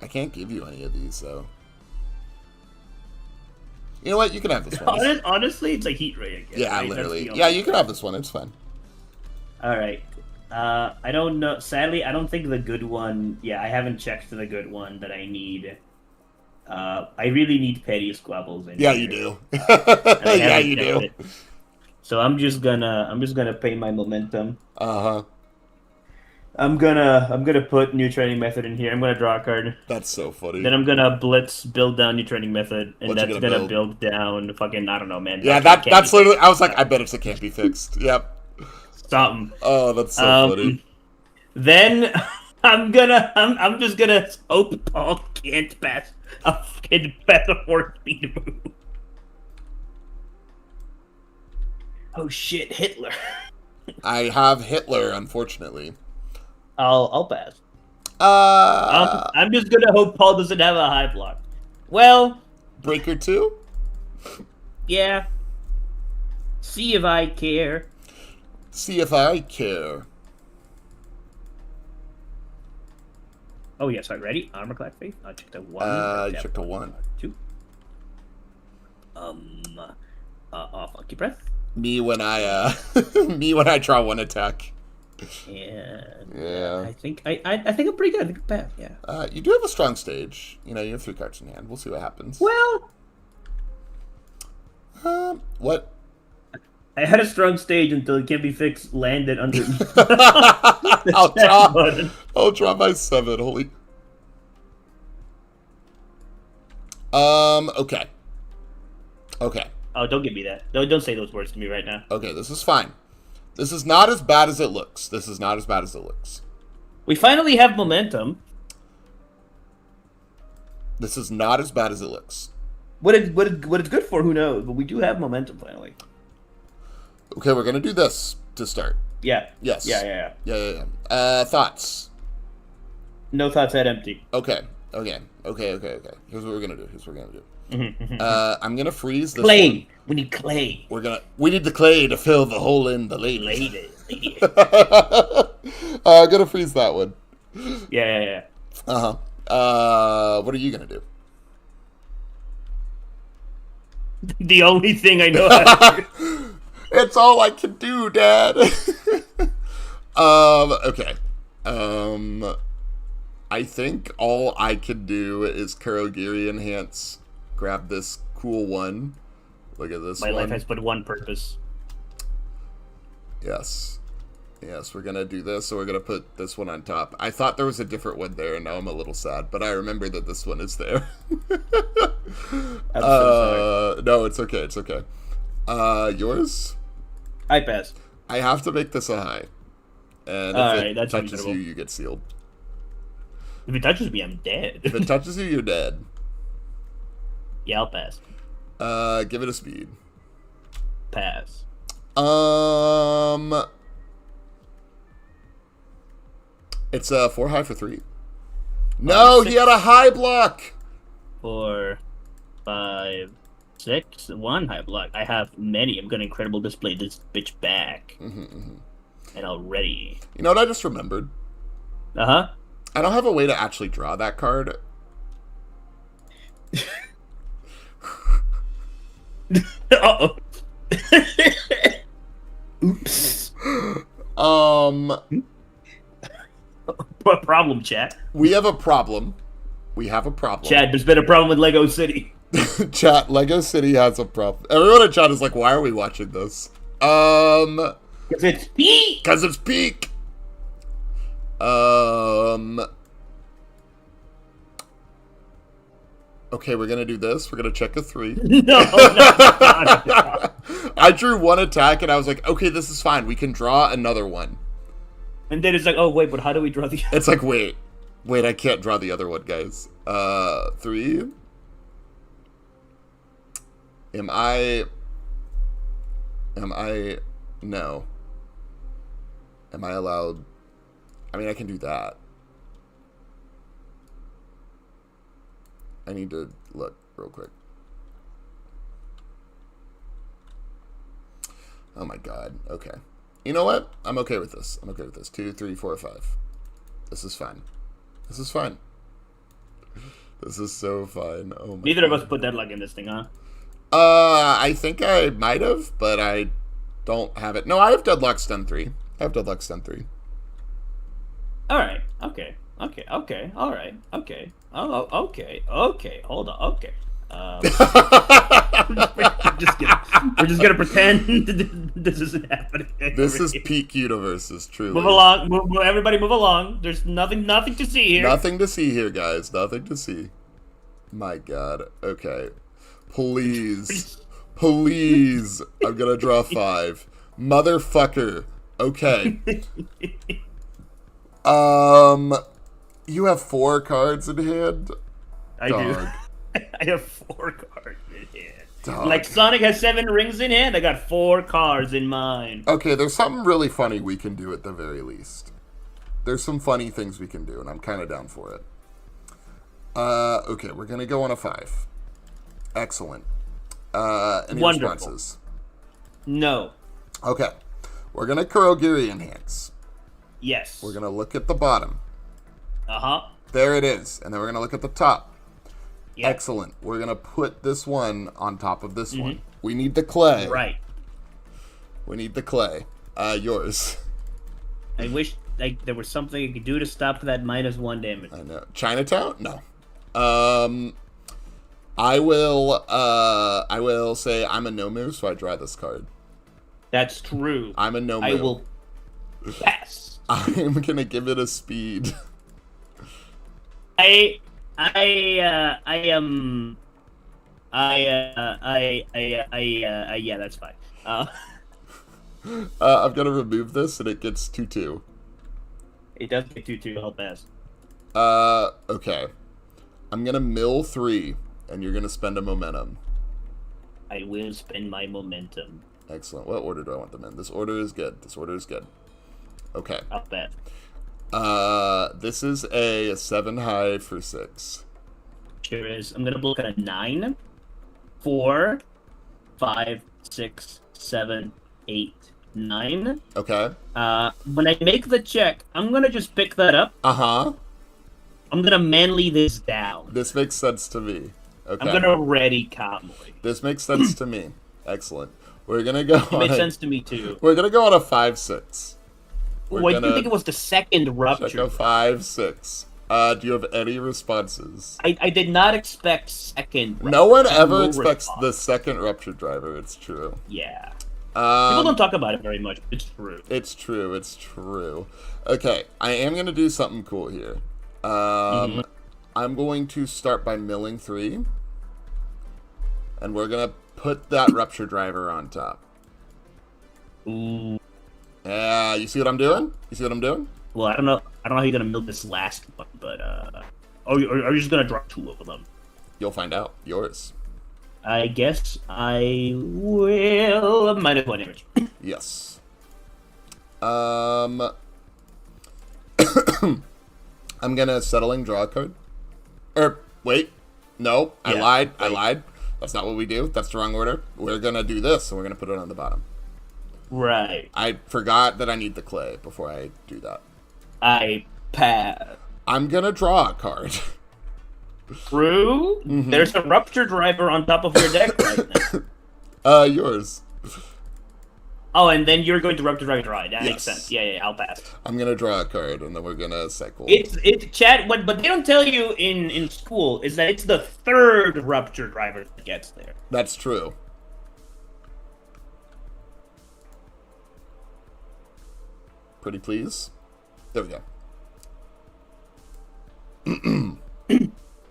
Speaker 1: I can't give you any of these though. You know what? You can have this one.
Speaker 3: Honestly, it's a heat ray again.
Speaker 1: Yeah,
Speaker 3: right?
Speaker 1: literally. Yeah, you can have this one. It's fine.
Speaker 3: All right. I don't know. Sadly, I don't think the good one. Yeah, I haven't checked the good one that I need. I really need petty squabbles.
Speaker 1: Yeah, you do.
Speaker 3: Yeah,
Speaker 1: Yeah, you do.
Speaker 3: It. So I'm just gonna pay my momentum. I'm gonna put new training method in here. I'm gonna draw a card.
Speaker 1: That's so funny.
Speaker 3: Then I'm gonna blitz, build down new training method, and
Speaker 1: What's it
Speaker 3: that's
Speaker 1: gonna
Speaker 3: gonna build down fucking I don't know, man.
Speaker 1: Yeah, that's literally. I was like, I bet it can't be fixed. Yep.
Speaker 3: Something.
Speaker 1: Oh, that's so funny.
Speaker 3: Then I'm just gonna hope Paul can't pass a 4-speed move. Oh shit, Hitler.
Speaker 1: I have Hitler, unfortunately.
Speaker 3: I'll pass. I'm just gonna hope Paul doesn't have a high block. Well,
Speaker 1: Breaker 2?
Speaker 3: yeah. See if I care.
Speaker 1: See if I care.
Speaker 3: Oh yes, I'm ready. Armor class faith. I checked a 1.
Speaker 1: You checked a 1.
Speaker 3: 2. Funky breath.
Speaker 1: Me when I draw 1 attack.
Speaker 3: Yeah. I think I'm pretty good. I think I'm bad. Yeah.
Speaker 1: You do have a strong stage. You know, you have 3 cards in hand. We'll see what happens.
Speaker 3: Well,
Speaker 1: What?
Speaker 3: I had a strong stage until it can't be fixed. Landed underneath.
Speaker 1: I'll drop my 7. Holy. Okay. Okay.
Speaker 3: Oh, don't give me that. Don't say those words to me right now.
Speaker 1: Okay, this is fine. This is not as bad as it looks. This is not as bad as it looks.
Speaker 3: We finally have momentum.
Speaker 1: This is not as bad as it looks.
Speaker 3: What it's good for, who knows? But we do have momentum finally.
Speaker 1: Okay, we're gonna do this to start.
Speaker 3: Yeah.
Speaker 1: Yes.
Speaker 3: Yeah.
Speaker 1: Thoughts?
Speaker 3: No thoughts that empty.
Speaker 1: Okay. Here's what we're gonna do. I'm gonna freeze this
Speaker 3: Clay.
Speaker 1: one.
Speaker 3: We need clay.
Speaker 1: We need the clay to fill the hole in the lady.
Speaker 3: Lady.
Speaker 1: I'm gonna freeze that one.
Speaker 3: Yeah.
Speaker 1: What are you gonna do?
Speaker 3: The only thing I know how to do.
Speaker 1: It's all I can do, Dad. Okay. I think all I can do is Kurogiri enhance. Grab this cool one. Look at this
Speaker 3: My
Speaker 1: one.
Speaker 3: life has but one purpose.
Speaker 1: Yes, we're gonna do this, so we're gonna put this one on top. I thought there was a different one there, and now I'm a little sad, but I remember that this one is there.
Speaker 3: I'm so sorry.
Speaker 1: No, it's okay, yours?
Speaker 3: I pass.
Speaker 1: I have to make this a high. And
Speaker 3: Alright,
Speaker 1: if it
Speaker 3: that's
Speaker 1: touches
Speaker 3: reasonable.
Speaker 1: you get sealed.
Speaker 3: If it touches me, I'm dead.
Speaker 1: If it touches you, you're dead.
Speaker 3: Yeah, I'll pass.
Speaker 1: Give it a speed.
Speaker 3: Pass.
Speaker 1: It's 4 high for 3. No, he had a high block.
Speaker 3: 4, 5, 6, 1 high block. I have many. I'm gonna incredible display this bitch back. And already.
Speaker 1: You know what I just remembered?
Speaker 3: Uh-huh.
Speaker 1: I don't have a way to actually draw that card.
Speaker 3: Uh-oh. Oops. Problem, chat.
Speaker 1: We have a problem.
Speaker 3: Chad, there's been a problem with Lego City.
Speaker 1: Chat, Lego City has a problem. Everyone in chat is like, why are we watching this?
Speaker 3: Because it's peak.
Speaker 1: Because it's peak. Okay, we're gonna do this. We're gonna check a 3.
Speaker 3: No.
Speaker 1: I drew one attack and I was like, okay, this is fine. We can draw another one.
Speaker 3: And then it's like, oh wait, but how do we draw the?
Speaker 1: It's like, wait, I can't draw the other one, guys. 3. Am I? No. Am I allowed? I mean, I can do that. I need to look real quick. Oh my god. Okay. You know what? I'm okay with this. 2, 3, 4, 5. This is fine. This is so fine. Oh my
Speaker 3: Neither of
Speaker 1: god.
Speaker 3: us put deadlock in this thing, huh?
Speaker 1: I think I might have, but I don't have it. No, I have Deadlock Stun 3.
Speaker 3: All right. Okay. All right. Okay. Oh, okay. Hold on. Okay. We're just gonna pretend this isn't happening.
Speaker 1: This is peak universes, truly.
Speaker 3: Move along. Everybody move along. There's nothing to see here.
Speaker 1: Nothing to see here, guys. Nothing to see. My god. Okay. Please. I'm gonna draw 5. Motherfucker. Okay. You have 4 cards in hand?
Speaker 3: I
Speaker 1: Dog.
Speaker 3: do. I have 4 cards in hand.
Speaker 1: Dog.
Speaker 3: Like Sonic has 7 rings in hand, I got 4 cards in mine.
Speaker 1: Okay, there's something really funny we can do at the very least. There's some funny things we can do, and I'm kind of down for it. Okay, we're gonna go on a 5. Excellent. Any
Speaker 3: Wonderful.
Speaker 1: responses?
Speaker 3: No.
Speaker 1: Okay. We're gonna Kurogiri enhance.
Speaker 3: Yes.
Speaker 1: We're gonna look at the bottom.
Speaker 3: Uh-huh.
Speaker 1: There it is. And then we're gonna look at the top.
Speaker 3: Yeah.
Speaker 1: Excellent. We're gonna put this one on top of this one. We need the clay.
Speaker 3: Right.
Speaker 1: We need the clay. Yours.
Speaker 3: I wish there was something I could do to stop that -1 damage.
Speaker 1: I know. Chinatown? No. I will say I'm a Nomu, so I draw this card.
Speaker 3: That's true.
Speaker 1: I'm a no
Speaker 3: I will pass.
Speaker 1: I'm gonna give it a speed.
Speaker 3: I am. Yeah, that's fine.
Speaker 1: I'm gonna remove this, and it gets 2-2.
Speaker 3: It does get 2-2. I'll pass.
Speaker 1: Okay. I'm gonna mill 3, and you're gonna spend a momentum.
Speaker 3: I will spend my momentum.
Speaker 1: Excellent. What order do I want them in? This order is good. This order is good. Okay.
Speaker 3: I'll pass.
Speaker 1: This is a 7 high for 6.
Speaker 3: Sure is. I'm gonna look at a 9, 4, 5, 6, 7, 8, 9.
Speaker 1: Okay.
Speaker 3: When I make the check, I'm gonna just pick that up.
Speaker 1: Uh-huh.
Speaker 3: I'm gonna manly this down.
Speaker 1: This makes sense to me. Okay.
Speaker 3: I'm gonna ready Convoy.
Speaker 1: This makes sense to me. Excellent. We're gonna go
Speaker 3: It
Speaker 1: on
Speaker 3: makes
Speaker 1: a,
Speaker 3: sense to me too.
Speaker 1: We're gonna go on a 5-6.
Speaker 3: What do you think it was the second
Speaker 1: Check
Speaker 3: rupture?
Speaker 1: a 5-6. Do you have any responses?
Speaker 3: I did not expect second.
Speaker 1: No one
Speaker 3: rupture.
Speaker 1: ever
Speaker 3: No
Speaker 1: expects
Speaker 3: response.
Speaker 1: the second rupture driver. It's true.
Speaker 3: Yeah. People don't talk about it very much. But it's true.
Speaker 1: It's true. It's true. Okay, I am gonna do something cool here. I'm going to start by milling 3, and we're gonna put that rupture driver on top.
Speaker 3: Ooh.
Speaker 1: Yeah, you see what I'm doing? You see what I'm doing?
Speaker 3: Well, I don't know. I don't know how you're gonna milk this last one, but are you just gonna drop 2 of them?
Speaker 1: You'll find out. Yours.
Speaker 3: I guess I will. -1 damage.
Speaker 1: Yes. I'm gonna settling draw a card. Wait. No, I
Speaker 3: Yeah,
Speaker 1: lied. I
Speaker 3: right.
Speaker 1: lied. That's not what we do. That's the wrong order. We're gonna do this, and we're gonna put it on the bottom.
Speaker 3: Right.
Speaker 1: I forgot that I need the clay before I do that.
Speaker 3: I pass.
Speaker 1: I'm gonna draw a card.
Speaker 3: True. There's a rupture driver on top of your deck right now.
Speaker 1: Yours.
Speaker 3: Oh, and then you're going to rupture driver right. That
Speaker 1: Yes.
Speaker 3: makes sense. Yeah, I'll pass.
Speaker 1: I'm gonna draw a card, and then we're gonna cycle.
Speaker 3: It's Chad. What they don't tell you in school is that it's the third rupture driver that gets there.
Speaker 1: That's true. Pretty please. There we go.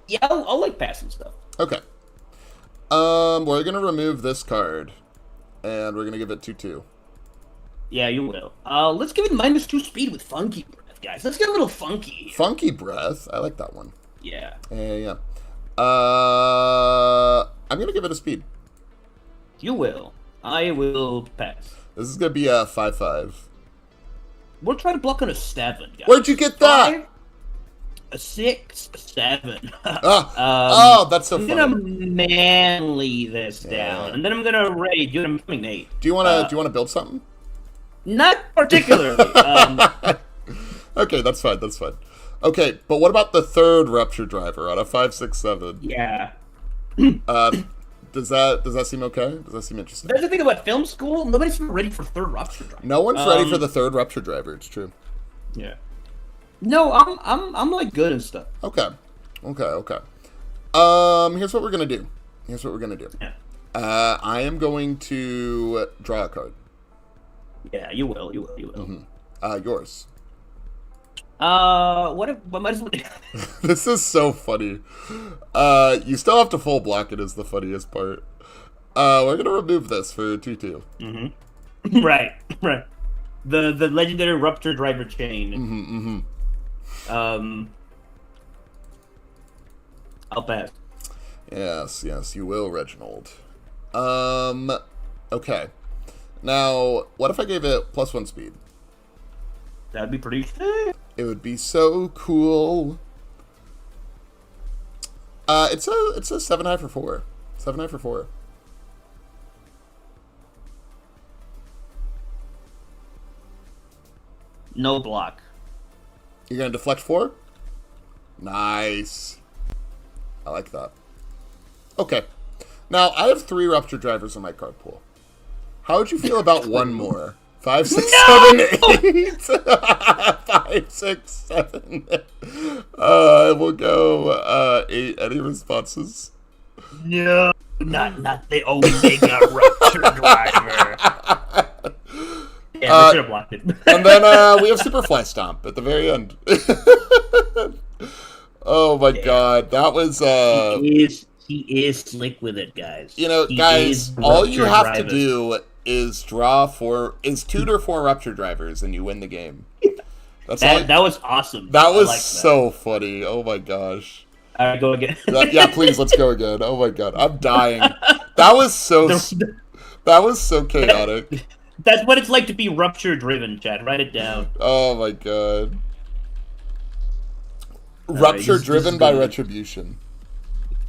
Speaker 3: Yeah, I'll like passing stuff.
Speaker 1: Okay. We're gonna remove this card, and we're gonna give it 2-2.
Speaker 3: Yeah, you will. Let's give it -2 speed with funky breath, guys. Let's get a little funky.
Speaker 1: Funky breath. I like that one.
Speaker 3: Yeah.
Speaker 1: Yeah. I'm gonna give it a speed.
Speaker 3: You will. I will pass.
Speaker 1: This is gonna be a 5-5.
Speaker 3: We'll try to block on a 7, guys.
Speaker 1: Where'd you get that?
Speaker 3: 5, a 6, a 7.
Speaker 1: Oh, that's so
Speaker 3: I'm gonna
Speaker 1: funny.
Speaker 3: manly this
Speaker 1: Yeah.
Speaker 3: down, and then I'm gonna ready do it. I'm coming, Nate.
Speaker 1: Do you wanna build something?
Speaker 3: Not particularly.
Speaker 1: Okay, that's fine. That's fine. Okay, but what about the third rupture driver on a 5-6-7?
Speaker 3: Yeah.
Speaker 1: Does that seem okay? Does that seem interesting?
Speaker 3: That's the thing about film school. Nobody's ready for third rupture driver.
Speaker 1: No one's ready for the third rupture driver. It's true.
Speaker 3: Yeah. No, I'm like good and stuff.
Speaker 1: Okay. Here's what we're gonna do.
Speaker 3: Yeah.
Speaker 1: I am going to draw a card.
Speaker 3: Yeah, you will.
Speaker 1: Yours.
Speaker 3: What might as well.
Speaker 1: This is so funny. You still have to full block it is the funniest part. We're gonna remove this for 2-2.
Speaker 3: right. The legendary rupture driver chain. I'll pass.
Speaker 1: Yes, you will, Reginald. Okay. Now, what if I gave it +1 speed?
Speaker 3: That'd be pretty sick.
Speaker 1: It would be so cool. It's a 7 high for 4. 7 high for 4.
Speaker 3: No block.
Speaker 1: You're gonna deflect 4? Nice. I like that. Okay. Now, I have 3 rupture drivers in my card pool. How would you feel about one more? 5, 6, 7, 8. 5, 6, 7. We'll go 8. Any responses?
Speaker 3: No, not the Omega rupture driver. I should have blocked it.
Speaker 1: And then we have Superfly Stomp at the very end. Oh my god, that was
Speaker 3: He is slick with it, guys.
Speaker 1: you know,
Speaker 3: He
Speaker 1: guys,
Speaker 3: is
Speaker 1: all you
Speaker 3: Rupture
Speaker 1: have to
Speaker 3: Drivers.
Speaker 1: do is tutor 4 Rupture Drivers and you win the game. That's all.
Speaker 3: That was awesome.
Speaker 1: That
Speaker 3: I
Speaker 1: was
Speaker 3: liked
Speaker 1: so funny. Oh my gosh.
Speaker 3: All right, go again.
Speaker 1: Yeah, please, let's go again. Oh my god, I'm dying. That was so chaotic.
Speaker 3: That's what it's like to be rupture driven, Chad. Write it down.
Speaker 1: Oh my god.
Speaker 3: right,
Speaker 1: Rupture
Speaker 3: this
Speaker 1: driven
Speaker 3: is
Speaker 1: by
Speaker 3: good.
Speaker 1: retribution.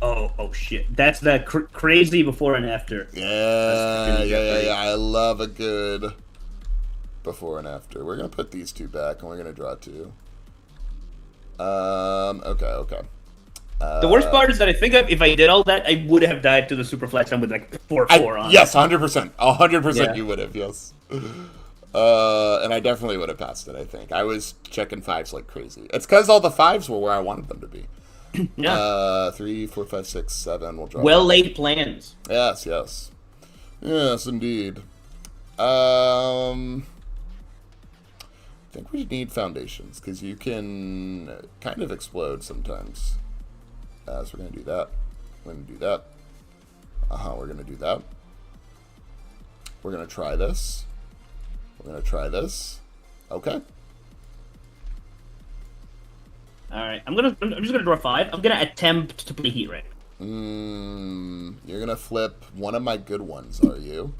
Speaker 3: Oh shit. That's the crazy before and after.
Speaker 1: Yeah. I love a good before and after. We're gonna put these 2 back, and we're gonna draw 2. Okay.
Speaker 3: The worst part is that I think if I did all that, I would have died to the super flash with like 4/4 on.
Speaker 1: Yes, 100%. 100%
Speaker 3: Yeah.
Speaker 1: you would have, yes. And I definitely would have passed it, I think. I was checking 5s like crazy. It's because all the 5s were where I wanted them to be.
Speaker 3: Yeah.
Speaker 1: 3, 4, 5, 6, 7. We'll draw.
Speaker 3: Well laid plans.
Speaker 1: Yes, indeed. I think we need foundations because you can kind of explode sometimes. So we're gonna do that. We're gonna do that. We're gonna do that. We're gonna try this. We're gonna try this. Okay.
Speaker 3: All right, I'm just gonna draw 5. I'm gonna attempt to play Heat Ray.
Speaker 1: You're gonna flip one of my good ones, are you?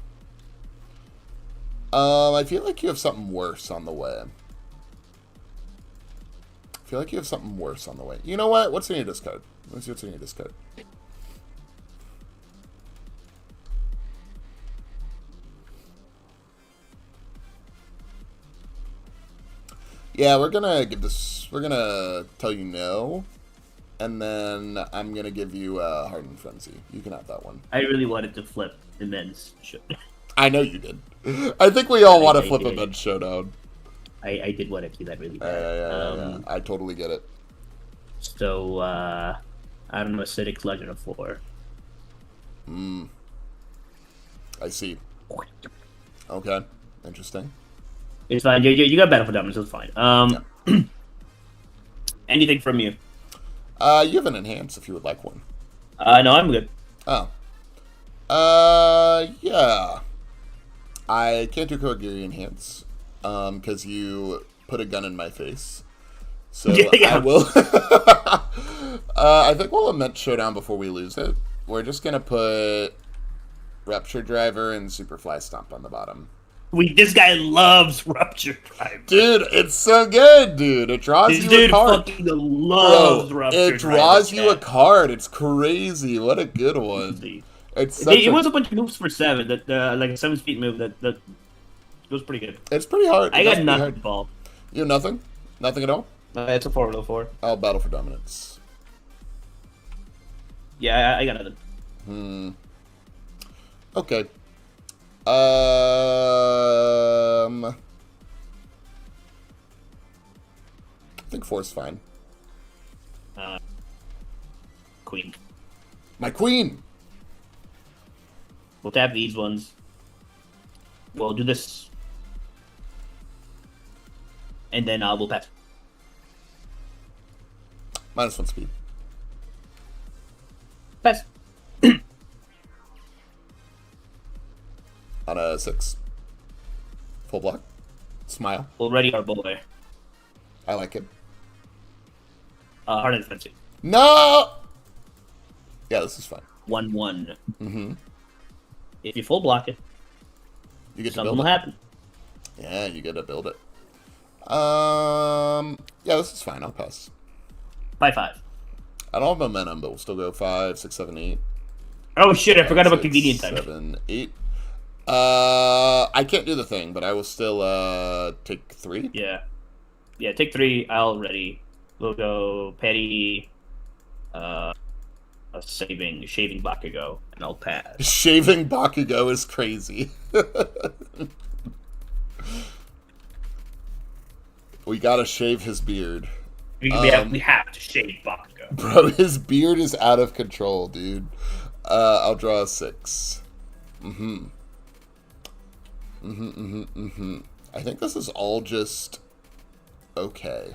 Speaker 1: I feel like you have something worse on the way. You know what? What's in your discard? Let's see what's in your discard. Yeah, we're gonna tell you no, and then I'm gonna give you Hardened Frenzy. You can have that one.
Speaker 3: I really wanted to flip Immense Showdown.
Speaker 1: I know you did. I think we all want to
Speaker 3: I
Speaker 1: flip
Speaker 3: did.
Speaker 1: Immense Showdown.
Speaker 3: I did want to do that really bad.
Speaker 1: Yeah. I totally get it.
Speaker 3: So, I don't know, Acidic Legend of 4.
Speaker 1: I see. Okay, interesting.
Speaker 3: It's fine. You got Battle for Dominance, it's fine. Anything from you?
Speaker 1: You have an enhance if you would like one.
Speaker 3: No, I'm good.
Speaker 1: Oh. Yeah. I can't do Kogiri enhance, because you put a gun in my face. So
Speaker 3: Yeah.
Speaker 1: I will. I think we'll Immense Showdown before we lose it. We're just gonna put Rupture Driver and Superfly Stomp on the bottom.
Speaker 3: This guy loves Rupture Driver.
Speaker 1: Dude, it's so good, dude. It draws
Speaker 3: This
Speaker 1: you
Speaker 3: dude
Speaker 1: a card.
Speaker 3: fucking loves
Speaker 1: Bro,
Speaker 3: Rupture
Speaker 1: it draws
Speaker 3: Driver,
Speaker 1: you a
Speaker 3: Chad.
Speaker 1: card. It's crazy. What a good one. It's such
Speaker 3: It was a bunch of moves for 7. That like a 7-speed move that was pretty good.
Speaker 1: It's pretty hard.
Speaker 3: I
Speaker 1: It
Speaker 3: got
Speaker 1: does pretty
Speaker 3: nothing,
Speaker 1: hard.
Speaker 3: Paul.
Speaker 1: You have nothing? Nothing at all?
Speaker 3: It's a 4/4.
Speaker 1: I'll Battle for Dominance.
Speaker 3: Yeah, I got nothing.
Speaker 1: Okay. I think 4's fine.
Speaker 3: Queen.
Speaker 1: My queen!
Speaker 3: We'll tap these ones. We'll do this. And then we'll pass.
Speaker 1: -1 speed.
Speaker 3: Pass.
Speaker 1: On a 6. Full block. Smile.
Speaker 3: Already our boy.
Speaker 1: I like it.
Speaker 3: Hard and defensive.
Speaker 1: No! Yeah, this is fine.
Speaker 3: 1/1.
Speaker 1: Mm-hmm.
Speaker 3: If you full block it,
Speaker 1: You get to
Speaker 3: something
Speaker 1: build
Speaker 3: will
Speaker 1: it.
Speaker 3: happen.
Speaker 1: Yeah, you get to build it. Yeah, this is fine. I'll pass.
Speaker 3: By 5.
Speaker 1: I don't have momentum, but we'll still go 5, 6, 7, 8.
Speaker 3: Oh shit, I forgot about
Speaker 1: 6,
Speaker 3: convenient time.
Speaker 1: 7, 8. I can't do the thing, but I will still take 3.
Speaker 3: Yeah. Yeah, take 3. I'll ready. We'll go Petty, shaving Bakugo, and I'll pass.
Speaker 1: Shaving Bakugo is crazy. We gotta shave his beard.
Speaker 3: We have to shave Bakugo.
Speaker 1: Bro, his beard is out of control, dude. I'll draw a 6. I think this is all just okay.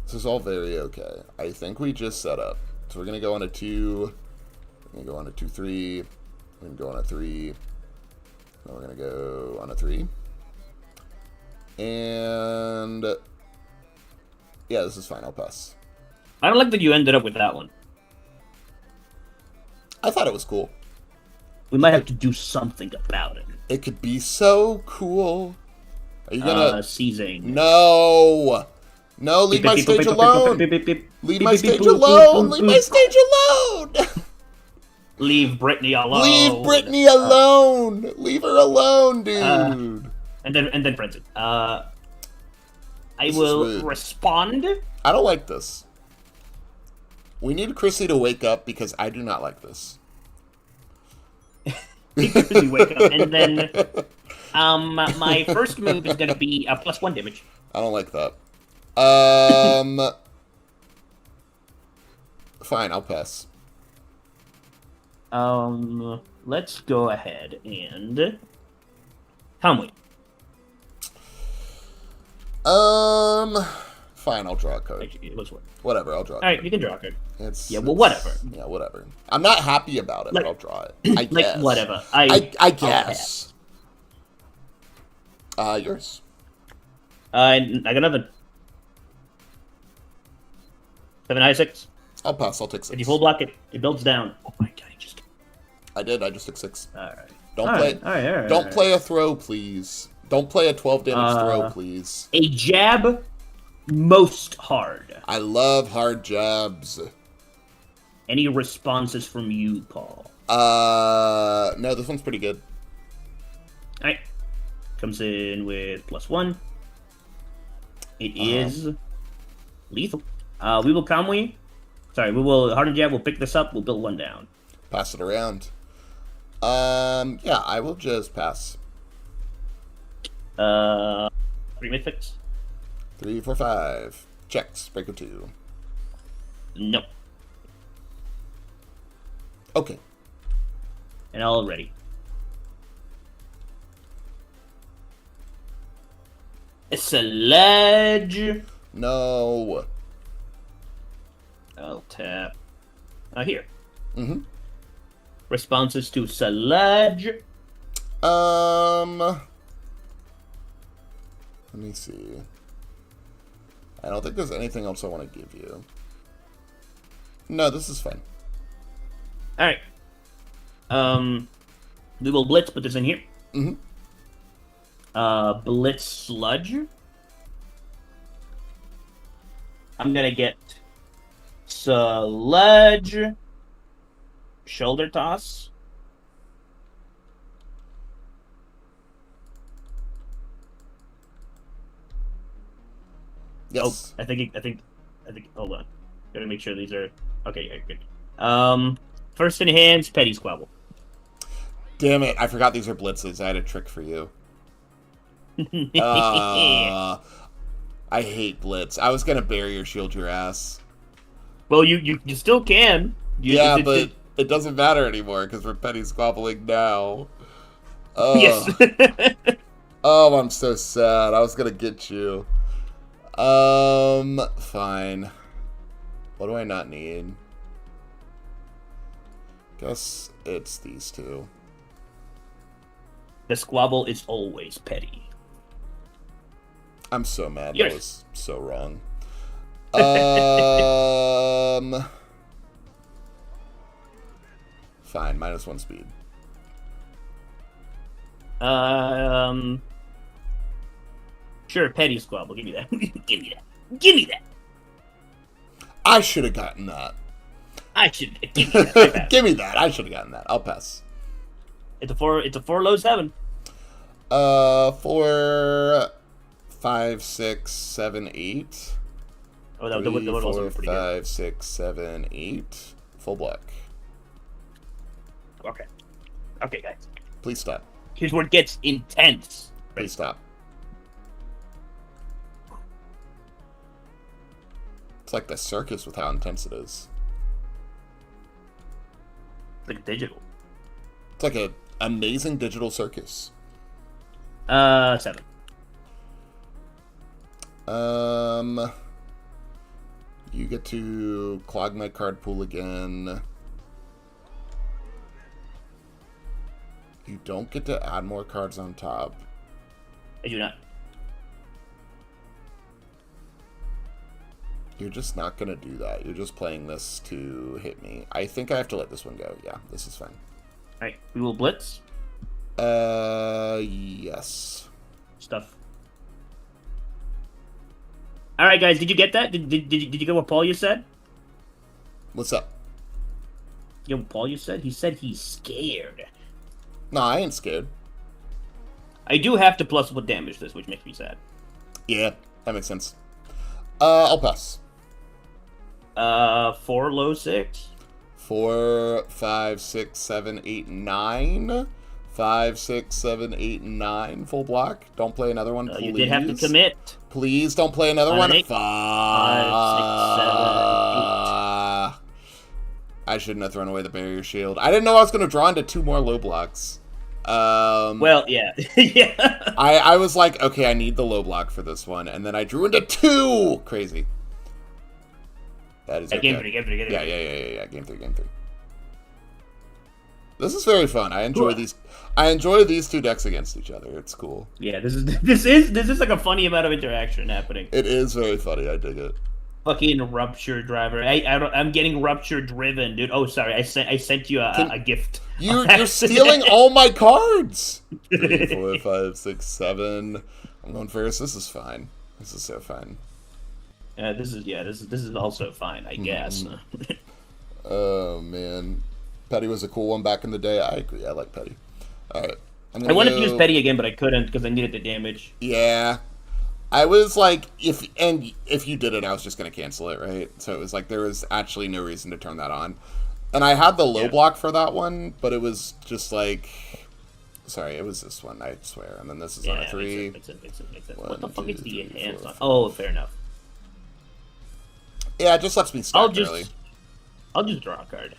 Speaker 1: This is all very okay. I think we just set up. So we're going to go on a 2. We're going to go on a 2-3. We're going to go on a 3. Then we're going to go on a 3. And yeah, this is fine. I'll pass.
Speaker 3: I don't like that you ended up with that one.
Speaker 1: I thought it was cool.
Speaker 3: We might have to do something about it.
Speaker 1: It could be so cool. Are you gonna
Speaker 3: seizing?
Speaker 1: No, no, leave my stage alone. Leave my stage alone. Leave my stage alone.
Speaker 3: Leave Brittany alone.
Speaker 1: Leave Brittany alone. Leave her alone, dude.
Speaker 3: And then Frenzy. I
Speaker 1: This is
Speaker 3: will
Speaker 1: rude.
Speaker 3: respond.
Speaker 1: I don't like this. We need Chrissy to wake up because I do not like this.
Speaker 3: Because you wake up, and then my first move is gonna be a +1 damage.
Speaker 1: I don't like that. Fine, I'll pass.
Speaker 3: Let's go ahead and Conway.
Speaker 1: Fine, I'll draw a card.
Speaker 3: Actually, it looks weird.
Speaker 1: Whatever, I'll draw a
Speaker 3: All
Speaker 1: card.
Speaker 3: right, you can draw a card.
Speaker 1: It's,
Speaker 3: Yeah, well, whatever.
Speaker 1: Yeah, whatever. I'm not happy about it,
Speaker 3: Like-
Speaker 1: but I'll draw it. I
Speaker 3: Like
Speaker 1: guess.
Speaker 3: whatever.
Speaker 1: I guess. Yours.
Speaker 3: I got nothing. 7-6.
Speaker 1: I'll pass. I'll take 6.
Speaker 3: If you full block it, it builds down. Oh my god, I just.
Speaker 1: I did. I just took 6.
Speaker 3: All right.
Speaker 1: Don't
Speaker 3: All
Speaker 1: play.
Speaker 3: right, all right, all right,
Speaker 1: don't
Speaker 3: all right.
Speaker 1: play a throw, please. Don't play a 12 damage throw, please.
Speaker 3: A jab, most hard.
Speaker 1: I love hard jabs.
Speaker 3: Any responses from you, Paul?
Speaker 1: No, this one's pretty good.
Speaker 3: All right. Comes in with +1. It is lethal. We will Conway. Sorry, we will harden jab. We'll pick this up. We'll build 1 down.
Speaker 1: Pass it around. Yeah, I will just pass.
Speaker 3: 3 mid-fix?
Speaker 1: 3, 4, 5. Checks. Breaker 2.
Speaker 3: No.
Speaker 1: Okay.
Speaker 3: And already. It's a ledge.
Speaker 1: No.
Speaker 3: I'll tap. Here.
Speaker 1: Mm-hmm.
Speaker 3: Responses to Sludge.
Speaker 1: Let me see. I don't think there's anything else I want to give you. No, this is fine.
Speaker 3: Alright. We will Blitz, put this in here.
Speaker 1: Mm-hmm.
Speaker 3: Blitz Sludge. I'm gonna get Sludge. Shoulder Toss.
Speaker 1: Yes.
Speaker 3: Oh, I think. Hold on. Gotta make sure these are okay. Yeah, good. First in hands, Petty Squabble.
Speaker 1: Damn it, I forgot these are blitzes. I had a trick for you. I hate blitz. I was gonna barrier shield your ass.
Speaker 3: Well, you still can.
Speaker 1: Yeah, but it doesn't matter anymore because we're petty squabbling now.
Speaker 3: Yes.
Speaker 1: Oh, I'm so sad. I was gonna get you. Fine. What do I not need? Guess it's these two.
Speaker 3: The squabble is always petty.
Speaker 1: I'm so mad.
Speaker 3: Yes.
Speaker 1: That was so wrong. Fine, -1 speed.
Speaker 3: Sure, petty squabble. Give me that. Give me that. Give me that.
Speaker 1: I should have gotten that.
Speaker 3: I should give me that.
Speaker 1: Give me that. I should have gotten that. I'll pass.
Speaker 3: It's a 4 low 7.
Speaker 1: 4, 5, 6, 7, 8.
Speaker 3: Oh, that
Speaker 1: 3,
Speaker 3: would also
Speaker 1: 4,
Speaker 3: be pretty
Speaker 1: 5, 6, 7, 8. Full black.
Speaker 3: good. Okay. Okay, guys.
Speaker 1: Please stop.
Speaker 3: Here's where it gets intense.
Speaker 1: Please stop. It's like the circus with how intense it is.
Speaker 3: It's like digital.
Speaker 1: It's like an amazing digital circus.
Speaker 3: 7.
Speaker 1: You get to clog my card pool again. You don't get to add more cards on top.
Speaker 3: I do not.
Speaker 1: You're just not gonna do that. You're just playing this to hit me. I think I have to let this one go. Yeah, this is fine.
Speaker 3: Alright, we will blitz.
Speaker 1: Yes.
Speaker 3: Stuff. Alright, guys, did you get that? Did you get what Paul you said?
Speaker 1: What's up?
Speaker 3: You know what Paul you said? He said he's scared.
Speaker 1: No, I ain't scared.
Speaker 3: I do have to plus what damage this, which makes me sad.
Speaker 1: Yeah, that makes sense. I'll pass.
Speaker 3: 4, low 6.
Speaker 1: 4, 5, 6, 7, 8, 9. 5, 6, 7, 8, 9. Full block. Don't play another one, please.
Speaker 3: You did have to commit.
Speaker 1: Please don't play another one.
Speaker 3: 5, 6, 7, 8.
Speaker 1: I shouldn't have thrown away the barrier shield. I didn't know I was going to draw into 2 more low blocks.
Speaker 3: Well, yeah. Yeah.
Speaker 1: I was like, okay, I need the low block for this one, and then I drew into 2! Crazy. That is okay.
Speaker 3: Game 3.
Speaker 1: Yeah. Game 3. This is very fun. I enjoy these. I enjoy these 2 decks against each other. It's cool.
Speaker 3: Yeah, this is like a funny amount of interaction happening.
Speaker 1: It is very funny. I dig it.
Speaker 3: Fucking Rupture Driver. I'm getting Rupture Driven, dude. Oh, sorry. I sent you a gift.
Speaker 1: You're stealing all my cards. 3, 4, 5, 6, 7. I'm going first. This is fine. This is so fine.
Speaker 3: This is also fine, I guess.
Speaker 1: Oh man, Petty was a cool one back in the day. I agree. I like Petty. All right.
Speaker 3: I wanted to use Petty again, but I couldn't because I needed the damage.
Speaker 1: Yeah. I was like, if you did it, I was just gonna cancel it, right? So it was like there was actually no reason to turn that on, and I had the low block for that one, but it was just like, sorry, it was this one, I swear, and then this is on a 3.
Speaker 3: Makes sense. What the fuck is the enhance on? Oh, fair enough.
Speaker 1: Yeah, it just lets me stack early.
Speaker 3: I'll just draw a card.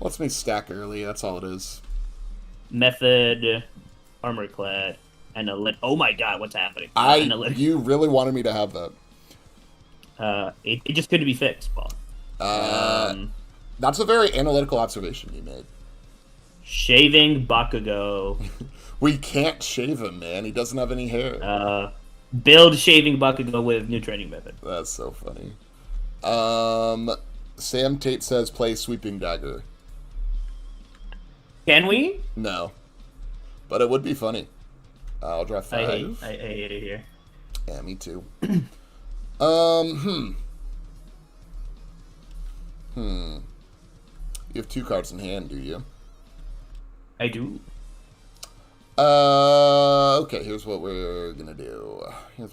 Speaker 1: Lets me stack early. That's all it is.
Speaker 3: Method, armor clad. Oh my god, what's happening?
Speaker 1: You really wanted me to have that.
Speaker 3: It just couldn't be fixed, Paul.
Speaker 1: That's a very analytical observation you made.
Speaker 3: Shaving Bakugo.
Speaker 1: We can't shave him, man. He doesn't have any hair.
Speaker 3: Build Shaving Bakugo with new training method.
Speaker 1: That's so funny. Sam Tate says play Sweeping Dagger.
Speaker 3: Can we?
Speaker 1: No. But it would be funny. I'll draw 5.
Speaker 3: I hate it here.
Speaker 1: Yeah, me too. You have 2 cards in hand, do you?
Speaker 3: I do.
Speaker 1: Okay, here's what we're gonna do.
Speaker 3: Tell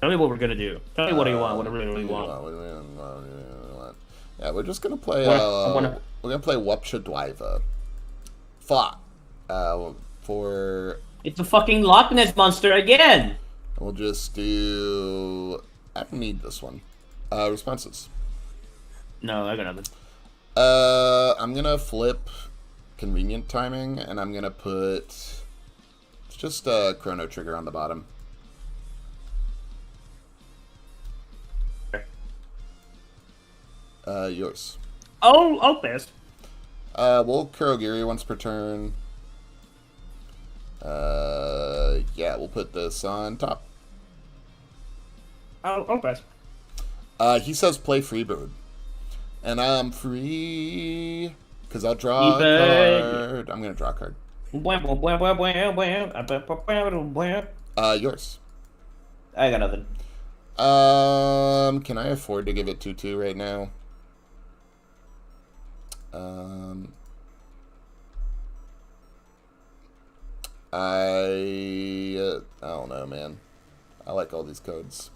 Speaker 3: me what we're gonna do. Tell me what you want. What I really want.
Speaker 1: Yeah, we're just gonna play. We're gonna play Wupsha Dwyva. Fuck. For.
Speaker 3: It's a fucking Loch Ness monster again.
Speaker 1: We'll just do. I don't need this one. Responses.
Speaker 3: No, I got nothing.
Speaker 1: I'm gonna flip Convenient Timing, and I'm gonna put just a Chrono Trigger on the bottom. Yours.
Speaker 3: I'll pass.
Speaker 1: We'll Kurogiri once per turn. Yeah, we'll put this on top.
Speaker 3: I'll pass.
Speaker 1: He says play Freebird. And I'm free, because I'll draw a card. I'm going to draw a card. Yours.
Speaker 3: I got nothing.
Speaker 1: Can I afford to give it 2/2 right now? I don't know, man. I like all these codes.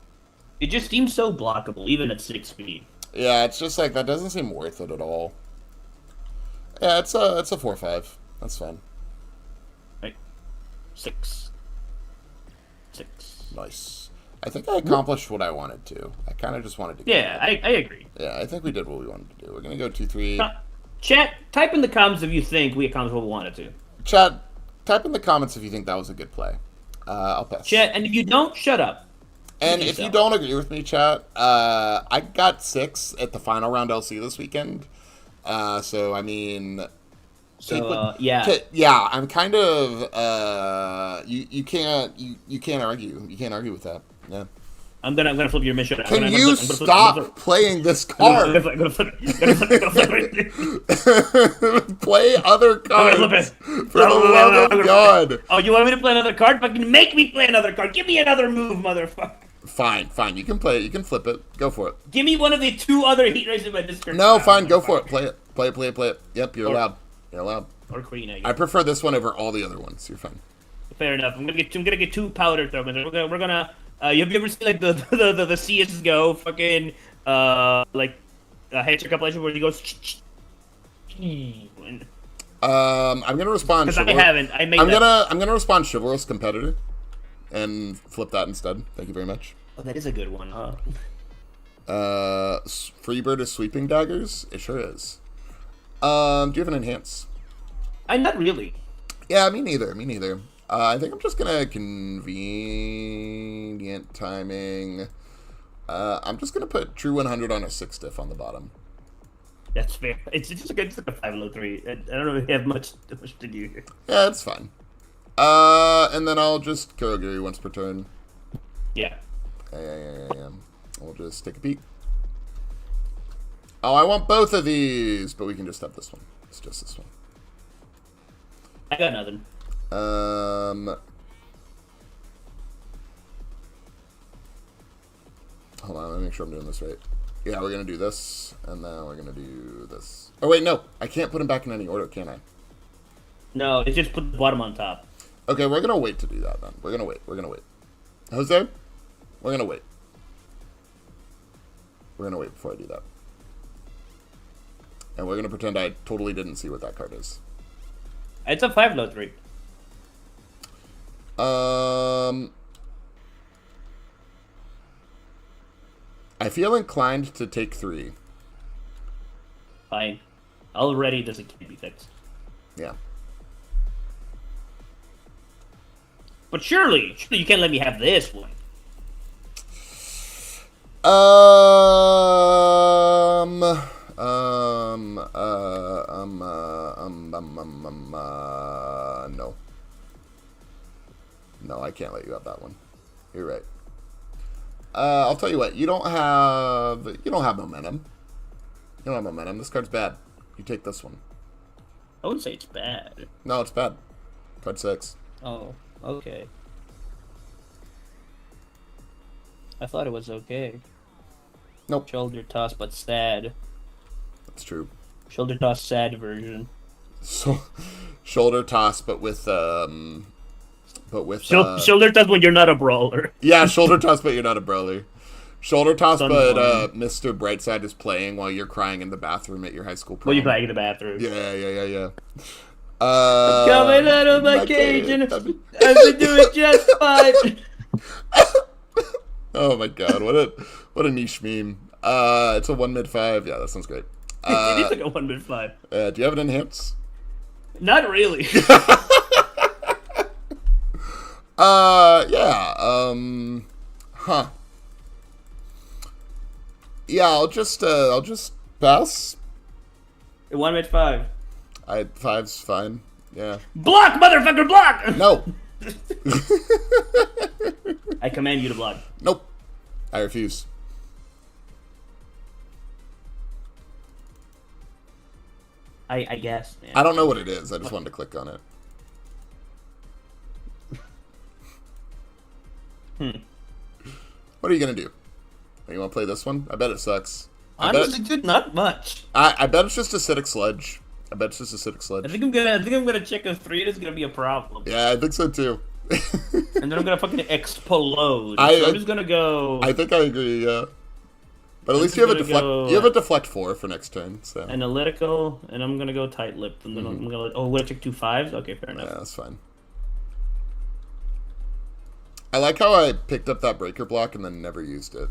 Speaker 3: It just seems so blockable, even at 6 speed.
Speaker 1: Yeah, it's just like, that doesn't seem worth it at all. Yeah, it's a 4/5. That's fine.
Speaker 3: Right. 6.
Speaker 1: Nice. I think I accomplished what I wanted to. I kind of just wanted to.
Speaker 3: Yeah, I agree.
Speaker 1: Yeah, I think we did what we wanted to do. We're gonna go 2/3.
Speaker 3: Chat, type in the comments if you think we accomplished what we wanted to.
Speaker 1: Chat, type in the comments if you think that was a good play. I'll pass.
Speaker 3: Chat, and if you don't, shut up.
Speaker 1: And if you don't agree with me, chat, I got 6 at the final round LC this weekend. So I mean, yeah, I'm kind of you can't argue. You can't argue with that. Yeah.
Speaker 3: I'm gonna flip your mission.
Speaker 1: Can you stop playing this card?
Speaker 3: I'm gonna flip it.
Speaker 1: Play other cards. For the love of God.
Speaker 3: Oh, you want me to play another card? Fucking make me play another card. Give me another move, motherfucker.
Speaker 1: Fine. You can play it. You can flip it. Go for it.
Speaker 3: Give me one of the 2 other heat races in my discard.
Speaker 1: No, fine. Go for it. Play it. Play it. Yep, you're allowed. You're allowed.
Speaker 3: Or Queen, I guess.
Speaker 1: I prefer this one over all the other ones. You're fine.
Speaker 3: Fair enough. I'm gonna get 2 powder tokens. We're gonna. Have you ever seen like the CS:GO fucking headshot compilation where he goes?
Speaker 1: I'm gonna respond.
Speaker 3: Because I haven't.
Speaker 1: I'm gonna respond chivalrous competitor, and flip that instead. Thank you very much.
Speaker 3: Oh, that is a good one, huh?
Speaker 1: Freebird is sweeping daggers. It sure is. Do you have an enhance?
Speaker 3: Not really.
Speaker 1: Yeah, me neither. I think I'm just gonna convenient timing. I'm just gonna put true 100 on a 6 diff on the bottom.
Speaker 3: That's fair. It's just like a 503. I don't really have much to do here.
Speaker 1: Yeah, it's fine. And then I'll just Kurogiri once per turn.
Speaker 3: Yeah.
Speaker 1: Yeah. We'll just take a peek. Oh, I want both of these, but we can just have this one. It's just this one.
Speaker 3: I got nothing.
Speaker 1: Hold on, let me make sure I'm doing this right. Yeah, we're gonna do this, and then we're gonna do this. Oh wait, no, I can't put them back in any order, can I?
Speaker 3: No, it's just put the bottom on top.
Speaker 1: Okay, we're gonna wait to do that then. We're gonna wait. Jose, we're gonna wait. We're gonna wait before I do that. And we're gonna pretend I totally didn't see what that card is.
Speaker 3: It's a 503.
Speaker 1: I feel inclined to take 3.
Speaker 3: Fine. Already this can't be fixed.
Speaker 1: Yeah.
Speaker 3: But surely you can't let me have this one.
Speaker 1: No. No, I can't let you have that one. You're right. I'll tell you what. You don't have momentum. You don't have momentum. This card's bad. You take this one.
Speaker 3: I wouldn't say it's bad.
Speaker 1: No, it's bad. Card 6.
Speaker 3: Oh, okay. I thought it was okay.
Speaker 1: Nope.
Speaker 3: Shoulder toss, but sad.
Speaker 1: That's true.
Speaker 3: Shoulder toss, sad version.
Speaker 1: So, shoulder toss, but with
Speaker 3: shoulder toss when you're not a brawler.
Speaker 1: Yeah, shoulder toss, but you're not a brawler. Shoulder toss,
Speaker 3: Sun
Speaker 1: but
Speaker 3: one.
Speaker 1: Mr. Brightside is playing while you're crying in the bathroom at your high school prom.
Speaker 3: Well, you're crying in the bathroom.
Speaker 1: Yeah.
Speaker 3: Coming out of my cage and I've been doing just fine.
Speaker 1: Oh my god, what a niche meme. It's a 1 mid 5. Yeah, that sounds great.
Speaker 3: It is like a 1 mid 5.
Speaker 1: Do you have an enhance?
Speaker 3: Not really.
Speaker 1: Yeah. Huh. Yeah, I'll just pass.
Speaker 3: 1 mid 5.
Speaker 1: 5's fine. Yeah.
Speaker 3: Block, motherfucker, block!
Speaker 1: No.
Speaker 3: I command you to block.
Speaker 1: Nope. I refuse.
Speaker 3: I guess, man.
Speaker 1: I don't know what it is. I just wanted to click on it. What are you gonna do? You want to play this one? I bet it sucks.
Speaker 3: Honestly, dude, not much.
Speaker 1: I bet it's just acidic sludge. I
Speaker 3: think I'm gonna check a 3. It's gonna be a problem.
Speaker 1: Yeah, I think so too.
Speaker 3: And then I'm gonna fucking explode.
Speaker 1: I'm
Speaker 3: just gonna go.
Speaker 1: I think I agree. Yeah. But at least you have a deflect. You have a deflect 4 for next turn. So.
Speaker 3: Analytical, and I'm gonna go tight lipped, and then I'm gonna. Oh, would I take 2 5s? Okay, fair enough.
Speaker 1: Yeah, that's fine. I like how I picked up that breaker block and then never used it.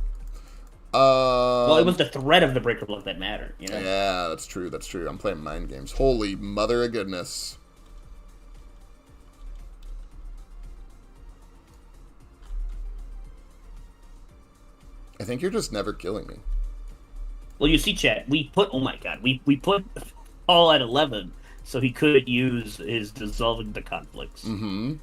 Speaker 3: Well, it was the threat of the breaker block that mattered, you know?
Speaker 1: Yeah, that's true. I'm playing mind games. Holy mother of goodness. I think you're just never killing me.
Speaker 3: Well, you see, chat. We put. Oh my god. We put Paul at 11, so he could use his dissolving the conflicts.
Speaker 1: Mm-hmm.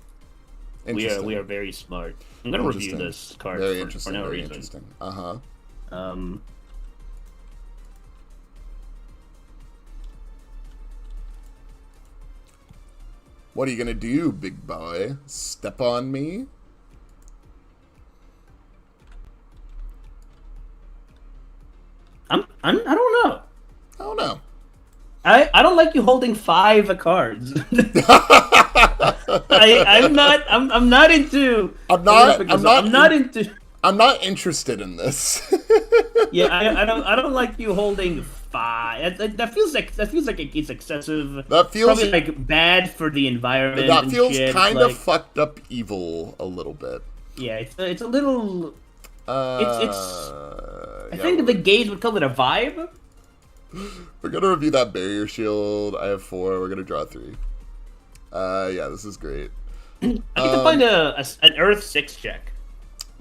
Speaker 3: We are very smart. I'm gonna review this card
Speaker 1: Very
Speaker 3: for
Speaker 1: interesting.
Speaker 3: no
Speaker 1: Very
Speaker 3: reason.
Speaker 1: interesting. Uh-huh. What are you gonna do, big boy? Step on me?
Speaker 3: I don't know.
Speaker 1: I don't know.
Speaker 3: I don't like you holding 5 cards. I'm not into.
Speaker 1: I'm not interested in this.
Speaker 3: Yeah, I don't like you holding 5. That feels like it's excessive.
Speaker 1: That feels
Speaker 3: probably like bad for the environment.
Speaker 1: That
Speaker 3: and
Speaker 1: feels
Speaker 3: shit.
Speaker 1: kind
Speaker 3: Like,
Speaker 1: of fucked up evil a little bit.
Speaker 3: Yeah, it's a little. I
Speaker 1: Yeah,
Speaker 3: think the gays would call it a vibe.
Speaker 1: we're gonna review that barrier shield. I have 4. We're gonna draw 3. Yeah, this is great.
Speaker 3: I need to find an Earth 6 check.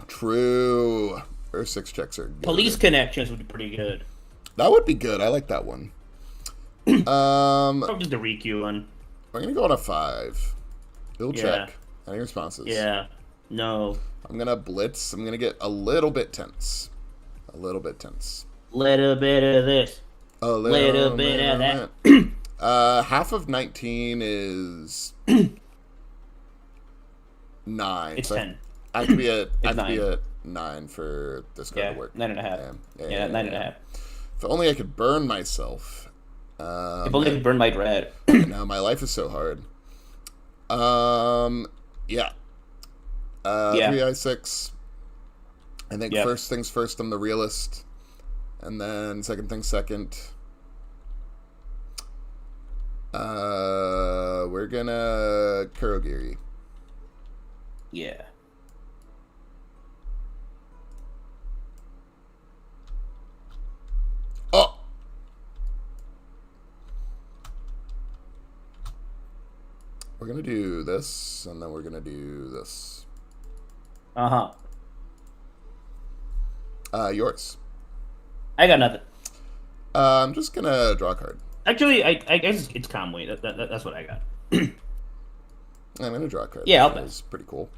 Speaker 1: True. Earth 6 checks are good.
Speaker 3: Police connections would be pretty good.
Speaker 1: That would be good. I like that one.
Speaker 3: Probably just the Riku one.
Speaker 1: We're gonna go on a 5. Build
Speaker 3: Yeah.
Speaker 1: check. Any responses?
Speaker 3: Yeah. No.
Speaker 1: I'm gonna blitz. I'm gonna get a little bit tense. A little bit tense.
Speaker 3: Little bit of this.
Speaker 1: A
Speaker 3: Little bit of that.
Speaker 1: Half of 19 is 9.
Speaker 3: It's
Speaker 1: so
Speaker 3: 10.
Speaker 1: I have to be at
Speaker 3: It's 9.
Speaker 1: 9 for this card
Speaker 3: Yeah,
Speaker 1: to work.
Speaker 3: 9.5.
Speaker 1: Yeah,
Speaker 3: Yeah, 9.5.
Speaker 1: If only I could burn myself.
Speaker 3: If only I could burn my red.
Speaker 1: No, my life is so hard. Yeah.
Speaker 3: Yeah.
Speaker 1: 3i6. I think
Speaker 3: Yeah.
Speaker 1: first things first, I'm the realist. And then second things second. We're gonna Kurogiri.
Speaker 3: Yeah.
Speaker 1: Oh! We're gonna do this, and then we're gonna do this.
Speaker 3: Uh-huh.
Speaker 1: Yours.
Speaker 3: I got nothing.
Speaker 1: I'm just gonna draw a card.
Speaker 3: Actually, I guess it's Conway. That's what I got.
Speaker 1: I'm gonna draw a card.
Speaker 3: Yeah, I'll
Speaker 1: That
Speaker 3: bet.
Speaker 1: was pretty cool.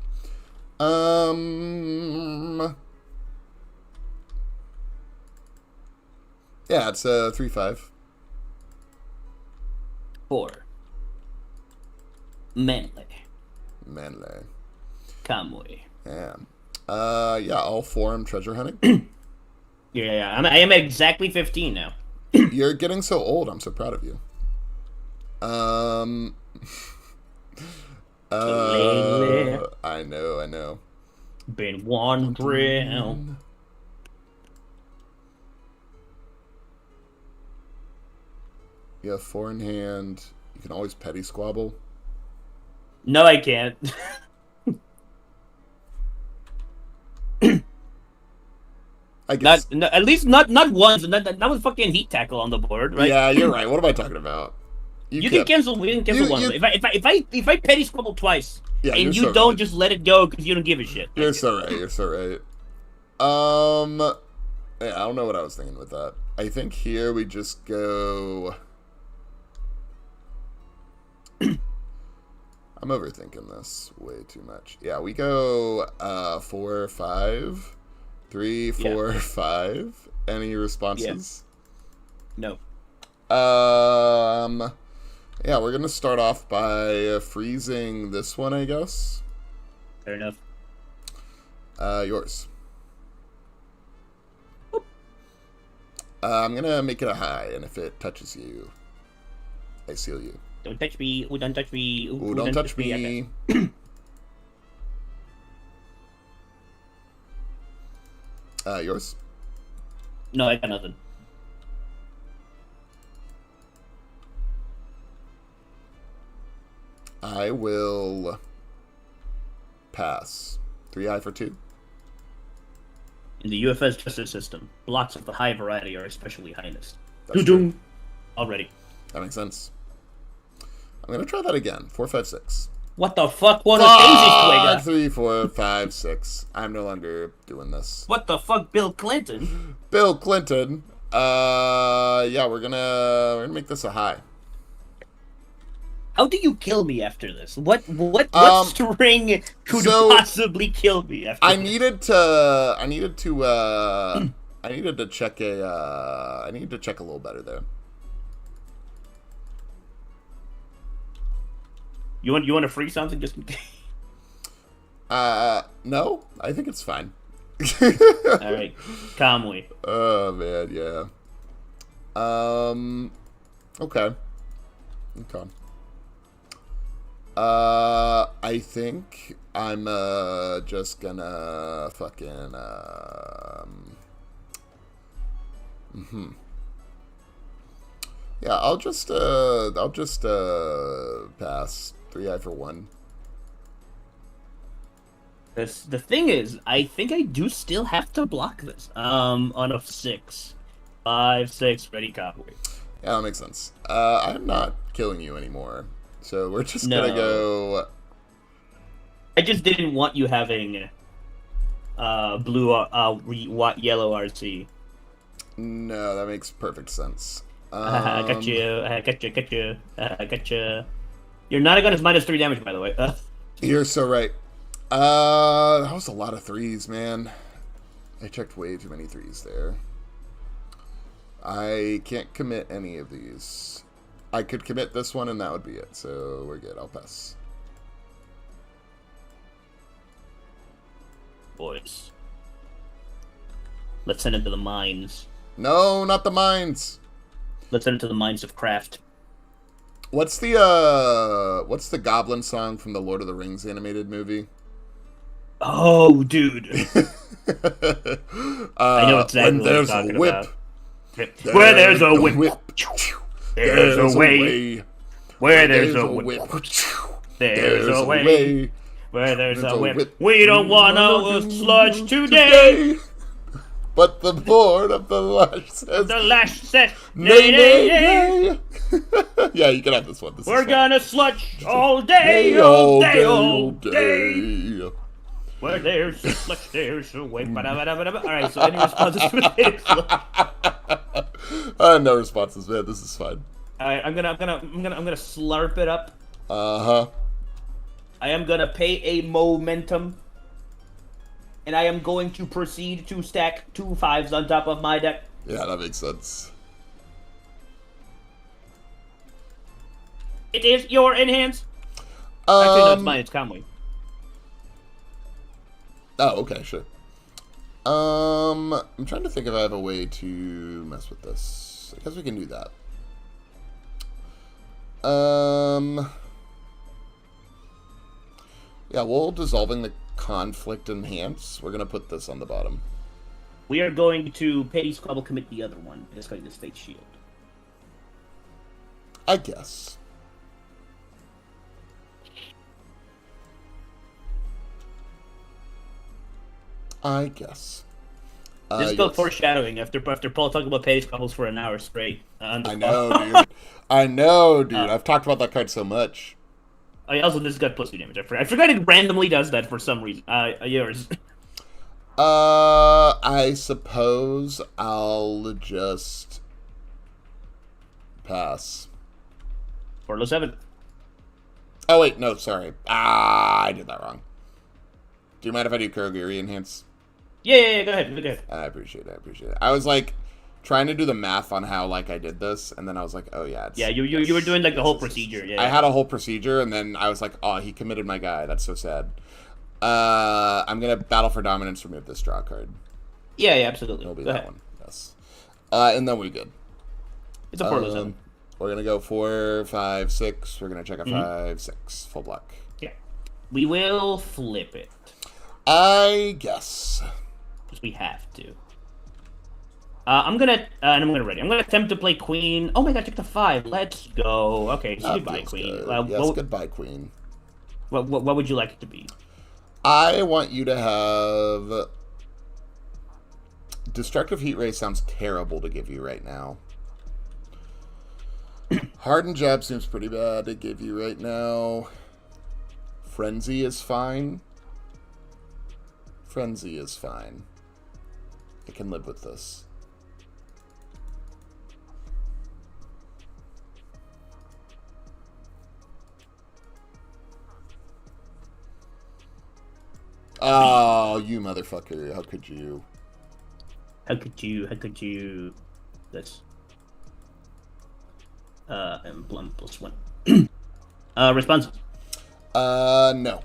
Speaker 1: Yeah, it's a 3/5.
Speaker 3: 4. Manly.
Speaker 1: Manly.
Speaker 3: Conway.
Speaker 1: Yeah. Yeah, all 4 I'm treasure hunting.
Speaker 3: Yeah. I am exactly 15 now.
Speaker 1: You're getting so old. I'm so proud of you.
Speaker 3: Lately.
Speaker 1: I know.
Speaker 3: Been wandering.
Speaker 1: You have 4 in hand. You can always petty squabble.
Speaker 3: No, I can't.
Speaker 1: I guess.
Speaker 3: At least not once. That was fucking heat tackle on the board, right?
Speaker 1: Yeah, you're right. What am I talking about?
Speaker 3: You can cancel. We can cancel
Speaker 1: You-
Speaker 3: once.
Speaker 1: you-
Speaker 3: If I petty squabble twice,
Speaker 1: Yeah, you're
Speaker 3: and you
Speaker 1: so
Speaker 3: don't
Speaker 1: right.
Speaker 3: just let it go because you don't give a shit.
Speaker 1: You're so right. You're so right. Yeah, I don't know what I was thinking with that. I think here we just go. I'm overthinking this way too much. Yeah, we go 4, 5, 3, 4, 5. Any responses?
Speaker 3: No.
Speaker 1: Yeah, we're gonna start off by freezing this one, I guess.
Speaker 3: Fair enough.
Speaker 1: Yours. I'm gonna make it a high, and if it touches you, I seal you.
Speaker 3: Don't touch me. Ooh, don't touch me.
Speaker 1: Ooh, don't touch me. Yours.
Speaker 3: No, I got nothing.
Speaker 1: I will pass. 3i for 2.
Speaker 3: In the UFS justice system, blocks of the high variety are especially heinous.
Speaker 1: That's true.
Speaker 3: Already.
Speaker 1: That makes sense. I'm gonna try that again. 4, 5, 6.
Speaker 3: What the fuck? What a
Speaker 1: Fuck!
Speaker 3: Daisy Twigger?
Speaker 1: 3, 4, 5, 6. I'm no longer doing this.
Speaker 3: What the fuck, Bill Clinton?
Speaker 1: Bill Clinton. Yeah, we're gonna make this a high.
Speaker 3: How do you kill me after this? What string could
Speaker 1: so,
Speaker 3: possibly kill me after
Speaker 1: I
Speaker 3: this?
Speaker 1: needed to check I needed to check a little better there.
Speaker 3: You want to free something just in case?
Speaker 1: No, I think it's fine.
Speaker 3: All right, calmly.
Speaker 1: Oh man, yeah. Okay. Okay. I think I'm just gonna fucking Yeah, I'll just pass 3i for 1.
Speaker 3: The thing is, I think I do still have to block this. On a 6, 5, 6, ready cowboy.
Speaker 1: Yeah, that makes sense. I'm not killing you anymore, so we're just
Speaker 3: No.
Speaker 1: gonna go.
Speaker 3: I just didn't want you having blue yellow RC.
Speaker 1: No, that makes perfect sense.
Speaker 3: I got you. I got you. Got you. I got you. Your Nonagon is -3 damage, by the way.
Speaker 1: You're so right. That was a lot of 3s, man. I checked way too many 3s there. I can't commit any of these. I could commit this one and that would be it, so we're good. I'll pass.
Speaker 3: Boys, let's send it to the mines.
Speaker 1: No, not the mines.
Speaker 3: Let's send it to the mines of craft.
Speaker 1: What's the Goblin song from the Lord of the Rings animated movie?
Speaker 3: Oh, dude. I know exactly
Speaker 1: when
Speaker 3: what
Speaker 1: there's
Speaker 3: you're talking
Speaker 1: a whip,
Speaker 3: about. Where there's a whip, there's a way.
Speaker 1: way.
Speaker 3: Where there's a whip, there's a way. Where there's a whip, we don't want no sludge today.
Speaker 1: But the Lord of the Lash says,
Speaker 3: The lash says,
Speaker 1: nay,
Speaker 3: nay, nay.
Speaker 1: Yeah, you can have this one. This
Speaker 3: We're
Speaker 1: is
Speaker 3: gonna sludge all day, all day, all day. Where there's a sludge, there's a way. Alright, so any responses to this?
Speaker 1: No responses, man. This is fine.
Speaker 3: Alright, I'm gonna slurp it up.
Speaker 1: Uh-huh.
Speaker 3: I am gonna pay a momentum. And I am going to proceed to stack 2 5s on top of my deck.
Speaker 1: Yeah, that makes sense.
Speaker 3: It is your enhance. Actually, no, it's mine. It's Conway.
Speaker 1: Oh, okay, sure. I'm trying to think if I have a way to mess with this. I guess we can do that. Yeah, we'll dissolving the conflict enhance. We're gonna put this on the bottom.
Speaker 3: We are going to Petty Squabble commit the other one. It's going to Fate Shield.
Speaker 1: I guess. I guess.
Speaker 3: This is called
Speaker 1: yes.
Speaker 3: foreshadowing after Paul talked about Petty Squabbles for an hour straight.
Speaker 1: I know, dude. I know, dude. I've talked about that card so much.
Speaker 3: Also, this got +2 damage. I forgot it randomly does that for some reason. Yours.
Speaker 1: I suppose I'll just pass.
Speaker 3: For 7.
Speaker 1: Oh wait, no, sorry. I did that wrong. Do you mind if I do Kurogiri enhance?
Speaker 3: Yeah, go ahead.
Speaker 1: I appreciate it. I was like trying to do the math on how like I did this, and then I was like, oh yeah.
Speaker 3: Yeah, you were doing like the whole procedure. Yeah.
Speaker 1: I had a whole procedure, and then I was like, oh, he committed my guy. That's so sad. I'm gonna battle for dominance. Remove this draw card.
Speaker 3: Yeah, absolutely.
Speaker 1: It'll be
Speaker 3: go
Speaker 1: that
Speaker 3: ahead.
Speaker 1: one. Yes. And then we're good.
Speaker 3: It's a 4-7.
Speaker 1: We're gonna go 4, 5, 6. We're gonna check a 5, 6 full block.
Speaker 3: Yeah. We will flip it.
Speaker 1: I guess.
Speaker 3: Because we have to. I'm gonna ready. I'm gonna attempt to play Queen. Oh my god, took the 5. Let's go. Okay, so goodbye, Queen.
Speaker 1: Good. Yes, goodbye, Queen.
Speaker 3: What would you like it to be?
Speaker 1: I want you to have... Destructive Heat Ray sounds terrible to give you right now. Hardened Jab seems pretty bad to give you right now. Frenzy is fine. Frenzy is fine. I can live with this. Oh, you motherfucker. How could you?
Speaker 3: How could you? This. Emblem +1. Response.
Speaker 1: No.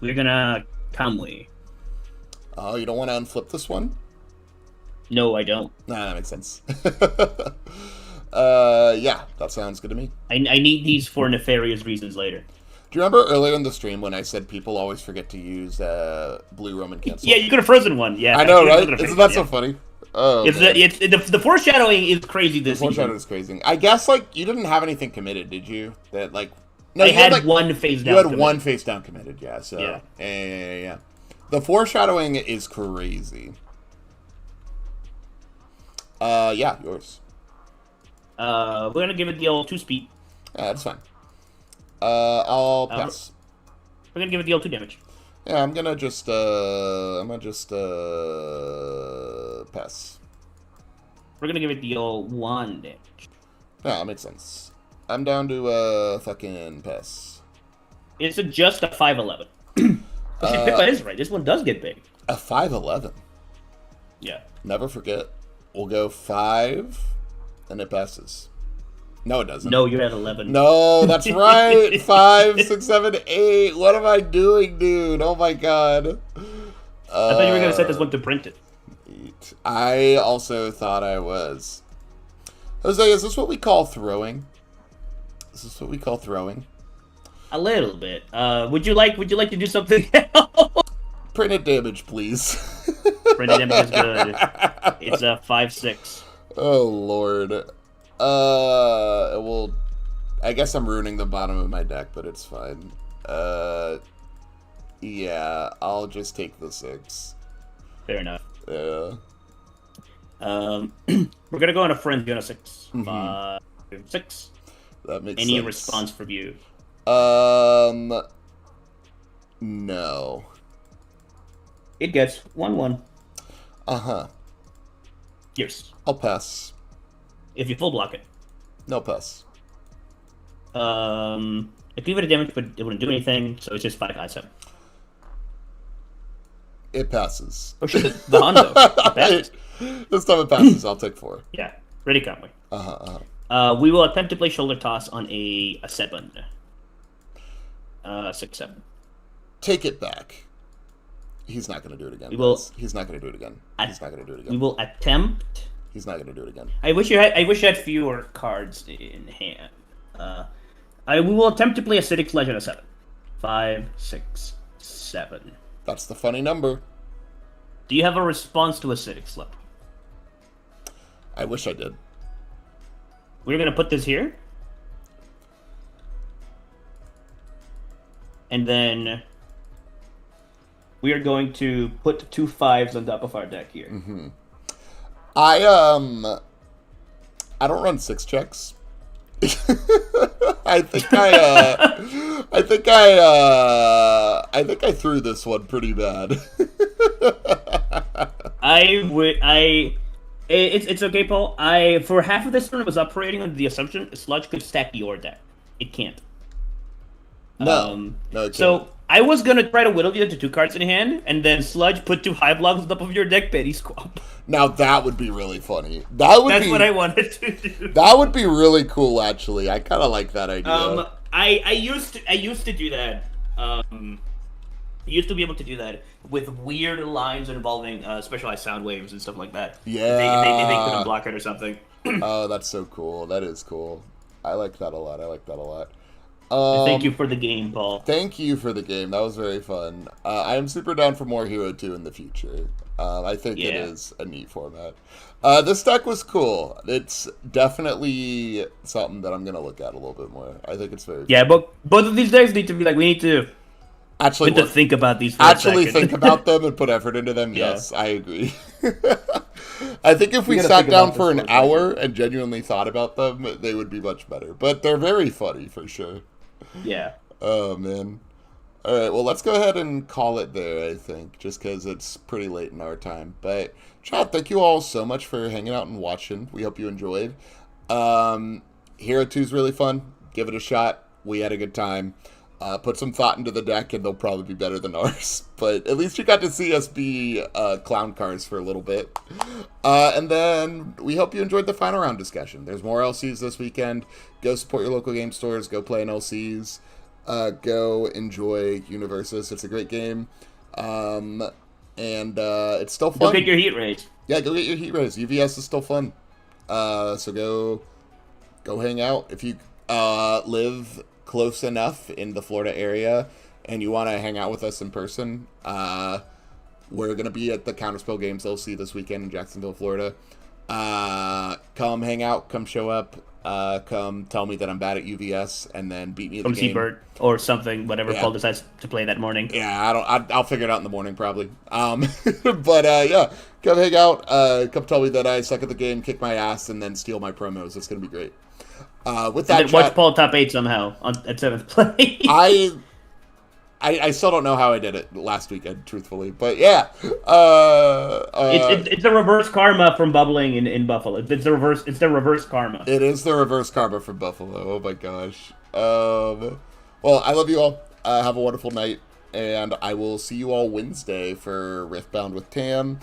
Speaker 3: We're gonna Kamui.
Speaker 1: Oh, you don't want to unflip this one?
Speaker 3: No, I don't.
Speaker 1: Nah, that makes sense. Yeah, that sounds good to me.
Speaker 3: I need these for nefarious reasons later.
Speaker 1: Do you remember earlier in the stream when I said people always forget to use Blue Roman Cancel?
Speaker 3: Yeah, you could have frozen one. Yeah,
Speaker 1: I know, right?
Speaker 3: Isn't
Speaker 1: Isn't that so funny? Oh,
Speaker 3: the foreshadowing is crazy this season.
Speaker 1: Foreshadowing is crazy. I guess, like, you didn't have anything committed, did you? That, like... No,
Speaker 3: I
Speaker 1: you
Speaker 3: had
Speaker 1: like,
Speaker 3: one face down.
Speaker 1: You had
Speaker 3: committed.
Speaker 1: one face down committed, yeah. So, yeah. The foreshadowing is crazy. Yeah, yours.
Speaker 3: We're gonna give it the old 2-speed.
Speaker 1: Yeah, that's fine. I'll pass.
Speaker 3: We're gonna give it the old 2 damage.
Speaker 1: Yeah, I'm gonna just pass.
Speaker 3: We're gonna give it the old 1 damage.
Speaker 1: Yeah, that makes sense. I'm down to fucking pass.
Speaker 3: It's just a 5/11. Pippa is right. This one does get big.
Speaker 1: A 5/11.
Speaker 3: Yeah.
Speaker 1: Never forget. We'll go 5, and it passes. No, it doesn't.
Speaker 3: No, you're at 11.
Speaker 1: No, that's right. 5, 6, 7, 8. What am I doing, dude? Oh my god.
Speaker 3: I thought you were gonna set this one to print it.
Speaker 1: I also thought I was. Jose, is this what we call throwing? Is this what we call throwing?
Speaker 3: A little bit. Would you like to do something else?
Speaker 1: Printed damage, please.
Speaker 3: Printed damage is good. It's a 5/6.
Speaker 1: Oh lord. Well, I guess I'm ruining the bottom of my deck, but it's fine. Yeah, I'll just take the 6.
Speaker 3: Fair enough.
Speaker 1: Yeah.
Speaker 3: We're gonna go on a frenzy on a 6. 5, 6.
Speaker 1: That makes
Speaker 3: Any
Speaker 1: sense.
Speaker 3: response from you?
Speaker 1: No.
Speaker 3: It gets 1/1.
Speaker 1: Uh-huh.
Speaker 3: Yours.
Speaker 1: I'll pass.
Speaker 3: If you full block it.
Speaker 1: No pass.
Speaker 3: If you would have damage, but it wouldn't do anything, so it's just 5/7.
Speaker 1: It passes.
Speaker 3: Oh shit, the Hondo. It passes.
Speaker 1: This time it passes. I'll take 4.
Speaker 3: Yeah, ready, Conway.
Speaker 1: Uh-huh.
Speaker 3: We will attempt to play shoulder toss on a 7. 6/7.
Speaker 1: Take it back. He's not going to do it again.
Speaker 3: We will-
Speaker 1: He's not going to do it again. He's not going to do it
Speaker 3: We
Speaker 1: again.
Speaker 3: will attempt.
Speaker 1: He's not going to do it again.
Speaker 3: I wish you had fewer cards in hand. We will attempt to play Acidic Sledge on a 7. 5, 6, 7.
Speaker 1: That's the funny number.
Speaker 3: Do you have a response to Acidic Sledge?
Speaker 1: I wish I did.
Speaker 3: We're gonna put this here, and then we are going to put 2 5s on top of our deck here.
Speaker 1: I don't run 6 checks. I think I threw this one pretty bad.
Speaker 3: It's okay, Paul. For half of this turn, I was operating under the assumption Sludge could stack your deck. It can't.
Speaker 1: No, it
Speaker 3: So
Speaker 1: can't.
Speaker 3: I was gonna try to whittle you into 2 cards in hand, and then Sludge put 2 high blocks on top of your deck, Petty Squab.
Speaker 1: Now that would be really funny. That's
Speaker 3: what I wanted to do.
Speaker 1: That would be really cool, actually. I kind of like that idea.
Speaker 3: I used to do that. I used to be able to do that with weird lines involving specialized sound waves and stuff like that.
Speaker 1: Yeah.
Speaker 3: If they couldn't block it or something.
Speaker 1: Oh, that's so cool. That is cool. I like that a lot.
Speaker 3: Thank you for the game, Paul.
Speaker 1: Thank you for the game. That was very fun. I am super down for more Hero 2 in the future. I think it is a neat format. This deck was cool. It's definitely something that I'm going to look at a little bit more. I think it's very
Speaker 3: Yeah, but both of these decks need to be like, we need to think about these for a second.
Speaker 1: think about them and put effort into them.
Speaker 3: Yeah.
Speaker 1: Yes, I agree. I think if we
Speaker 3: gotta
Speaker 1: sat
Speaker 3: think
Speaker 1: down
Speaker 3: about
Speaker 1: for
Speaker 3: this
Speaker 1: an
Speaker 3: for a second.
Speaker 1: hour and genuinely thought about them, they would be much better. But they're very funny for sure.
Speaker 3: Yeah.
Speaker 1: Oh, man. All right, well, let's go ahead and call it there, I think, just because it's pretty late in our time. But, chat, thank you all so much for hanging out and watching. We hope you enjoyed. Hero 2 is really fun. Give it a shot. We had a good time. Put some thought into the deck, and they'll probably be better than ours. But at least you got to see us be clown cars for a little bit. And then we hope you enjoyed the final round discussion. There's more LCs this weekend. Go support your local game stores. Go play in LCs. Go enjoy Universus. It's a great game. And it's still fun.
Speaker 3: Go get your heat raised.
Speaker 1: Yeah, go get your heat raised. UVS is still fun. So go hang out. If you live close enough in the Florida area and you want to hang out with us in person, we're going to be at the Counterspell Games LC this weekend in Jacksonville, Florida. Come hang out, come show up, come tell me that I'm bad at UVS, and then beat me at the
Speaker 3: Come
Speaker 1: game.
Speaker 3: see Bert or something, whatever
Speaker 1: Yeah.
Speaker 3: Paul decides to play that morning.
Speaker 1: Yeah, I'll figure it out in the morning probably. But yeah, come hang out. Come tell me that I suck at the game, kick my ass, and then steal my promos. It's gonna be great. With that,
Speaker 3: And then watch
Speaker 1: chat,
Speaker 3: Paul top 8 somehow at 7th place.
Speaker 1: I still don't know how I did it last weekend, truthfully. But yeah,
Speaker 3: It's the reverse karma from bubbling in Buffalo. It's the reverse karma.
Speaker 1: it is the reverse karma from Buffalo. Oh my gosh. Well, I love you all. Have a wonderful night, and I will see you all Wednesday for Riftbound with Tam.